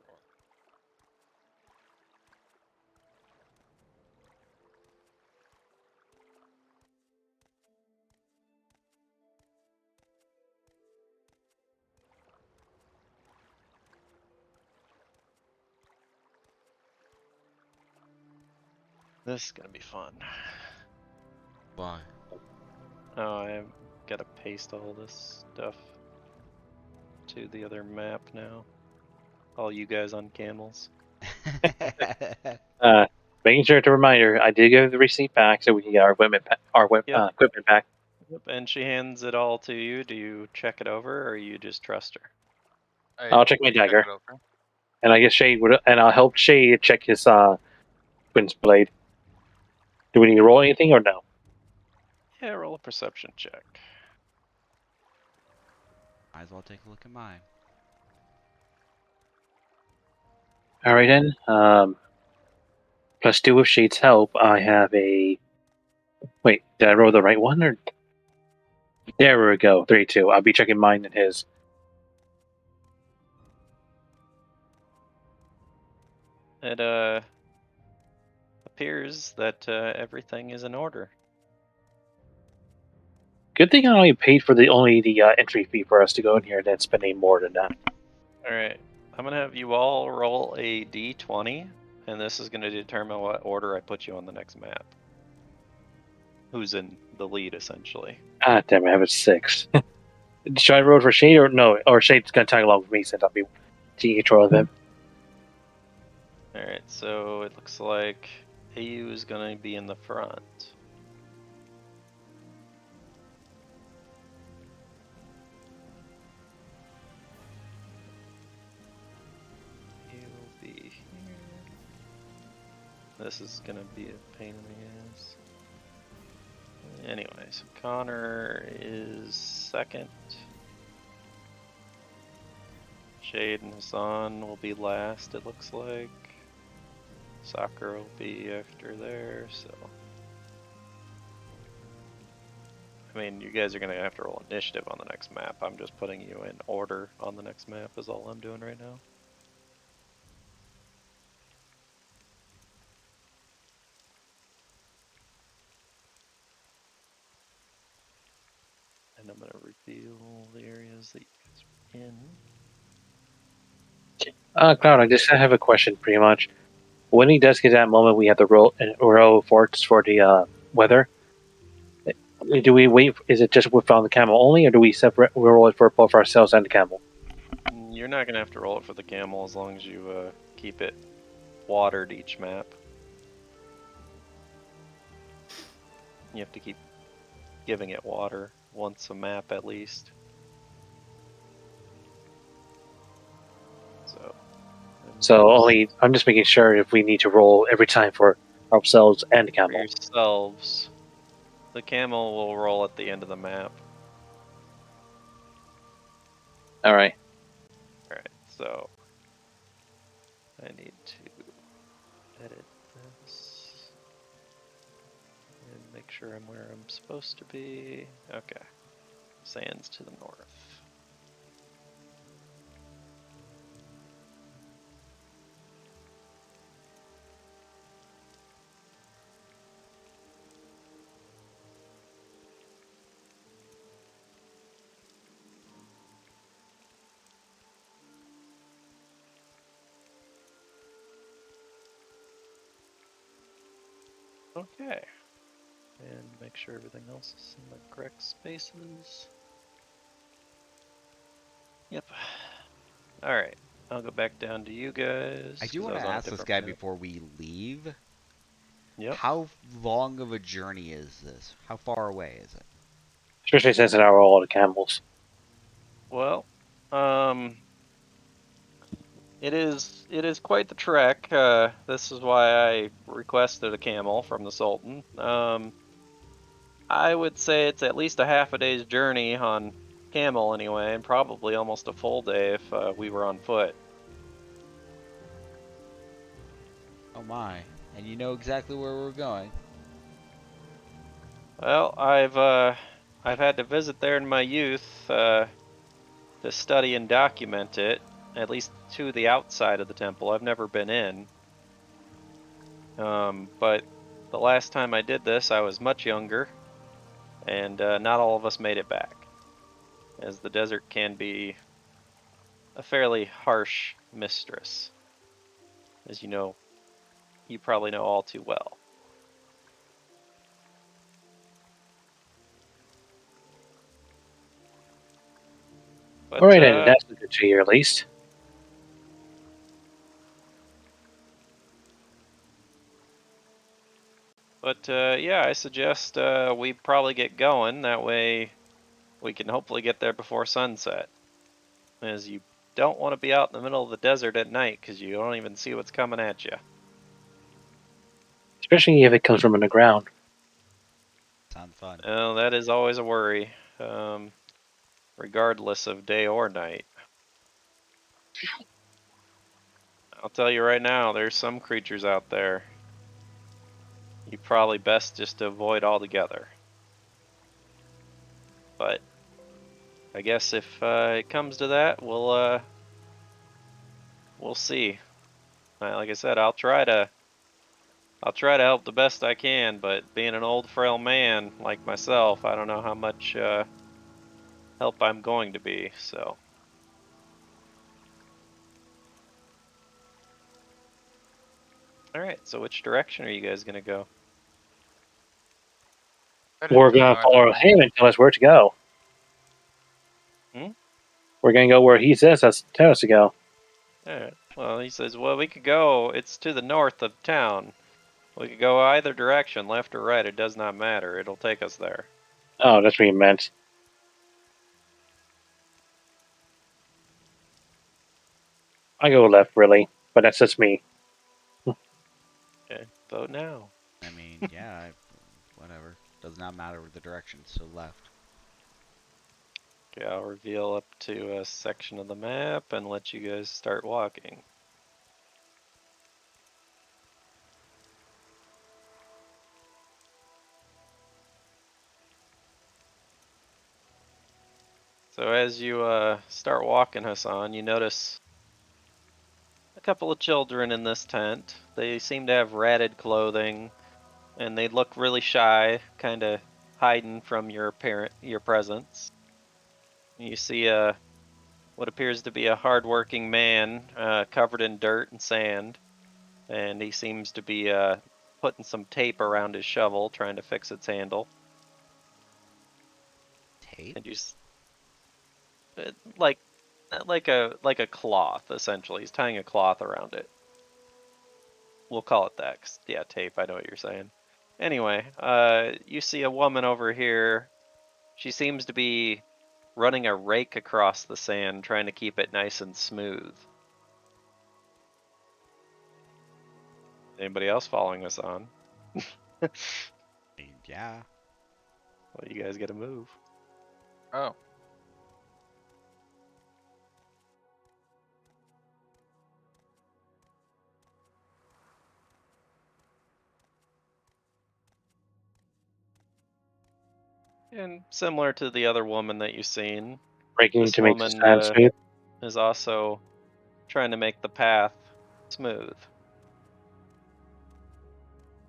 Speaker 1: This is gonna be fun.
Speaker 2: Why?
Speaker 1: Oh, I've gotta paste all this stuff to the other map now. All you guys on camels.
Speaker 3: Making sure to remind her, I did give the receipt back so we can get our equipment,
Speaker 1: Yep.
Speaker 3: equipment back.
Speaker 1: Yep, and she hands it all to you. Do you check it over, or you just trust her?
Speaker 3: I'll check my
Speaker 5: check
Speaker 3: dagger.
Speaker 5: it over.
Speaker 3: And I guess Shade would, and I'll help Shade check his twin's blade. Do we need to roll anything or no?
Speaker 1: Yeah, roll a perception check.
Speaker 2: Might as well take a look at mine.
Speaker 3: All right then. +2 with Shade's help. I have a. Wait, did I roll the right one or? There we go. 32. I'll be checking mine and his.
Speaker 1: It appears that everything is in order.
Speaker 3: Good thing I only paid for the entry fee for us to go in here, and then spending more than that.
Speaker 1: All right, I'm gonna have you all roll a d20, and this is gonna determine what order I put you on the next map. Who's in the lead, essentially.
Speaker 3: Ah, damn! I have a 6. Should I roll for Shade or no? Or Shade's gonna tag along with me since I'll be taking control of him.
Speaker 1: All right, so it looks like AU is gonna be in the front. You will be here. This is gonna be a pain in the ass. Anyway, so Connor is second. Shade and Hassan will be last, it looks like. Sakura will be after there, so. I mean, you guys are gonna have to roll initiative on the next map. I'm just putting you in order on the next map, is all I'm doing right now. And I'm gonna reveal the areas that you guys are in.
Speaker 3: Cloud, I just have a question, pretty much. When he does get that moment, we have to roll forts for the weather. Do we wait? Is it just on the camel only, or do we roll it for both ourselves and the camel?
Speaker 1: You're not gonna have to roll it for the camel as long as you keep it watered each map. You have to keep giving it water once a map at least.
Speaker 3: So only, I'm just making sure if we need to roll every time for ourselves and the
Speaker 1: For
Speaker 3: camel.
Speaker 1: yourselves, the camel will roll at the end of the map.
Speaker 3: All right.
Speaker 1: Alright, so I need to edit this and make sure I'm where I'm supposed to be. Okay. Sands to the north. Okay. And make sure everything else is in the correct spaces. Yep. Alright. I'll go back down to you guys.
Speaker 2: I do
Speaker 1: 'cause
Speaker 2: want
Speaker 1: was
Speaker 2: to
Speaker 1: on a
Speaker 2: ask this
Speaker 1: different
Speaker 2: guy
Speaker 1: map.
Speaker 2: before we leave.
Speaker 1: Yep.
Speaker 2: How long of a journey is this? How far away is it?
Speaker 3: Especially since now we're all the camels.
Speaker 1: Well, it is quite the trek. This is why I requested a camel from the Sultan. I would say it's at least a half a day's journey on camel anyway, and probably almost a full day if we were on foot.
Speaker 2: Oh my. and you know exactly where we're going.
Speaker 1: Well, I've had to visit there in my youth to study and document it, at least to the outside of the temple. I've never been in. But the last time I did this, I was much younger, and not all of us made it back, as the desert can be a fairly harsh mistress, as you probably know all too well.
Speaker 3: All right,
Speaker 1: But
Speaker 3: then. That's good to hear, at least.
Speaker 1: yeah, I suggest we probably get going. That way, we can hopefully get there before sunset, as you don't want to be out in the middle of the desert at night because you don't even see what's coming at you.
Speaker 3: Especially if it comes from underground.
Speaker 2: Sounds fun.
Speaker 1: Well, that is always a worry, regardless of day or night. I'll tell you right now, there's some creatures out there you probably best just to avoid altogether. But I guess if it comes to that, we'll see. Like I said, I'll try to help the best I can, but being an old frail man like myself, I don't know how much help I'm going to be. So, all right. So, which direction are you guys gonna go?
Speaker 5: I
Speaker 3: We're
Speaker 5: didn't
Speaker 3: going to
Speaker 5: decide
Speaker 3: follow
Speaker 5: on
Speaker 3: him and tell us where to go.
Speaker 1: Hmm?
Speaker 3: We're going to go where he says us tell us to go.
Speaker 1: All right. Well, he says, well, we could go. It's to the north of town. We could go either direction, left or right. It does not matter. It'll take us there.
Speaker 3: Oh, that's what he meant. I go left, really, but that's just me.
Speaker 1: Okay. Vote now.
Speaker 2: I mean, yeah, whatever. Does not matter with the direction, so left.
Speaker 1: Okay, I'll reveal up to a section of the map and let you guys start walking. So as you start walking, Hassan, you notice a couple of children in this tent. They seem to have ratted clothing, and they look really shy, kind of hiding from your presence. You see what appears to be a hardworking man covered in dirt and sand, and he seems to be putting some tape around his shovel, trying to fix its handle.
Speaker 2: Tape?
Speaker 1: And like like a cloth, essentially. He's tying a cloth around it. We'll call it that. 'Cause, yeah, tape. I know what you're saying. Anyway, you see a woman over here. She seems to be running a rake across the sand, trying to keep it nice and smooth. Anybody else following us on? Well,
Speaker 2: Yeah.
Speaker 1: you guys got to move.
Speaker 5: Oh,
Speaker 1: And similar to the other woman that you've seen,
Speaker 3: Breaking
Speaker 1: this
Speaker 3: to make the
Speaker 1: woman
Speaker 3: sand smooth.
Speaker 1: is also trying to make the path smooth.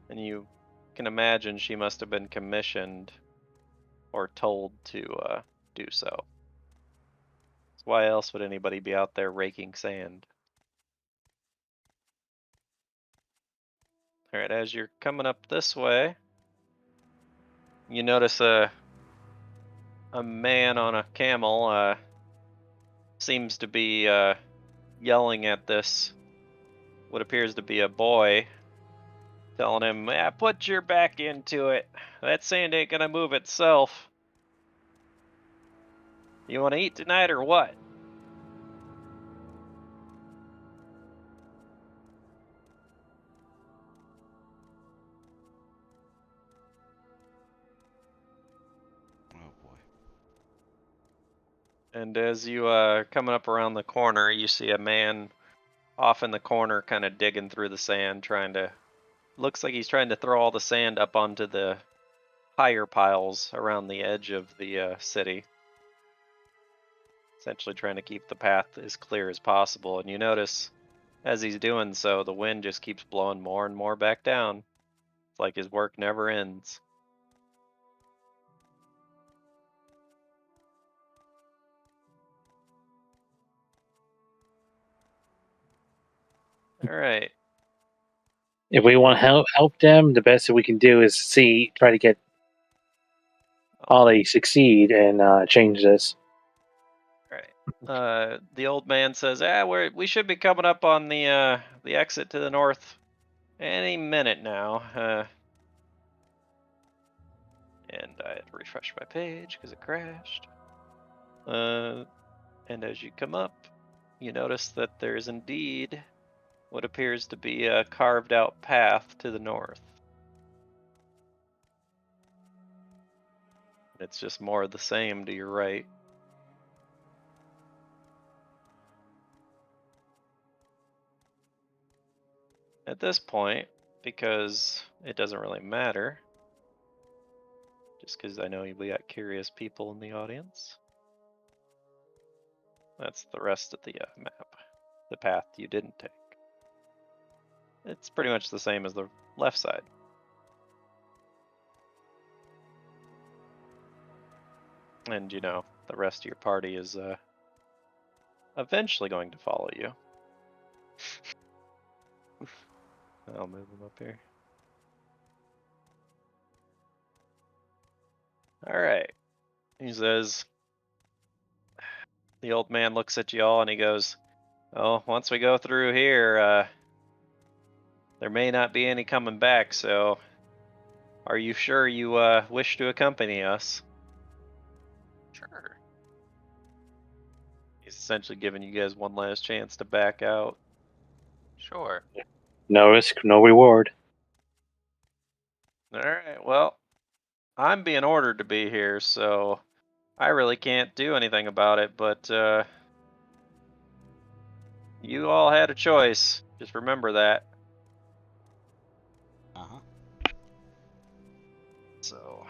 Speaker 1: And you can imagine she must have been commissioned or told to do so. So why else would anybody be out there raking sand? All right, as you're coming up this way, you notice a man on a camel seems to be yelling at this what appears to be a boy, telling him, "Yeah, put your back into it. That sand ain't gonna move itself. You want to eat tonight or what?"
Speaker 2: Oh boy.
Speaker 1: And as you coming up around the corner, you see a man off in the corner, kind of digging through the sand, trying to looks like he's trying to throw all the sand up onto the higher piles around the edge of the city. Essentially trying to keep the path as clear as possible. And you notice, as he's doing so, the wind just keeps blowing more and more back down. It's like his work never ends. All right.
Speaker 3: If we want to help them, the best that we can do is try to get Ollie succeed and change this.
Speaker 1: Right. The old man says, we should be coming up on the exit to the north any minute now. And I had to refresh my page because it crashed. And as you come up, you notice that there's indeed what appears to be a carved out path to the north. It's just more of the same to your right. At this point, because it doesn't really matter, just because I know we got curious people in the audience, that's the rest of the map, the path you didn't take. It's pretty much the same as the left side. And you know, the rest of your party is eventually going to follow you. I'll move them up here. Alright. He says, the old man looks at you all and he goes, "Oh, once we go through here, there may not be any coming back, so are you sure you wish to accompany us?"
Speaker 5: Sure.
Speaker 1: He's essentially giving you guys one last chance to back out.
Speaker 5: Sure.
Speaker 3: No risk, no reward.
Speaker 1: Alright, well, I'm being ordered to be here, so I really can't do anything about it, but you all had a choice. Just remember that.
Speaker 2: Uh-huh.
Speaker 1: So,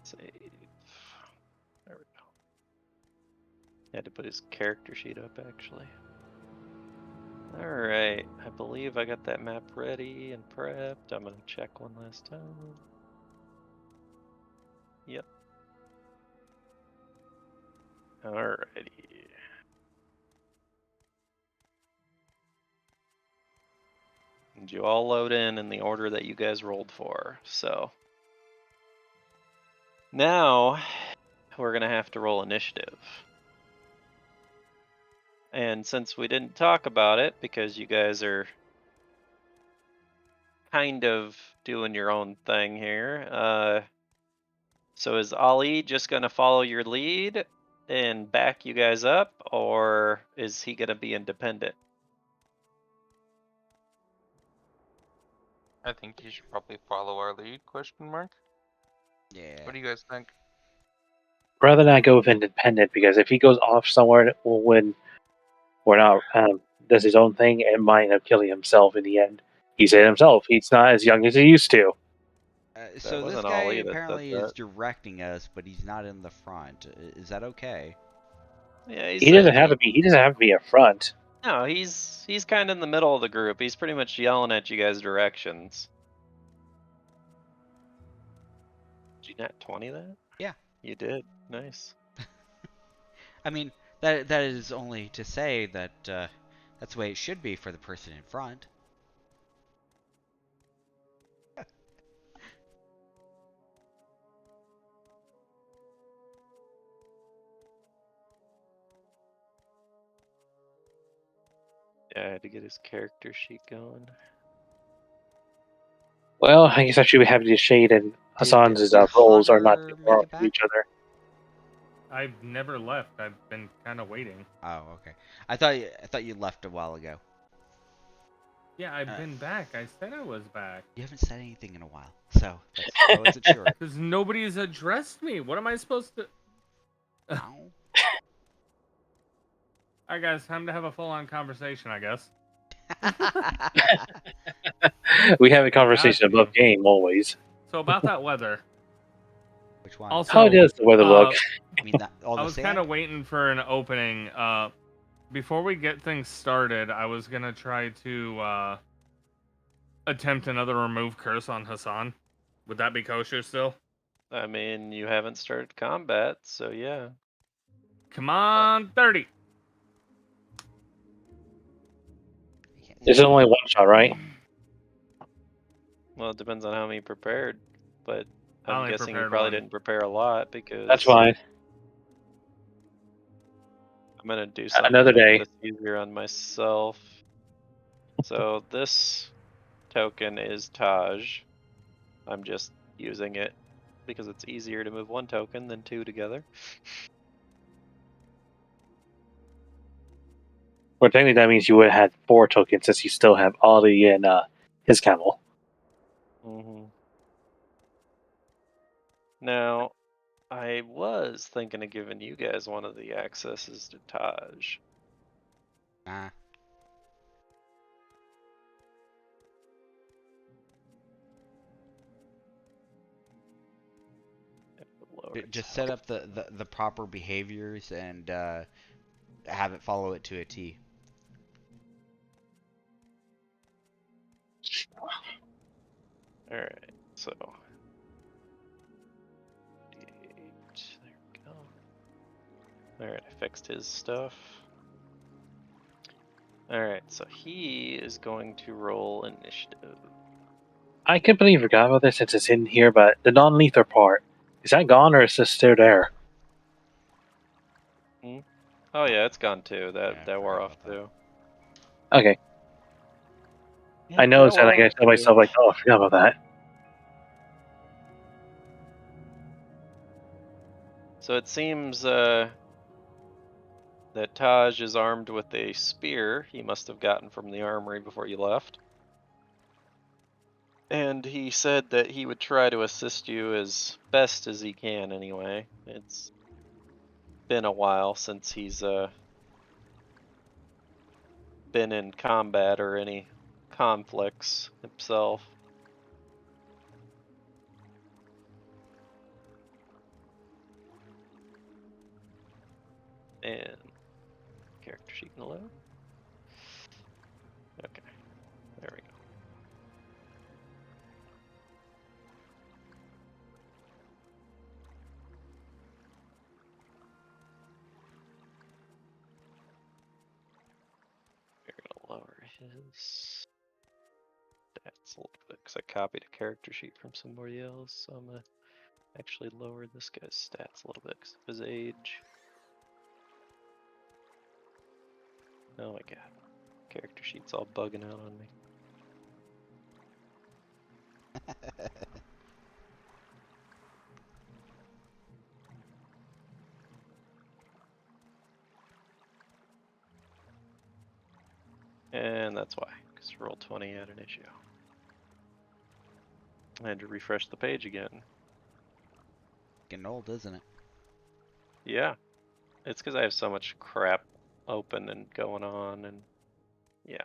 Speaker 1: save. There we go. Had to put his character sheet up, actually. Alright, I believe I got that map ready and prepped. I'm gonna check one last time. Yep. Alrighty. And you all load in the order that you guys rolled for. So now we're gonna have to roll initiative. And since we didn't talk about it, because you guys are kind of doing your own thing here, so is Ali just gonna follow your lead and back you guys up, or is he gonna be independent?
Speaker 5: I think you should probably follow our lead, ?
Speaker 2: Yeah.
Speaker 5: What do you guys think?
Speaker 3: Rather not go with independent, because if he goes off somewhere when we're not does his own thing, it might end up killing himself in the end. He said himself, he's not as young as he used to.
Speaker 2: So this
Speaker 1: wasn't
Speaker 2: guy
Speaker 1: Ollie that said
Speaker 2: apparently is
Speaker 1: that.
Speaker 2: directing us, but he's not in the front. Is that okay?
Speaker 1: Yeah,
Speaker 3: He doesn't have to be. He doesn't have to be up front.
Speaker 1: No, he's kind of in the middle of the group. He's pretty much yelling at you guys directions. Did you not 20 that?
Speaker 2: Yeah.
Speaker 1: You did. Nice.
Speaker 2: I mean, that is only to say that that's the way it should be for the person in front.
Speaker 1: Yeah, I had to get his character sheet going.
Speaker 3: Well, I guess actually we have the shade and Hassan's
Speaker 2: Did
Speaker 3: roles are not
Speaker 2: Hunter
Speaker 3: too
Speaker 2: make
Speaker 3: far
Speaker 2: it
Speaker 3: from
Speaker 2: back?
Speaker 3: each other.
Speaker 4: I've never left. I've been kind of waiting.
Speaker 2: Oh, okay. I thought you left a while ago.
Speaker 4: Yeah, I've been back. I said I was back.
Speaker 2: You haven't said anything in a while, so I wasn't sure.
Speaker 4: Because nobody's addressed me. What am I supposed to...
Speaker 2: Ow.
Speaker 4: Alright, guys, time to have a full-on conversation, I guess.
Speaker 3: We have a conversation
Speaker 4: Got you.
Speaker 3: above game always.
Speaker 4: So about that weather.
Speaker 2: Which one?
Speaker 4: Also,
Speaker 3: How does the weather look?
Speaker 2: I mean, all
Speaker 4: I
Speaker 2: the
Speaker 4: was
Speaker 2: sand?
Speaker 4: kind of waiting for an opening. Before we get things started, I was gonna try to attempt another remove curse on Hassan. Would that be kosher still?
Speaker 1: I mean, you haven't started combat, so yeah.
Speaker 4: Come on, 30.
Speaker 3: It's only one shot, right?
Speaker 1: Well, it depends on how many prepared, but
Speaker 4: I
Speaker 1: I'm
Speaker 4: only
Speaker 1: guessing you
Speaker 4: prepared
Speaker 1: probably
Speaker 4: one.
Speaker 1: didn't prepare a lot
Speaker 3: That's
Speaker 1: because
Speaker 3: fine.
Speaker 1: I'm gonna do something
Speaker 3: Another
Speaker 1: to make
Speaker 3: day.
Speaker 1: this easier on myself. So this token is Taj. I'm just using it because it's easier to move one token than two together.
Speaker 3: Well, technically, that means you would have had 4 tokens since you still have Ollie and his camel.
Speaker 1: Mm-hmm. Now, I was thinking of giving you guys one of the accesses to Taj.
Speaker 2: Nah.
Speaker 1: Lower its
Speaker 2: Just set
Speaker 1: health.
Speaker 2: up the proper behaviors and have it follow it to a T.
Speaker 1: Alright, so. D8, there we go. Alright, I fixed his stuff. Alright, so he is going to roll initiative.
Speaker 3: I completely forgot about this since it's in here, but the non-lethal part, is that gone or is it still there?
Speaker 1: Oh yeah, it's gone too.
Speaker 2: Yeah,
Speaker 1: That
Speaker 2: I
Speaker 1: wore
Speaker 2: forgot
Speaker 1: off
Speaker 2: about that.
Speaker 1: too.
Speaker 3: Okay. I
Speaker 1: Yep,
Speaker 3: noticed that, I tell myself, like, oh, I forgot about that.
Speaker 1: So it seems that Taj is armed with a spear he must have gotten from the armory before you left. And he said that he would try to assist you as best as he can anyway. It's been a while since he's been in combat or any conflicts himself. And character sheet can load. Okay, there we go. We're gonna lower his stats a little bit because I copied a character sheet from somebody else. So I'm gonna actually lower this guy's stats a little bit because of his age. Oh my god, character sheet's all bugging out on me. And that's why, because roll 20 had an issue. I had to refresh the page again.
Speaker 2: Getting old, isn't it?
Speaker 1: Yeah, it's because I have so much crap open and going on, and yeah.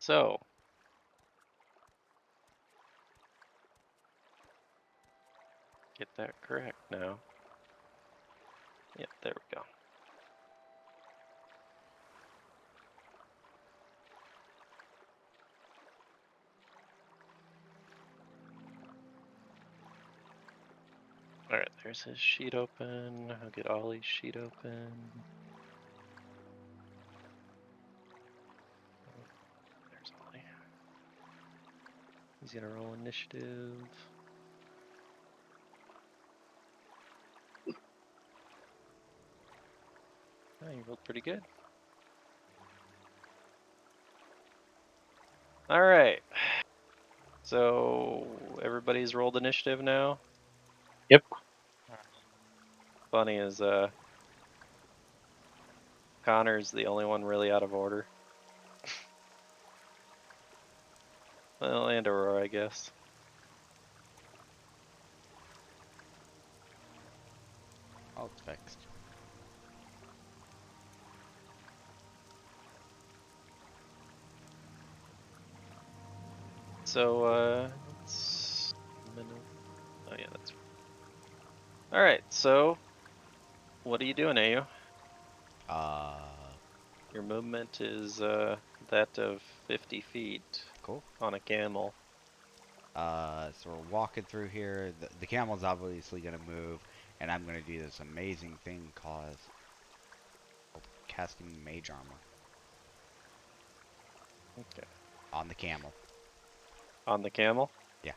Speaker 1: So, get that correct now. Yep, there we go. Alright, there's his sheet open. I'll get Ollie's sheet open. There's Ollie. He's gonna roll initiative. Oh, you rolled pretty good. Alright. So, everybody's rolled initiative now?
Speaker 3: Yep.
Speaker 1: Funny is, Connor's the only one really out of order. Well, and Aurora, I guess.
Speaker 2: Oh, it's fixed.
Speaker 1: so it's oh yeah, that's all right. So what are you doing, Ayo? Your movement is that of 50 feet
Speaker 2: Cool.
Speaker 1: on a camel.
Speaker 2: So we're walking through here. The camel's obviously gonna move, and I'm gonna do this amazing thing called casting mage armor
Speaker 1: Okay.
Speaker 2: on the camel.
Speaker 1: On the camel?
Speaker 2: Yeah.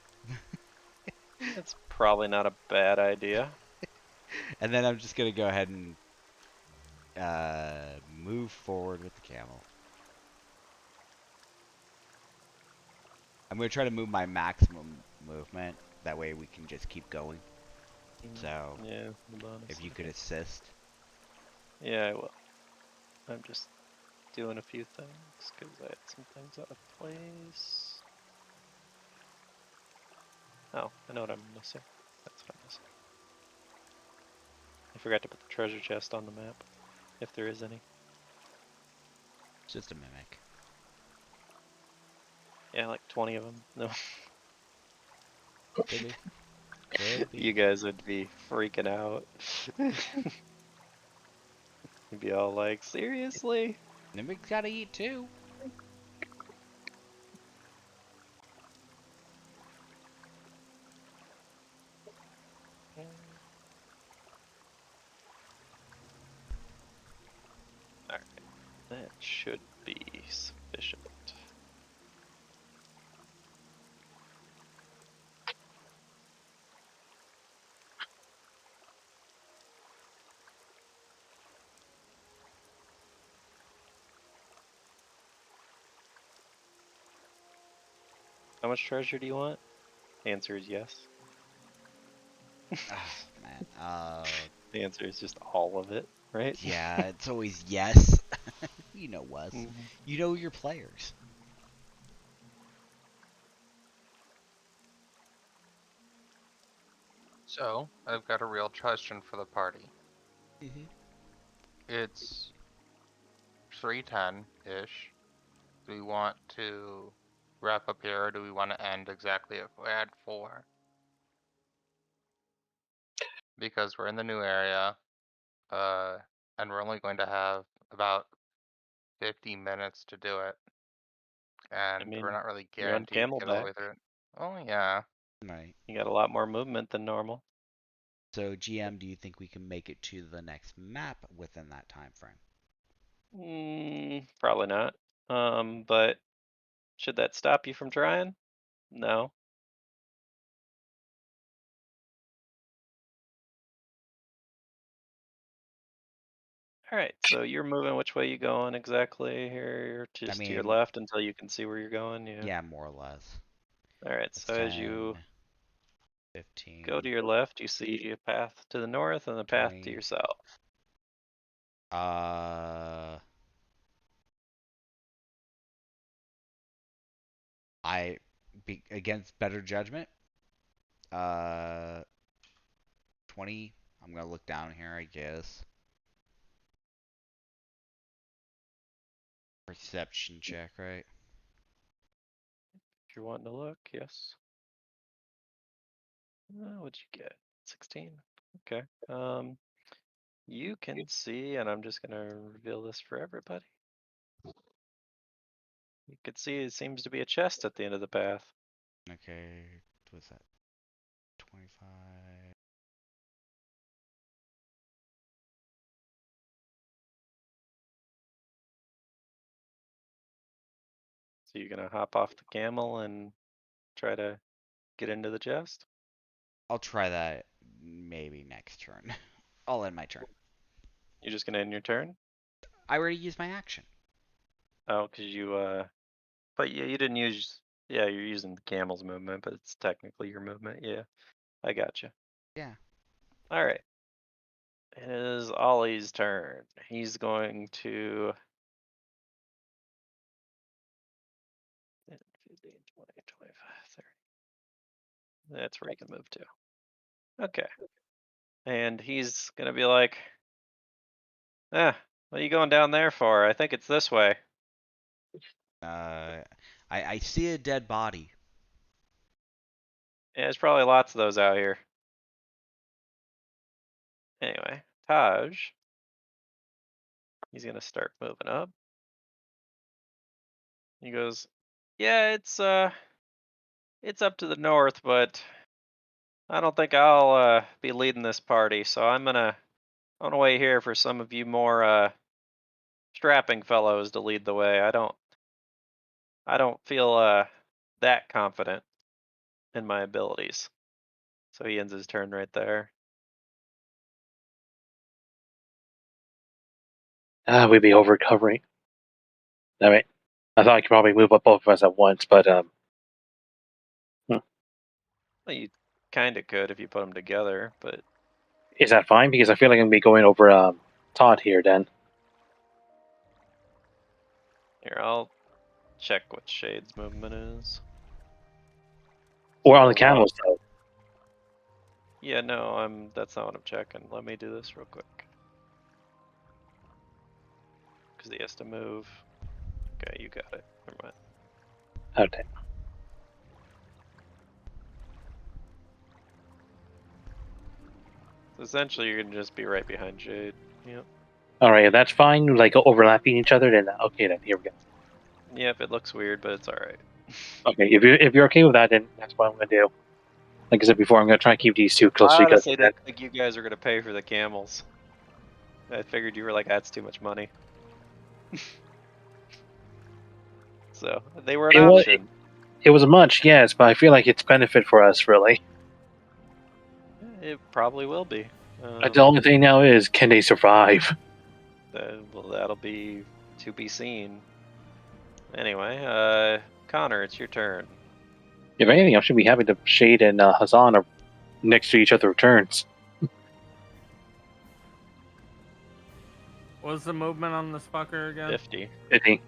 Speaker 1: That's probably not a bad idea.
Speaker 2: And then I'm just gonna go ahead and move forward with the camel. I'm gonna try to move my maximum movement. That way we can just keep going. So
Speaker 1: Yeah, hold on a
Speaker 2: if you could
Speaker 1: second.
Speaker 2: assist.
Speaker 1: Yeah, I will. I'm just doing a few things because I had some things out of place. Oh, I know what I'm missing. That's what I'm missing. I forgot to put the treasure chest on the map, if there is any.
Speaker 2: It's just a mimic.
Speaker 1: Yeah, like 20 of them. No,
Speaker 2: Could be. Could
Speaker 1: you
Speaker 2: be.
Speaker 1: guys would be freaking out. You'd be all like, seriously?
Speaker 2: Mimics gotta eat too.
Speaker 1: Alright, that should be sufficient. How much treasure do you want? The answer is yes.
Speaker 2: Ah, man.
Speaker 1: The answer is just all of it, right?
Speaker 2: Yeah, it's always yes. You know us.
Speaker 1: Mhm.
Speaker 2: You know your players.
Speaker 5: So, I've got a real question for the party.
Speaker 2: Mm-hmm.
Speaker 5: It's 3:10-ish. Do we want to wrap up here, or do we want to end exactly at 4? Because we're in the new area, uh, and we're only going to have about 50 minutes to do it,
Speaker 1: I
Speaker 5: and we're
Speaker 1: mean,
Speaker 5: not really
Speaker 1: you're on
Speaker 5: guaranteed to get all the way
Speaker 1: Camelback.
Speaker 5: through it. Oh yeah.
Speaker 2: Right.
Speaker 1: You got a lot more movement than normal.
Speaker 2: So, GM, do you think we can make it to the next map within that time frame?
Speaker 1: Probably not. But should that stop you from trying? No. All right, so you're moving. Which way you going exactly here? You're
Speaker 2: I
Speaker 1: just to your
Speaker 2: mean,
Speaker 1: left until you can see where you're going. Yeah.
Speaker 2: yeah, more or less.
Speaker 1: All right.
Speaker 2: That's
Speaker 1: So as you
Speaker 2: 10,
Speaker 1: go
Speaker 2: 15,
Speaker 1: to your left, you see a path to the north and a path to
Speaker 2: 20.
Speaker 1: your south.
Speaker 2: Uh, against better judgment, uh, 20. I'm gonna look down here, I guess. Perception check, right?
Speaker 1: If you're wanting to look, yes. What'd you get? 16. Okay. You can see, and I'm just gonna reveal this for everybody. You can see it seems to be a chest at the end of the path.
Speaker 2: Okay, what's that? 25.
Speaker 1: So you're gonna hop off the camel and try to get into the chest?
Speaker 2: I'll try that maybe next turn. I'll end my turn.
Speaker 1: You're just gonna end your turn?
Speaker 2: I already used my action.
Speaker 1: Oh, cause but yeah, you didn't use. Yeah, you're using the camel's movement, but it's technically your movement. Yeah, I got you.
Speaker 2: Yeah.
Speaker 1: All right. It is Ollie's turn. He's going to 10, 15, 20, 25, 30. That's where he can move to. Okay. And he's gonna be like, what are you going down there for? I think it's this way.
Speaker 2: I see a dead body.
Speaker 1: Yeah, there's probably lots of those out here. Anyway, Taj. He's gonna start moving up. He goes, yeah, it's up to the north, but I don't think I'll be leading this party, so I'm gonna wait here for some of you more strapping fellows to lead the way. I don't feel that confident in my abilities. So he ends his turn right there.
Speaker 3: We'd be over covering. I mean, I thought I could probably move up both of us at once, but
Speaker 1: Well, you kind of could if you put them together, but
Speaker 3: is that fine? Because I feel like I'm gonna be going over Todd here then.
Speaker 1: here, I'll check what Shade's movement is.
Speaker 3: Or on the
Speaker 1: So,
Speaker 3: camels though.
Speaker 1: yeah, no, that's not what I'm checking. Let me do this real quick. Because he has to move. Okay, you got it. Never mind.
Speaker 3: Okay.
Speaker 1: So essentially, you're gonna just be right behind Jade. Yep.
Speaker 3: Alright, that's fine, like overlapping each other, then okay then, here we go.
Speaker 1: Yep, it looks weird, but it's alright.
Speaker 3: Okay, if you're okay with that, then that's what I'm gonna do. Like I said before, I'm gonna try and keep these two close
Speaker 1: I
Speaker 3: together.
Speaker 1: honestly didn't think you guys were gonna pay for the camels. I figured you were like, that's too much money. So they were an option.
Speaker 3: It was much, yes, but I feel like it's benefit for us really.
Speaker 1: It probably will be.
Speaker 3: The only thing now is, can they survive?
Speaker 1: Well, that'll be to be seen. Anyway, Connor, it's your turn.
Speaker 3: If anything, I should be happy that Shade and Hassan are next to each other turns.
Speaker 4: What's the movement on this fucker again?
Speaker 1: 50.
Speaker 3: 50.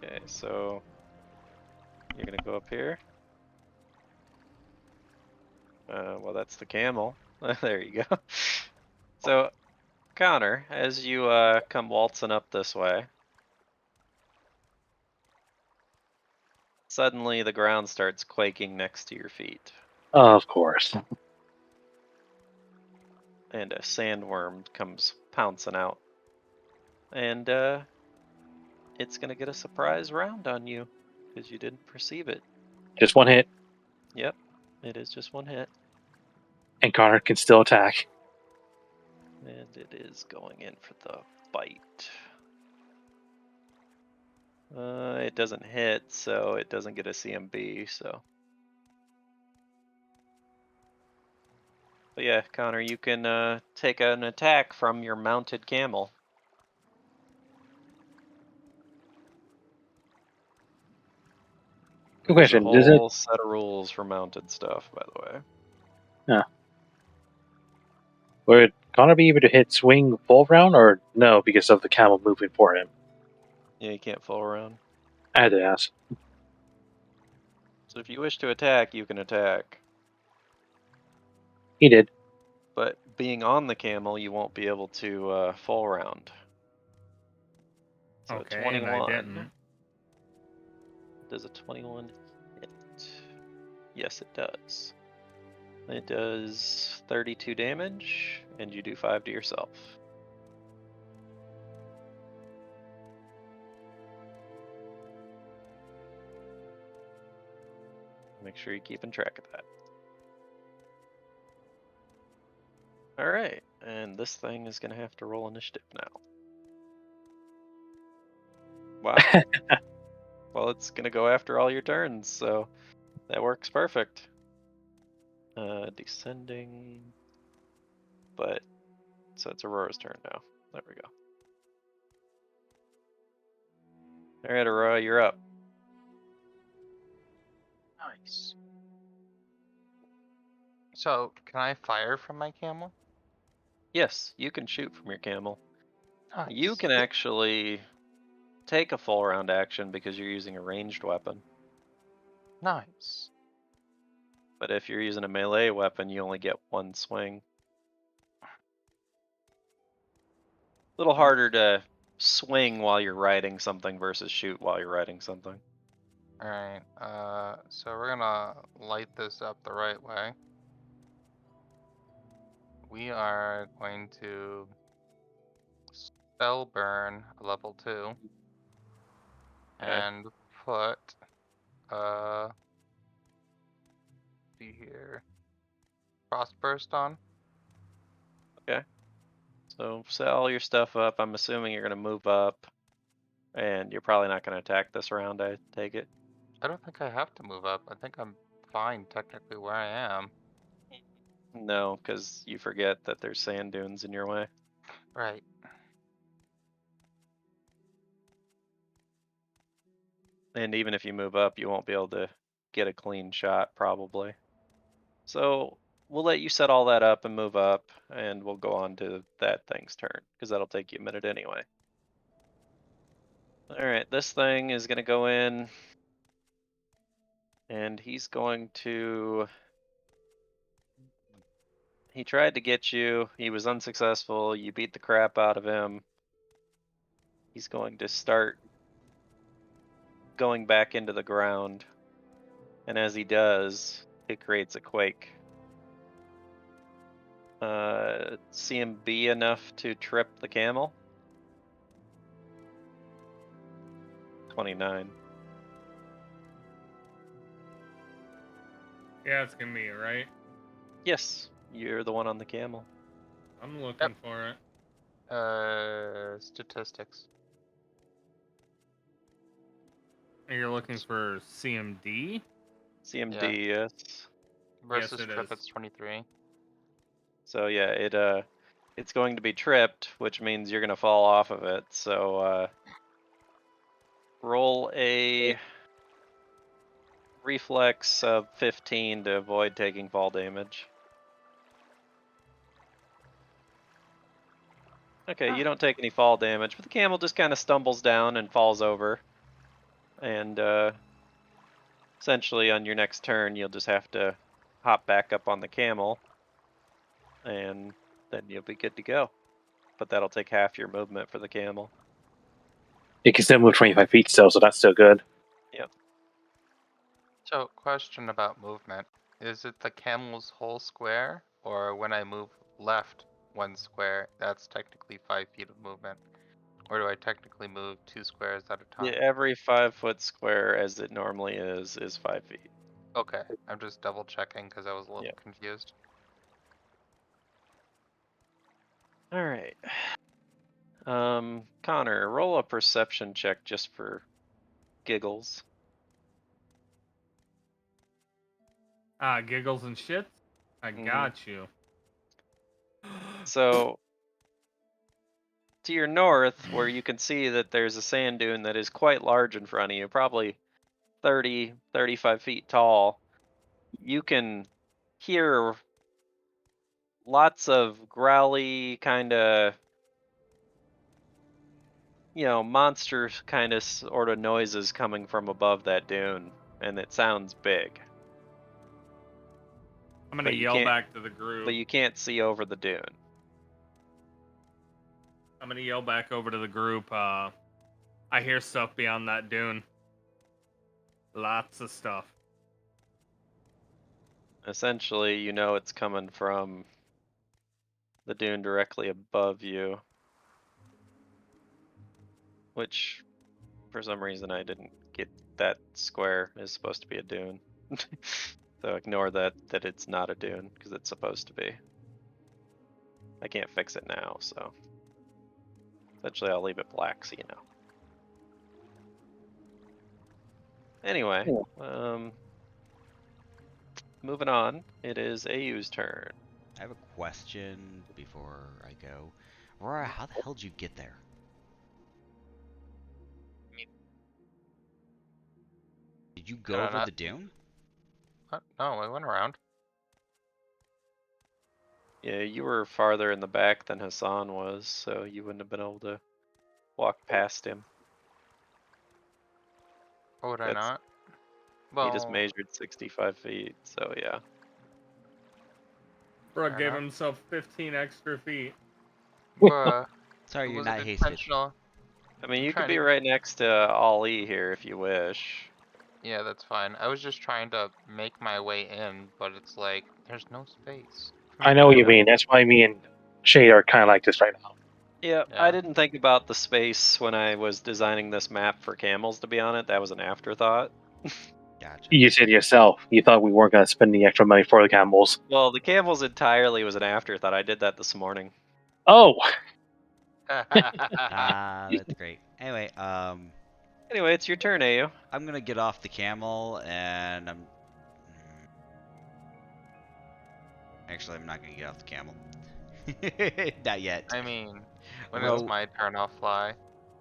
Speaker 1: Okay, so you're gonna go up here. Well, that's the camel. There you go. So, Connor, as you come waltzing up this way, suddenly the ground starts quaking next to your feet,
Speaker 3: Of course.
Speaker 1: and a sandworm comes pouncing out, and it's gonna get a surprise round on you because you didn't perceive it.
Speaker 3: Just one hit,
Speaker 1: Yep, it is just one hit,
Speaker 3: and Connor can still attack.
Speaker 1: and it is going in for the bite. It doesn't hit, so it doesn't get a CMB, so. But yeah, Connor, you can take an attack from your mounted camel.
Speaker 3: Good
Speaker 1: There's a
Speaker 3: question. Does it?
Speaker 1: whole set of rules for mounted stuff, by the way.
Speaker 3: Would Connor be able to hit swing full round, or no, because of the camel moving for him?
Speaker 1: Yeah, you can't full around.
Speaker 3: I had to ask.
Speaker 1: So if you wish to attack, you can attack.
Speaker 3: He did.
Speaker 1: But being on the camel, you won't be able to full round. So
Speaker 4: Okay,
Speaker 1: 21.
Speaker 4: and I didn't.
Speaker 1: Does a 21 hit? Yes, it does. It does 32 damage, and you do 5 to yourself. Make sure you're keeping track of that. Alright, and this thing is going to have to roll initiative now. Wow. Well, it's going to go after all your turns, so that works perfect. Descending. But, so it's Aurora's turn now. There we go. Alright, Aurora, you're up.
Speaker 5: Nice. So, can I fire from my camel?
Speaker 1: Yes, you can shoot from your camel. You
Speaker 5: Nice.
Speaker 1: can actually take a full round action because you're using a ranged weapon.
Speaker 5: Nice.
Speaker 1: But if you're using a melee weapon, you only get one swing. A little harder to swing while you're riding something versus shoot while you're riding something.
Speaker 5: Alright, so we're gonna light this up the right way. We are going to spell burn level 2
Speaker 1: Okay.
Speaker 5: and put see here, Frostburst on.
Speaker 1: So set all your stuff up. I'm assuming you're gonna move up, and you're probably not gonna attack this round. I take it.
Speaker 5: I don't think I have to move up. I think I'm fine technically where I am.
Speaker 1: No, because you forget that there's sand dunes in your way.
Speaker 5: Right.
Speaker 1: And even if you move up, you won't be able to get a clean shot, probably. So we'll let you set all that up and move up, and we'll go on to that thing's turn, because that'll take you a minute anyway. Alright, this thing is going to go in, and he's going to... He tried to get you, he was unsuccessful, you beat the crap out of him. He's going to start going back into the ground, and as he does, it creates a quake. CMB enough to trip the camel? 29.
Speaker 4: Yeah, it's gonna be right.
Speaker 1: Yes, you're the one on the camel.
Speaker 4: I'm looking for it.
Speaker 5: Statistics.
Speaker 4: You're looking for CMD?
Speaker 1: CMD, yes.
Speaker 5: Versus
Speaker 4: it
Speaker 5: trip,
Speaker 4: is.
Speaker 5: it's 23.
Speaker 1: So yeah, it's going to be tripped, which means you're gonna fall off of it. So roll a reflex of 15 to avoid taking fall damage. Okay, you don't take any fall damage, but the camel just kind of stumbles down and falls over. And essentially on your next turn, you'll just have to hop back up on the camel, and then you'll be good to go. But that'll take half your movement for the camel.
Speaker 3: It can still move 25 feet still, so that's still good.
Speaker 5: So, question about movement. Is it the camel's whole square? Or when I move left 1 square, that's technically 5 feet of movement? Or do I technically move 2 squares at a
Speaker 1: Yeah,
Speaker 5: time?
Speaker 1: every 5-foot square, as it normally is 5 feet.
Speaker 5: Okay, I'm just double checking because I was a little
Speaker 1: Yep.
Speaker 5: confused.
Speaker 1: All right. Connor, roll a perception check just for giggles.
Speaker 4: Giggles and shits? I got you.
Speaker 1: So, to your north, where you can see that there's a sand dune that is quite large in front of you, probably 30, 35 feet tall, you can hear lots of growly kind of, monster kind of sort of noises coming from above that dune, and it sounds big.
Speaker 4: I'm gonna
Speaker 1: But you
Speaker 4: yell
Speaker 1: can't-
Speaker 4: back to the group.
Speaker 1: But you can't see over the dune.
Speaker 4: I'm gonna yell back over to the group. I hear stuff beyond that dune. Lots of stuff.
Speaker 1: Essentially, you know it's coming from the dune directly above you. Which, for some reason, I didn't get that square is supposed to be a dune. So ignore that it's not a dune, because it's supposed to be. I can't fix it now, so. Essentially, I'll leave it black so you know. Anyway, moving on, it is Ayu's turn.
Speaker 2: I have a question before I go. Aurora, how the hell did you get there? Did you go over
Speaker 5: not-
Speaker 2: the dune?
Speaker 5: No, I went around.
Speaker 1: Yeah, you were farther in the back than Hassan was, so you wouldn't have been able to walk past him.
Speaker 5: Or would I
Speaker 1: That's-
Speaker 5: not?
Speaker 1: He just
Speaker 5: Well,
Speaker 1: measured 65 feet, so yeah.
Speaker 4: Bro
Speaker 5: Fair
Speaker 4: gave
Speaker 5: enough.
Speaker 4: himself 15 extra feet.
Speaker 5: bruh,
Speaker 2: Sorry, you're
Speaker 5: was
Speaker 2: not
Speaker 5: it
Speaker 2: hasted.
Speaker 5: intentional?
Speaker 1: I mean,
Speaker 5: I'm
Speaker 1: you could
Speaker 5: trying
Speaker 1: be
Speaker 5: to-
Speaker 1: right next to Ollie here if you wish.
Speaker 5: Yeah, that's fine. I was just trying to make my way in, but it's like there's no space.
Speaker 3: I know what you mean. That's why me and Shade are kind of like this right now.
Speaker 1: Yeah,
Speaker 5: Yeah.
Speaker 1: I didn't think about the space when I was designing this map for camels, to be honest. That was an afterthought.
Speaker 2: Gotcha.
Speaker 3: You said yourself, you thought we weren't going to spend the extra money for the camels.
Speaker 1: Well, the camels entirely was an afterthought. I did that this morning.
Speaker 3: Oh,
Speaker 2: That's great. Anyway,
Speaker 1: Anyway, it's your turn, AU.
Speaker 2: I'm gonna get off the camel, and actually, I'm not gonna get off the camel. Not yet.
Speaker 5: I mean, when
Speaker 2: Well,
Speaker 5: it's my turn, I'll fly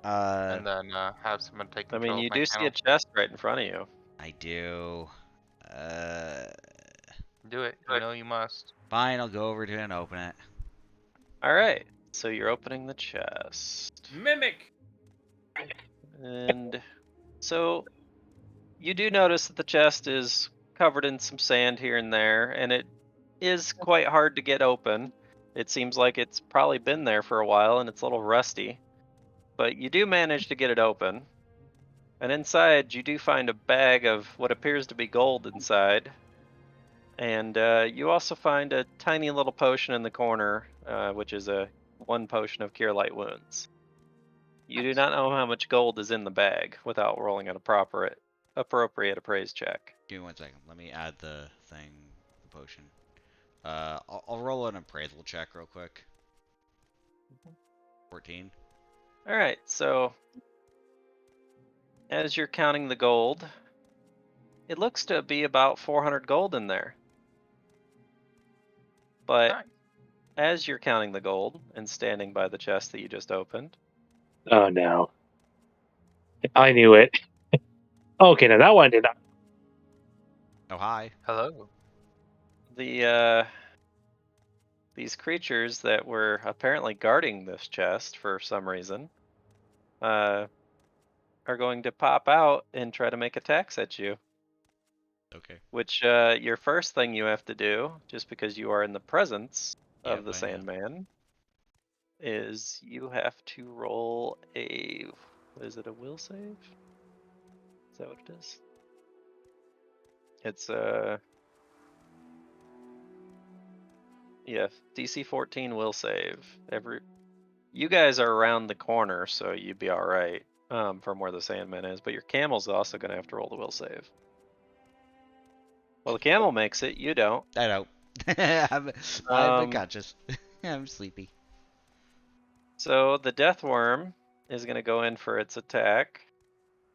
Speaker 2: Uh,
Speaker 5: and then have someone take
Speaker 1: I mean,
Speaker 5: control
Speaker 1: you
Speaker 5: of my
Speaker 1: do see a
Speaker 5: camel.
Speaker 1: chest right in front of you.
Speaker 2: I do.
Speaker 5: Do it. You know you must.
Speaker 2: Fine, I'll go over to it and open it.
Speaker 1: All right, so you're opening the chest.
Speaker 4: Mimic.
Speaker 1: And so you do notice that the chest is covered in some sand here and there, and it is quite hard to get open. It seems like it's probably been there for a while and it's a little rusty. But you do manage to get it open. And inside, you do find a bag of what appears to be gold inside. And you also find a tiny little potion in the corner, which is a 1 potion of Cure Light Wounds. You do not know how much gold is in the bag without rolling an appropriate appraise check.
Speaker 2: Give me 1 second. Let me add the thing, the potion. I'll roll an appraisal check real quick. 14.
Speaker 1: All right, so as you're counting the gold, it looks to be about 400 gold in there. But
Speaker 5: Nice.
Speaker 1: as you're counting the gold and standing by the chest that you just opened,
Speaker 3: oh no. I knew it. Okay, now that one did not.
Speaker 2: Oh, hi.
Speaker 5: Hello.
Speaker 1: these creatures that were apparently guarding this chest for some reason are going to pop out and try to make attacks at you.
Speaker 2: Okay.
Speaker 1: Which your first thing you have to do, just because you are in the presence of the
Speaker 2: Yep, I know.
Speaker 1: Sandman, is you have to roll a, what is it, a will save? Is that what it is? It's yeah, DC 14 will save. You guys are around the corner, so you'd be all right from where the Sandman is. But your camel's also gonna have to roll the will save. Well, the camel makes it. You don't.
Speaker 2: I know. I'm unconscious. I'm sleepy.
Speaker 1: So the death worm is gonna go in for its attack.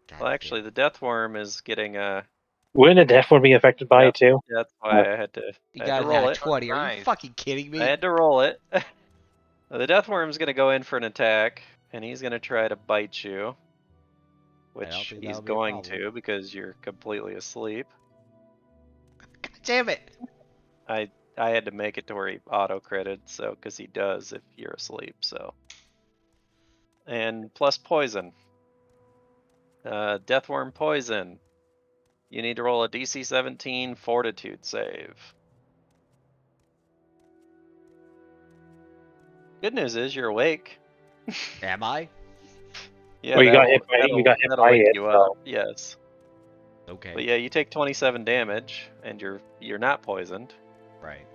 Speaker 2: God
Speaker 1: Well,
Speaker 2: damn
Speaker 1: actually,
Speaker 2: it.
Speaker 1: the death worm is getting a.
Speaker 3: Wouldn't a death one be affected by it too?
Speaker 1: That's why I had to.
Speaker 2: You
Speaker 1: I had
Speaker 2: got
Speaker 1: to
Speaker 2: a
Speaker 1: roll
Speaker 2: nat
Speaker 1: it.
Speaker 2: 20. Are you
Speaker 5: Nice.
Speaker 2: fucking kidding me?
Speaker 1: I had to roll it. The death worm's gonna go in for an attack, and he's gonna try to bite you.
Speaker 2: I don't
Speaker 1: Which
Speaker 2: think
Speaker 1: he's
Speaker 2: that'll be a
Speaker 1: going
Speaker 2: problem.
Speaker 1: to because you're completely asleep.
Speaker 2: God damn it.
Speaker 1: I had to make it to where he auto critted, so because he does if you're asleep. So, and plus poison. Death worm poison. You need to roll a DC 17 Fortitude save. Good news is you're awake.
Speaker 2: Am I?
Speaker 1: Yeah,
Speaker 3: Well, you got hit
Speaker 1: that'll
Speaker 3: by
Speaker 1: wake
Speaker 3: it,
Speaker 1: you
Speaker 3: so.
Speaker 1: up. Yes.
Speaker 2: Okay.
Speaker 1: But yeah, you take 27 damage, and you're not poisoned.
Speaker 2: Right.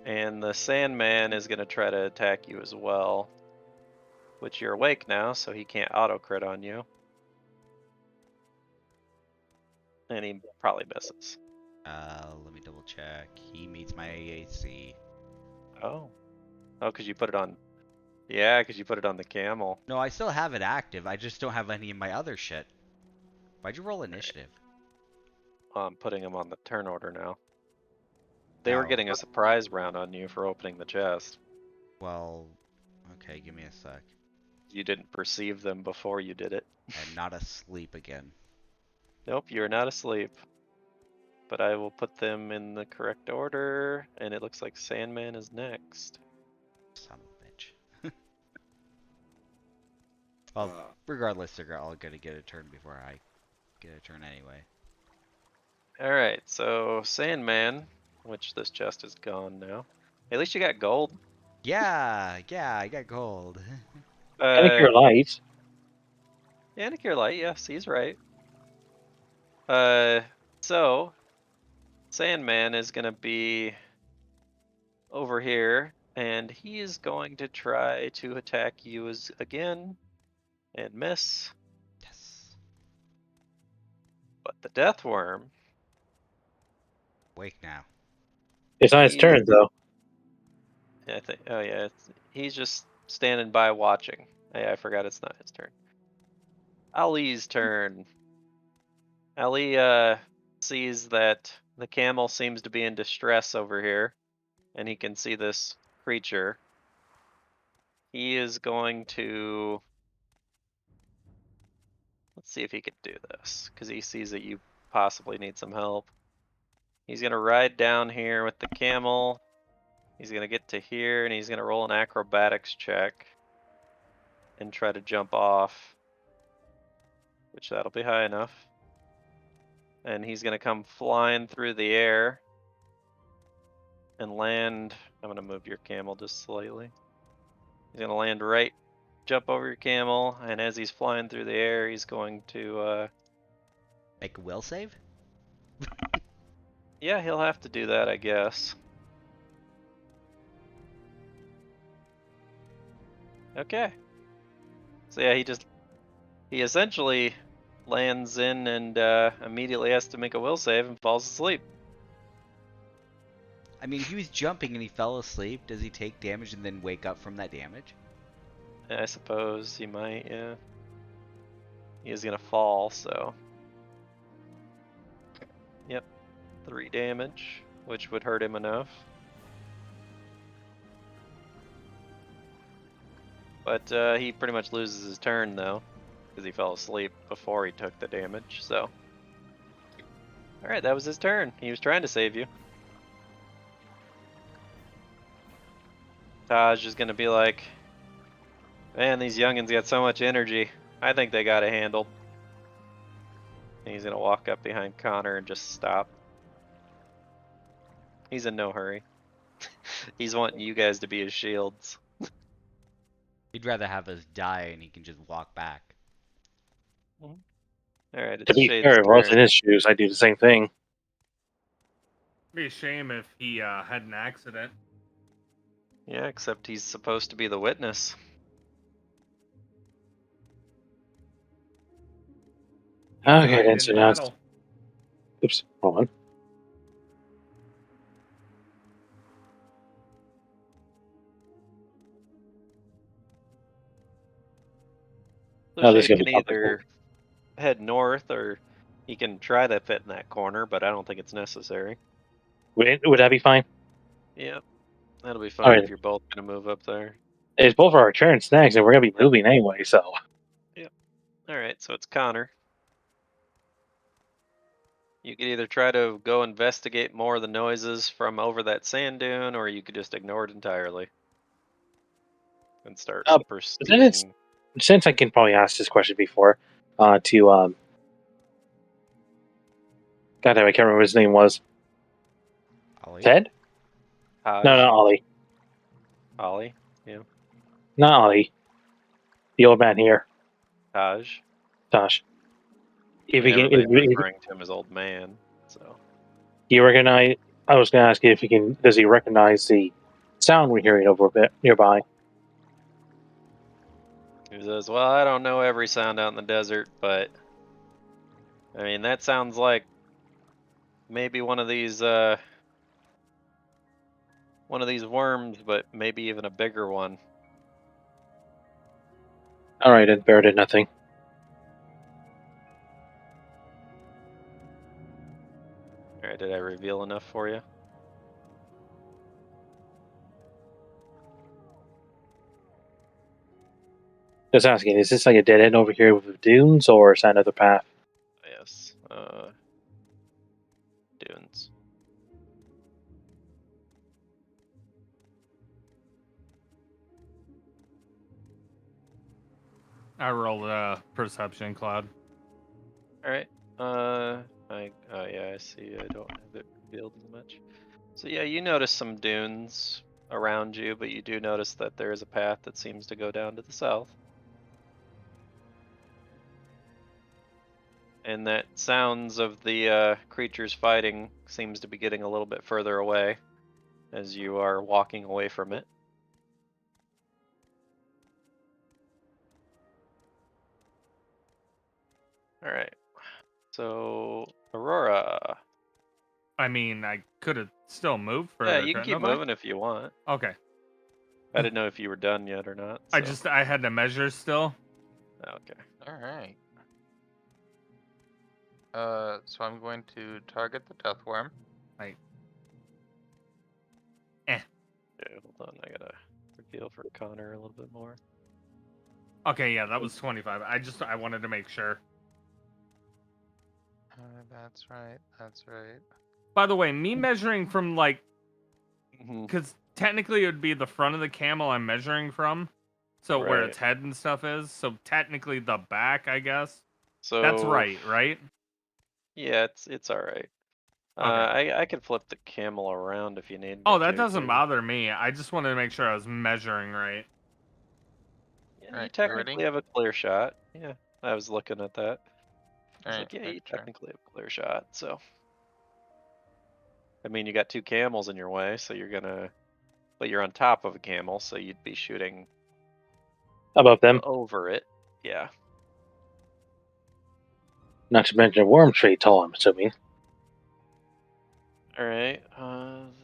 Speaker 1: And the Sandman is gonna try to attack you as well, which you're awake now, so he can't auto crit on you. And he probably misses.
Speaker 2: Let me double check. He meets my AC.
Speaker 1: Oh, because you put it on. Yeah, because you put it on the camel.
Speaker 2: No, I still have it active. I just don't have any of my other shit. Why'd you roll initiative?
Speaker 1: I'm putting him on the turn order now. They were
Speaker 2: Oh,
Speaker 1: getting a surprise round on you for opening the chest.
Speaker 2: well, okay, give me a sec.
Speaker 1: You didn't perceive them before you did it.
Speaker 2: I'm not asleep again.
Speaker 1: Nope, you're not asleep. But I will put them in the correct order, and it looks like Sandman is next.
Speaker 2: Son of a bitch. Well, regardless, they're all gonna get a turn before I get a turn anyway.
Speaker 1: Alright, so Sandman, which this chest is gone now. At least you got gold.
Speaker 2: Yeah, I got gold.
Speaker 3: I think you're light.
Speaker 1: Yeah, and a cure light. Yes, he's right. So Sandman is gonna be over here, and he is going to try to attack you again and miss.
Speaker 2: Yes.
Speaker 1: But the Death Worm,
Speaker 2: Wake now.
Speaker 3: It's not his turn, though.
Speaker 1: I think. Oh yeah, he's just standing by watching. Yeah, I forgot it's not his turn. Ali's turn. Ali sees that the camel seems to be in distress over here, and he can see this creature. He is going to. Let's see if he can do this, because he sees that you possibly need some help. He's gonna ride down here with the camel. He's gonna get to here, and he's gonna roll an acrobatics check and try to jump off, which that'll be high enough. And he's gonna come flying through the air and land. I'm gonna move your camel just slightly. He's gonna land right, jump over your camel, and as he's flying through the air, he's going to,
Speaker 2: Make a will save?
Speaker 1: yeah, he'll have to do that, I guess. Okay. So yeah, he essentially lands in and immediately has to make a will save and falls asleep.
Speaker 2: I mean, if he was jumping and he fell asleep, does he take damage and then wake up from that damage?
Speaker 1: I suppose he might, yeah. He is gonna fall, so. Yep, 3 damage, which would hurt him enough. But he pretty much loses his turn though, because he fell asleep before he took the damage, so. Alright, that was his turn. He was trying to save you. Taj is gonna be like, man, these youngins got so much energy. I think they got it handled. And he's gonna walk up behind Connor and just stop. He's in no hurry. He's wanting you guys to be his shields.
Speaker 2: He'd rather have us die and he can just walk back.
Speaker 1: Alright,
Speaker 3: To
Speaker 1: it's
Speaker 3: be
Speaker 1: Shade's
Speaker 3: fair, if I was in
Speaker 1: turn.
Speaker 3: his shoes, I'd do the same thing.
Speaker 4: Be a shame if he had an accident.
Speaker 1: Yeah, except he's supposed to be the witness.
Speaker 4: He
Speaker 3: Okay,
Speaker 4: died
Speaker 3: then,
Speaker 4: in
Speaker 3: so now it's...
Speaker 4: battle.
Speaker 3: Oops, hold on.
Speaker 1: So
Speaker 3: Oh, this is
Speaker 1: Shade
Speaker 3: gonna
Speaker 1: can
Speaker 3: be complicated.
Speaker 1: either head north or he can try to fit in that corner, but I don't think it's necessary.
Speaker 3: Would that be fine?
Speaker 1: Yep, that'll be
Speaker 3: All
Speaker 1: fine
Speaker 3: right.
Speaker 1: if you're both gonna move up there.
Speaker 3: It's both our turns next, and we're gonna be moving anyway, so...
Speaker 1: Alright, so it's Connor. You could either try to go investigate more of the noises from over that sand dune, or you could just ignore it entirely. And start
Speaker 3: But then it's...
Speaker 1: pursuing.
Speaker 3: Since I can probably ask this question before, to, God damn, I can't remember what his name was.
Speaker 2: Ollie?
Speaker 3: Ted?
Speaker 1: Taj.
Speaker 3: No, not Ollie.
Speaker 1: Ollie? Yeah.
Speaker 3: Not Ollie. The old man here.
Speaker 1: Taj.
Speaker 3: Tosh. If
Speaker 1: And
Speaker 3: he can...
Speaker 1: everybody's
Speaker 3: If
Speaker 1: referring to him as old man, so.
Speaker 3: you recognize... I was gonna ask you if he can... Does he recognize the sound we're hearing over a bit nearby?
Speaker 1: He says, well, I don't know every sound out in the desert, but I mean that sounds like maybe one of these worms, but maybe even a bigger one.
Speaker 3: Alright, then bear did nothing.
Speaker 1: Alright, did I reveal enough for you?
Speaker 3: Just asking, is this like a dead end over here with dunes, or is that another path?
Speaker 1: Yes. Dunes.
Speaker 4: I rolled a perception cloud.
Speaker 1: Alright. Yeah, I see. I don't have it revealed as much. So yeah, you notice some dunes around you, but you do notice that there is a path that seems to go down to the south. And that sounds of the creatures fighting seems to be getting a little bit further away as you are walking away from it. All right. So, Aurora.
Speaker 4: I mean, I could have still moved
Speaker 1: Yeah,
Speaker 4: further,
Speaker 1: you can
Speaker 4: couldn't
Speaker 1: keep
Speaker 4: have I?
Speaker 1: moving if you want.
Speaker 4: Okay.
Speaker 1: I didn't know if you were done yet or not. So.
Speaker 4: I had to measure still.
Speaker 1: Okay.
Speaker 5: All right. So I'm going to target the death worm.
Speaker 1: Okay, hold on. I gotta reveal for Connor a little bit more.
Speaker 4: Okay, yeah, that was 25. I wanted to make sure.
Speaker 5: That's right. That's right.
Speaker 4: By the way, me measuring from like,
Speaker 1: Mhm.
Speaker 4: because technically it would be the front of the camel I'm measuring from, so where
Speaker 1: Right.
Speaker 4: its head and stuff is. So technically the back, I guess.
Speaker 1: So
Speaker 4: That's right?
Speaker 1: Yeah, it's all right.
Speaker 4: Okay.
Speaker 1: I could flip the camel around if you need me
Speaker 4: Oh, that
Speaker 1: to,
Speaker 4: doesn't
Speaker 1: too.
Speaker 4: bother me. I just wanted to make sure I was measuring right.
Speaker 1: Yeah,
Speaker 5: All
Speaker 1: you
Speaker 5: right, you ready?
Speaker 1: technically have a clear shot. Yeah, I was looking at that. I was
Speaker 5: All right,
Speaker 1: like, yeah,
Speaker 5: make
Speaker 1: you
Speaker 5: sure.
Speaker 1: technically have a clear shot. So, I mean, you got two camels in your way, so but you're on top of a camel, so you'd be shooting
Speaker 3: Above them.
Speaker 1: over it. Yeah.
Speaker 3: Not to mention a worm tree tall, I'm assuming.
Speaker 1: All right.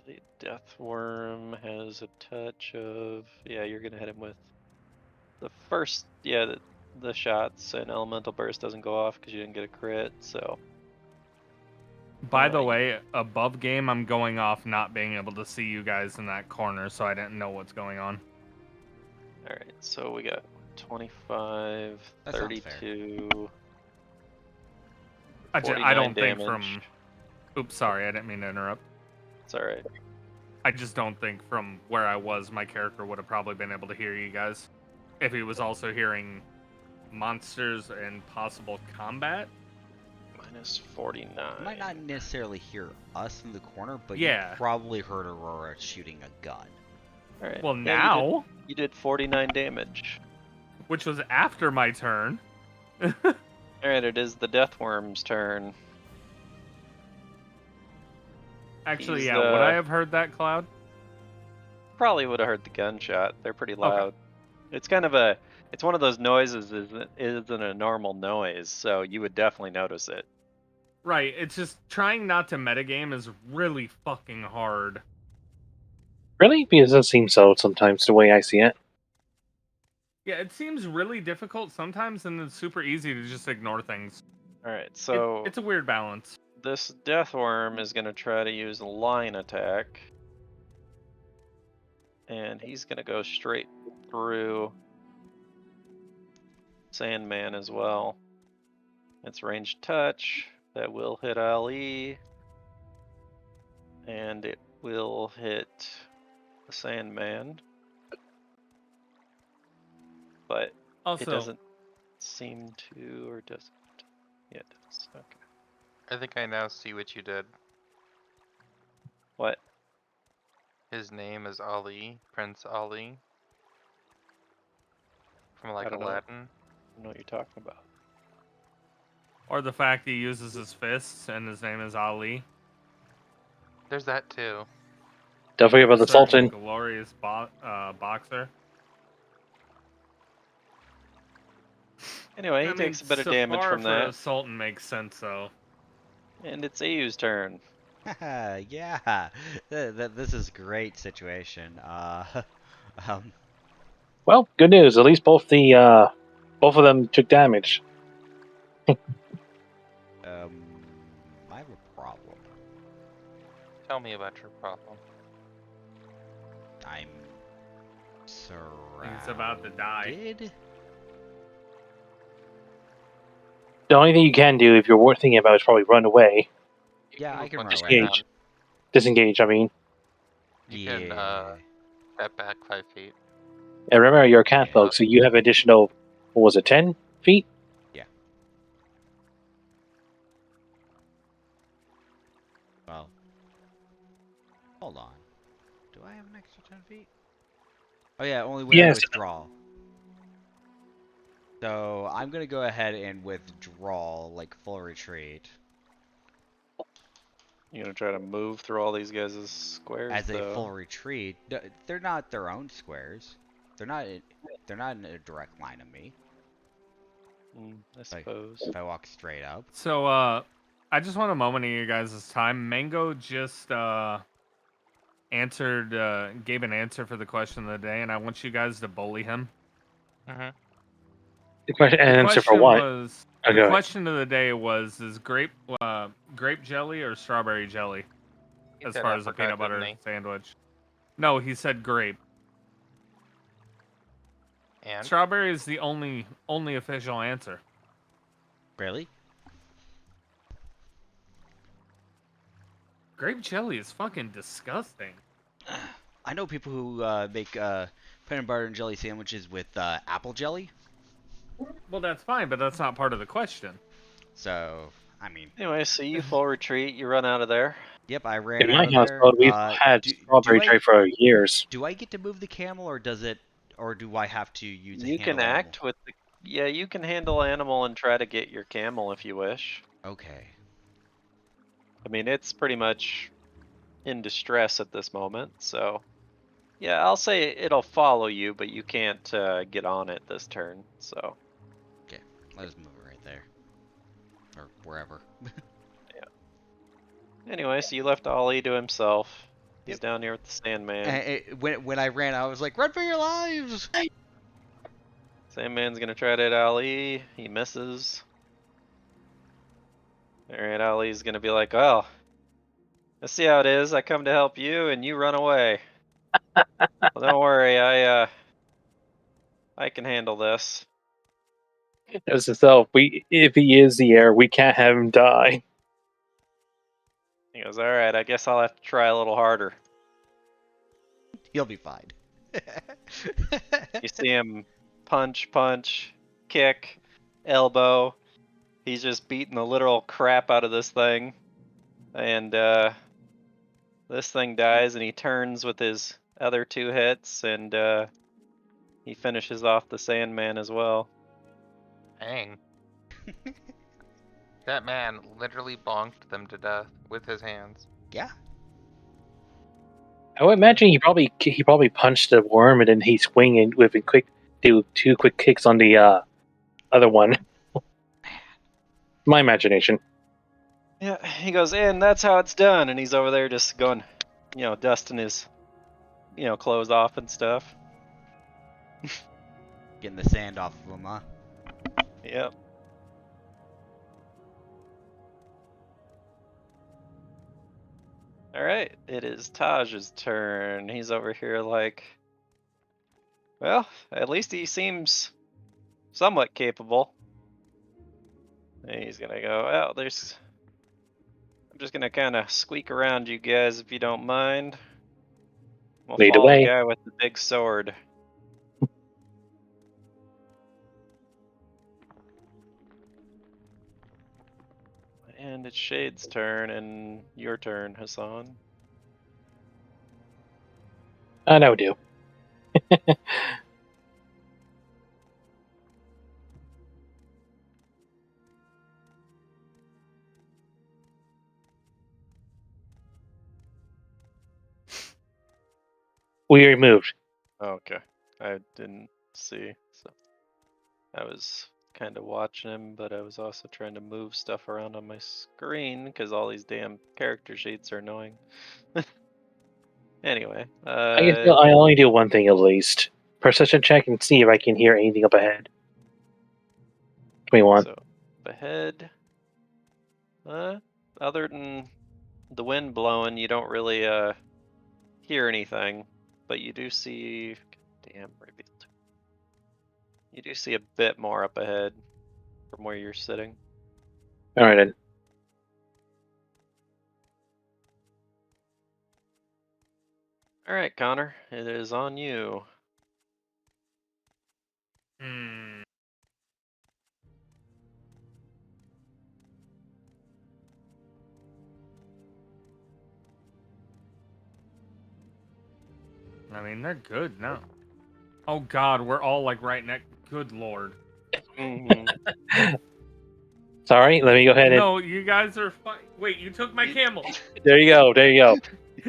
Speaker 1: The death worm has a touch of. Yeah, you're gonna hit him with the first. Yeah, the shots, and elemental burst doesn't go off because you didn't get a crit. So.
Speaker 4: By the
Speaker 1: You-
Speaker 4: way, above game, I'm going off not being able to see you guys in that corner, so I didn't know what's going on.
Speaker 1: All right. So we got 25,
Speaker 2: That sounds fair.
Speaker 1: 32,
Speaker 4: I
Speaker 1: 49
Speaker 4: don't think
Speaker 1: damage.
Speaker 4: from. Oops, sorry, I didn't mean to interrupt.
Speaker 1: It's all right.
Speaker 4: I just don't think from where I was, my character would have probably been able to hear you guys. If he was also hearing monsters and possible combat.
Speaker 1: Minus 49.
Speaker 2: You might not necessarily hear us in the corner, but
Speaker 4: Yeah.
Speaker 2: you probably heard Aurora shooting a gun.
Speaker 1: All right.
Speaker 4: Well,
Speaker 1: Yeah,
Speaker 4: now,
Speaker 1: you did 49 damage.
Speaker 4: which was after my turn.
Speaker 1: All right, it is the death worm's turn.
Speaker 4: Actually,
Speaker 1: He's,
Speaker 4: yeah, would I have heard that, Cloud?
Speaker 1: Probably would have heard the gunshot. They're pretty
Speaker 4: Okay.
Speaker 1: loud. It's kind of it's one of those noises isn't a normal noise, so you would definitely notice it.
Speaker 4: Right, it's just trying not to metagame is really fucking hard.
Speaker 3: Really? Because it does seem so sometimes, the way I see it.
Speaker 4: Yeah, it seems really difficult sometimes, and it's super easy to just ignore things.
Speaker 1: All right, so
Speaker 4: It's a weird balance.
Speaker 1: this death worm is going to try to use a line attack. And he's going to go straight through Sandman as well. It's ranged touch. That will hit Ali. And it will hit the Sandman. But it
Speaker 4: Also,
Speaker 1: doesn't seem to, or does it? Yeah, it does. Okay.
Speaker 5: I think I now see what you did.
Speaker 1: What?
Speaker 5: His name is Ali, Prince Ali. From
Speaker 1: I
Speaker 5: like
Speaker 1: don't know.
Speaker 5: Aladdin.
Speaker 1: I don't know what you're talking about.
Speaker 4: or the fact he uses his fists and his name is Ali.
Speaker 5: There's that too.
Speaker 3: Don't forget about the
Speaker 4: Certain
Speaker 3: Sultan.
Speaker 4: glorious boxer.
Speaker 1: Anyway, he
Speaker 4: I mean,
Speaker 1: takes a bit of
Speaker 4: so
Speaker 1: damage
Speaker 4: far
Speaker 1: from
Speaker 4: for a
Speaker 1: that.
Speaker 4: Sultan makes sense, though.
Speaker 1: And it's Ayu's turn.
Speaker 2: Yeah, this is a great situation. Um,
Speaker 3: Well, good news. At least both of them took damage.
Speaker 2: I have a problem.
Speaker 5: Tell me about your problem.
Speaker 2: I'm surrounded.
Speaker 4: He's about to die.
Speaker 3: The only thing you can do if you're thinking about is probably run away.
Speaker 5: You
Speaker 2: Yeah, I
Speaker 5: move
Speaker 2: can
Speaker 5: one
Speaker 2: run
Speaker 5: step
Speaker 2: away.
Speaker 5: down.
Speaker 3: Disengage. Disengage, I mean.
Speaker 5: You can
Speaker 2: Yeah.
Speaker 5: step back 5 feet.
Speaker 3: And remember, you're a
Speaker 2: Yeah.
Speaker 3: Catfolk, so you have additional, what was it, 10 feet?
Speaker 2: Yeah. Well, hold on. Do I have an extra 10 feet? Oh yeah, only when I
Speaker 3: Yes.
Speaker 2: withdraw. So I'm gonna go ahead and withdraw, like full retreat,
Speaker 1: You gonna try to move through all these guys' squares,
Speaker 2: as a
Speaker 1: though?
Speaker 2: full retreat. They're not their own squares. They're not. They're not in a direct line of me.
Speaker 1: I
Speaker 2: Like
Speaker 1: suppose.
Speaker 2: if I walk straight up.
Speaker 4: So, I just want a moment of you guys' time. Mango just gave an answer for the question of the day, and I want you guys to bully him.
Speaker 5: Mm-hmm.
Speaker 3: The question and
Speaker 4: The
Speaker 3: answer for
Speaker 4: question
Speaker 3: what?
Speaker 4: was
Speaker 3: Oh,
Speaker 4: the
Speaker 3: go ahead.
Speaker 4: question of the day was: is grape jelly or strawberry jelly?
Speaker 5: He
Speaker 4: As
Speaker 5: said
Speaker 4: far as a
Speaker 5: apricot,
Speaker 4: peanut
Speaker 5: didn't
Speaker 4: butter
Speaker 5: he?
Speaker 4: sandwich. No, he said grape.
Speaker 5: And
Speaker 4: Strawberry is the only official answer.
Speaker 2: Really?
Speaker 4: Grape jelly is fucking disgusting.
Speaker 2: I know people who make peanut butter and jelly sandwiches with apple jelly.
Speaker 4: Well, that's fine, but that's not part of the question.
Speaker 2: So I mean,
Speaker 1: Anyway, so you full retreat, you run out of there.
Speaker 2: yep, I ran
Speaker 3: In
Speaker 2: out
Speaker 3: my
Speaker 2: of there.
Speaker 3: household, we've had strawberry trade for years.
Speaker 2: Do I get to move the camel, or do I have to use a
Speaker 1: You can
Speaker 2: handle animal?
Speaker 1: act with the. Yeah, you can handle animal and try to get your camel if you wish.
Speaker 2: Okay.
Speaker 1: I mean, it's pretty much in distress at this moment, so. Yeah, I'll say it'll follow you, but you can't get on it this turn, so.
Speaker 2: Okay. Let us move it right there, or wherever.
Speaker 1: Anyway, so you left Ollie to himself. He's
Speaker 2: Yep.
Speaker 1: down here with the Sandman.
Speaker 2: And when I ran, I was like, "Run for your lives!"
Speaker 1: Sandman's gonna try to hit Ali. He misses. Alright, Ali's gonna be like, well, let's see how it is. I come to help you and you run away. Well, don't worry, I can handle this.
Speaker 3: As itself, if he is the heir, we can't have him die.
Speaker 1: He goes, alright, I guess I'll have to try a little harder.
Speaker 2: He'll be fine.
Speaker 1: You see him punch, kick, elbow. He's just beating the literal crap out of this thing. And this thing dies and he turns with his other 2 hits and he finishes off the Sandman as well.
Speaker 5: dang. That man literally bonked them to death with his hands.
Speaker 2: Yeah.
Speaker 3: I would imagine he probably punched the worm and then he swing and with a do 2 quick kicks on the other one. My imagination.
Speaker 1: Yeah, he goes, and that's how it's done. And he's over there just going, dusting his, clothes off and stuff.
Speaker 2: Getting the sand off of him, huh?
Speaker 1: Yep. All right, it is Taj's turn. He's over here like, well, at least he seems somewhat capable. And he's gonna go, well, I'm just gonna kind of squeak around you guys if you don't mind. We'll
Speaker 3: Lead
Speaker 1: follow the
Speaker 3: away.
Speaker 1: guy with the big sword. And it's Shade's turn, and your turn, Hassan.
Speaker 3: That would do. We removed.
Speaker 1: Okay, I didn't see, so I was kind of watching him, but I was also trying to move stuff around on my screen because all these damn character sheets are annoying. Anyway,
Speaker 3: I only do one thing at least. Perception check and see if I can hear anything up ahead. 21.
Speaker 1: so ahead, other than the wind blowing, you don't really hear anything, but you do see. Damn, revealed. You do see a bit more up ahead from where you're sitting.
Speaker 3: Alright then.
Speaker 1: All right, Connor, it is on you.
Speaker 4: Hmm. I mean, they're good now. Oh God, we're all like right next. Good Lord.
Speaker 1: Mhm.
Speaker 3: Sorry, let me go ahead and
Speaker 4: No, you guys are fine. Wait, you took my camel.
Speaker 3: there you go. There you go.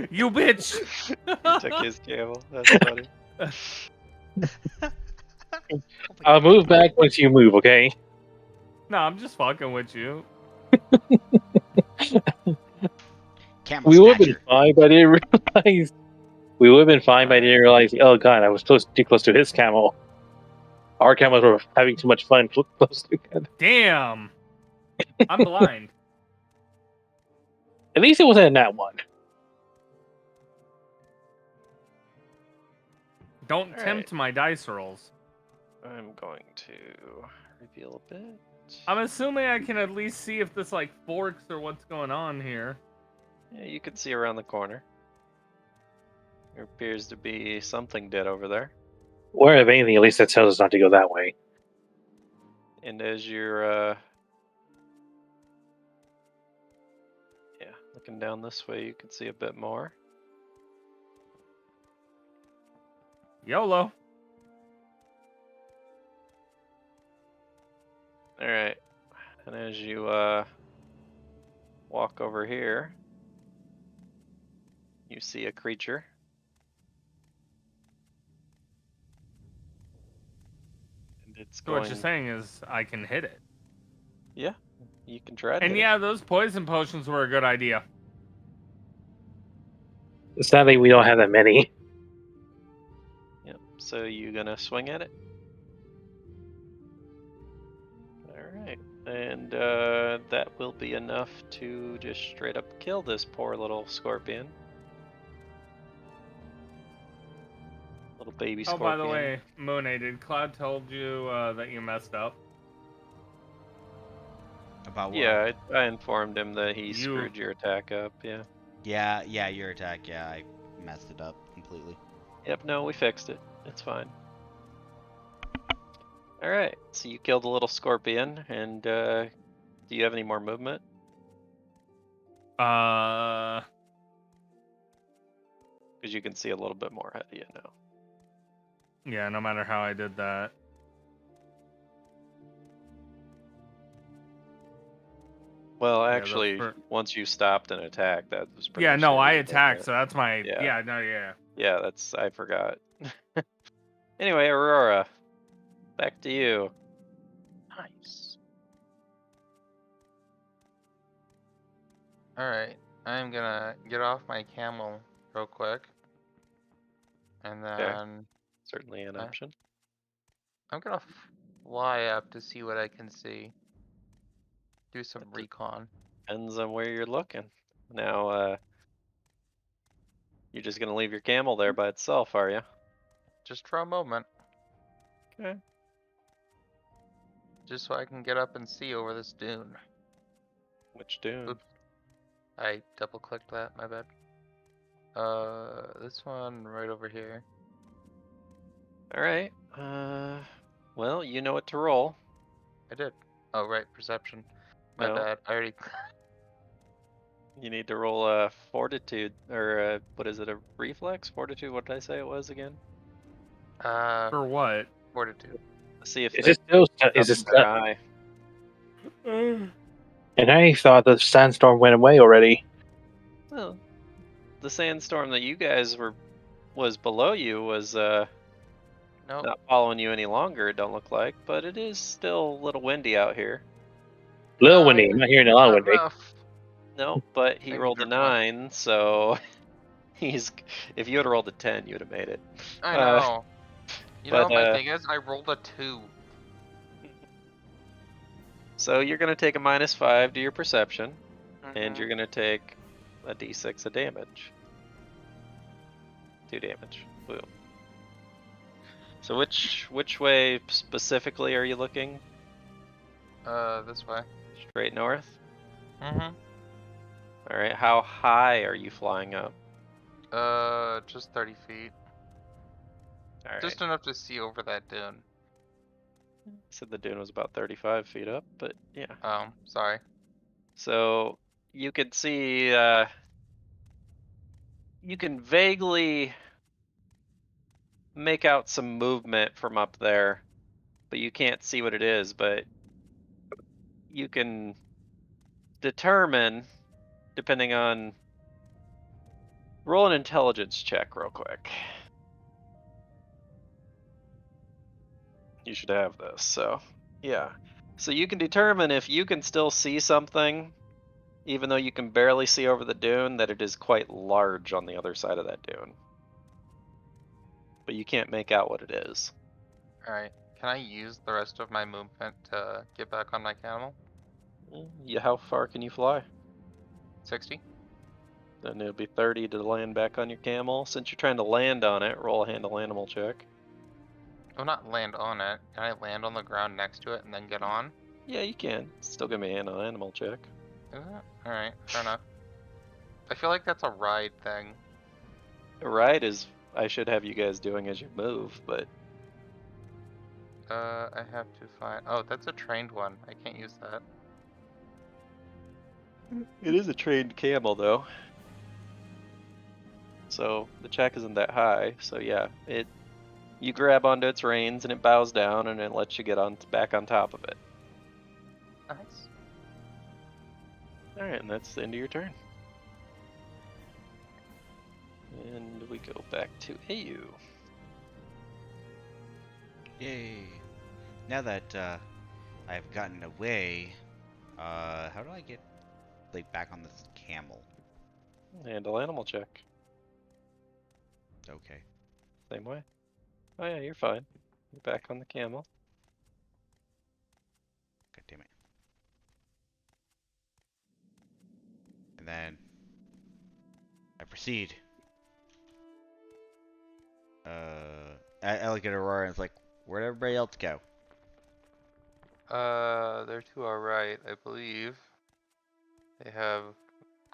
Speaker 4: You bitch.
Speaker 1: He took his camel. That's funny.
Speaker 3: I'll move back once you move. Okay.
Speaker 4: No, I'm just fucking with you.
Speaker 2: Camel
Speaker 3: We would have been
Speaker 2: snatcher.
Speaker 3: fine, but I didn't realize. We would have been fine, but I
Speaker 4: Alright.
Speaker 3: didn't realize. Oh god, I was too close to his camel. Our camels were having too much fun close together.
Speaker 4: Damn. I'm blind.
Speaker 3: At least it wasn't in that one.
Speaker 4: Don't
Speaker 1: Alright.
Speaker 4: tempt my dice rolls.
Speaker 1: I'm going to reveal a bit.
Speaker 4: I'm assuming I can at least see if this like forks or what's going on here.
Speaker 1: Yeah, you can see around the corner. There appears to be something dead over there.
Speaker 3: Or if anything, at least that tells us not to go that way.
Speaker 1: And as you're looking down this way, you can see a bit more.
Speaker 4: YOLO.
Speaker 1: Alright. And as you walk over here, you see a creature. And it's
Speaker 4: So
Speaker 1: going...
Speaker 4: what you're saying is I can hit it.
Speaker 1: Yeah, you can try to
Speaker 4: And
Speaker 1: hit it.
Speaker 4: yeah, those poison potions were a good idea.
Speaker 3: Sadly, we don't have that many.
Speaker 1: Yep. So you gonna swing at it? Alright. And that will be enough to just straight up kill this poor little scorpion. Little baby
Speaker 4: Oh,
Speaker 1: scorpion.
Speaker 4: by the way, Mune, did Cloud told you that you messed up?
Speaker 2: About what?
Speaker 1: Yeah, I informed him that he
Speaker 4: You-
Speaker 1: screwed your attack up, yeah.
Speaker 2: Yeah, your attack. Yeah, I messed it up completely.
Speaker 1: Yep, no, we fixed it. It's fine. Alright, so you killed a little scorpion, and do you have any more movement?
Speaker 4: Uh,
Speaker 1: Because you can see a little bit more ahead of you now.
Speaker 4: yeah, no matter how I did that.
Speaker 1: Well,
Speaker 4: the
Speaker 1: actually,
Speaker 4: fir-
Speaker 1: once you stopped an attack, that was pretty
Speaker 4: Yeah,
Speaker 1: much
Speaker 4: no,
Speaker 1: it.
Speaker 4: I
Speaker 1: You did
Speaker 4: attacked,
Speaker 1: that.
Speaker 4: so that's my.
Speaker 1: Yeah.
Speaker 4: Yeah, no, yeah.
Speaker 1: Yeah, I forgot. Anyway, Aurora, back to you. Nice.
Speaker 5: Alright, I'm gonna get off my camel real quick. And
Speaker 1: Okay.
Speaker 5: then
Speaker 1: Certainly an
Speaker 5: Uh,
Speaker 1: option.
Speaker 5: I'm gonna fly up to see what I can see. Do some
Speaker 1: That
Speaker 5: recon.
Speaker 1: depends on where you're looking. Now, you're just gonna leave your camel there by itself, are you?
Speaker 5: Just for a moment.
Speaker 1: Okay.
Speaker 5: Just so I can get up and see over this dune.
Speaker 1: Which dune?
Speaker 5: Oops. I double clicked that, my bad. This one right over here.
Speaker 1: Alright. Well, you know what to roll.
Speaker 5: I did. Oh, right, perception. My
Speaker 1: No.
Speaker 5: bad. I already.
Speaker 1: You need to roll a fortitude, or what is it, a reflex? Fortitude, what did I say it was again?
Speaker 4: For what?
Speaker 5: Fortitude.
Speaker 1: See if
Speaker 3: Is
Speaker 1: they
Speaker 3: it still? Is
Speaker 1: up
Speaker 3: it?
Speaker 1: that high.
Speaker 3: And I thought the sandstorm went away already.
Speaker 1: Well, the sandstorm that you guys was below you was
Speaker 5: Nope.
Speaker 1: not following you any longer, it don't look like, but it is still a little windy out here.
Speaker 3: Little windy. I'm not hearing a lot of
Speaker 5: Not
Speaker 3: windy.
Speaker 5: enough.
Speaker 1: No, but he
Speaker 5: I need
Speaker 1: rolled
Speaker 5: to
Speaker 1: a
Speaker 5: drink more.
Speaker 1: 9, so if you would have rolled a 10, you would have made it.
Speaker 5: I know. You know,
Speaker 1: but,
Speaker 5: my thing is, I rolled a 2.
Speaker 1: So you're gonna take a -5 to your perception, and
Speaker 5: Mhm.
Speaker 1: you're gonna take a d6 of damage. 2 damage. Boom. So which way specifically are you looking?
Speaker 5: This way.
Speaker 1: Straight north?
Speaker 5: Mm-hmm.
Speaker 1: Alright, how high are you flying up?
Speaker 5: Just 30 feet.
Speaker 1: Alright.
Speaker 5: Just enough to see over that dune.
Speaker 1: Said the dune was about 35 feet up, but yeah.
Speaker 5: Sorry.
Speaker 1: So you can see, you can vaguely make out some movement from up there. but you can't see what it is. But you can determine, depending on. Roll an intelligence check real quick. You should have this, so yeah. So you can determine if you can still see something, even though you can barely see over the dune, that it is quite large on the other side of that dune. But you can't make out what it is.
Speaker 5: Alright, can I use the rest of my movement to get back on my camel?
Speaker 1: Yeah, how far can you fly?
Speaker 5: 60?
Speaker 1: Then it'll be 30 to land back on your camel. Since you're trying to land on it, roll a handle animal check.
Speaker 5: Oh, not land on it. Can I land on the ground next to it and then get on?
Speaker 1: Yeah, you can. Still give me a handle animal check.
Speaker 5: Is it? Alright, fair enough. I feel like that's a ride thing.
Speaker 1: A ride is I should have you guys doing as you move, but
Speaker 5: I have to find... Oh, that's a trained one. I can't use that.
Speaker 1: it is a trained camel though. So the check isn't that high. So yeah, you grab onto its reins and it bows down and it lets you get on back on top of it.
Speaker 5: Nice.
Speaker 1: All right, and that's the end of your turn. And we go back to AU.
Speaker 2: Yay. Now that I've gotten away, how do I get like back on this camel?
Speaker 1: Handle animal check.
Speaker 2: Okay.
Speaker 1: Same way. Oh yeah, you're fine. You're back on the camel.
Speaker 2: God damn it. And then I proceed. I look at Aurora and it's like, where'd everybody else go?
Speaker 5: They're to our right, I believe. They have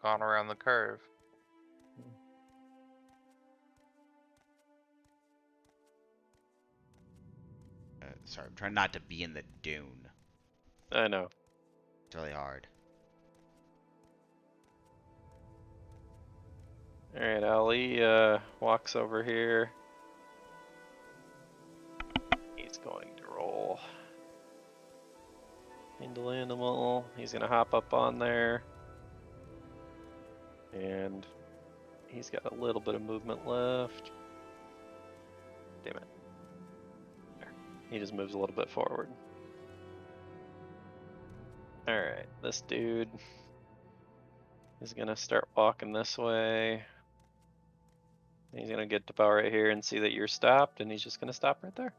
Speaker 5: gone around the curve.
Speaker 2: Sorry, I'm trying not to be in the dune.
Speaker 1: I know.
Speaker 2: It's really hard.
Speaker 1: All right, Ali walks over here. He's going to roll. Handle animal. He's gonna hop up on there. And he's got a little bit of movement left. Damn it. There. He just moves a little bit forward. Alright, this dude is gonna start walking this way. He's gonna get to about right here and see that you're stopped, and he's just gonna stop right there.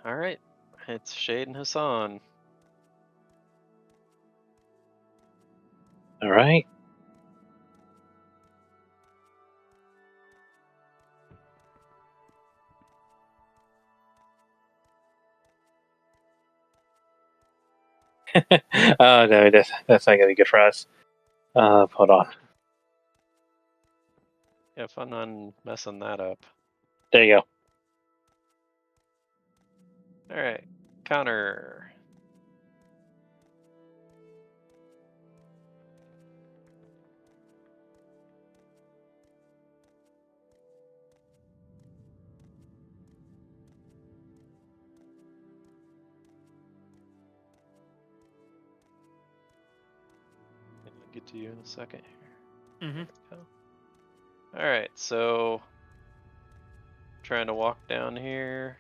Speaker 1: Alright, it's Shade and Hassan.
Speaker 3: All right. Oh no, that's not gonna be good for us. Hold on.
Speaker 1: Have fun on messing that up.
Speaker 3: There you go.
Speaker 1: Alright, Connor. I'll get to you in a second here.
Speaker 4: Mm-hmm.
Speaker 1: Alright, so trying to walk down here.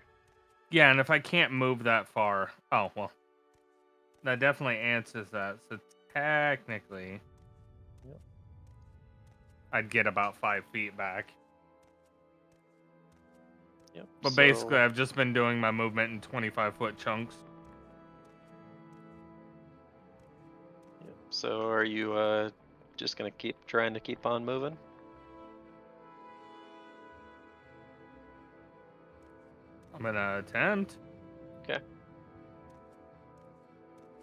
Speaker 4: Yeah, and if I can't move that far, oh well, that definitely answers that. So technically,
Speaker 1: Yep.
Speaker 4: I'd get about 5 feet back.
Speaker 1: Yep.
Speaker 4: But basically, I've just been doing my movement in 25-foot chunks.
Speaker 1: Yep. So are you just gonna keep trying to keep on moving?
Speaker 4: I'm gonna attempt.
Speaker 1: Okay.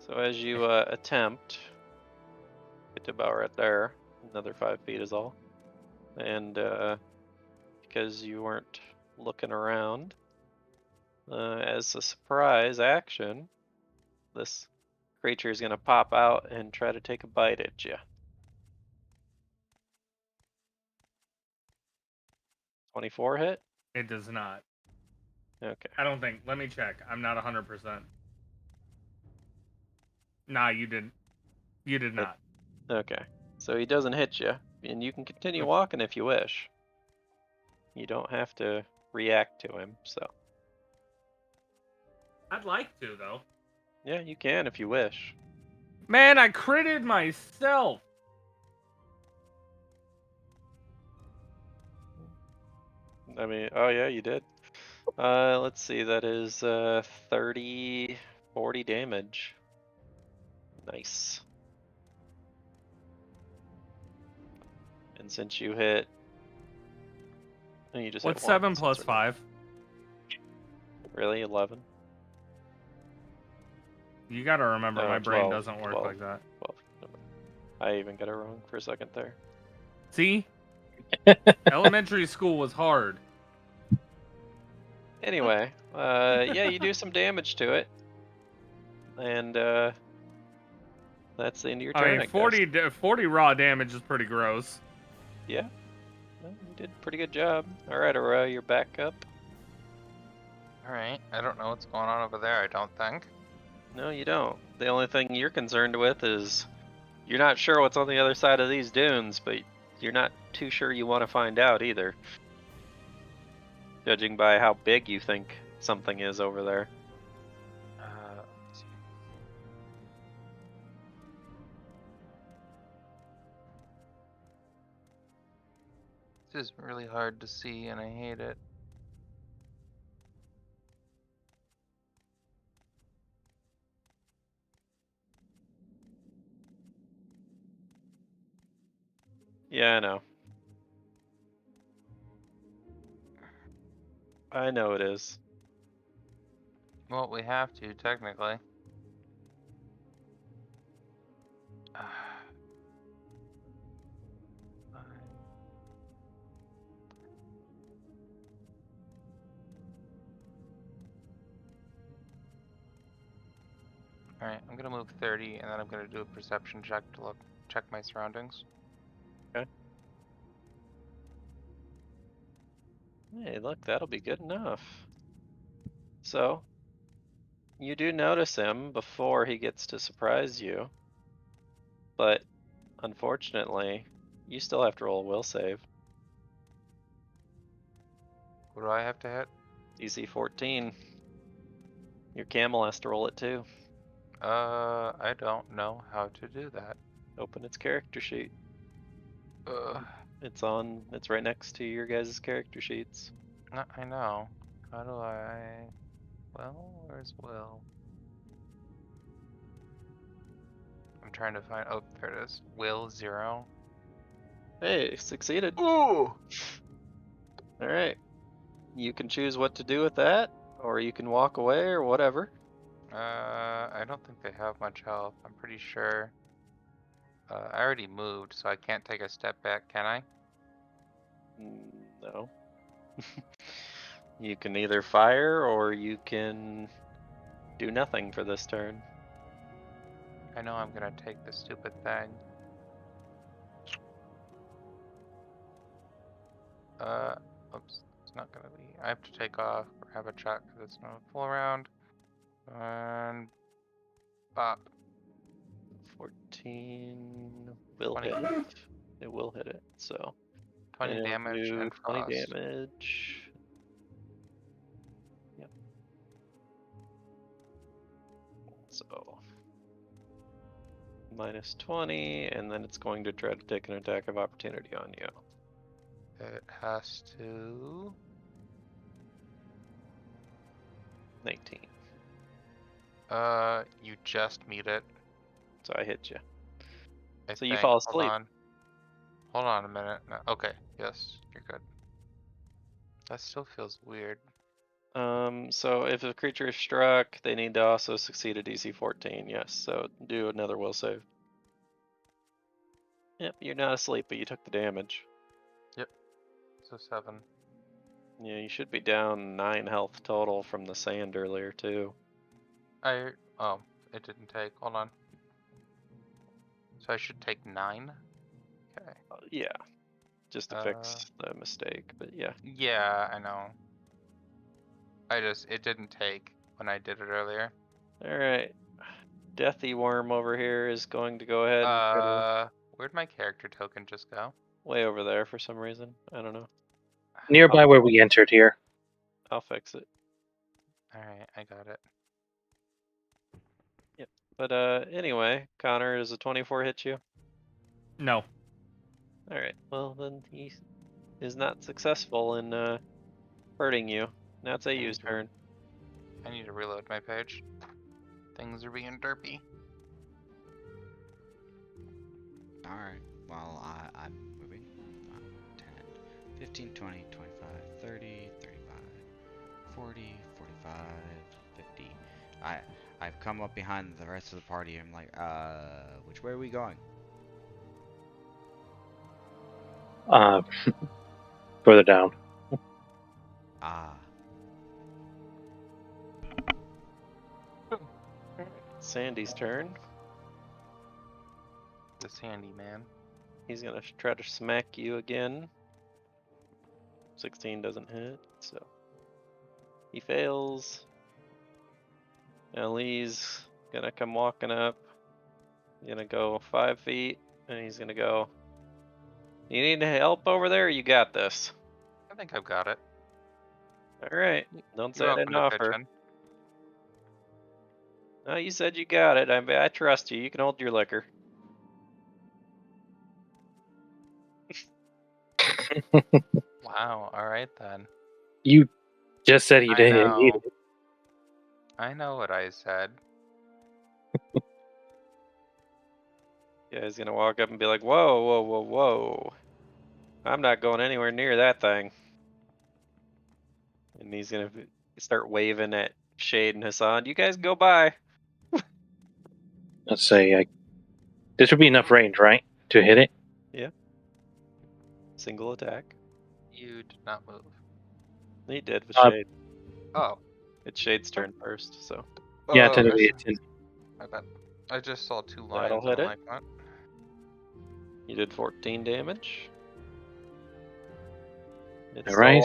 Speaker 1: So as you attempt, get to about right there. Another 5 feet is all. And because you weren't looking around, as a surprise action, this creature is gonna pop out and try to take a bite at you. 24 hit?
Speaker 4: It does not.
Speaker 1: Okay.
Speaker 4: I don't think. Let me check. I'm not 100%. Nah, you did. You did not.
Speaker 1: Okay. So he doesn't hit you, and you can continue walking if you wish. You don't have to react to him, so.
Speaker 4: I'd like to, though.
Speaker 1: Yeah, you can if you wish.
Speaker 4: Man, I critted myself.
Speaker 1: I mean, oh yeah, you did. Let's see, that is 30, 40 damage. Nice. And since you hit, oh, you just
Speaker 4: What's
Speaker 1: hit once.
Speaker 4: 7 plus 5?
Speaker 1: Really, 11?
Speaker 4: You gotta remember,
Speaker 1: No,
Speaker 4: my brain
Speaker 1: 12,
Speaker 4: doesn't work
Speaker 1: 12,
Speaker 4: like that.
Speaker 1: 12. I even got it wrong for a second there.
Speaker 4: See? Elementary school was hard.
Speaker 1: Anyway, yeah, you do some damage to it, and that's the end of your
Speaker 4: I
Speaker 1: turn,
Speaker 4: mean,
Speaker 1: I guess.
Speaker 4: 40 raw damage is pretty gross.
Speaker 1: Yeah, well, you did a pretty good job. All right, Aurora, you're back up.
Speaker 5: Alright, I don't know what's going on over there, I don't think.
Speaker 1: No, you don't. The only thing you're concerned with is you're not sure what's on the other side of these dunes, but you're not too sure you want to find out either. Judging by how big you think something is over there.
Speaker 5: Let's see. This is really hard to see and I hate it.
Speaker 1: Yeah, I know. I know it is.
Speaker 5: Well, we have to, technically. Alright, I'm gonna move 30 and then I'm gonna do a perception check to check my surroundings.
Speaker 1: Okay. Hey, look, that'll be good enough. So, you do notice him before he gets to surprise you, but unfortunately, you still have to roll a will save.
Speaker 5: What do I have to hit?
Speaker 1: DC 14. Your camel has to roll it too.
Speaker 5: I don't know how to do that.
Speaker 1: Open its character sheet.
Speaker 5: Ugh,
Speaker 1: It's right next to your guys' character sheets.
Speaker 5: I know. How do I... Well, where's Will? I'm trying to find... Oh, there it is. Will 0.
Speaker 1: Hey, succeeded.
Speaker 5: Ooh!
Speaker 1: Alright. You can choose what to do with that, or you can walk away, or whatever.
Speaker 5: I don't think they have much health. I'm pretty sure. I already moved, so I can't take a step back, can I?
Speaker 1: No. You can either fire, or you can do nothing for this turn.
Speaker 5: I know I'm gonna take this stupid thing. Oops, it's not gonna be. I have to take off or have a check because it's not a full round. And bop.
Speaker 1: 14 will
Speaker 5: 20.
Speaker 1: hit it. It will hit it, so.
Speaker 5: 20
Speaker 1: And it'll
Speaker 5: damage
Speaker 1: do
Speaker 5: and
Speaker 1: 20
Speaker 5: frost.
Speaker 1: damage. Yep. So. Minus 20, and then it's going to try to take an attack of opportunity on you.
Speaker 5: It has to.
Speaker 1: 19.
Speaker 5: You just meet it.
Speaker 1: So I hit you.
Speaker 5: I
Speaker 1: So you
Speaker 5: think.
Speaker 1: fall asleep.
Speaker 5: Hold on a minute. No, okay, yes, you're good. That still feels weird.
Speaker 1: So if a creature is struck, they need to also succeed a DC 14. Yes, so do another will save. Yep, you're not asleep, but you took the damage.
Speaker 5: Yep. So 7.
Speaker 1: Yeah, you should be down 9 health total from the sand earlier too.
Speaker 5: Oh, it didn't take. Hold on. So I should take 9? Okay.
Speaker 1: Yeah. just to fix the mistake. But yeah.
Speaker 5: Yeah, I know. It didn't take when I did it earlier.
Speaker 1: All right. Deathy Worm over here is going to go ahead and try to
Speaker 5: Where'd my character token just go?
Speaker 1: way over there for some reason. I don't know.
Speaker 3: Nearby where we entered here.
Speaker 1: I'll fix it.
Speaker 5: Alright, I got it.
Speaker 1: But anyway, Connor, does a 24 hit you?
Speaker 4: No.
Speaker 1: All right. Well, then he is not successful in hurting you. Now it's AU's turn.
Speaker 5: I need to reload my page. Things are being derpy.
Speaker 2: Alright, well, I'm moving. 10, 15, 20, 25, 30, 35, 40, 45, 50. I've come up behind the rest of the party. I'm like, which way are we going?
Speaker 3: Further down.
Speaker 2: Ah,
Speaker 1: Sandy's turn.
Speaker 5: This handy man.
Speaker 1: He's gonna try to smack you again. 16 doesn't hit, so he fails. Now Lee's gonna come walking up. He's gonna go 5 feet, and he's gonna go. You need help over there? Or you got this.
Speaker 5: I think I've got it.
Speaker 1: All right. Don't say
Speaker 5: You're
Speaker 1: I
Speaker 5: welcome
Speaker 1: didn't
Speaker 5: to pitch
Speaker 1: offer.
Speaker 5: in.
Speaker 1: No, you said you got it. I trust you. You can hold your liquor.
Speaker 5: Wow, alright then.
Speaker 3: You just said you
Speaker 5: I
Speaker 3: didn't need
Speaker 5: know.
Speaker 3: it.
Speaker 5: I know what I said.
Speaker 1: Yeah, he's gonna walk up and be like, "Whoa, whoa, whoa, whoa! I'm not going anywhere near that thing." And he's gonna start waving at Shade and Hassan. You guys go by.
Speaker 3: Let's say this would be enough range, right, to hit it?
Speaker 1: Single attack.
Speaker 5: You did not move.
Speaker 1: He did with
Speaker 3: Uh,
Speaker 1: Shade.
Speaker 5: Oh.
Speaker 1: It's Shade's turn first, so
Speaker 3: Yeah,
Speaker 5: Oh,
Speaker 3: technically it's in.
Speaker 5: my bad. I just saw 2
Speaker 1: That'll
Speaker 5: lions. I
Speaker 1: hit
Speaker 5: don't
Speaker 1: it.
Speaker 5: like that.
Speaker 1: you did 14 damage. It's
Speaker 3: All
Speaker 1: still
Speaker 3: right.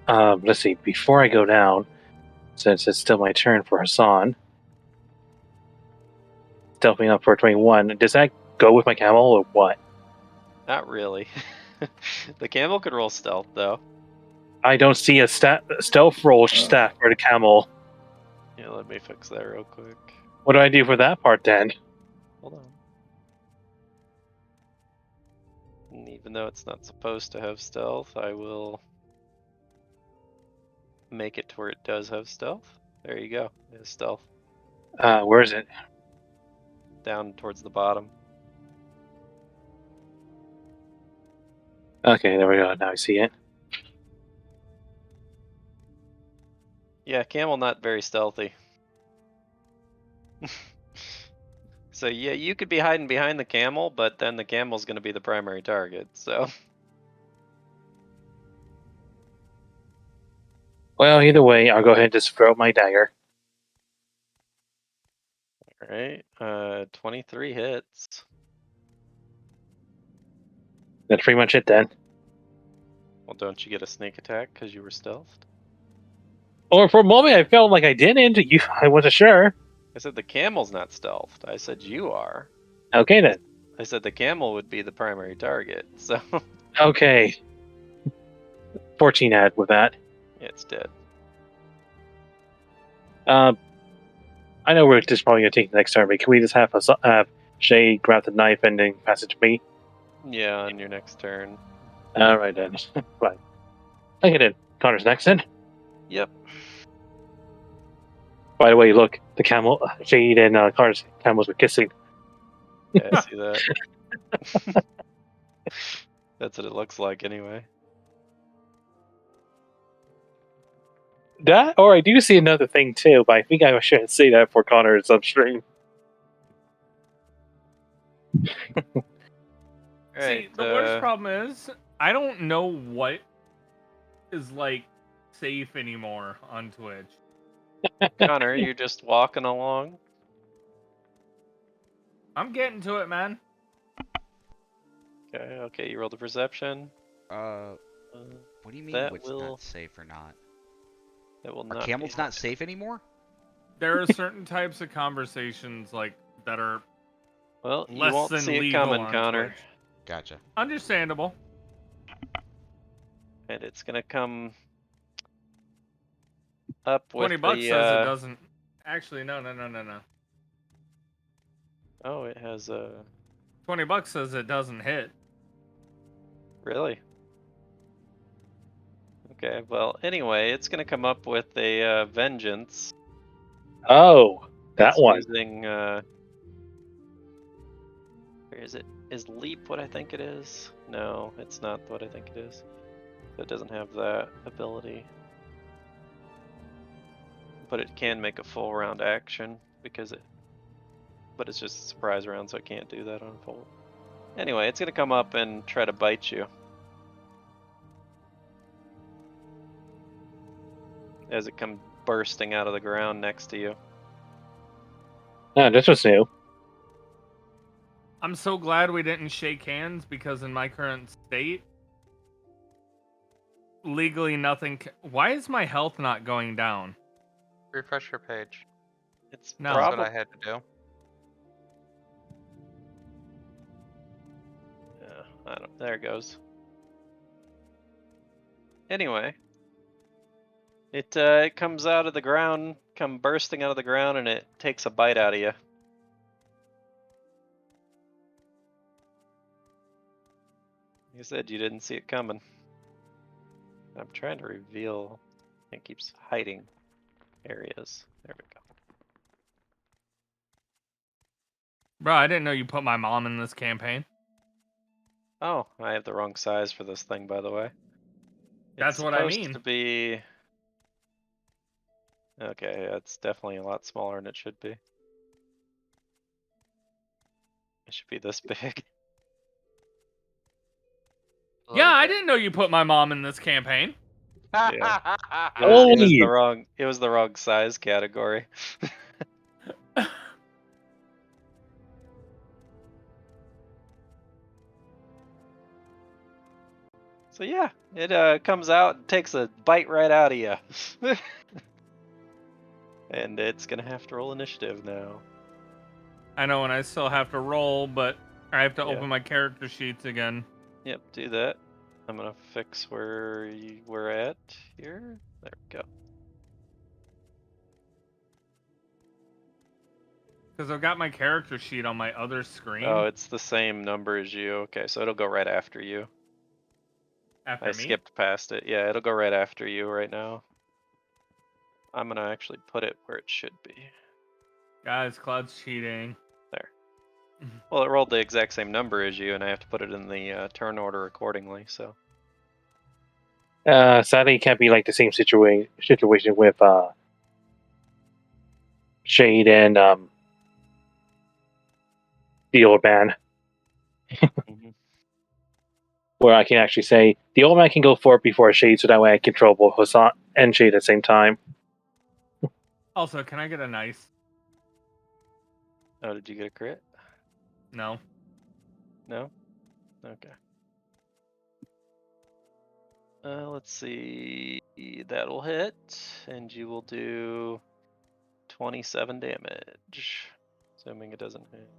Speaker 1: alive.
Speaker 3: Let's see. Before I go down, since it's still my turn for Hassan, stealthing up for 21. Does that go with my camel or what?
Speaker 1: Not really. The camel could roll stealth though.
Speaker 3: I don't see a stealth roll stat for the camel.
Speaker 1: Yeah, let me fix that real quick.
Speaker 3: What do I do for that part then?
Speaker 1: Hold on. And even though it's not supposed to have stealth, I will make it to where it does have stealth. There you go. It has stealth.
Speaker 3: Where is it?
Speaker 1: Down towards the bottom.
Speaker 3: Okay, there we go. Now I see it.
Speaker 1: Yeah, camel not very stealthy. So yeah, you could be hiding behind the camel, but then the camel's gonna be the primary target, so.
Speaker 3: Well, either way, I'll go ahead and just throw my dagger.
Speaker 1: Alright, 23 hits.
Speaker 3: That's pretty much it then.
Speaker 1: Well, don't you get a sneak attack because you were stealthed?
Speaker 3: Or for a moment, I felt like I didn't. I wasn't sure.
Speaker 1: I said the camel's not stealthed. I said you are.
Speaker 3: Okay then.
Speaker 1: I said the camel would be the primary target, so.
Speaker 3: Okay. 14 add with that.
Speaker 1: It's dead.
Speaker 3: I know we're just probably gonna take the next turn, but can we just have Shay grab the knife and then pass it to me?
Speaker 1: Yeah, on your next turn.
Speaker 3: All right then. Fine. Okay then. Connor's next then.
Speaker 1: Yep.
Speaker 3: By the way, look, the camel, Shade and Connor's camels were kissing.
Speaker 1: Yeah, I see that. That's what it looks like anyway.
Speaker 3: That, or I do see another thing too, but I think I should say that for Connor's upstream.
Speaker 4: See, the worst problem is I don't know what is like safe anymore on Twitch.
Speaker 1: Connor, you're just walking along.
Speaker 4: I'm getting to it, man.
Speaker 1: Okay, you rolled a perception.
Speaker 2: Uh,
Speaker 1: Uh,
Speaker 2: what do you mean
Speaker 1: that
Speaker 2: what's
Speaker 1: will
Speaker 2: not safe or not?
Speaker 1: that will
Speaker 2: Are
Speaker 1: not be
Speaker 2: camels not safe anymore?
Speaker 4: There are certain types of conversations that are
Speaker 1: Well, you
Speaker 4: less
Speaker 1: won't
Speaker 4: than
Speaker 1: see it
Speaker 4: legal
Speaker 1: coming,
Speaker 4: on
Speaker 1: Connor.
Speaker 4: Twitch.
Speaker 2: Gotcha.
Speaker 4: Understandable.
Speaker 1: And it's gonna come up with
Speaker 4: 20 bucks
Speaker 1: the.
Speaker 4: says it doesn't. Actually, no.
Speaker 1: Oh, it has a.
Speaker 4: 20 bucks says it doesn't hit.
Speaker 1: Really? Okay. Well, anyway, it's gonna come up with a vengeance.
Speaker 3: Oh, that
Speaker 1: It's
Speaker 3: one.
Speaker 1: using. Where is it? Is leap what I think it is? No, it's not what I think it is. It doesn't have that ability. But it can make a full round action because it. But it's just a surprise round, so it can't do that on full. Anyway, it's gonna come up and try to bite you. As it comes bursting out of the ground next to you.
Speaker 3: Ah, this was new.
Speaker 4: I'm so glad we didn't shake hands because in my current state, legally nothing. Why is my health not going down?
Speaker 5: Refresh your page.
Speaker 1: It's
Speaker 4: No.
Speaker 5: That's what
Speaker 1: probably.
Speaker 5: I had to do.
Speaker 1: Yeah, I don't. There it goes. Anyway, it comes out of the ground, come bursting out of the ground, and it takes a bite out of you. You said you didn't see it coming. I'm trying to reveal. It keeps hiding areas. There we go.
Speaker 4: Bro, I didn't know you put my mom in this campaign.
Speaker 1: Oh, I have the wrong size for this thing, by the way.
Speaker 4: That's
Speaker 1: It's
Speaker 4: what I
Speaker 1: supposed
Speaker 4: mean.
Speaker 1: to be. Okay, it's definitely a lot smaller than it should be. It should be this big.
Speaker 4: Yeah, I
Speaker 5: Okay.
Speaker 4: didn't know you put my mom in this campaign.
Speaker 1: Yeah. It was
Speaker 3: Holy!
Speaker 1: the wrong. It was the wrong size category. So yeah, it comes out and takes a bite right out of you. And it's gonna have to roll initiative now.
Speaker 4: I know, and I still have to roll, but I have to
Speaker 1: Yeah.
Speaker 4: open my character sheets again.
Speaker 1: Yep, do that. I'm gonna fix where you were at here. There we go.
Speaker 4: Because I've got my character sheet on my other screen.
Speaker 1: Oh, it's the same number as you. Okay, so it'll go right after you.
Speaker 4: After
Speaker 1: I
Speaker 4: me?
Speaker 1: skipped past it. Yeah, it'll go right after you right now. I'm gonna actually put it where it should be.
Speaker 4: Guys, Cloud's cheating.
Speaker 1: There. Well, it rolled the exact same number as you, and I have to put it in the turn order accordingly. So.
Speaker 3: Sadly, it can't be like the same situation with Shade and the old man,
Speaker 1: Mhm.
Speaker 3: where I can actually say the old man can go for it before Shade, so that way I control both Hassan and Shade at the same time.
Speaker 4: Also, can I get a nice?
Speaker 1: Oh, did you get a crit?
Speaker 4: No.
Speaker 1: No? Okay. Let's see. That'll hit, and you will do 27 damage. Assuming it doesn't hit.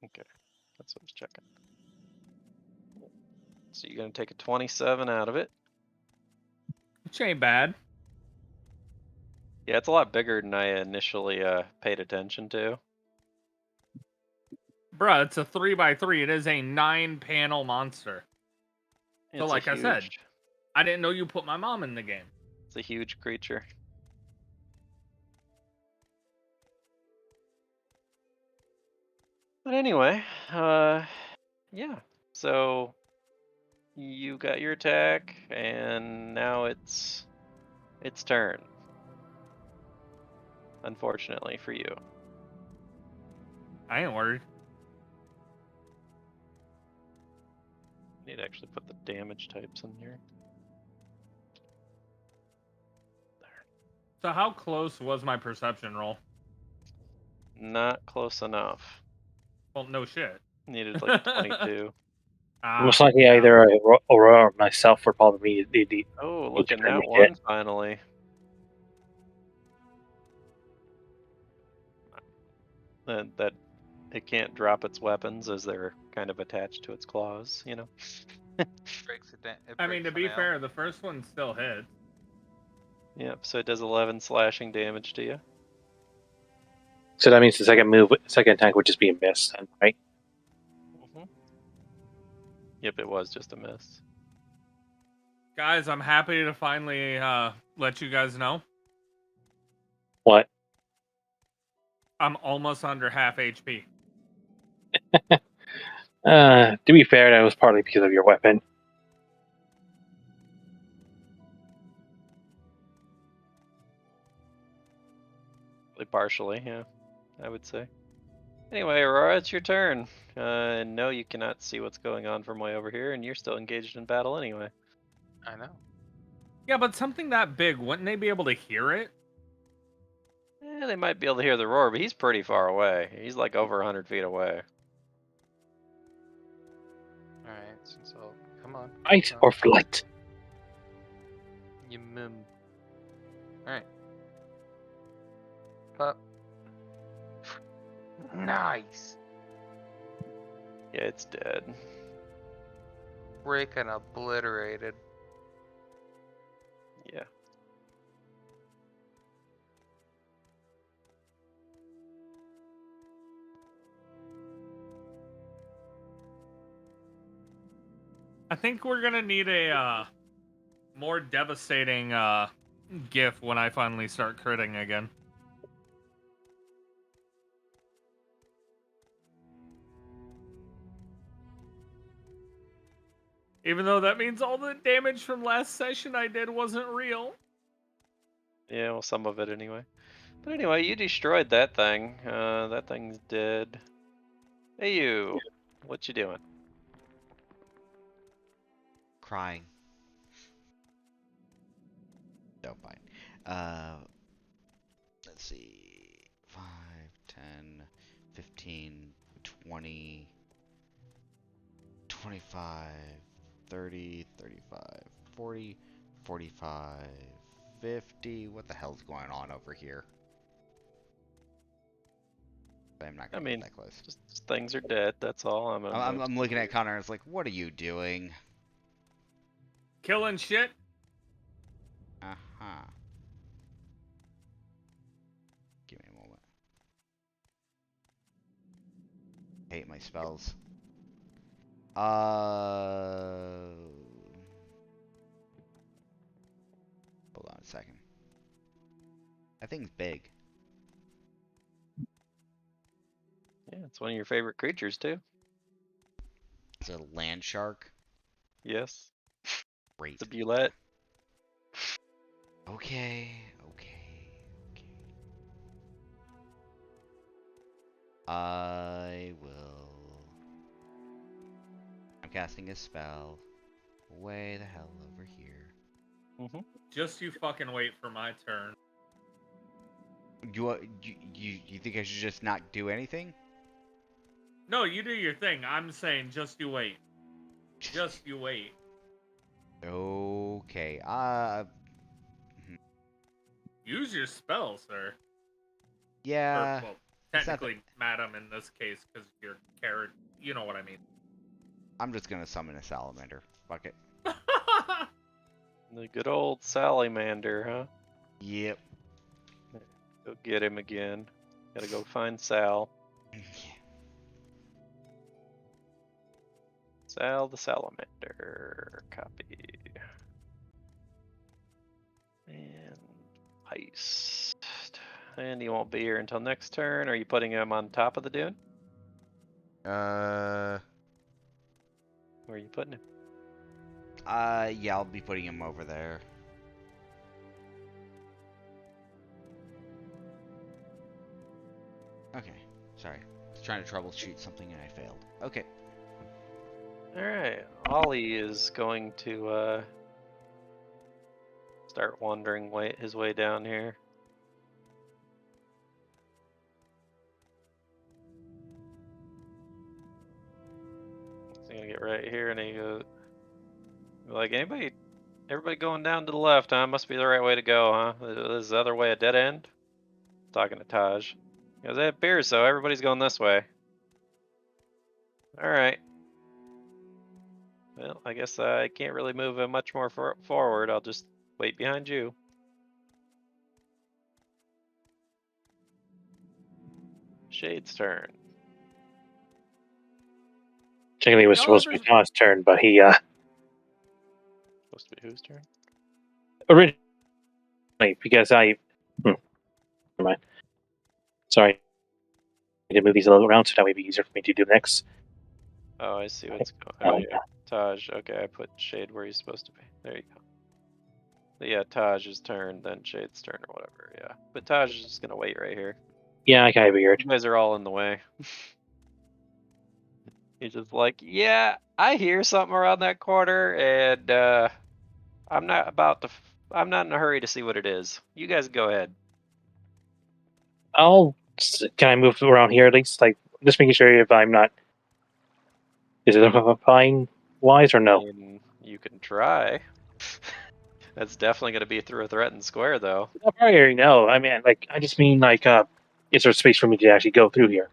Speaker 1: Okay, that's what I was checking. So you're gonna take a 27 out of it.
Speaker 4: Which ain't bad.
Speaker 1: Yeah, it's a lot bigger than I initially paid attention to.
Speaker 4: Bruh, it's a 3x3. It is a 9-panel monster. So,
Speaker 1: It's
Speaker 4: like I said, I didn't know you put my mom in the game.
Speaker 1: it's a huge creature. But anyway, yeah. So you got your attack, and now it's turn. Unfortunately for you.
Speaker 4: I ain't worried.
Speaker 1: Need to actually put the damage types in here.
Speaker 4: So how close was my perception roll?
Speaker 1: Not close enough.
Speaker 4: Well, no shit.
Speaker 1: Needed like 22.
Speaker 3: Most likely
Speaker 4: yeah.
Speaker 3: either Aurora or myself would probably be the
Speaker 1: Oh,
Speaker 3: need
Speaker 1: look
Speaker 3: to
Speaker 1: at
Speaker 3: make
Speaker 1: that
Speaker 3: it.
Speaker 1: one finally. And that it can't drop its weapons as they're kind of attached to its claws, you know?
Speaker 5: Breaks it down. It
Speaker 4: I mean,
Speaker 5: breaks
Speaker 4: to
Speaker 5: the
Speaker 4: be
Speaker 5: nail.
Speaker 4: fair, the first one still hits.
Speaker 1: Yep, so it does 11 slashing damage to you.
Speaker 3: So that means the second attack would just be a miss, then, right?
Speaker 1: Yep, it was just a miss.
Speaker 4: Guys, I'm happy to finally let you guys know.
Speaker 3: What?
Speaker 4: I'm almost under half HP.
Speaker 3: To be fair, that was partly because of your weapon.
Speaker 1: Partially, yeah, I would say. Anyway, Aurora, it's your turn. No, you cannot see what's going on from way over here, and you're still engaged in battle anyway.
Speaker 5: I know.
Speaker 4: Yeah, but something that big, wouldn't they be able to hear it?
Speaker 1: They might be able to hear the roar, but he's pretty far away. He's like over 100 feet away.
Speaker 5: Alright, since I'll... Come on.
Speaker 3: Fight
Speaker 5: come
Speaker 3: or
Speaker 5: on.
Speaker 3: flight?
Speaker 5: You mum. Alright. Up. Nice!
Speaker 1: Yeah, it's dead.
Speaker 5: Freaking obliterated.
Speaker 1: Yeah.
Speaker 4: I think we're gonna need a more devastating gif when I finally start critting again. Even though that means all the damage from last session I did wasn't real.
Speaker 1: Yeah, well, some of it anyway. But anyway, you destroyed that thing. That thing's dead. Hey, you. What you doing?
Speaker 2: Crying. No, fine. Let's see. 5, 10, 15, 20, 25, 30, 35, 40, 45, 50. What the hell's going on over here? I'm not
Speaker 1: I
Speaker 2: gonna
Speaker 1: mean,
Speaker 2: get that close.
Speaker 1: just things are dead. That's all.
Speaker 2: I'm looking at Connor and it's like, what are you doing?
Speaker 4: Killing shit.
Speaker 2: Uh-huh. Give me a moment. Hate my spells. Hold on a second. That thing's big.
Speaker 1: Yeah, it's one of your favorite creatures too.
Speaker 2: It's a land shark.
Speaker 1: Yes,
Speaker 2: Great.
Speaker 1: it's a bulette.
Speaker 2: Okay. I will. I'm casting a spell. Way the hell over here.
Speaker 4: Just you fucking wait for my turn.
Speaker 2: You think I should just not do anything?
Speaker 4: No, you do your thing. I'm saying just you wait. Just you wait.
Speaker 2: Okay.
Speaker 4: Use your spell, sir.
Speaker 2: Yeah.
Speaker 4: Or, well,
Speaker 2: it's not
Speaker 4: technically, madam in this case, because you're character. You know what I mean.
Speaker 2: I'm just gonna summon a salamander. Fuck it.
Speaker 1: The good old Salamander, huh?
Speaker 2: Yep.
Speaker 1: Go get him again. Gotta go find Sal. Sal the Salamander. Copy. And heist. And he won't be here until next turn. Are you putting him on top of the dune? Where are you putting him?
Speaker 2: Yeah, I'll be putting him over there. Okay, sorry. I was trying to troubleshoot something and I failed. Okay.
Speaker 1: Alright, Ollie is going to start wandering his way down here. right here, and he goes, like, everybody going down to the left, huh? Must be the right way to go, huh? Is the other way a dead end? Talking to Taj. He goes, it appears so. Everybody's going this way. All right. Well, I guess I can't really move it much more forward. I'll just wait behind you. Shade's turn.
Speaker 3: Technically, it was
Speaker 4: Y'all
Speaker 3: supposed to
Speaker 4: ever-
Speaker 3: be Todd's turn, but he
Speaker 1: Supposed to be whose turn?
Speaker 3: originally because never mind. Sorry, I need to move these a little around so that would be easier for me to do next.
Speaker 1: Oh, I see what's going on.
Speaker 3: Um,
Speaker 1: Yeah. Taj. Okay, I put Shade where he's supposed to be. There you go. But yeah, Taj's turn, then Shade's turn or whatever. Yeah. But Taj is just gonna wait right here.
Speaker 3: Yeah, I kind of figured.
Speaker 1: You guys are all in the way. He's just like, yeah, I hear something around that corner, and I'm not about to. I'm not in a hurry to see what it is. You guys go ahead.
Speaker 3: Can I move around here at least? Like, just making sure if I'm not. Is it fine wise or no?
Speaker 1: I mean, you can try. That's definitely gonna be through a threatened square, though.
Speaker 3: I probably already know. I mean, like, I just mean like, is there space for me to actually go through here?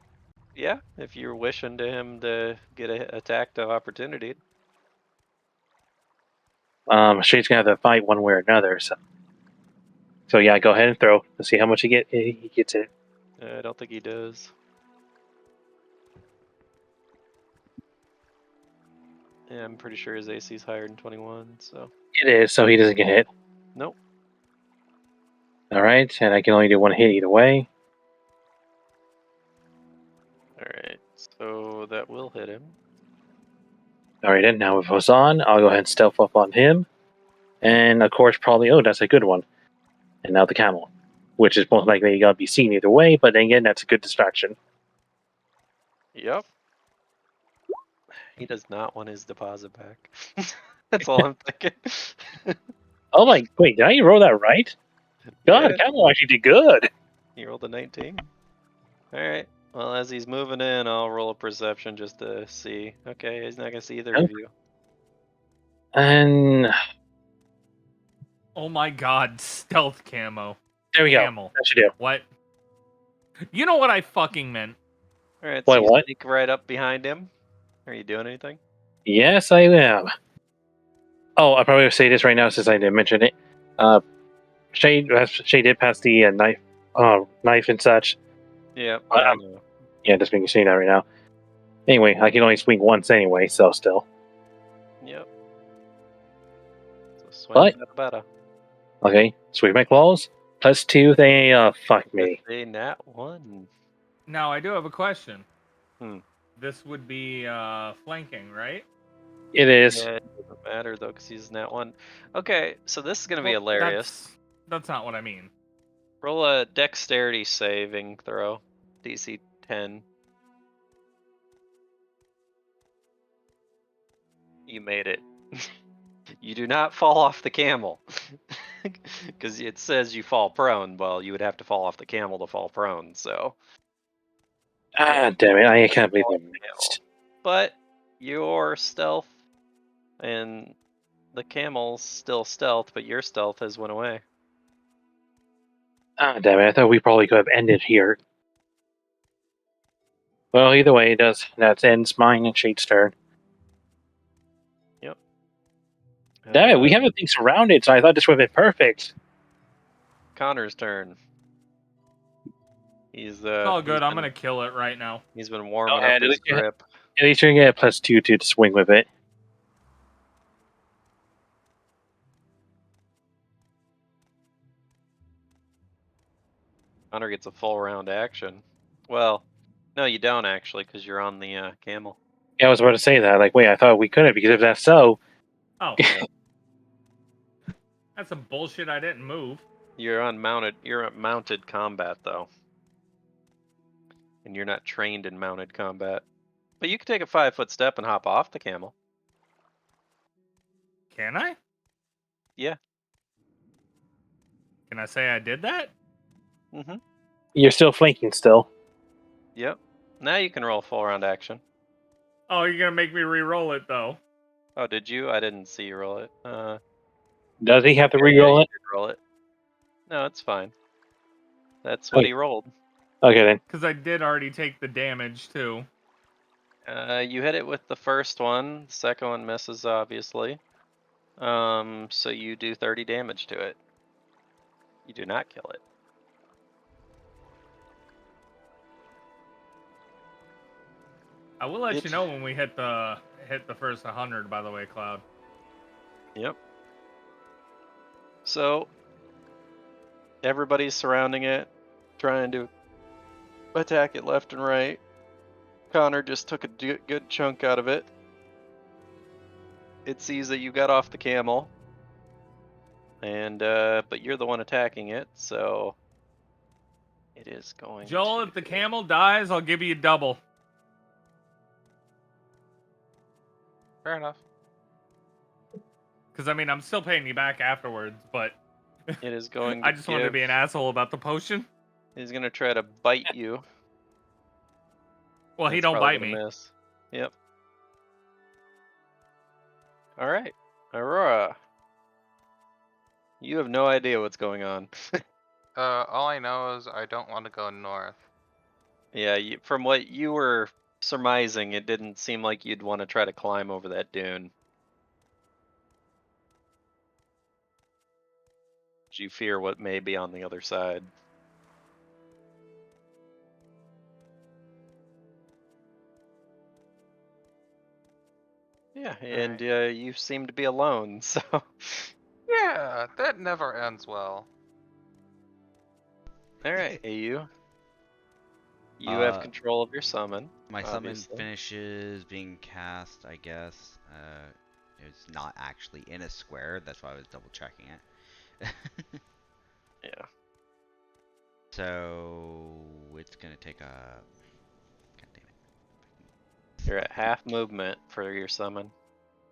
Speaker 1: Yeah, if you're wishing to him to get a attack of opportunity.
Speaker 3: Shade's gonna have to fight one way or another. So yeah, go ahead and throw. Let's see how much he gets it.
Speaker 1: I don't think he does. Yeah, I'm pretty sure his AC is higher than 21, so.
Speaker 3: It is, so he doesn't get hit.
Speaker 1: Nope.
Speaker 3: All right, and I can only do one hit either way.
Speaker 1: Alright, so that will hit him.
Speaker 3: All right, and now with Hosan, I'll go ahead and stealth up on him. And of course, probably, oh, that's a good one. And now the camel, which is most likely going to be seen either way, but then again, that's a good distraction.
Speaker 1: Yep. He does not want his deposit back. That's all I'm thinking.
Speaker 3: Oh my, wait, did I roll that right? God,
Speaker 1: Yeah,
Speaker 3: the camel actually did good.
Speaker 1: he rolled a 19. Alright, well, as he's moving in, I'll roll a perception just to see. Okay, he's not gonna see either of you.
Speaker 3: And
Speaker 4: Oh my god, stealth camo.
Speaker 3: there we go.
Speaker 4: Camel.
Speaker 3: That should do.
Speaker 4: What? You know what I fucking meant.
Speaker 1: Alright, so
Speaker 3: Wait,
Speaker 1: you
Speaker 3: what?
Speaker 1: sneak right up behind him. Are you doing anything?
Speaker 3: Yes, I am. Oh, I probably will say this right now since I didn't mention it. Shade did pass the knife and such.
Speaker 1: Yep,
Speaker 3: I
Speaker 1: I know.
Speaker 3: Yeah, just making sure that right now. Anyway, I can only swing once anyway, so still.
Speaker 1: Yep. So swing
Speaker 3: But-
Speaker 1: better.
Speaker 3: Okay, swing my claws. +2, they fuck me.
Speaker 1: With a nat 1.
Speaker 4: Now I do have a question.
Speaker 1: Hmm.
Speaker 4: This would be flanking, right?
Speaker 3: It is.
Speaker 1: Yeah, it doesn't matter though, because he's nat 1. Okay, so this is gonna be
Speaker 4: Well,
Speaker 1: hilarious.
Speaker 4: That's not what I mean.
Speaker 1: Roll a dexterity saving throw. DC 10. You made it. You do not fall off the camel. Because it says you fall prone. Well, you would have to fall off the camel to fall prone, so.
Speaker 3: Ah, damn it! I can't believe I missed.
Speaker 1: But your stealth and the camel's still stealth, but your stealth has went away.
Speaker 3: Ah, damn it! I thought we probably could have ended here. Well, either way, it does. That ends mine and Shade's turn. Damn it! We have everything surrounded, so I thought this would have been perfect.
Speaker 1: Connor's turn. He's
Speaker 4: It's all good. I'm
Speaker 1: been-
Speaker 4: gonna kill it right now.
Speaker 1: He's been warming
Speaker 3: ahead,
Speaker 1: up his
Speaker 3: at least you-
Speaker 1: grip.
Speaker 3: At least you're gonna get a +2 to swing with it.
Speaker 1: Connor gets a full round action. Well, no, you don't actually, because you're on the camel.
Speaker 3: Yeah, I was about to say that. Like, wait, I thought we couldn't because if that's so,
Speaker 4: Oh. That's some bullshit. I didn't move.
Speaker 1: You're unmounted. You're at mounted combat though, and you're not trained in mounted combat. But you can take a 5-foot step and hop off the camel.
Speaker 4: Can I?
Speaker 1: Yeah.
Speaker 4: Can I say I did that?
Speaker 1: Mm-hmm.
Speaker 3: you're still flanking still.
Speaker 1: Yep. Now you can roll full round action.
Speaker 4: Oh, you're gonna make me re-roll it though.
Speaker 1: Oh, did you? I didn't see you roll it.
Speaker 3: Does he have to
Speaker 1: Okay, yeah,
Speaker 3: re-roll
Speaker 1: you
Speaker 3: it?
Speaker 1: did roll it. No, it's fine. That's what he rolled.
Speaker 3: Okay then.
Speaker 4: Because I did already take the damage too.
Speaker 1: You hit it with the first one. The second one misses, obviously. So you do 30 damage to it. You do not kill it.
Speaker 4: I will let you know when we hit the first 100. By the way, Cloud.
Speaker 1: Yep. So everybody's surrounding it, trying to attack it left and right. Connor just took a good chunk out of it. It sees that you got off the camel, and but you're the one attacking it, so it is going
Speaker 4: Joel,
Speaker 1: to...
Speaker 4: if the camel dies, I'll give you double.
Speaker 5: Fair enough.
Speaker 4: Because I mean, I'm still paying you back afterwards, but
Speaker 1: It is going to
Speaker 4: I just wanted to be an asshole about the potion.
Speaker 1: He's gonna try to bite you.
Speaker 4: Well, he
Speaker 1: That's
Speaker 4: don't
Speaker 1: probably
Speaker 4: bite
Speaker 1: gonna
Speaker 4: me.
Speaker 1: miss. Yep. All right, Aurora. You have no idea what's going on.
Speaker 5: All I know is I don't want to go north.
Speaker 1: Yeah, from what you were surmising, it didn't seem like you'd want to try to climb over that dune. Do you fear what may be on the other side? Yeah, and you seem to be alone, so...
Speaker 5: Yeah, that never ends well.
Speaker 1: Alright, AU. You have control of your summon.
Speaker 2: My summon
Speaker 1: obviously.
Speaker 2: finishes being cast, I guess. It's not actually in a square, that's why I was double checking it.
Speaker 1: Yeah.
Speaker 2: So it's gonna take a... God damn it.
Speaker 1: You're at half movement for your summon,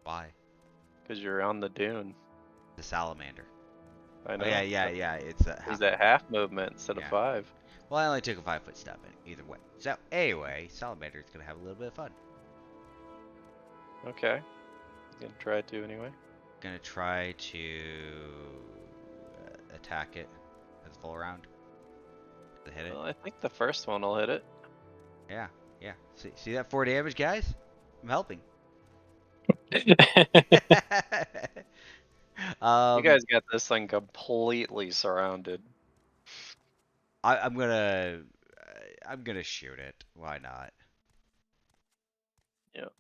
Speaker 2: Why?
Speaker 1: because you're on the dune.
Speaker 2: The salamander.
Speaker 1: I know.
Speaker 2: Oh, yeah. It's a
Speaker 1: He's at half movement instead of
Speaker 2: Yeah.
Speaker 1: 5.
Speaker 2: Well, I only took a 5-foot step in either way. So anyway, Salamander's gonna have a little bit of fun.
Speaker 1: Okay. He's gonna try to anyway.
Speaker 2: Gonna try to attack it as a full round. To hit it.
Speaker 1: Well, I think the first one will hit it.
Speaker 2: Yeah. See that 4 damage, guys? I'm helping.
Speaker 1: You guys got this thing completely surrounded.
Speaker 2: I'm gonna shoot it. Why not?
Speaker 1: Yep.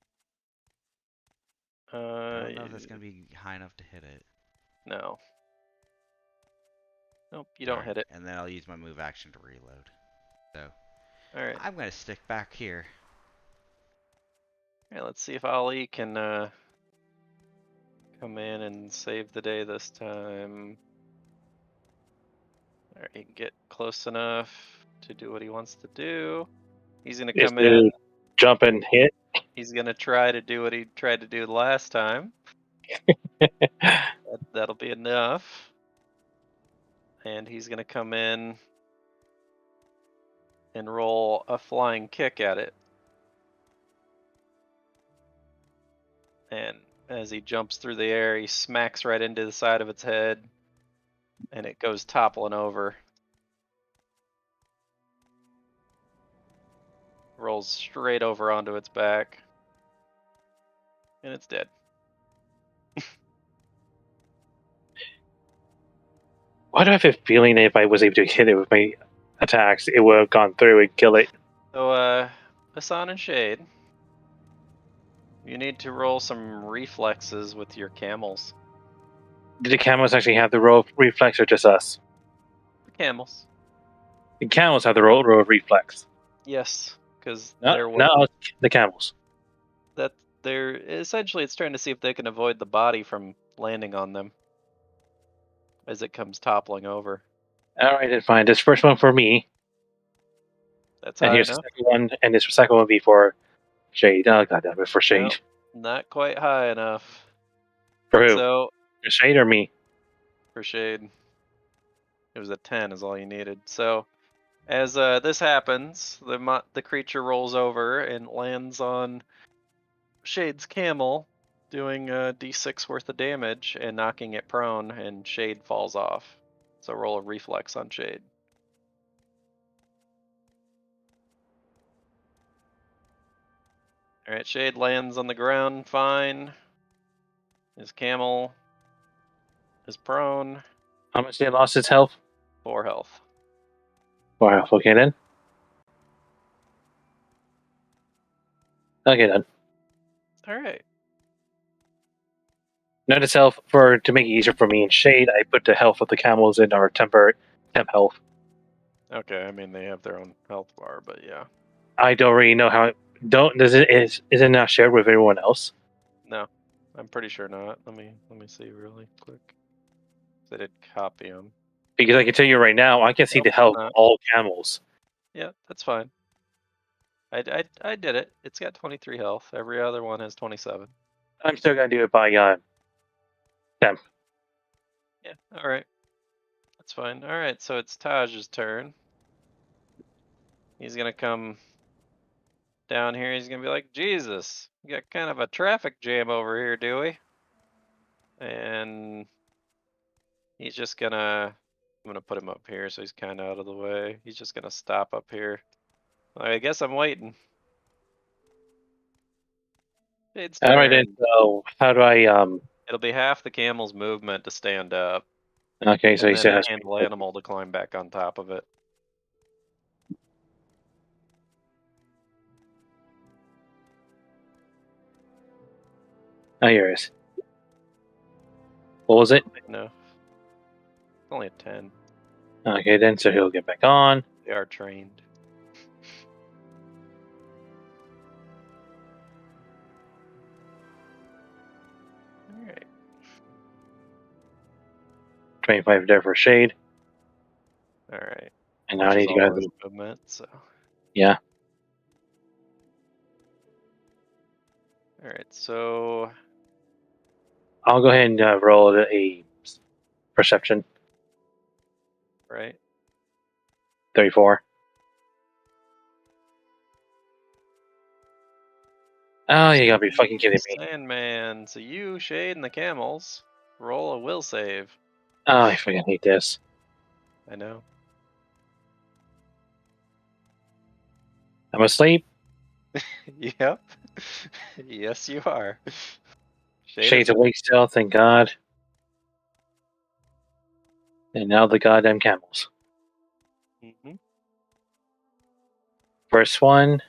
Speaker 2: I don't know if that's gonna be high enough to hit it.
Speaker 1: No. Nope, you don't hit it.
Speaker 2: And then I'll use my move action to reload. So
Speaker 1: Alright.
Speaker 2: I'm gonna stick back here.
Speaker 1: Alright, let's see if Ali can come in and save the day this time. Alright, he can get close enough to do what he wants to do. He's gonna
Speaker 3: Is
Speaker 1: come in.
Speaker 3: to jump and hit.
Speaker 1: He's gonna try to do what he tried to do last time. That'll be enough. And he's gonna come in and roll a flying kick at it. And as he jumps through the air, he smacks right into the side of its head, and it goes toppling over. Rolls straight over onto its back, and it's dead.
Speaker 3: Why do I have a feeling that if I was able to hit it with my attacks, it would have gone through and kill it?
Speaker 1: So, Hassan and Shade, you need to roll some reflexes with your camels.
Speaker 3: Did the camels actually have the roll of reflex or just us?
Speaker 1: The camels.
Speaker 3: The camels have the roll of reflex.
Speaker 1: Yes, because
Speaker 3: No,
Speaker 1: they're
Speaker 3: no, the camels.
Speaker 1: that they're essentially it's trying to see if they can avoid the body from landing on them as it comes toppling over.
Speaker 3: All right, then fine. This first one for me,
Speaker 1: That's
Speaker 3: and
Speaker 1: high
Speaker 3: here's
Speaker 1: enough.
Speaker 3: the second one, and this second one be for Shade. Oh god damn it, for Shade.
Speaker 1: Nope, not quite high enough.
Speaker 3: For who?
Speaker 1: So
Speaker 3: For Shade or me?
Speaker 1: for Shade, it was a 10 is all you needed. So as this happens, the creature rolls over and lands on Shade's camel, doing a d6 worth of damage and knocking it prone, and Shade falls off. So roll a reflex on Shade. Alright, Shade lands on the ground fine. His camel is prone.
Speaker 3: How much did he lost his health?
Speaker 1: 4 health.
Speaker 3: 4 health. Okay then. Okay then.
Speaker 1: Alright.
Speaker 3: Notice health to make it easier for me and Shade. I put the health of the camels in our temp health.
Speaker 1: Okay, I mean they have their own health bar, but yeah.
Speaker 3: I don't really know how. Is it not shared with everyone else?
Speaker 1: No, I'm pretty sure not. Let me see really quick. I did copy them.
Speaker 3: Because I can tell you right now, I can see
Speaker 1: Nope,
Speaker 3: the health
Speaker 1: not.
Speaker 3: of all camels.
Speaker 1: Yeah, that's fine. I did it. It's got 23 health. Every other one has 27.
Speaker 3: I'm still gonna do it by temp.
Speaker 1: Yeah, alright. That's fine. Alright, so it's Taj's turn. He's gonna come down here. He's gonna be like, Jesus, we got kind of a traffic jam over here, do we? And he's just gonna, I'm gonna put him up here so he's kind of out of the way. He's just gonna stop up here. I guess I'm waiting. It's
Speaker 3: All right then.
Speaker 1: turn.
Speaker 3: So how do I
Speaker 1: It'll be half the camel's movement to stand up,
Speaker 3: Okay, so
Speaker 1: and
Speaker 3: he
Speaker 1: then
Speaker 3: still
Speaker 1: a
Speaker 3: has.
Speaker 1: handle animal to climb back on top of it.
Speaker 3: Oh, here it is. What was it?
Speaker 1: No, it's only a 10.
Speaker 3: Okay, then so he'll get back on.
Speaker 1: They are trained. Alright.
Speaker 3: 25 there for Shade,
Speaker 1: Alright.
Speaker 3: and now I need to
Speaker 1: All
Speaker 3: go.
Speaker 1: his movement, so.
Speaker 3: Yeah.
Speaker 1: Alright, so
Speaker 3: I'll go ahead and roll a perception.
Speaker 1: right.
Speaker 3: 34. Oh, you gotta be fucking kidding me.
Speaker 1: Sandman. So you, Shade, and the camels roll a will save.
Speaker 3: Oh, I fucking hate this.
Speaker 1: I know.
Speaker 3: I'm asleep.
Speaker 1: Yep. Yes, you are.
Speaker 3: Shade's awake still, thank God. And now the goddamn camels.
Speaker 1: Mm-hmm.
Speaker 3: First one,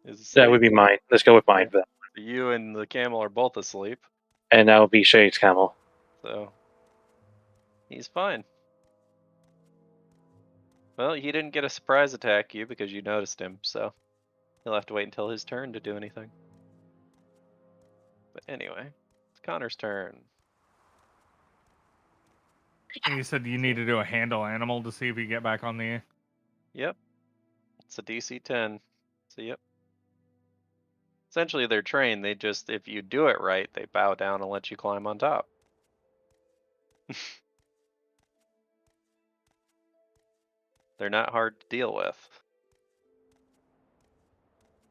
Speaker 1: Is
Speaker 3: that
Speaker 1: asleep.
Speaker 3: would be mine. Let's go with mine for that.
Speaker 1: You and the camel are both asleep,
Speaker 3: And that would be Shade's camel.
Speaker 1: so he's fine. Well, he didn't get a surprise attack you because you noticed him, so he'll have to wait until his turn to do anything. But anyway, it's Connor's turn.
Speaker 4: And you said you need to do a handle animal to see if you get back on the.
Speaker 1: Yep. It's a DC 10. So yep. Essentially, they're trained. They just, if you do it right, they bow down and let you climb on top. They're not hard to deal with.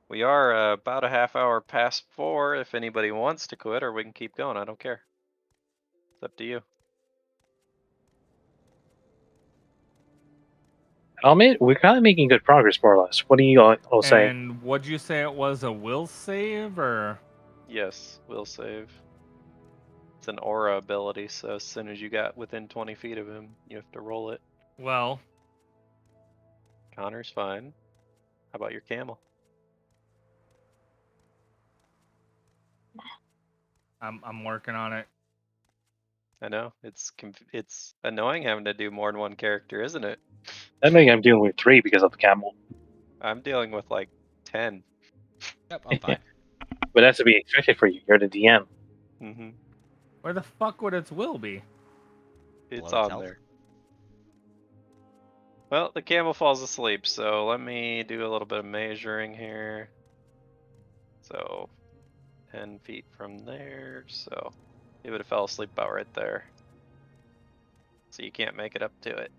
Speaker 1: We are about a half hour past 4 if anybody wants to quit, or we can keep going. I don't care. It's up to you.
Speaker 3: We're kind of making good progress, more or less. What do you all say?
Speaker 4: And what'd you say it was, a will save or?
Speaker 1: Yes, will save. It's an aura ability, so as soon as you got within 20 feet of him, you have to roll it.
Speaker 4: Well,
Speaker 1: Connor's fine. How about your camel?
Speaker 4: I'm working on it.
Speaker 1: I know, it's annoying having to do more than one character, isn't it?
Speaker 3: I think I'm dealing with 3 because of the camel.
Speaker 1: I'm dealing with like 10.
Speaker 2: Yep, I'm fine.
Speaker 3: But that's to be expected for you. You're the DM.
Speaker 1: Mm-hmm.
Speaker 4: Where the fuck would its will be?
Speaker 1: It's
Speaker 2: Below its
Speaker 1: on
Speaker 2: health.
Speaker 1: there. Well, the camel falls asleep, so let me do a little bit of measuring here. So, 10 feet from there, so it would have fell asleep about right there. So you can't make it up to it.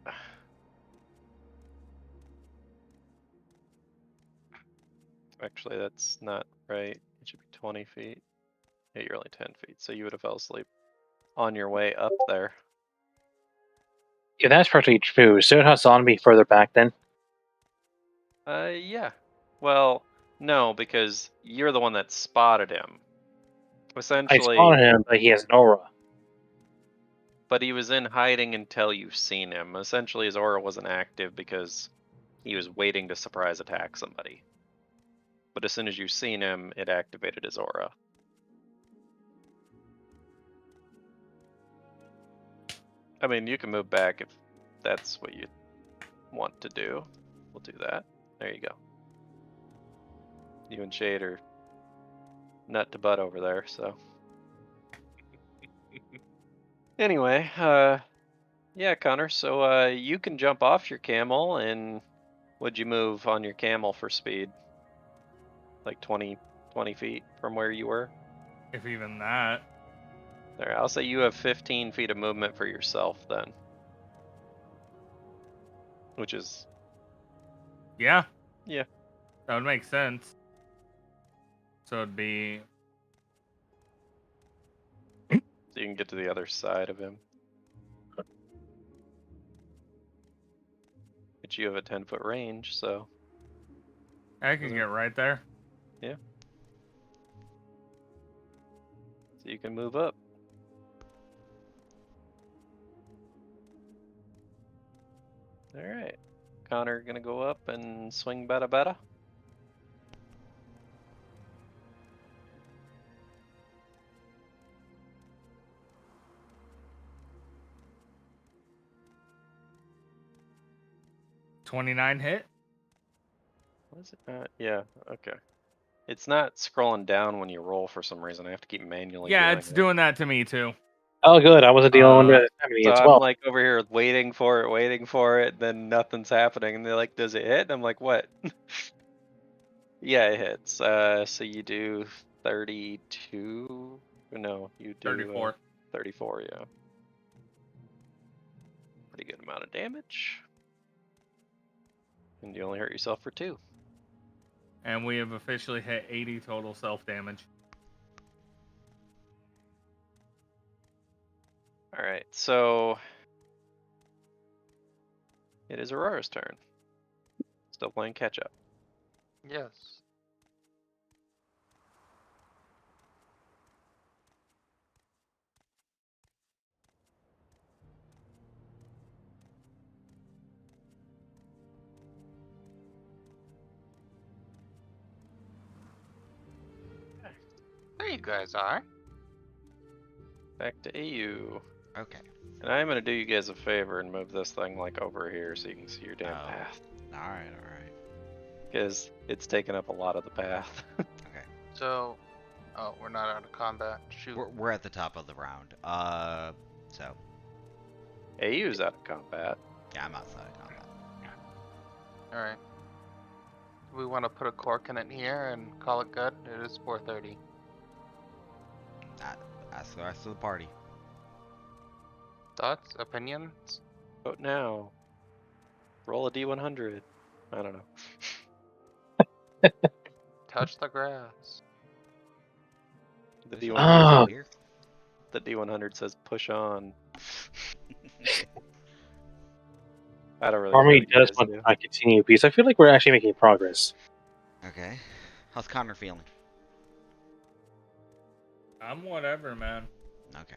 Speaker 1: actually, that's not right. It should be 20 feet. Yeah, you're only 10 feet, so you would have fell asleep on your way up there.
Speaker 3: Yeah, that's pretty true. So it has on me further back then.
Speaker 1: Yeah. Well, no, because you're the one that spotted him.
Speaker 3: I
Speaker 1: Essentially,
Speaker 3: spotted him, but he has an aura.
Speaker 1: but he was in hiding until you've seen him. Essentially, his aura wasn't active because he was waiting to surprise attack somebody. But as soon as you seen him, it activated his aura. I mean, you can move back if that's what you want to do. We'll do that. There you go. You and Shade are nut to butt over there, so. Anyway, yeah, Connor, so you can jump off your camel, and would you move on your camel for speed? Like 20 feet from where you were?
Speaker 4: If even that.
Speaker 1: There, I'll say you have 15 feet of movement for yourself then. Which is,
Speaker 4: Yeah.
Speaker 1: yeah.
Speaker 4: That would make sense. So it'd be.
Speaker 1: So you can get to the other side of him. But you have a 10-foot range, so.
Speaker 4: I can get right there.
Speaker 1: Yeah. So you can move up. Alright. Connor gonna go up and swing bada bada.
Speaker 4: $29 hit.
Speaker 1: What is it? Yeah, okay. It's not scrolling down when you roll for some reason. I have to keep manually
Speaker 4: Yeah,
Speaker 1: doing
Speaker 4: it's
Speaker 1: it.
Speaker 4: doing that to me too.
Speaker 3: Oh, good. I wasn't the only one that happening
Speaker 1: So
Speaker 3: as
Speaker 1: I'm
Speaker 3: well.
Speaker 1: like over here waiting for it, then nothing's happening, and they're like, "Does it hit?" And I'm like, "What?" Yeah, it hits. So you do 32. No, you do
Speaker 4: 34.
Speaker 1: 34. Yeah, pretty good amount of damage, and you only hurt yourself for 2.
Speaker 4: And we have officially hit 80 total self damage.
Speaker 1: All right, so it is Aurora's turn. Still playing catch up.
Speaker 5: Yes. There you guys are.
Speaker 1: Back to AU.
Speaker 2: Okay.
Speaker 1: And I'm gonna do you guys a favor and move this thing like over here so you can see your damn
Speaker 2: Oh.
Speaker 1: path.
Speaker 2: Alright.
Speaker 1: Because it's taking up a lot of the path.
Speaker 2: Okay.
Speaker 5: So, oh, we're not out of combat. Shoot.
Speaker 2: We're at the top of the round. So
Speaker 1: AU's out of combat.
Speaker 2: yeah, I'm outside of combat.
Speaker 5: Alright. We want to put a cork in it here and call it good. It is 4:30.
Speaker 2: Ask the rest of the party.
Speaker 5: Thoughts? Opinions?
Speaker 1: Vote now. Roll a D100. I don't know.
Speaker 5: Touch the grass.
Speaker 1: The
Speaker 2: There's
Speaker 1: D100
Speaker 3: Ah.
Speaker 2: one here.
Speaker 1: the D100 says push on. I don't really know
Speaker 3: Army
Speaker 1: what you
Speaker 3: does
Speaker 1: guys
Speaker 3: want
Speaker 1: do.
Speaker 3: to continue because I feel like we're actually making progress.
Speaker 2: Okay. How's Connor feeling?
Speaker 4: I'm whatever, man.
Speaker 2: Okay.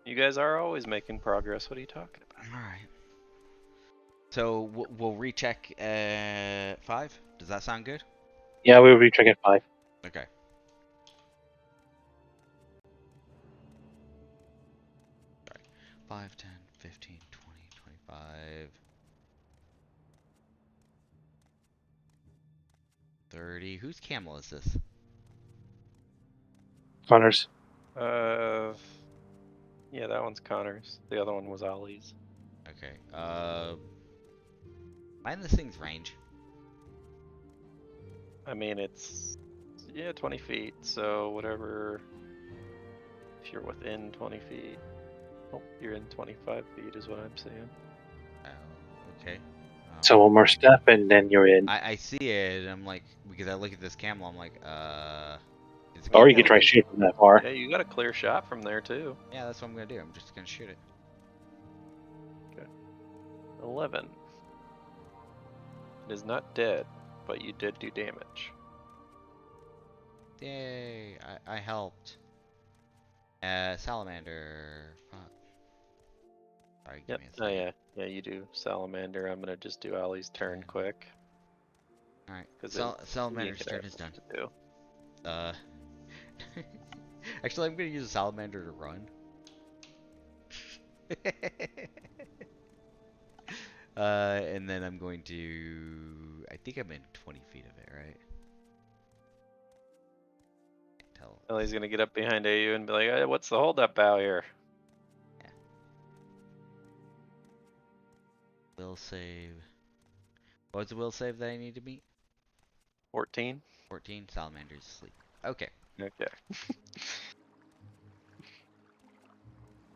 Speaker 1: You guys are always making progress. What are you talking about?
Speaker 2: All right. So we'll recheck 5. Does that sound good?
Speaker 3: Yeah, we'll be checking 5.
Speaker 2: Okay. Sorry. 5, 10, 15, 20, 25, 30. Whose camel is this?
Speaker 3: Connors.
Speaker 1: Yeah, that one's Connor's. The other one was Ollie's.
Speaker 2: Okay. Mind this thing's range.
Speaker 1: I mean, it's 20 feet. So whatever. If you're within 20 feet, oh, you're in 25 feet is what I'm saying.
Speaker 2: Okay. Okay.
Speaker 3: So one more step, and then you're in.
Speaker 2: I see it, and I'm like, because I look at this camel, I'm like, is it
Speaker 3: Or
Speaker 2: gonna
Speaker 3: you can
Speaker 2: kill
Speaker 3: try
Speaker 2: me?
Speaker 3: shooting from that far.
Speaker 1: Yeah, you got a clear shot from there too.
Speaker 2: Yeah, that's what I'm gonna do. I'm just gonna shoot it.
Speaker 1: 11. It is not dead, but you did do damage.
Speaker 2: Yay! I helped. Salamander. Fuck. Alright, give
Speaker 1: Yep.
Speaker 2: me a
Speaker 1: Oh
Speaker 2: second.
Speaker 1: yeah. Yeah, you do Salamander. I'm gonna just do Ollie's turn
Speaker 2: Yeah.
Speaker 1: quick.
Speaker 2: Alright.
Speaker 1: Because
Speaker 2: Salamander's turn is done. Actually, I'm gonna use a salamander to run. And then I'm going to. I think I'm in 20 feet of it, right? Can't tell.
Speaker 1: Ollie's gonna get up behind AU and be like, hey, "What's the holdup out here?"
Speaker 2: Will save. What's the will save that I need to meet?
Speaker 1: 14.
Speaker 2: 14. Salamander's asleep. Okay.
Speaker 1: Okay.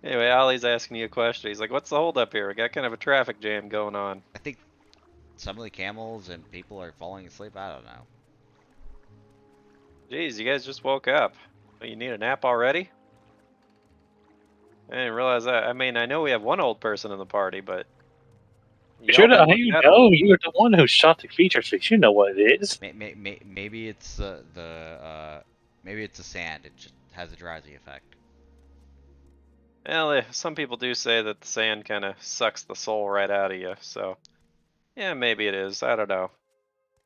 Speaker 1: Anyway, Ollie's asking you a question. He's like, "What's the holdup here? We got kind of a traffic jam going on."
Speaker 2: I think some of the camels and people are falling asleep. I don't know.
Speaker 1: Jeez, you guys just woke up. You need a nap already? I didn't realize that. I mean, I know we have one old person in the party, but y'all
Speaker 3: Should
Speaker 1: don't
Speaker 3: I?
Speaker 1: look
Speaker 3: You
Speaker 1: that
Speaker 3: know,
Speaker 1: old.
Speaker 3: you're the one who shot the feature space. You know what it is.
Speaker 2: Maybe it's maybe it's the sand. It just has a drowsy effect.
Speaker 1: Well, some people do say that the sand kind of sucks the soul right out of you, so yeah, maybe it is. I don't know.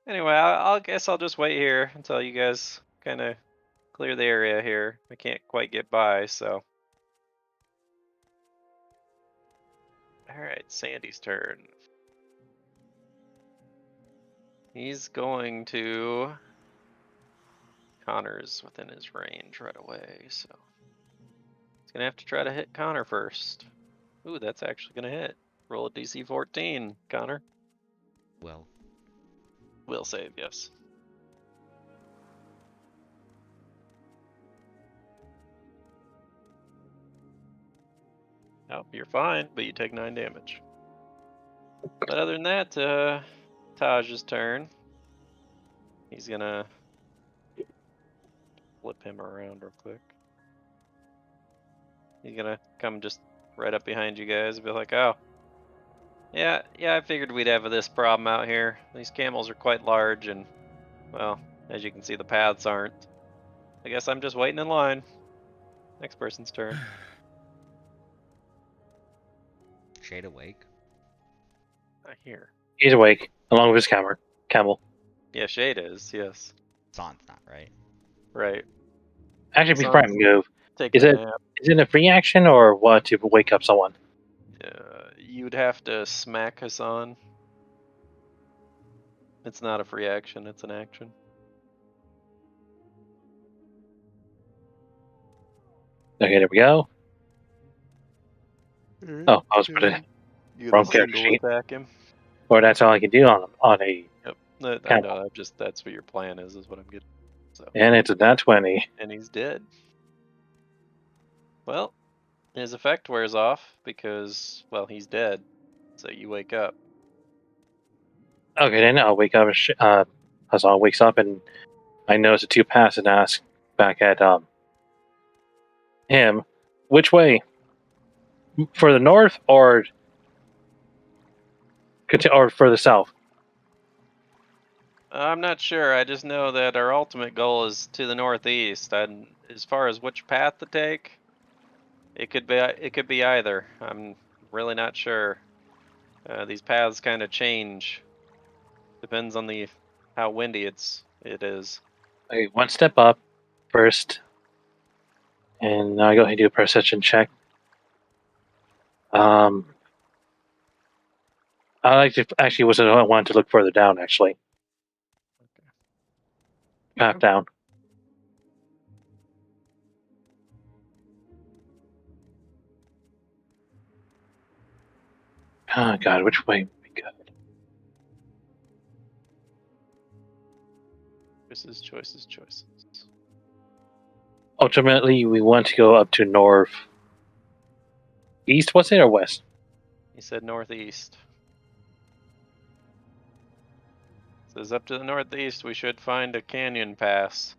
Speaker 1: Anyway, I'll guess I'll just wait here until you guys kind of clear the area here. I can't quite get by, so. Alright, Sandy's turn. He's going to. Connor's within his range right away, so. He's gonna have to try to hit Connor first. Ooh, that's actually gonna hit. Roll a DC 14, Connor.
Speaker 2: Well,
Speaker 1: Will save, yes. Oh, you're fine, but you take 9 damage. But other than that, Taj's turn. He's gonna flip him around real quick. He's gonna come just right up behind you guys and be like, "Oh, yeah, I figured we'd have this problem out here. These camels are quite large, and well, as you can see, the paths aren't. I guess I'm just waiting in line. Next person's turn."
Speaker 2: Shade awake.
Speaker 1: I hear.
Speaker 3: He's awake, along with his camel.
Speaker 1: Yeah, Shade is. Yes.
Speaker 2: San's not, right?
Speaker 1: Right.
Speaker 3: Actually, be
Speaker 1: Son's
Speaker 3: prime move.
Speaker 1: taking
Speaker 3: Is
Speaker 1: a
Speaker 3: it
Speaker 1: nap.
Speaker 3: is it a free action or what to wake up someone?
Speaker 1: You'd have to smack Hassan. It's not a free action. It's an action.
Speaker 3: Okay, there we go. Oh, I was putting
Speaker 1: You
Speaker 3: wrong
Speaker 1: gonna
Speaker 3: character
Speaker 1: single
Speaker 3: sheet.
Speaker 1: attack him?
Speaker 3: Or that's all I can do on a
Speaker 1: Yep. I
Speaker 3: camel.
Speaker 1: know. That's what your plan is what I'm getting. So.
Speaker 3: And it's a nat 20.
Speaker 1: And he's dead. Well, his effect wears off because, well, he's dead. So you wake up.
Speaker 3: Okay, then I'll wake up. Hassan wakes up, and I notice the two paths and ask back at him, which way? For the north or for the south?
Speaker 1: I'm not sure. I just know that our ultimate goal is to the northeast. And as far as which path to take, it could be either. I'm really not sure. These paths kind of change. Depends on how windy it is.
Speaker 3: Okay, one step up first, and I go ahead and do a perception check. I like to actually was I wanted to look further down actually. Path down. Oh God, which way would be good?
Speaker 1: Choices.
Speaker 3: Ultimately, we want to go up to north. East, was it, or west?
Speaker 1: He said northeast. Says up to the northeast, we should find a canyon pass.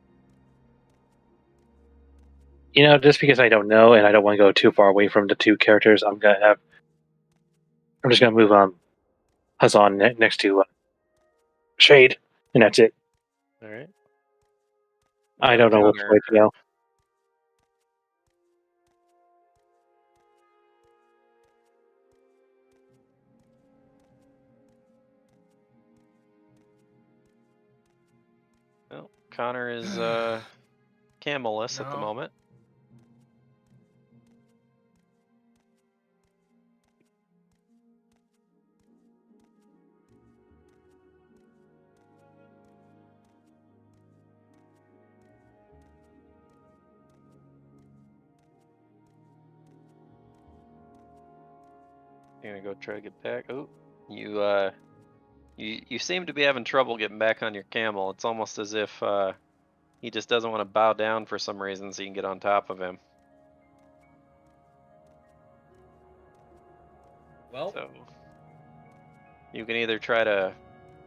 Speaker 3: Just because I don't know and I don't want to go too far away from the two characters, I'm just gonna move on Hazan next to Shade, and that's it.
Speaker 1: All right.
Speaker 3: I don't know which way to go.
Speaker 1: Well, Connor is camelless at the
Speaker 4: No.
Speaker 1: moment. You're gonna go try to get back. Oh, you seem to be having trouble getting back on your camel. It's almost as if he just doesn't want to bow down for some reason, so you can get on top of him.
Speaker 4: Well,
Speaker 1: So you can either try to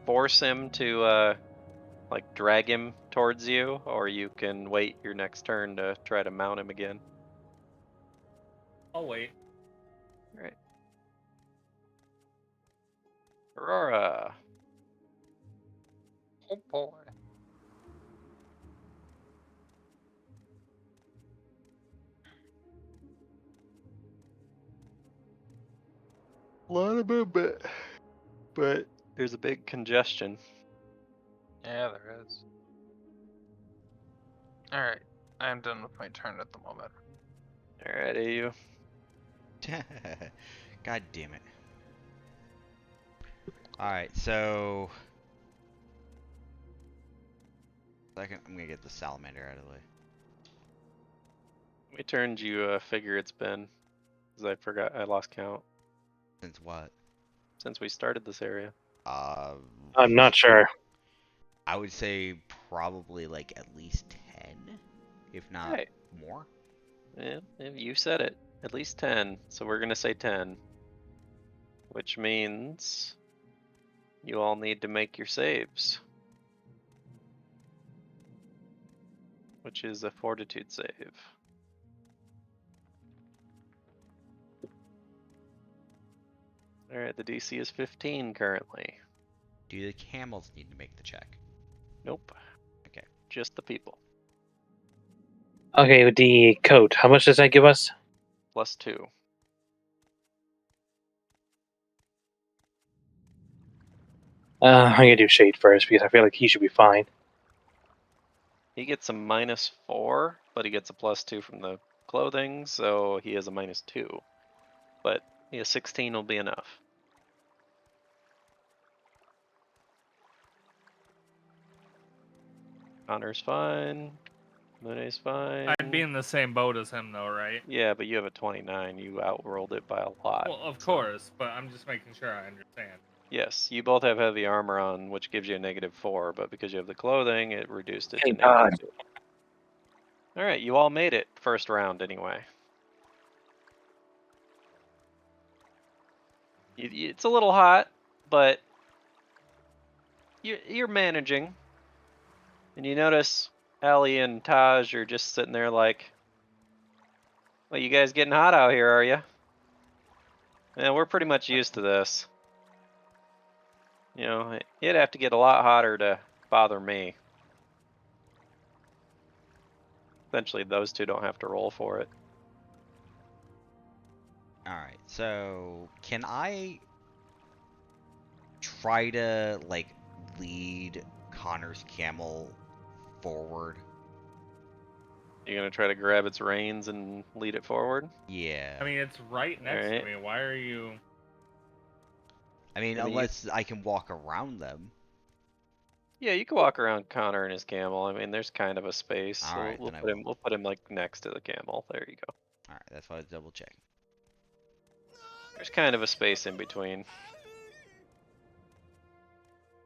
Speaker 1: force him to like drag him towards you, or you can wait your next turn to try to mount him again.
Speaker 4: I'll wait.
Speaker 1: All right. Aurora.
Speaker 5: Oh boy.
Speaker 1: A lot of movement, but there's a big congestion.
Speaker 5: Yeah, there is. Alright, I'm done with my turn at the moment.
Speaker 1: All right, AU.
Speaker 2: God damn it. Alright, so... Second, I'm gonna get the salamander out of the way.
Speaker 1: How many turns you figure it's been? Because I forgot, I lost count
Speaker 2: Since what?
Speaker 1: since we started this area.
Speaker 3: I'm not sure.
Speaker 2: I would say probably like at least 10, if not
Speaker 1: Right.
Speaker 2: more.
Speaker 1: Yeah, you said it. At least 10. So we're gonna say 10. Which means you all need to make your saves. Which is a fortitude save. Alright, the DC is 15 currently.
Speaker 2: Do the camels need to make the check?
Speaker 1: Nope.
Speaker 2: Okay.
Speaker 1: Just the people.
Speaker 3: Okay, with the coat, how much does that give us?
Speaker 1: +2.
Speaker 3: I'm gonna do Shade first because I feel like he should be fine.
Speaker 1: He gets a -4, but he gets a +2 from the clothing, so he has a -2. But a 16 will be enough. Connor's fine. Mune's fine.
Speaker 4: I'd be in the same boat as him, though, right?
Speaker 1: Yeah, but you have a 29. You outrolled it by a lot.
Speaker 4: Well, of
Speaker 1: so-
Speaker 4: course, but I'm just making sure I understand.
Speaker 1: Yes, you both have heavy armor on, which gives you a -4, but because you have the clothing, it reduced it to
Speaker 3: Thank God.
Speaker 1: -2. Alright, you all made it first round anyway. It's a little hot, but you're managing. And you notice Allie and Taj are just sitting there like, well, you guys getting hot out here, are you? Yeah, we're pretty much used to this. It'd have to get a lot hotter to bother me. Essentially, those two don't have to roll for it.
Speaker 2: Alright, so can I try to like lead Connor's camel forward?
Speaker 1: You're gonna try to grab its reins and lead it forward?
Speaker 2: Yeah.
Speaker 4: I mean, it's right next
Speaker 1: Alright.
Speaker 4: to me. Why are you...
Speaker 2: I mean,
Speaker 1: I mean,
Speaker 2: unless I can walk around them.
Speaker 1: Yeah, you can walk around Connor and his camel. I mean, there's kind of a space. So
Speaker 2: Alright,
Speaker 1: we'll
Speaker 2: then I
Speaker 1: put him.
Speaker 2: will.
Speaker 1: We'll put him like next to the camel. There you go.
Speaker 2: Alright, that's why I was double checking.
Speaker 1: There's kind of a space in between.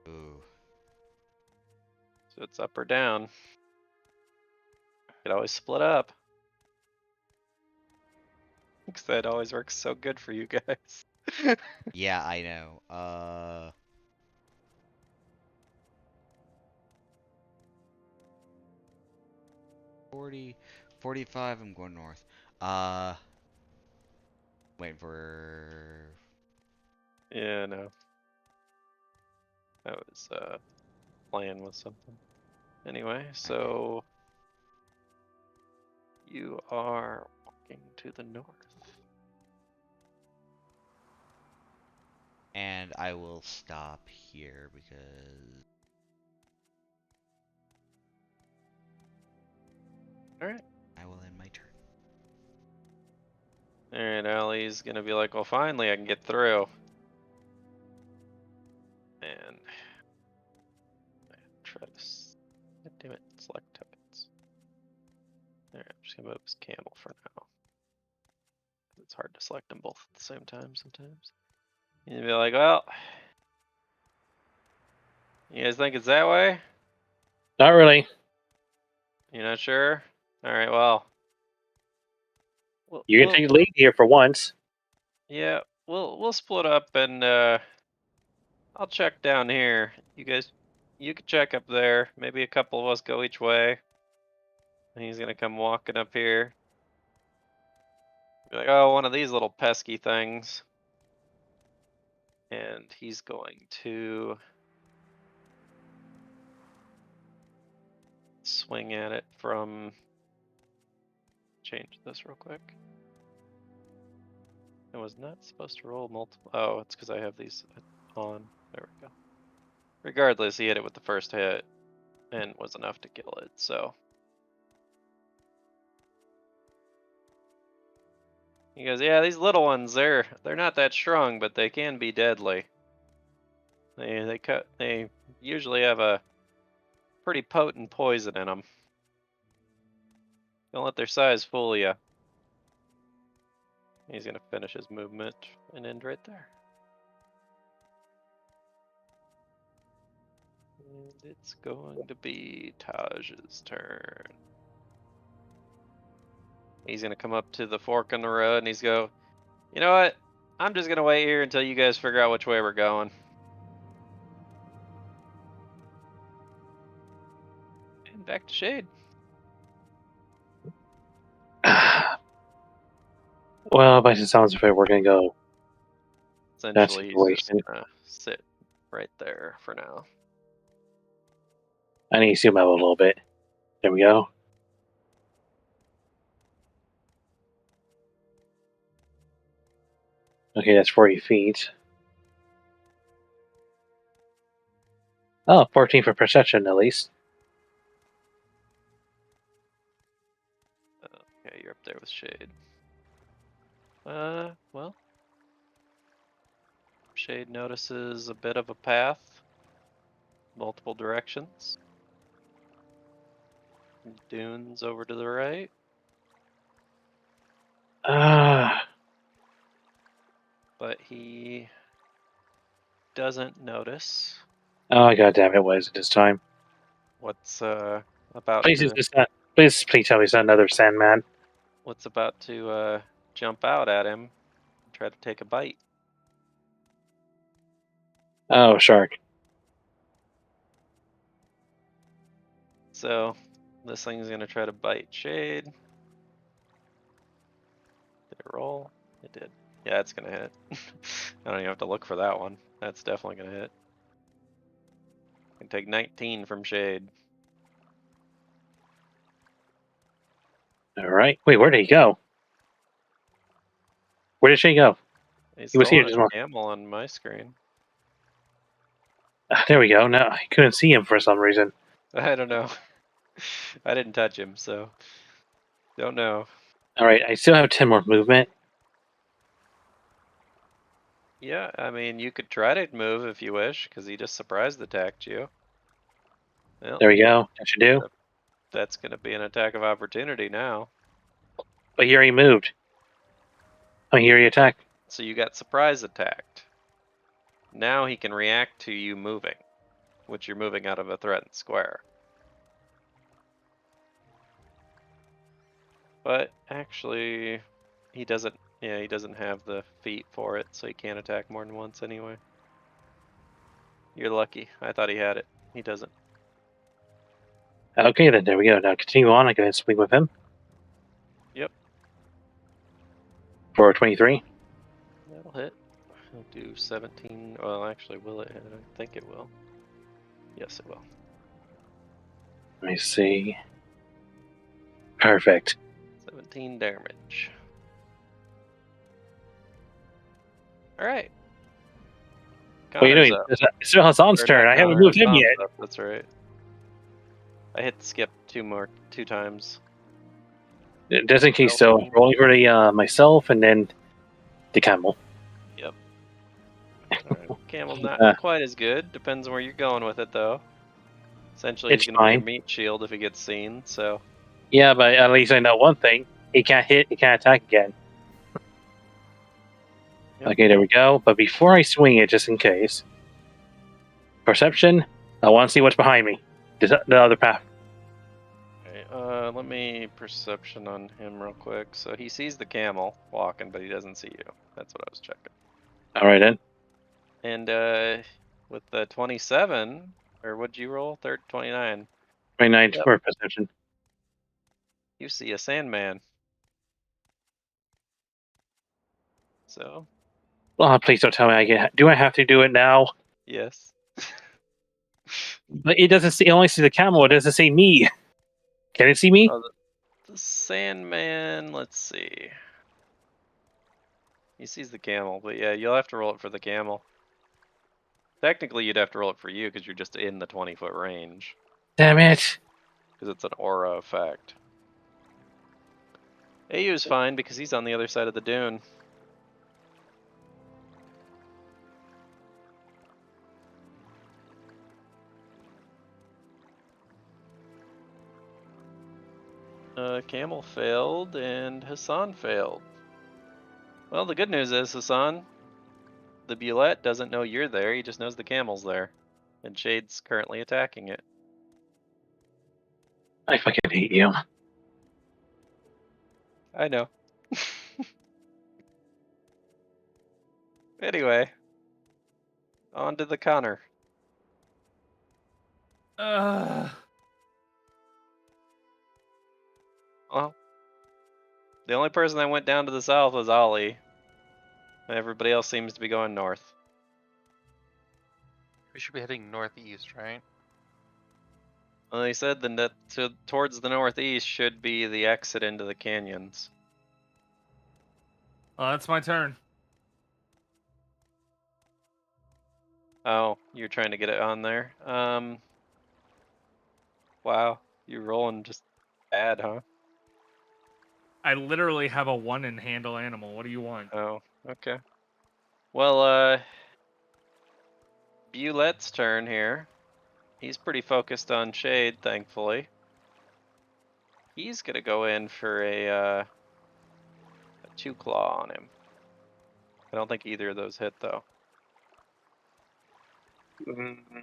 Speaker 2: Ooh.
Speaker 1: So it's up or down. You could always split up. Because that always works so good for you guys.
Speaker 2: Yeah, I know. 40, 45. I'm going north. Waiting for.
Speaker 1: Yeah, no. I was playing with something. Anyway, so you are walking to the north.
Speaker 2: And I will stop here because.
Speaker 1: Alright.
Speaker 2: I will end my turn.
Speaker 1: Alright, Allie's gonna be like, well, finally I can get through. And try to. God damn it, select tokens. Alright, I'm just gonna move his camel for now. It's hard to select them both at the same time sometimes. You'd be like, well, you guys think it's that way?
Speaker 3: Not really.
Speaker 1: You're not sure? Alright, well.
Speaker 3: You can take the lead here for once.
Speaker 1: Yeah, we'll split up and I'll check down here. You guys, you can check up there. Maybe a couple of us go each way. And he's gonna come walking up here. Be like, oh, one of these little pesky things. And he's going to swing at it from. Change this real quick. I was not supposed to roll multiple. Oh, it's because I have these on. There we go. Regardless, he hit it with the first hit and was enough to kill it, so. He goes, yeah, these little ones, they're not that strong, but they can be deadly. They usually have a pretty potent poison in them. Don't let their size fool you. He's gonna finish his movement and end right there. And it's going to be Taj's turn. He's gonna come up to the fork in the road and he's go, you know what? I'm just gonna wait here until you guys figure out which way we're going. And back to Shade.
Speaker 3: Well, by the sounds of it, we're gonna go that
Speaker 1: Essentially, he's just
Speaker 3: situation.
Speaker 1: gonna sit right there for now.
Speaker 3: I need to zoom out a little bit. There we go. Okay, that's 40 feet. Oh, 14 for perception at least.
Speaker 1: Okay, you're up there with Shade. Well. Shade notices a bit of a path. Multiple directions. Dunes over to the right. But he doesn't notice
Speaker 3: Oh, god damn it, was it this time?
Speaker 1: what's about
Speaker 3: Please,
Speaker 1: to
Speaker 3: please tell me it's not another Sandman.
Speaker 1: jump out at him and try to take a bite.
Speaker 3: Oh, shark.
Speaker 1: So this thing's gonna try to bite Shade. Did it roll? It did. Yeah, it's gonna hit. I don't even have to look for that one. That's definitely gonna hit. Can take 19 from Shade.
Speaker 3: Alright. Wait, where did he go? Where did she go?
Speaker 1: He's
Speaker 3: He was
Speaker 1: still
Speaker 3: here
Speaker 1: on
Speaker 3: just
Speaker 1: a
Speaker 3: more.
Speaker 1: camel on my screen.
Speaker 3: There we go. Now I couldn't see him for some reason.
Speaker 1: I don't know. I didn't touch him, so don't know.
Speaker 3: Alright, I still have 10 more movement.
Speaker 1: Yeah, I mean, you could try to move if you wish, because he just surprise attacked you. Well,
Speaker 3: There we go. That should do.
Speaker 1: that's going to be an attack of opportunity now.
Speaker 3: But here he moved. Oh, here he attacked.
Speaker 1: So you got surprise attacked. Now he can react to you moving, which you're moving out of a threatened square. But actually, he doesn't. Yeah, he doesn't have the feat for it, so he can't attack more than once anyway. You're lucky. I thought he had it. He doesn't.
Speaker 3: Okay, then there we go. Now continue on. I go ahead and swing with him.
Speaker 1: Yep.
Speaker 3: For 23.
Speaker 1: That'll hit. I'll do 17. Well, actually, will it hit? I think it will. Yes, it will.
Speaker 3: Let me see. Perfect.
Speaker 1: 17 damage. All right.
Speaker 3: What are you
Speaker 1: Connor's
Speaker 3: doing?
Speaker 1: up.
Speaker 3: It's still Hassan's
Speaker 1: Or
Speaker 3: turn.
Speaker 1: not
Speaker 3: I haven't
Speaker 1: Connor,
Speaker 3: moved him
Speaker 1: Hassan's
Speaker 3: yet.
Speaker 1: up, that's right. I hit skip two times.
Speaker 3: Just in case, so rolling for the myself and then the camel.
Speaker 1: Yep. Alright. Camel's not
Speaker 3: Uh,
Speaker 1: quite as good. Depends on where you're going with it, though. Essentially,
Speaker 3: It's
Speaker 1: he's going to be your
Speaker 3: fine.
Speaker 1: meat shield if he gets seen, so...
Speaker 3: Yeah, but at least I know one thing. He can't hit, he can't attack again.
Speaker 1: Yep.
Speaker 3: Okay, there we go. But before I swing it, just in case. Perception, I want to see what's behind me. The other path.
Speaker 1: Okay, let me perception on him real quick. So he sees the camel walking, but he doesn't see you. That's what I was checking.
Speaker 3: Alright then.
Speaker 1: And with the 27, or what'd you roll? 29.
Speaker 3: 29
Speaker 1: Yep.
Speaker 3: for perception.
Speaker 1: You see a sandman. So,
Speaker 3: Oh, please don't tell me do I have to do it now?
Speaker 1: yes.
Speaker 3: But it doesn't see, it only sees the camel, it doesn't see me. Can it see me?
Speaker 1: Oh, the Sandman, let's see. He sees the camel, but yeah, you'll have to roll it for the camel. Technically, you'd have to roll it for you because you're just in the 20-foot range.
Speaker 3: Damn it.
Speaker 1: Because it's an aura effect. AU's fine because he's on the other side of the dune. Camel failed and Hassan failed. Well, the good news is, Hassan, the Bulette doesn't know you're there, he just knows the camel's there. And Shade's currently attacking it.
Speaker 3: I fucking hate you.
Speaker 1: I know. Anyway, on to the Connor. Well, the only person that went down to the south was Ollie. Everybody else seems to be going north.
Speaker 5: We should be heading northeast, right?
Speaker 1: Well, they said that towards the northeast should be the exit into the canyons.
Speaker 4: Well, that's my turn.
Speaker 1: Oh, you're trying to get it on there. Wow, you're rolling just bad, huh?
Speaker 4: I literally have a 1 in handle animal. What do you want?
Speaker 1: Oh, okay. Well, Bulette's turn here. He's pretty focused on Shade, thankfully. He's gonna go in for a 2-claw on him. I don't think either of those hit, though.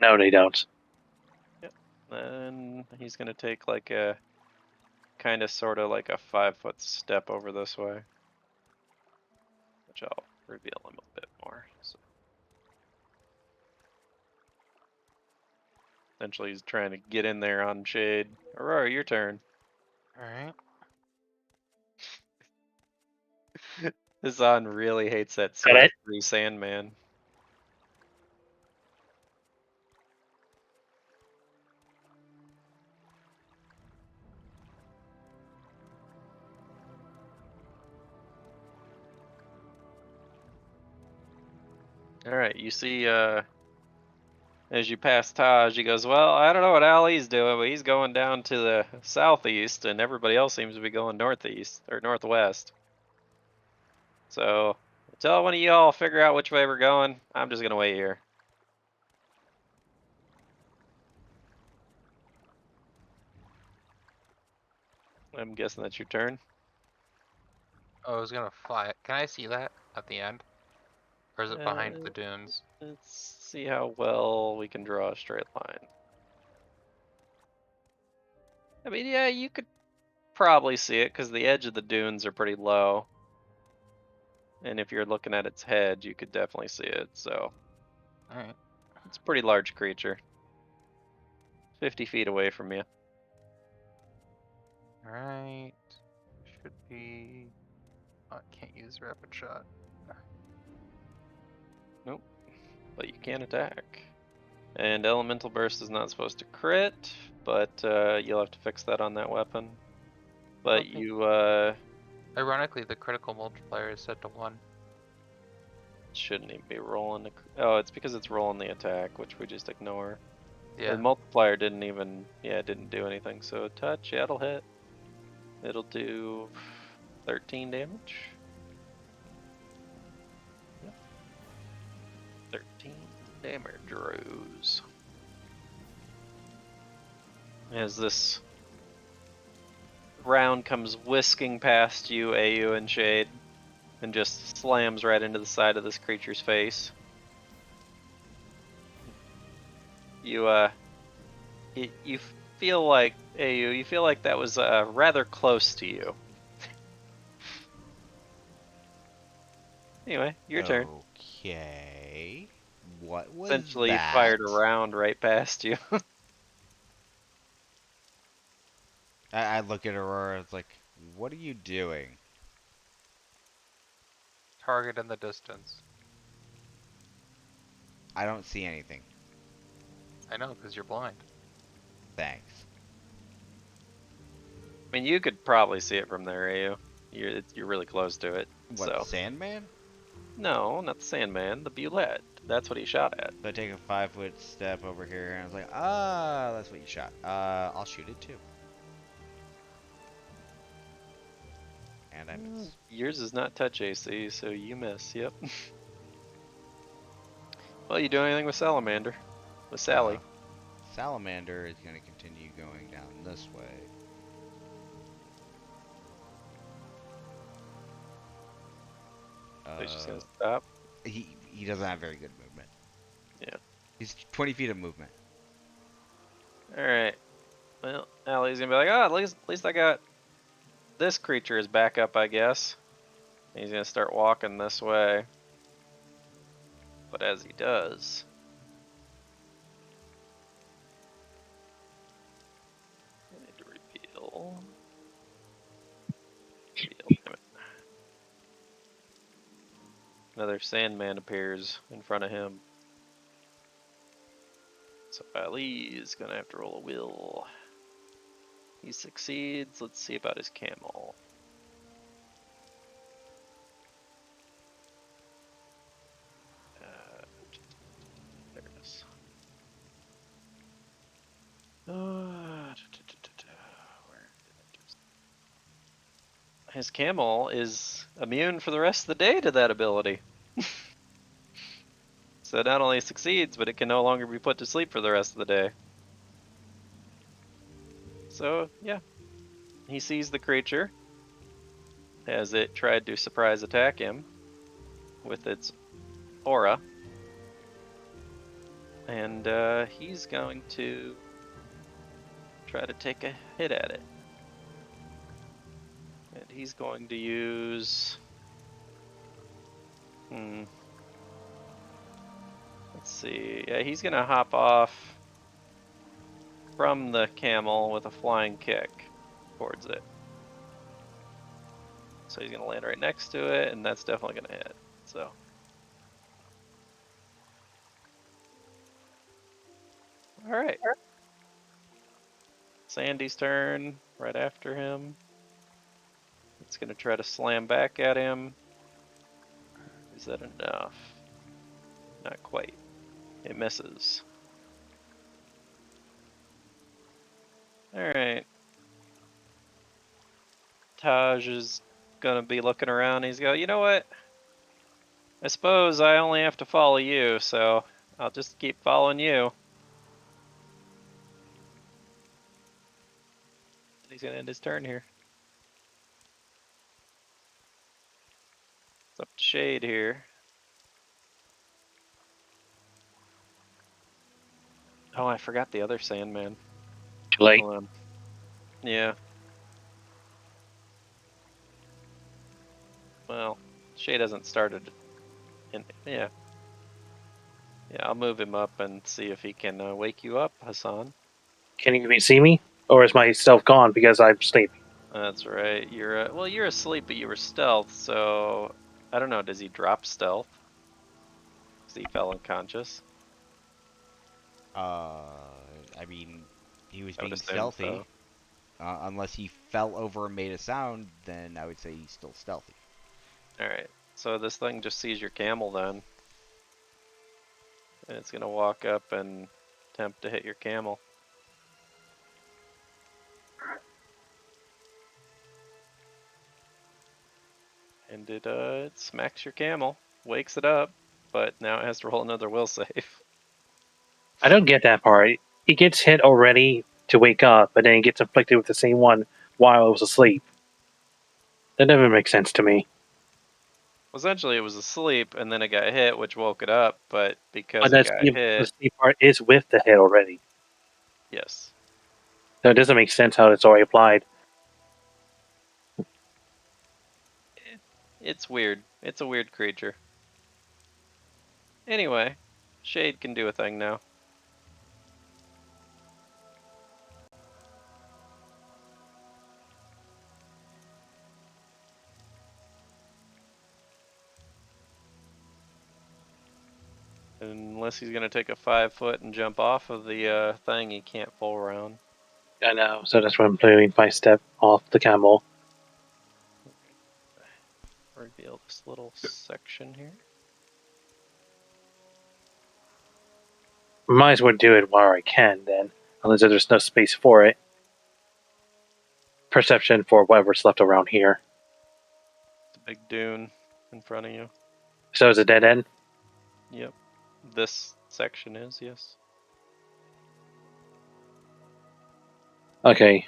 Speaker 3: No, they don't.
Speaker 1: Yep. Then he's gonna take like a kind of sort of like a 5-foot step over this way, which I'll reveal him a bit more. So essentially, he's trying to get in there on Shade. Aurora, your turn.
Speaker 5: Alright.
Speaker 1: Hassan really hates that
Speaker 3: Got it.
Speaker 1: sorcery Sandman. Alright, you see, as you pass Taj, he goes, well, I don't know what Ali's doing, but he's going down to the southeast, and everybody else seems to be going northeast, or northwest. So, until one of you all figure out which way we're going, I'm just gonna wait here. I'm guessing that's your turn.
Speaker 5: Oh, I was gonna fly. Can I see that at the end? Or is it behind the
Speaker 1: Uh,
Speaker 5: dunes?
Speaker 1: Let's see how well we can draw a straight line. I mean, yeah, you could probably see it because the edge of the dunes are pretty low. And if you're looking at its head, you could definitely see it. So
Speaker 5: Alright.
Speaker 1: it's a pretty large creature. 50 feet away from you.
Speaker 5: Alright. Should be. Oh, I can't use rapid shot.
Speaker 1: But you can attack. And Elemental Burst is not supposed to crit, but you'll have to fix that on that weapon. But
Speaker 5: Okay.
Speaker 1: you
Speaker 5: Ironically, the critical multiplier is set to 1.
Speaker 1: shouldn't even be rolling the. Oh, it's because it's rolling the attack, which we just ignore.
Speaker 5: Yeah.
Speaker 1: The multiplier didn't even. Yeah, it didn't do anything. So a touch, yeah, it'll hit. It'll do 13 damage. Yep. 13 damage rolls. As this round comes whisking past you, AU and Shade, and just slams right into the side of this creature's face. You feel like AU. You feel like that was rather close to you. Anyway, your turn.
Speaker 2: Okay. What was
Speaker 1: Essentially,
Speaker 2: that?
Speaker 1: fired a round right past you.
Speaker 2: I look at Aurora. It's like, what are you doing?
Speaker 5: Target in the distance.
Speaker 2: I don't see anything.
Speaker 5: I know, because you're blind.
Speaker 2: Thanks.
Speaker 1: I mean, you could probably see it from there, AU. You're really close to it.
Speaker 2: What,
Speaker 1: So
Speaker 2: Sandman?
Speaker 1: no, not the Sandman, the Bulette. That's what he shot at.
Speaker 2: So I take a 5-foot step over here, and I was like, ah, that's what you shot. I'll shoot it too. And I miss.
Speaker 1: Yours is not touch AC, so you miss. Yep. Well, you do anything with Salamander? With Sally?
Speaker 2: Salamander is going to continue going down this way.
Speaker 1: He's just gonna stop.
Speaker 2: He doesn't have very good movement.
Speaker 1: Yeah.
Speaker 2: He's 20 feet of movement.
Speaker 1: All right. Well, Allie's gonna be like, oh, at least I got this creature as backup, I guess. And he's gonna start walking this way. But as he does, I need to reveal. Damn it. Another Sandman appears in front of him. So Ali is gonna have to roll a will. He succeeds. Let's see about his camel. There it is. Where did I just... His camel is immune for the rest of the day to that ability. So it not only succeeds, but it can no longer be put to sleep for the rest of the day. So, yeah. He sees the creature as it tried to surprise attack him with its aura. And he's going to try to take a hit at it. And he's going to use... Let's see. Yeah, he's going to hop off from the camel with a flying kick towards it. So he's going to land right next to it, and that's definitely going to hit. So. Alright. Sandy's turn, right after him. It's going to try to slam back at him. Is that enough? Not quite. It misses. Alright. Taj is gonna be looking around. He's go, you know what? I suppose I only have to follow you, so I'll just keep following you. He's gonna end his turn here. It's up to Shade here. Oh, I forgot the other Sandman.
Speaker 3: Too late.
Speaker 1: Hold on. Yeah. Well, Shade hasn't started. Yeah. Yeah, I'll move him up and see if he can wake you up, Hassan.
Speaker 3: Can you see me? Or is my stealth gone because I'm sleeping?
Speaker 1: That's right. You're asleep, but you were stealth. So I don't know. Does he drop stealth? Because he fell unconscious.
Speaker 2: I mean, he was
Speaker 1: I would
Speaker 2: being
Speaker 1: assume
Speaker 2: stealthy.
Speaker 1: so.
Speaker 2: Unless he fell over and made a sound, then I would say he's still stealthy.
Speaker 1: All right. So this thing just sees your camel then, and it's gonna walk up and attempt to hit your camel. And it smacks your camel, wakes it up, but now it has to roll another will save.
Speaker 3: I don't get that part. He gets hit already to wake up, but then he gets inflicted with the same one while he was asleep. That never makes sense to me.
Speaker 1: Essentially, it was asleep, and then it got hit, which woke it up. But because
Speaker 3: But
Speaker 1: it
Speaker 3: that's
Speaker 1: got
Speaker 3: the
Speaker 1: hit,
Speaker 3: sleep part is with the hit already.
Speaker 1: yes,
Speaker 3: So it doesn't make sense how it's already applied.
Speaker 1: it's weird. It's a weird creature. Anyway, Shade can do a thing now. Unless he's gonna take a 5 foot and jump off of the thing, he can't full round.
Speaker 3: I know, so that's why I'm planning if I step off the camel.
Speaker 1: Reveal this little section here.
Speaker 3: Might as well do it while I can then, unless there's no space for it. Perception for whatever's left around here.
Speaker 1: It's a big dune in front of you.
Speaker 3: So it's a dead end?
Speaker 1: Yep. This section is, yes.
Speaker 3: Okay.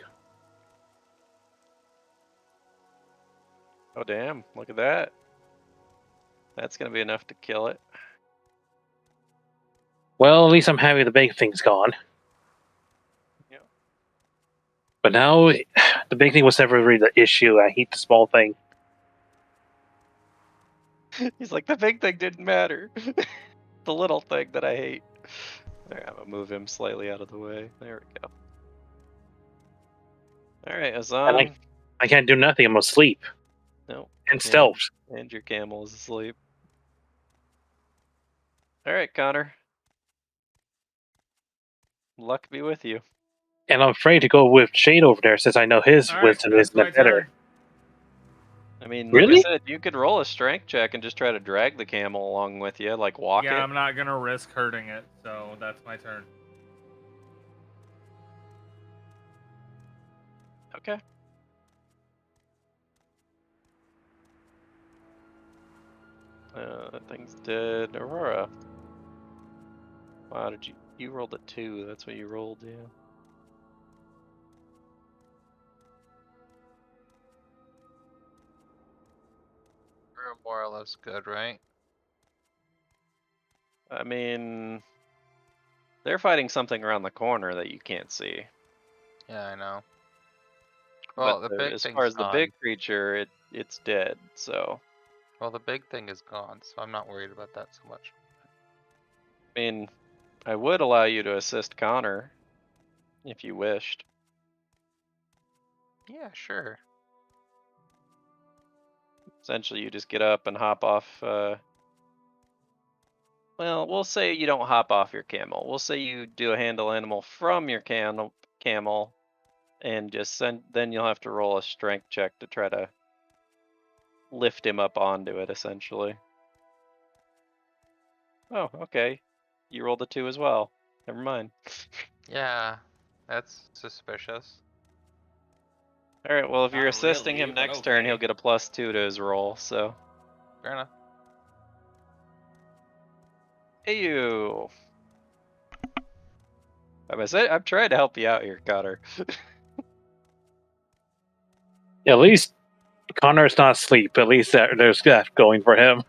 Speaker 1: Oh damn, look at that. That's gonna be enough to kill it.
Speaker 3: Well, at least I'm happy the big thing's gone.
Speaker 1: Yep.
Speaker 3: But now, the big thing was never really the issue. I hate the small thing.
Speaker 1: He's like, the big thing didn't matter. The little thing that I hate. There, I'm gonna move him slightly out of the way. There we go. Alright,
Speaker 3: And
Speaker 1: Azan.
Speaker 3: I can't do nothing. I'm asleep.
Speaker 1: No.
Speaker 3: And stealth.
Speaker 1: And your camel is asleep. Alright, Connor. Luck be with you.
Speaker 3: And I'm afraid to go with Shade over there since I know his
Speaker 4: All right,
Speaker 3: wisdom
Speaker 4: that's
Speaker 3: is
Speaker 4: my
Speaker 3: better.
Speaker 4: turn.
Speaker 1: I mean, like I
Speaker 3: Really?
Speaker 1: said, you could roll a strength check and just try to drag the camel along with you, like walk
Speaker 4: Yeah,
Speaker 1: it.
Speaker 4: I'm not gonna risk hurting it, so that's my turn.
Speaker 1: Okay. That thing's dead. Aurora. Wow, you rolled a 2, that's what you rolled, yeah.
Speaker 5: We're more or less good, right?
Speaker 1: I mean, they're fighting something around the corner that you can't see.
Speaker 5: Yeah, I know. Well,
Speaker 1: But
Speaker 5: the big
Speaker 1: as far
Speaker 5: thing's
Speaker 1: as the
Speaker 5: gone.
Speaker 1: big creature, it's dead, so.
Speaker 5: Well, the big thing is gone, so I'm not worried about that so much.
Speaker 1: I mean, I would allow you to assist Connor, if you wished.
Speaker 5: Yeah, sure.
Speaker 1: Essentially, you just get up and hop off, well, we'll say you don't hop off your camel. We'll say you do a handle animal from your camel, and then you'll have to roll a strength check to try to lift him up onto it, essentially. Oh, okay. You rolled a 2 as well. Never mind.
Speaker 5: Yeah, that's suspicious.
Speaker 1: Alright, well, if you're
Speaker 4: Not
Speaker 1: assisting
Speaker 4: really,
Speaker 1: him
Speaker 4: but
Speaker 1: next turn, he'll
Speaker 4: okay.
Speaker 1: get a +2 to his roll, so.
Speaker 5: Fair enough.
Speaker 1: Hey, you. I'm trying to help you out here, Connor.
Speaker 3: At least Connor's not asleep. At least there's that going for him.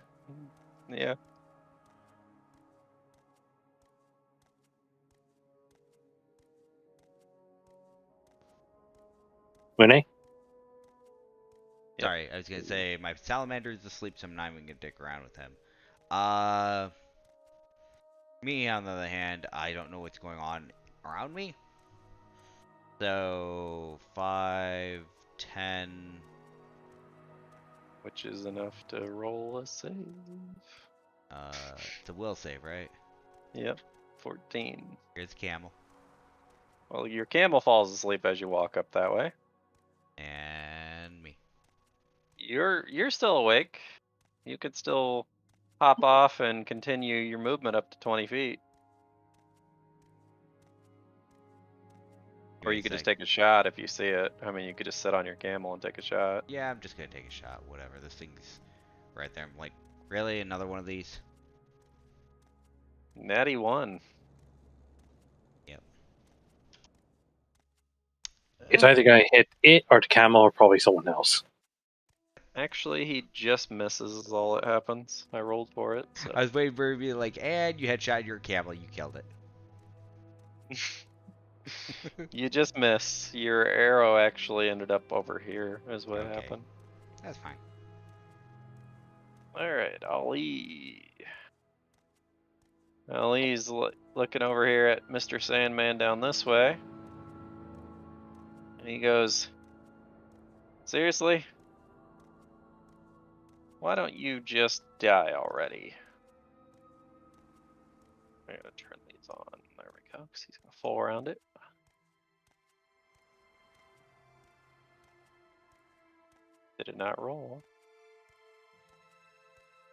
Speaker 1: Yeah.
Speaker 3: Mune?
Speaker 1: Yep.
Speaker 2: Sorry, I was gonna say my salamander's asleep, so I'm not even gonna dick around with him. Me on the other hand, I don't know what's going on around me. So 5, 10.
Speaker 1: Which is enough to roll a save.
Speaker 2: It's a will save, right?
Speaker 1: Yep, 14.
Speaker 2: Here's camel.
Speaker 1: Well, your camel falls asleep as you walk up that way.
Speaker 2: And me.
Speaker 1: You're still awake. You could still hop off and continue your movement up to 20 feet.
Speaker 2: Give
Speaker 1: Or
Speaker 2: me
Speaker 1: you
Speaker 2: a
Speaker 1: could just
Speaker 2: sec.
Speaker 1: take a shot if you see it. I mean, you could just sit on your camel and take a shot.
Speaker 2: Yeah, I'm just gonna take a shot. Whatever. This thing's right there. I'm like, really? Another one of these?
Speaker 1: Natty 1.
Speaker 2: Yep.
Speaker 3: It's either going to hit it or the camel or probably someone else.
Speaker 1: Actually, he just misses is all that happens. I rolled for it, so.
Speaker 2: I was waiting for you to be like, and you headshot your camel. You killed it.
Speaker 1: You just miss. Your arrow actually ended up over here, is what
Speaker 2: Okay.
Speaker 1: happened.
Speaker 2: That's fine.
Speaker 1: Alright, Ali. Ali's looking over here at Mr. Sandman down this way. And he goes, seriously? Why don't you just die already? I'm gonna turn these on. There we go, because he's gonna fall around it. Did it not roll?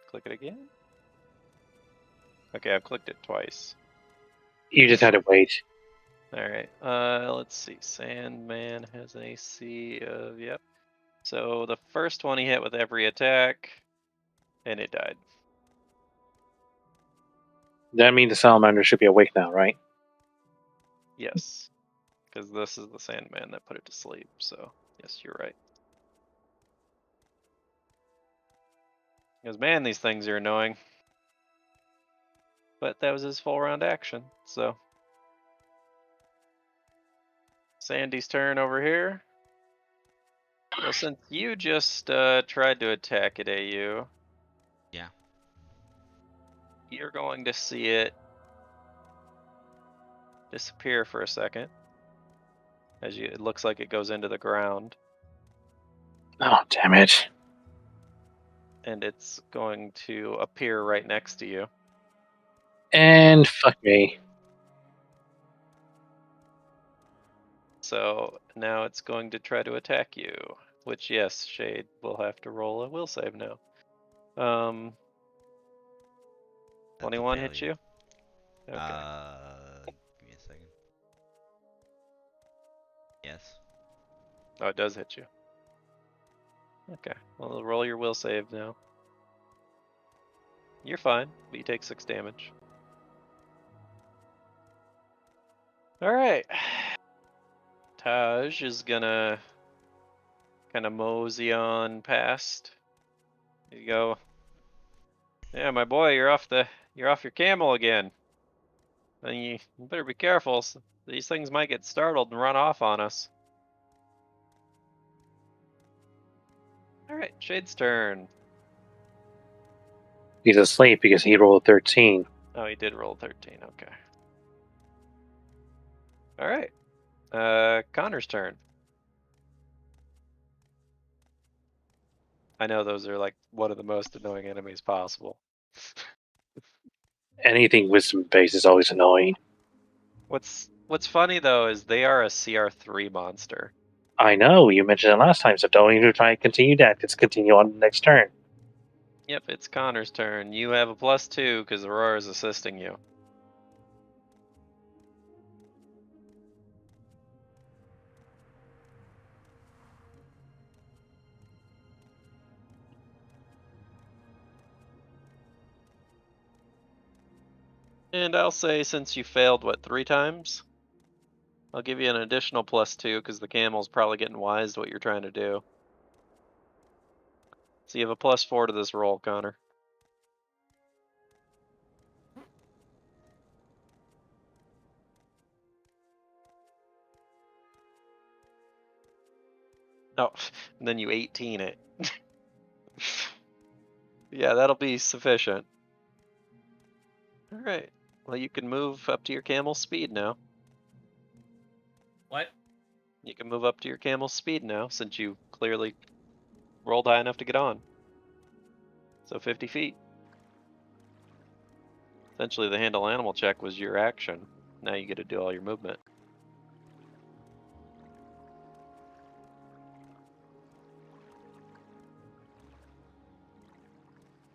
Speaker 1: Click it again? Okay, I've clicked it twice.
Speaker 3: You just had to wait.
Speaker 1: Alright, let's see. Sandman has an AC of, yep. So the first one he hit with every attack, and it died.
Speaker 3: That means the salamander should be awake now, right?
Speaker 1: Yes, because this is the Sandman that put it to sleep, so yes, you're right. Because man, these things are annoying. But that was his full round action, so. Sandy's turn over here. Well, since you just tried to attack it, AU.
Speaker 2: Yeah.
Speaker 1: You're going to see it disappear for a second. It looks like it goes into the ground.
Speaker 3: Oh, damn it.
Speaker 1: And it's going to appear right next to you.
Speaker 3: And fuck me.
Speaker 1: So now it's going to try to attack you. Which, yes, Shade will have to roll a will save now. 21 hit you? Okay.
Speaker 2: Give me a second. Yes.
Speaker 1: Oh, it does hit you. Okay. Well, roll your will save now. You're fine, but you take 6 damage. Alright. Taj is gonna kind of mosey on past. There you go. Yeah, my boy, you're off your camel again. And you better be careful. These things might get startled and run off on us. Alright, Shade's turn.
Speaker 3: He's asleep because he rolled a 13.
Speaker 1: Oh, he did roll 13, okay. Alright. Connor's turn. I know those are like one of the most annoying enemies possible.
Speaker 3: Anything wisdom based is always annoying.
Speaker 1: What's funny though is they are a CR3 monster.
Speaker 3: I know, you mentioned it last time, so don't even try and continue that. Just continue on the next turn.
Speaker 1: Yep, it's Connor's turn. You have a +2 because Aurora's assisting you. And I'll say since you failed, what, 3 times? I'll give you an additional +2 because the camel's probably getting wise to what you're trying to do. So you have a +4 to this roll, Connor. Oh, and then you 18 it. Yeah, that'll be sufficient. Alright. Well, you can move up to your camel's speed now.
Speaker 4: What?
Speaker 1: You can move up to your camel's speed now, since you clearly rolled high enough to get on. So 50 feet. Essentially, the handle animal check was your action. Now you get to do all your movement.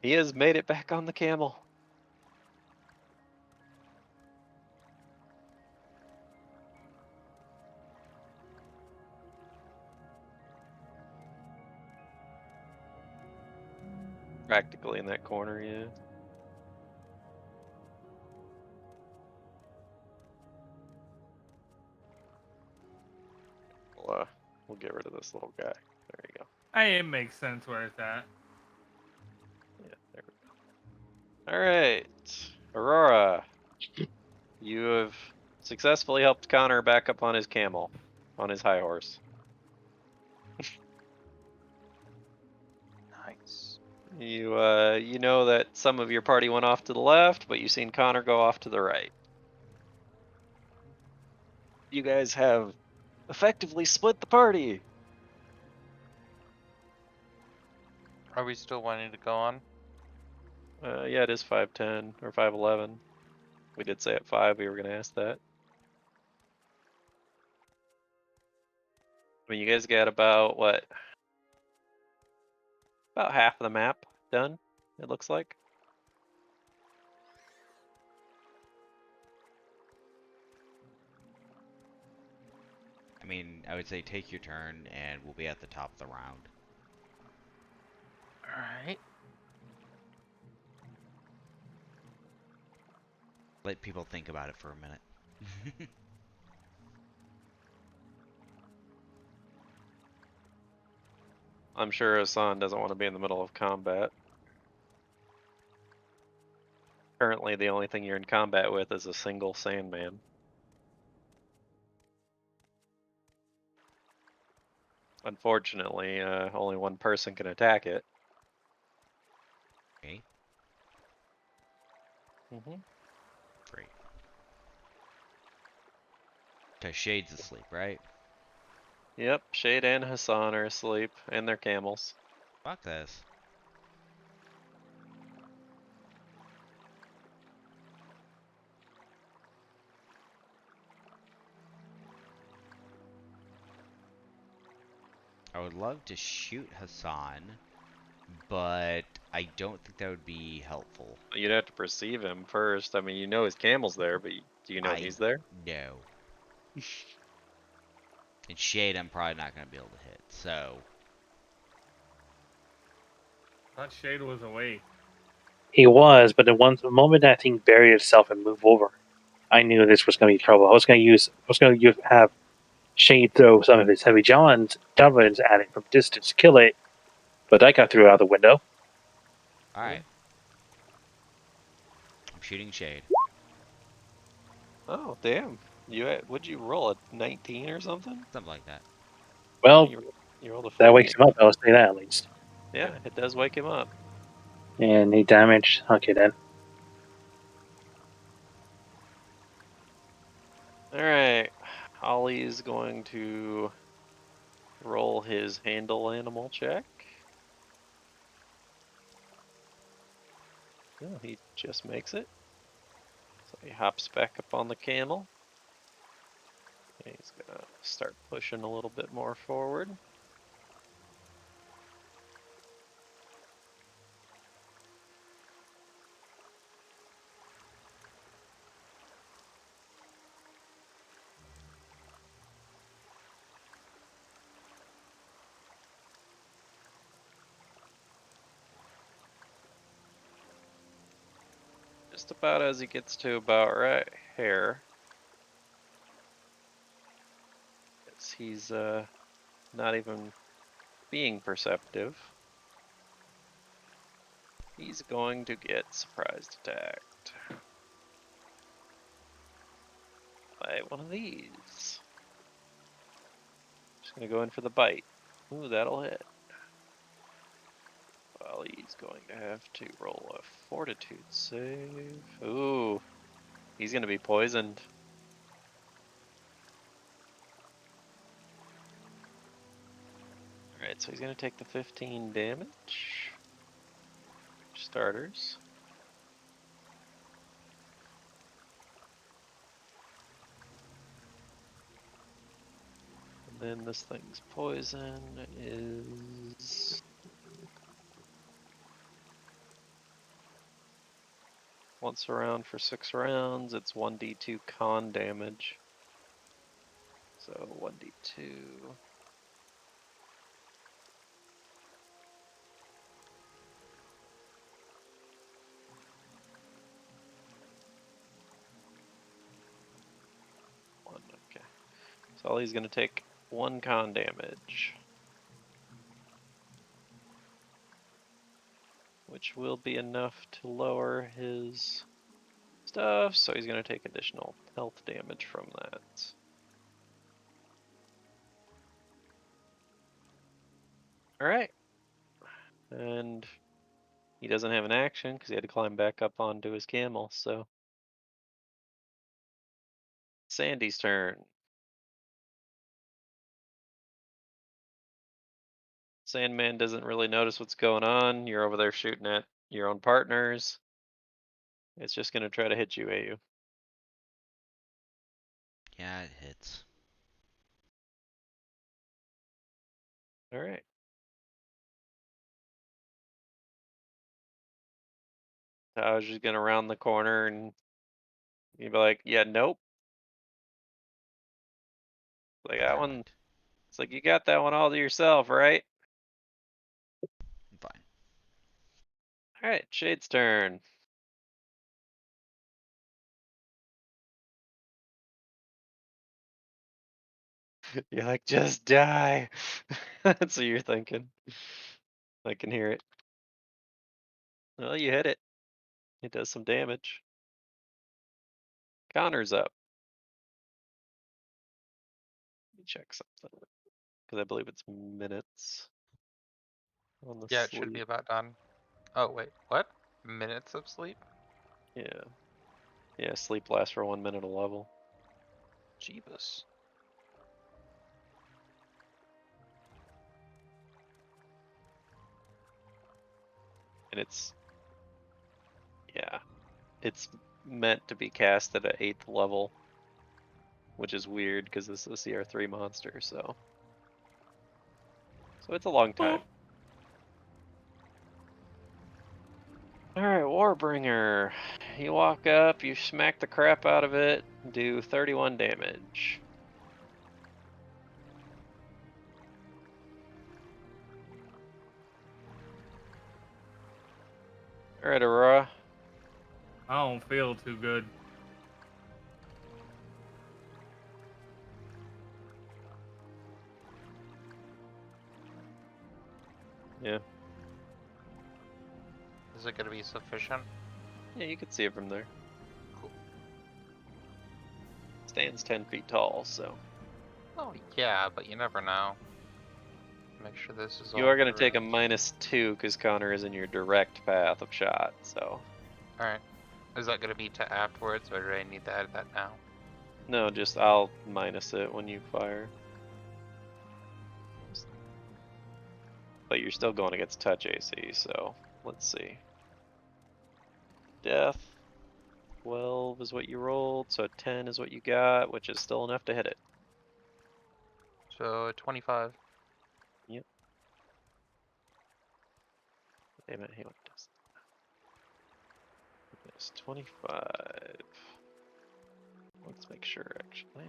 Speaker 1: He has made it back on the camel. Practically in that corner, yeah. We'll get rid of this little guy. There you go.
Speaker 4: Hey, it makes sense where it's at.
Speaker 1: Yeah, there we go. All right, Aurora, you have successfully helped Connor back up on his camel, on his high horse.
Speaker 5: Nice.
Speaker 1: You know that some of your party went off to the left, but you've seen Connor go off to the right. You guys have effectively split the party.
Speaker 5: Are we still wanting to go on?
Speaker 1: Yeah, it is 5:10 or 5:11. We did say at 5 we were going to ask that. I mean, you guys got about, what? About half of the map done, it looks like.
Speaker 2: I mean, I would say take your turn, and we'll be at the top of the round.
Speaker 5: Alright.
Speaker 2: Let people think about it for a minute.
Speaker 1: I'm sure Hassan doesn't want to be in the middle of combat. Currently, the only thing you're in combat with is a single Sandman. Unfortunately, only one person can attack it.
Speaker 2: Okay,
Speaker 1: Mm-hmm.
Speaker 2: great. Cause Shade's asleep, right?
Speaker 1: Yep, Shade and Hassan are asleep, and their camels.
Speaker 2: Fuck this. I would love to shoot Hassan, but I don't think that would be helpful.
Speaker 1: You'd have to perceive him first. I mean, you know his camel's there, but do you know
Speaker 2: I
Speaker 1: he's there?
Speaker 2: know. And Shade, I'm probably not gonna be able to hit. So
Speaker 4: Thought Shade was awake.
Speaker 3: He was, but the moment that thing buried itself and moved over, I knew this was going to be trouble. I was going to have Shade throw some of his heavy javelins at it from distance to kill it, but that got through out the window.
Speaker 2: all right, I'm shooting Shade.
Speaker 1: Oh, damn. Would you roll a 19 or something?
Speaker 2: Something like that.
Speaker 3: Well,
Speaker 1: You rolled a
Speaker 3: that
Speaker 1: 40.
Speaker 3: wakes him up. I'll say that at least.
Speaker 1: Yeah, it does wake him up.
Speaker 3: And he damaged. Okay, then.
Speaker 1: Alright. Ollie's going to roll his handle animal check. Oh, he just makes it. So he hops back up on the camel. And he's gonna start pushing a little bit more forward. Just about as he gets to about right here. He's not even being perceptive. He's going to get surprised attacked by one of these. Just gonna go in for the bite. Ooh, that'll hit. Well, he's going to have to roll a fortitude save. Ooh, he's gonna be poisoned. Alright, so he's going to take the 15 damage. Starters. And then this thing's poison is... Once around for 6 rounds, it's 1d2 con damage. So 1d2. Okay. So Ollie's gonna take 1 con damage. Which will be enough to lower his stuff, so he's gonna take additional health damage from that. Alright. And he doesn't have an action because he had to climb back up onto his camel, so. Sandy's turn. Sandman doesn't really notice what's going on. You're over there shooting at your own partners. It's just gonna try to hit you, AU.
Speaker 2: Yeah, it hits.
Speaker 1: Alright. Taj is gonna round the corner and you'd be like, yeah, nope. Like that
Speaker 2: Never
Speaker 1: one,
Speaker 2: mind.
Speaker 1: it's like you got that one all to yourself, right?
Speaker 2: I'm fine.
Speaker 1: Alright, Shade's turn. You're like, just die. That's what you're thinking. I can hear it. Well, you hit it. It does some damage. Connor's up. Let me check something. Because I believe it's minutes on the
Speaker 5: Yeah, it should be
Speaker 1: sleep.
Speaker 5: about done. Oh, wait, what? Minutes of sleep?
Speaker 1: Yeah. Yeah, sleep lasts for 1 minute a level.
Speaker 5: Jeebus.
Speaker 1: And yeah, it's meant to be cast at an 8th level, which is weird because this is a CR3 monster, so it's a long time. Alright, Warbringer. You walk up, you smack the crap out of it, do 31 damage. Alright, Aurora.
Speaker 4: I don't feel too good.
Speaker 1: Yeah.
Speaker 5: Is it gonna be sufficient?
Speaker 1: Yeah, you can see it from there.
Speaker 5: Cool.
Speaker 1: Stands 10 feet tall, so.
Speaker 5: Oh, yeah, but you never know. Make sure this is
Speaker 1: You
Speaker 5: all
Speaker 1: are going to take a
Speaker 5: correct.
Speaker 1: -2 because Connor is in your direct path of shot, so.
Speaker 5: Alright. Is that gonna be to afterwards, or do I need to add that now?
Speaker 1: No, just I'll minus it when you fire. But you're still going against touch AC, so let's see. Death. 12 is what you rolled, so 10 is what you got, which is still enough to hit it.
Speaker 5: So, 25.
Speaker 1: Yep. Damn it, he went this. It's 25. Let's make sure, actually.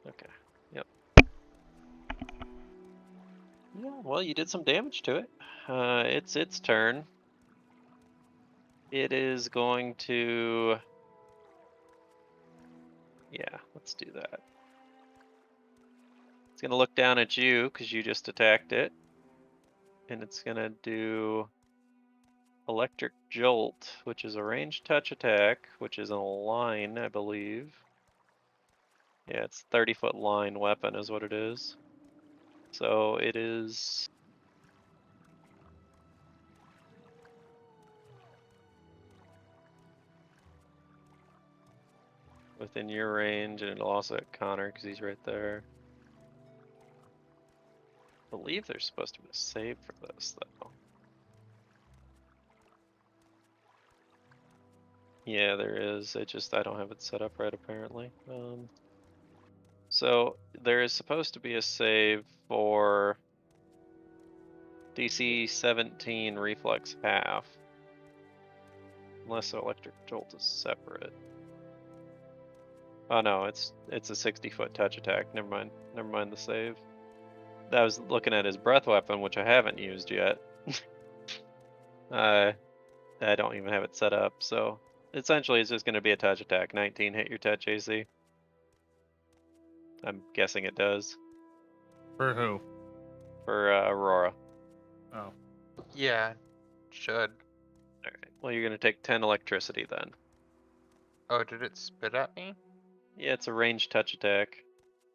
Speaker 1: Okay, yep. Yeah, well, you did some damage to it. It's its turn. It is going to... Yeah, let's do that. It's going to look down at you because you just attacked it. And it's going to do Electric Jolt, which is a ranged touch attack, which is in a line, I believe. Yeah, it's 30-foot line weapon is what it is. So it is... within your range, and it'll also hit Connor because he's right there. believe there's supposed to be a save for this, though. Yeah, there is. I don't have it set up right, apparently. So there is supposed to be a save for DC 17 reflex half. Unless electric jolt is separate. Oh no, it's a 60-foot touch attack. Never mind the save. I was looking at his breath weapon, which I haven't used yet. I don't even have it set up, so essentially it's just going to be a touch attack. 19 hit your touch AC. I'm guessing it does.
Speaker 4: For who?
Speaker 1: For Aurora.
Speaker 4: Oh.
Speaker 5: Yeah, should.
Speaker 1: Alright, well you're going to take 10 electricity then.
Speaker 5: Oh, did it spit at me?
Speaker 1: Yeah, it's a ranged touch attack.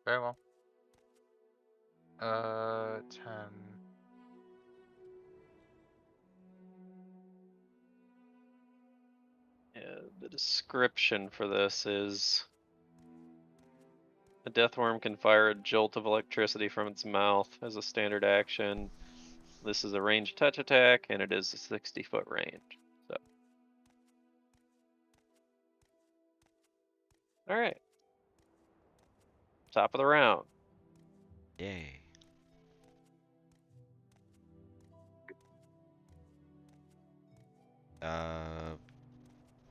Speaker 5: Very well. 10.
Speaker 1: Yeah, the description for this is a deathworm can fire a jolt of electricity from its mouth as a standard action. This is a ranged touch attack, and it is a 60-foot range. So, all right, top of the round.
Speaker 2: Yay.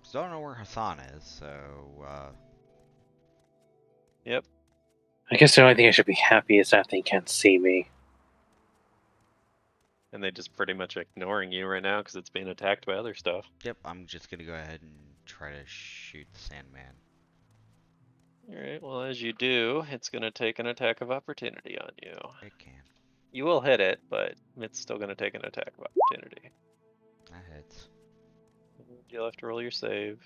Speaker 2: Still don't know where Hassan is, so
Speaker 1: Yep.
Speaker 3: I guess the only thing I should be happy is that they can't see me.
Speaker 1: And they just pretty much ignoring you right now because it's being attacked by other stuff.
Speaker 2: yep, I'm just gonna go ahead and try to shoot the Sandman.
Speaker 1: All right. Well, as you do, it's gonna take an attack of opportunity on you.
Speaker 2: It can.
Speaker 1: You will hit it, but it's still gonna take an attack of opportunity.
Speaker 2: That hits.
Speaker 1: You'll have to roll your save.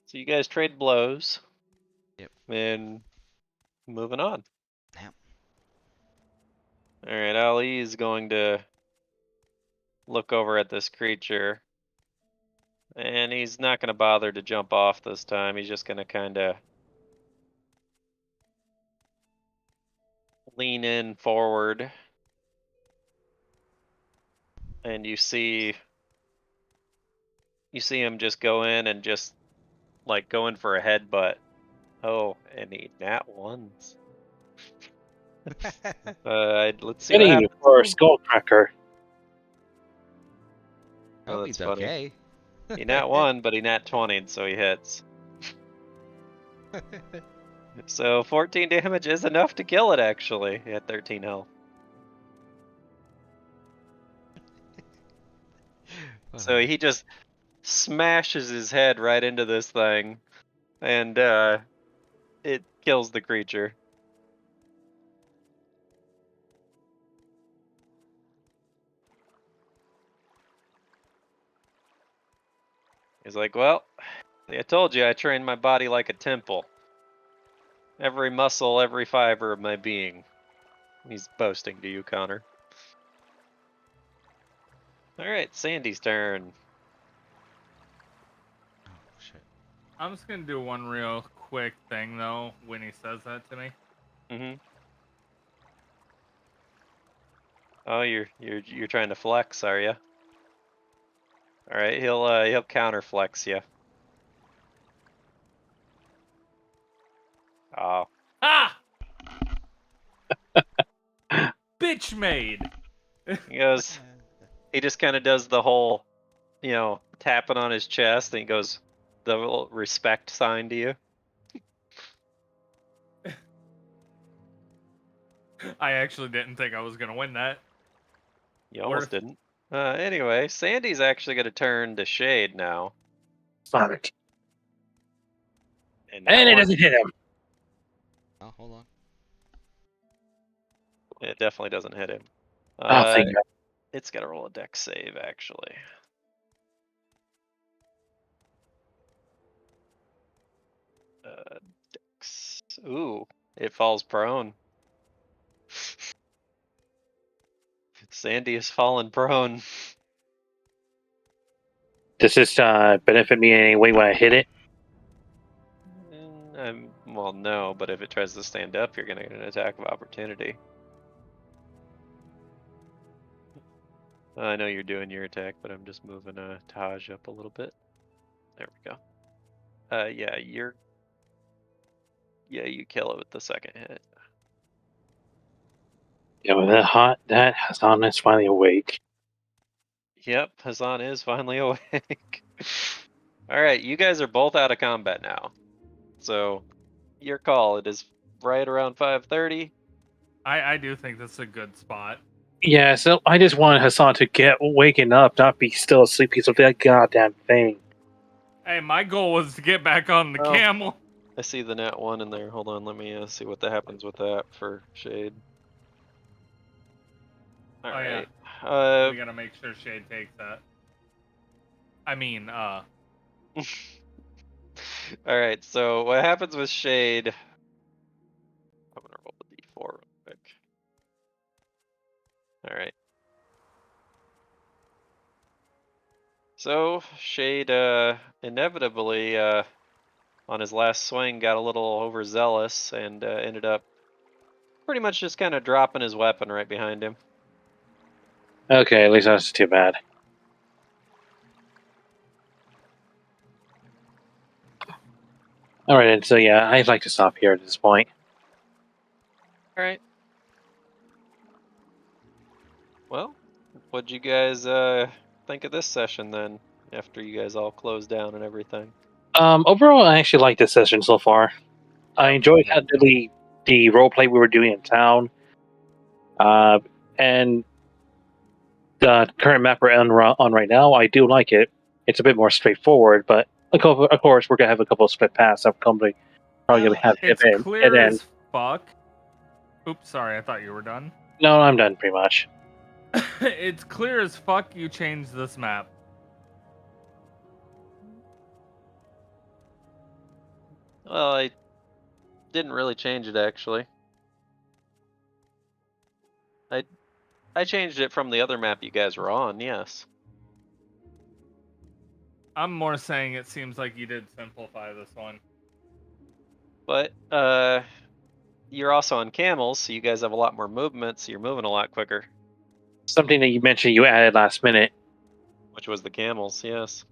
Speaker 1: So you guys trade blows.
Speaker 2: Yep.
Speaker 1: And moving on.
Speaker 2: Yep.
Speaker 1: All right, Ali is going to look over at this creature. And he's not going to bother to jump off this time. He's just going to kind of lean in forward. And you see him just go in and just like go in for a headbutt. Oh, and he nat ones. Let's see what
Speaker 3: Getting
Speaker 1: happens.
Speaker 3: for a skull cracker.
Speaker 1: Oh,
Speaker 2: Hope
Speaker 1: that's
Speaker 2: he's
Speaker 1: funny.
Speaker 2: okay.
Speaker 1: He nat 1, but he nat 20, so he hits. So 14 damage is enough to kill it, actually. He had 13 health. So he just smashes his head right into this thing, and it kills the creature. He's like, well, I told you I trained my body like a temple. Every muscle, every fiber of my being. He's boasting to you, Connor. Alright, Sandy's turn.
Speaker 2: Oh shit.
Speaker 4: I'm just gonna do one real quick thing though when he says that to me.
Speaker 1: Mm-hmm. Oh, you're trying to flex, are you? All right, he'll counter flex you. Oh,
Speaker 4: Ah! Bitch made.
Speaker 1: he goes. He just kind of does the whole, tapping on his chest, and he goes the little respect sign to you.
Speaker 4: I actually didn't think I was gonna win that.
Speaker 1: You almost didn't. Anyway, Sandy's actually gonna turn to Shade now.
Speaker 3: Fuck.
Speaker 1: And
Speaker 3: And it doesn't hit him.
Speaker 2: Oh, hold on.
Speaker 1: It definitely doesn't hit him.
Speaker 3: Oh, thank God.
Speaker 1: It's got to roll a dex save, actually. Dex. Ooh, it falls prone. Sandy has fallen prone.
Speaker 3: Does this benefit me in any way when I hit it?
Speaker 1: Well, no, but if it tries to stand up, you're gonna get an attack of opportunity. I know you're doing your attack, but I'm just moving Taj up a little bit. There we go. Yeah, you kill it with the second hit.
Speaker 3: Yeah, but that Hassan is finally awake.
Speaker 1: Yep, Hassan is finally awake. All right, you guys are both out of combat now. So, your call. It is right around 5:30.
Speaker 4: I do think that's a good spot.
Speaker 3: Yeah, so I just wanted Hassan to get waking up, not be still asleep because of that goddamn thing.
Speaker 4: Hey, my goal was to get back on the
Speaker 1: Oh.
Speaker 4: camel.
Speaker 1: I see the nat 1 in there. Hold on, let me see what happens with that for Shade. All
Speaker 4: Oh, yeah.
Speaker 1: right.
Speaker 4: We gotta make sure Shade takes that. I mean,
Speaker 1: All right, so what happens with Shade? I'm gonna roll the d4 real quick. All right. So Shade inevitably on his last swing got a little overzealous and ended up pretty much just kind of dropping his weapon right behind him.
Speaker 3: Okay, at least that's too bad. Alright, so yeah, I'd like to stop here at this point.
Speaker 1: All right. Well, what'd you guys think of this session then? After you guys all closed down and everything.
Speaker 3: Overall, I actually like this session so far. I enjoyed how the role play we were doing in town. And the current map we're on right now, I do like it. It's a bit more straightforward, but of course, we're gonna have a couple of split paths. I'm probably gonna have
Speaker 4: it's
Speaker 3: head
Speaker 4: clear
Speaker 3: end.
Speaker 4: as fuck. Oops, sorry, I thought you were done.
Speaker 3: No, I'm done pretty much.
Speaker 4: It's clear as fuck you changed this map.
Speaker 1: Well, I didn't really change it actually. I changed it from the other map you guys were on, yes.
Speaker 4: I'm more saying it seems like you did simplify this one.
Speaker 1: But you're also on camels, so you guys have a lot more movement, so you're moving a lot quicker.
Speaker 3: Something that you mentioned you added last minute.
Speaker 1: Which was the camels, yes.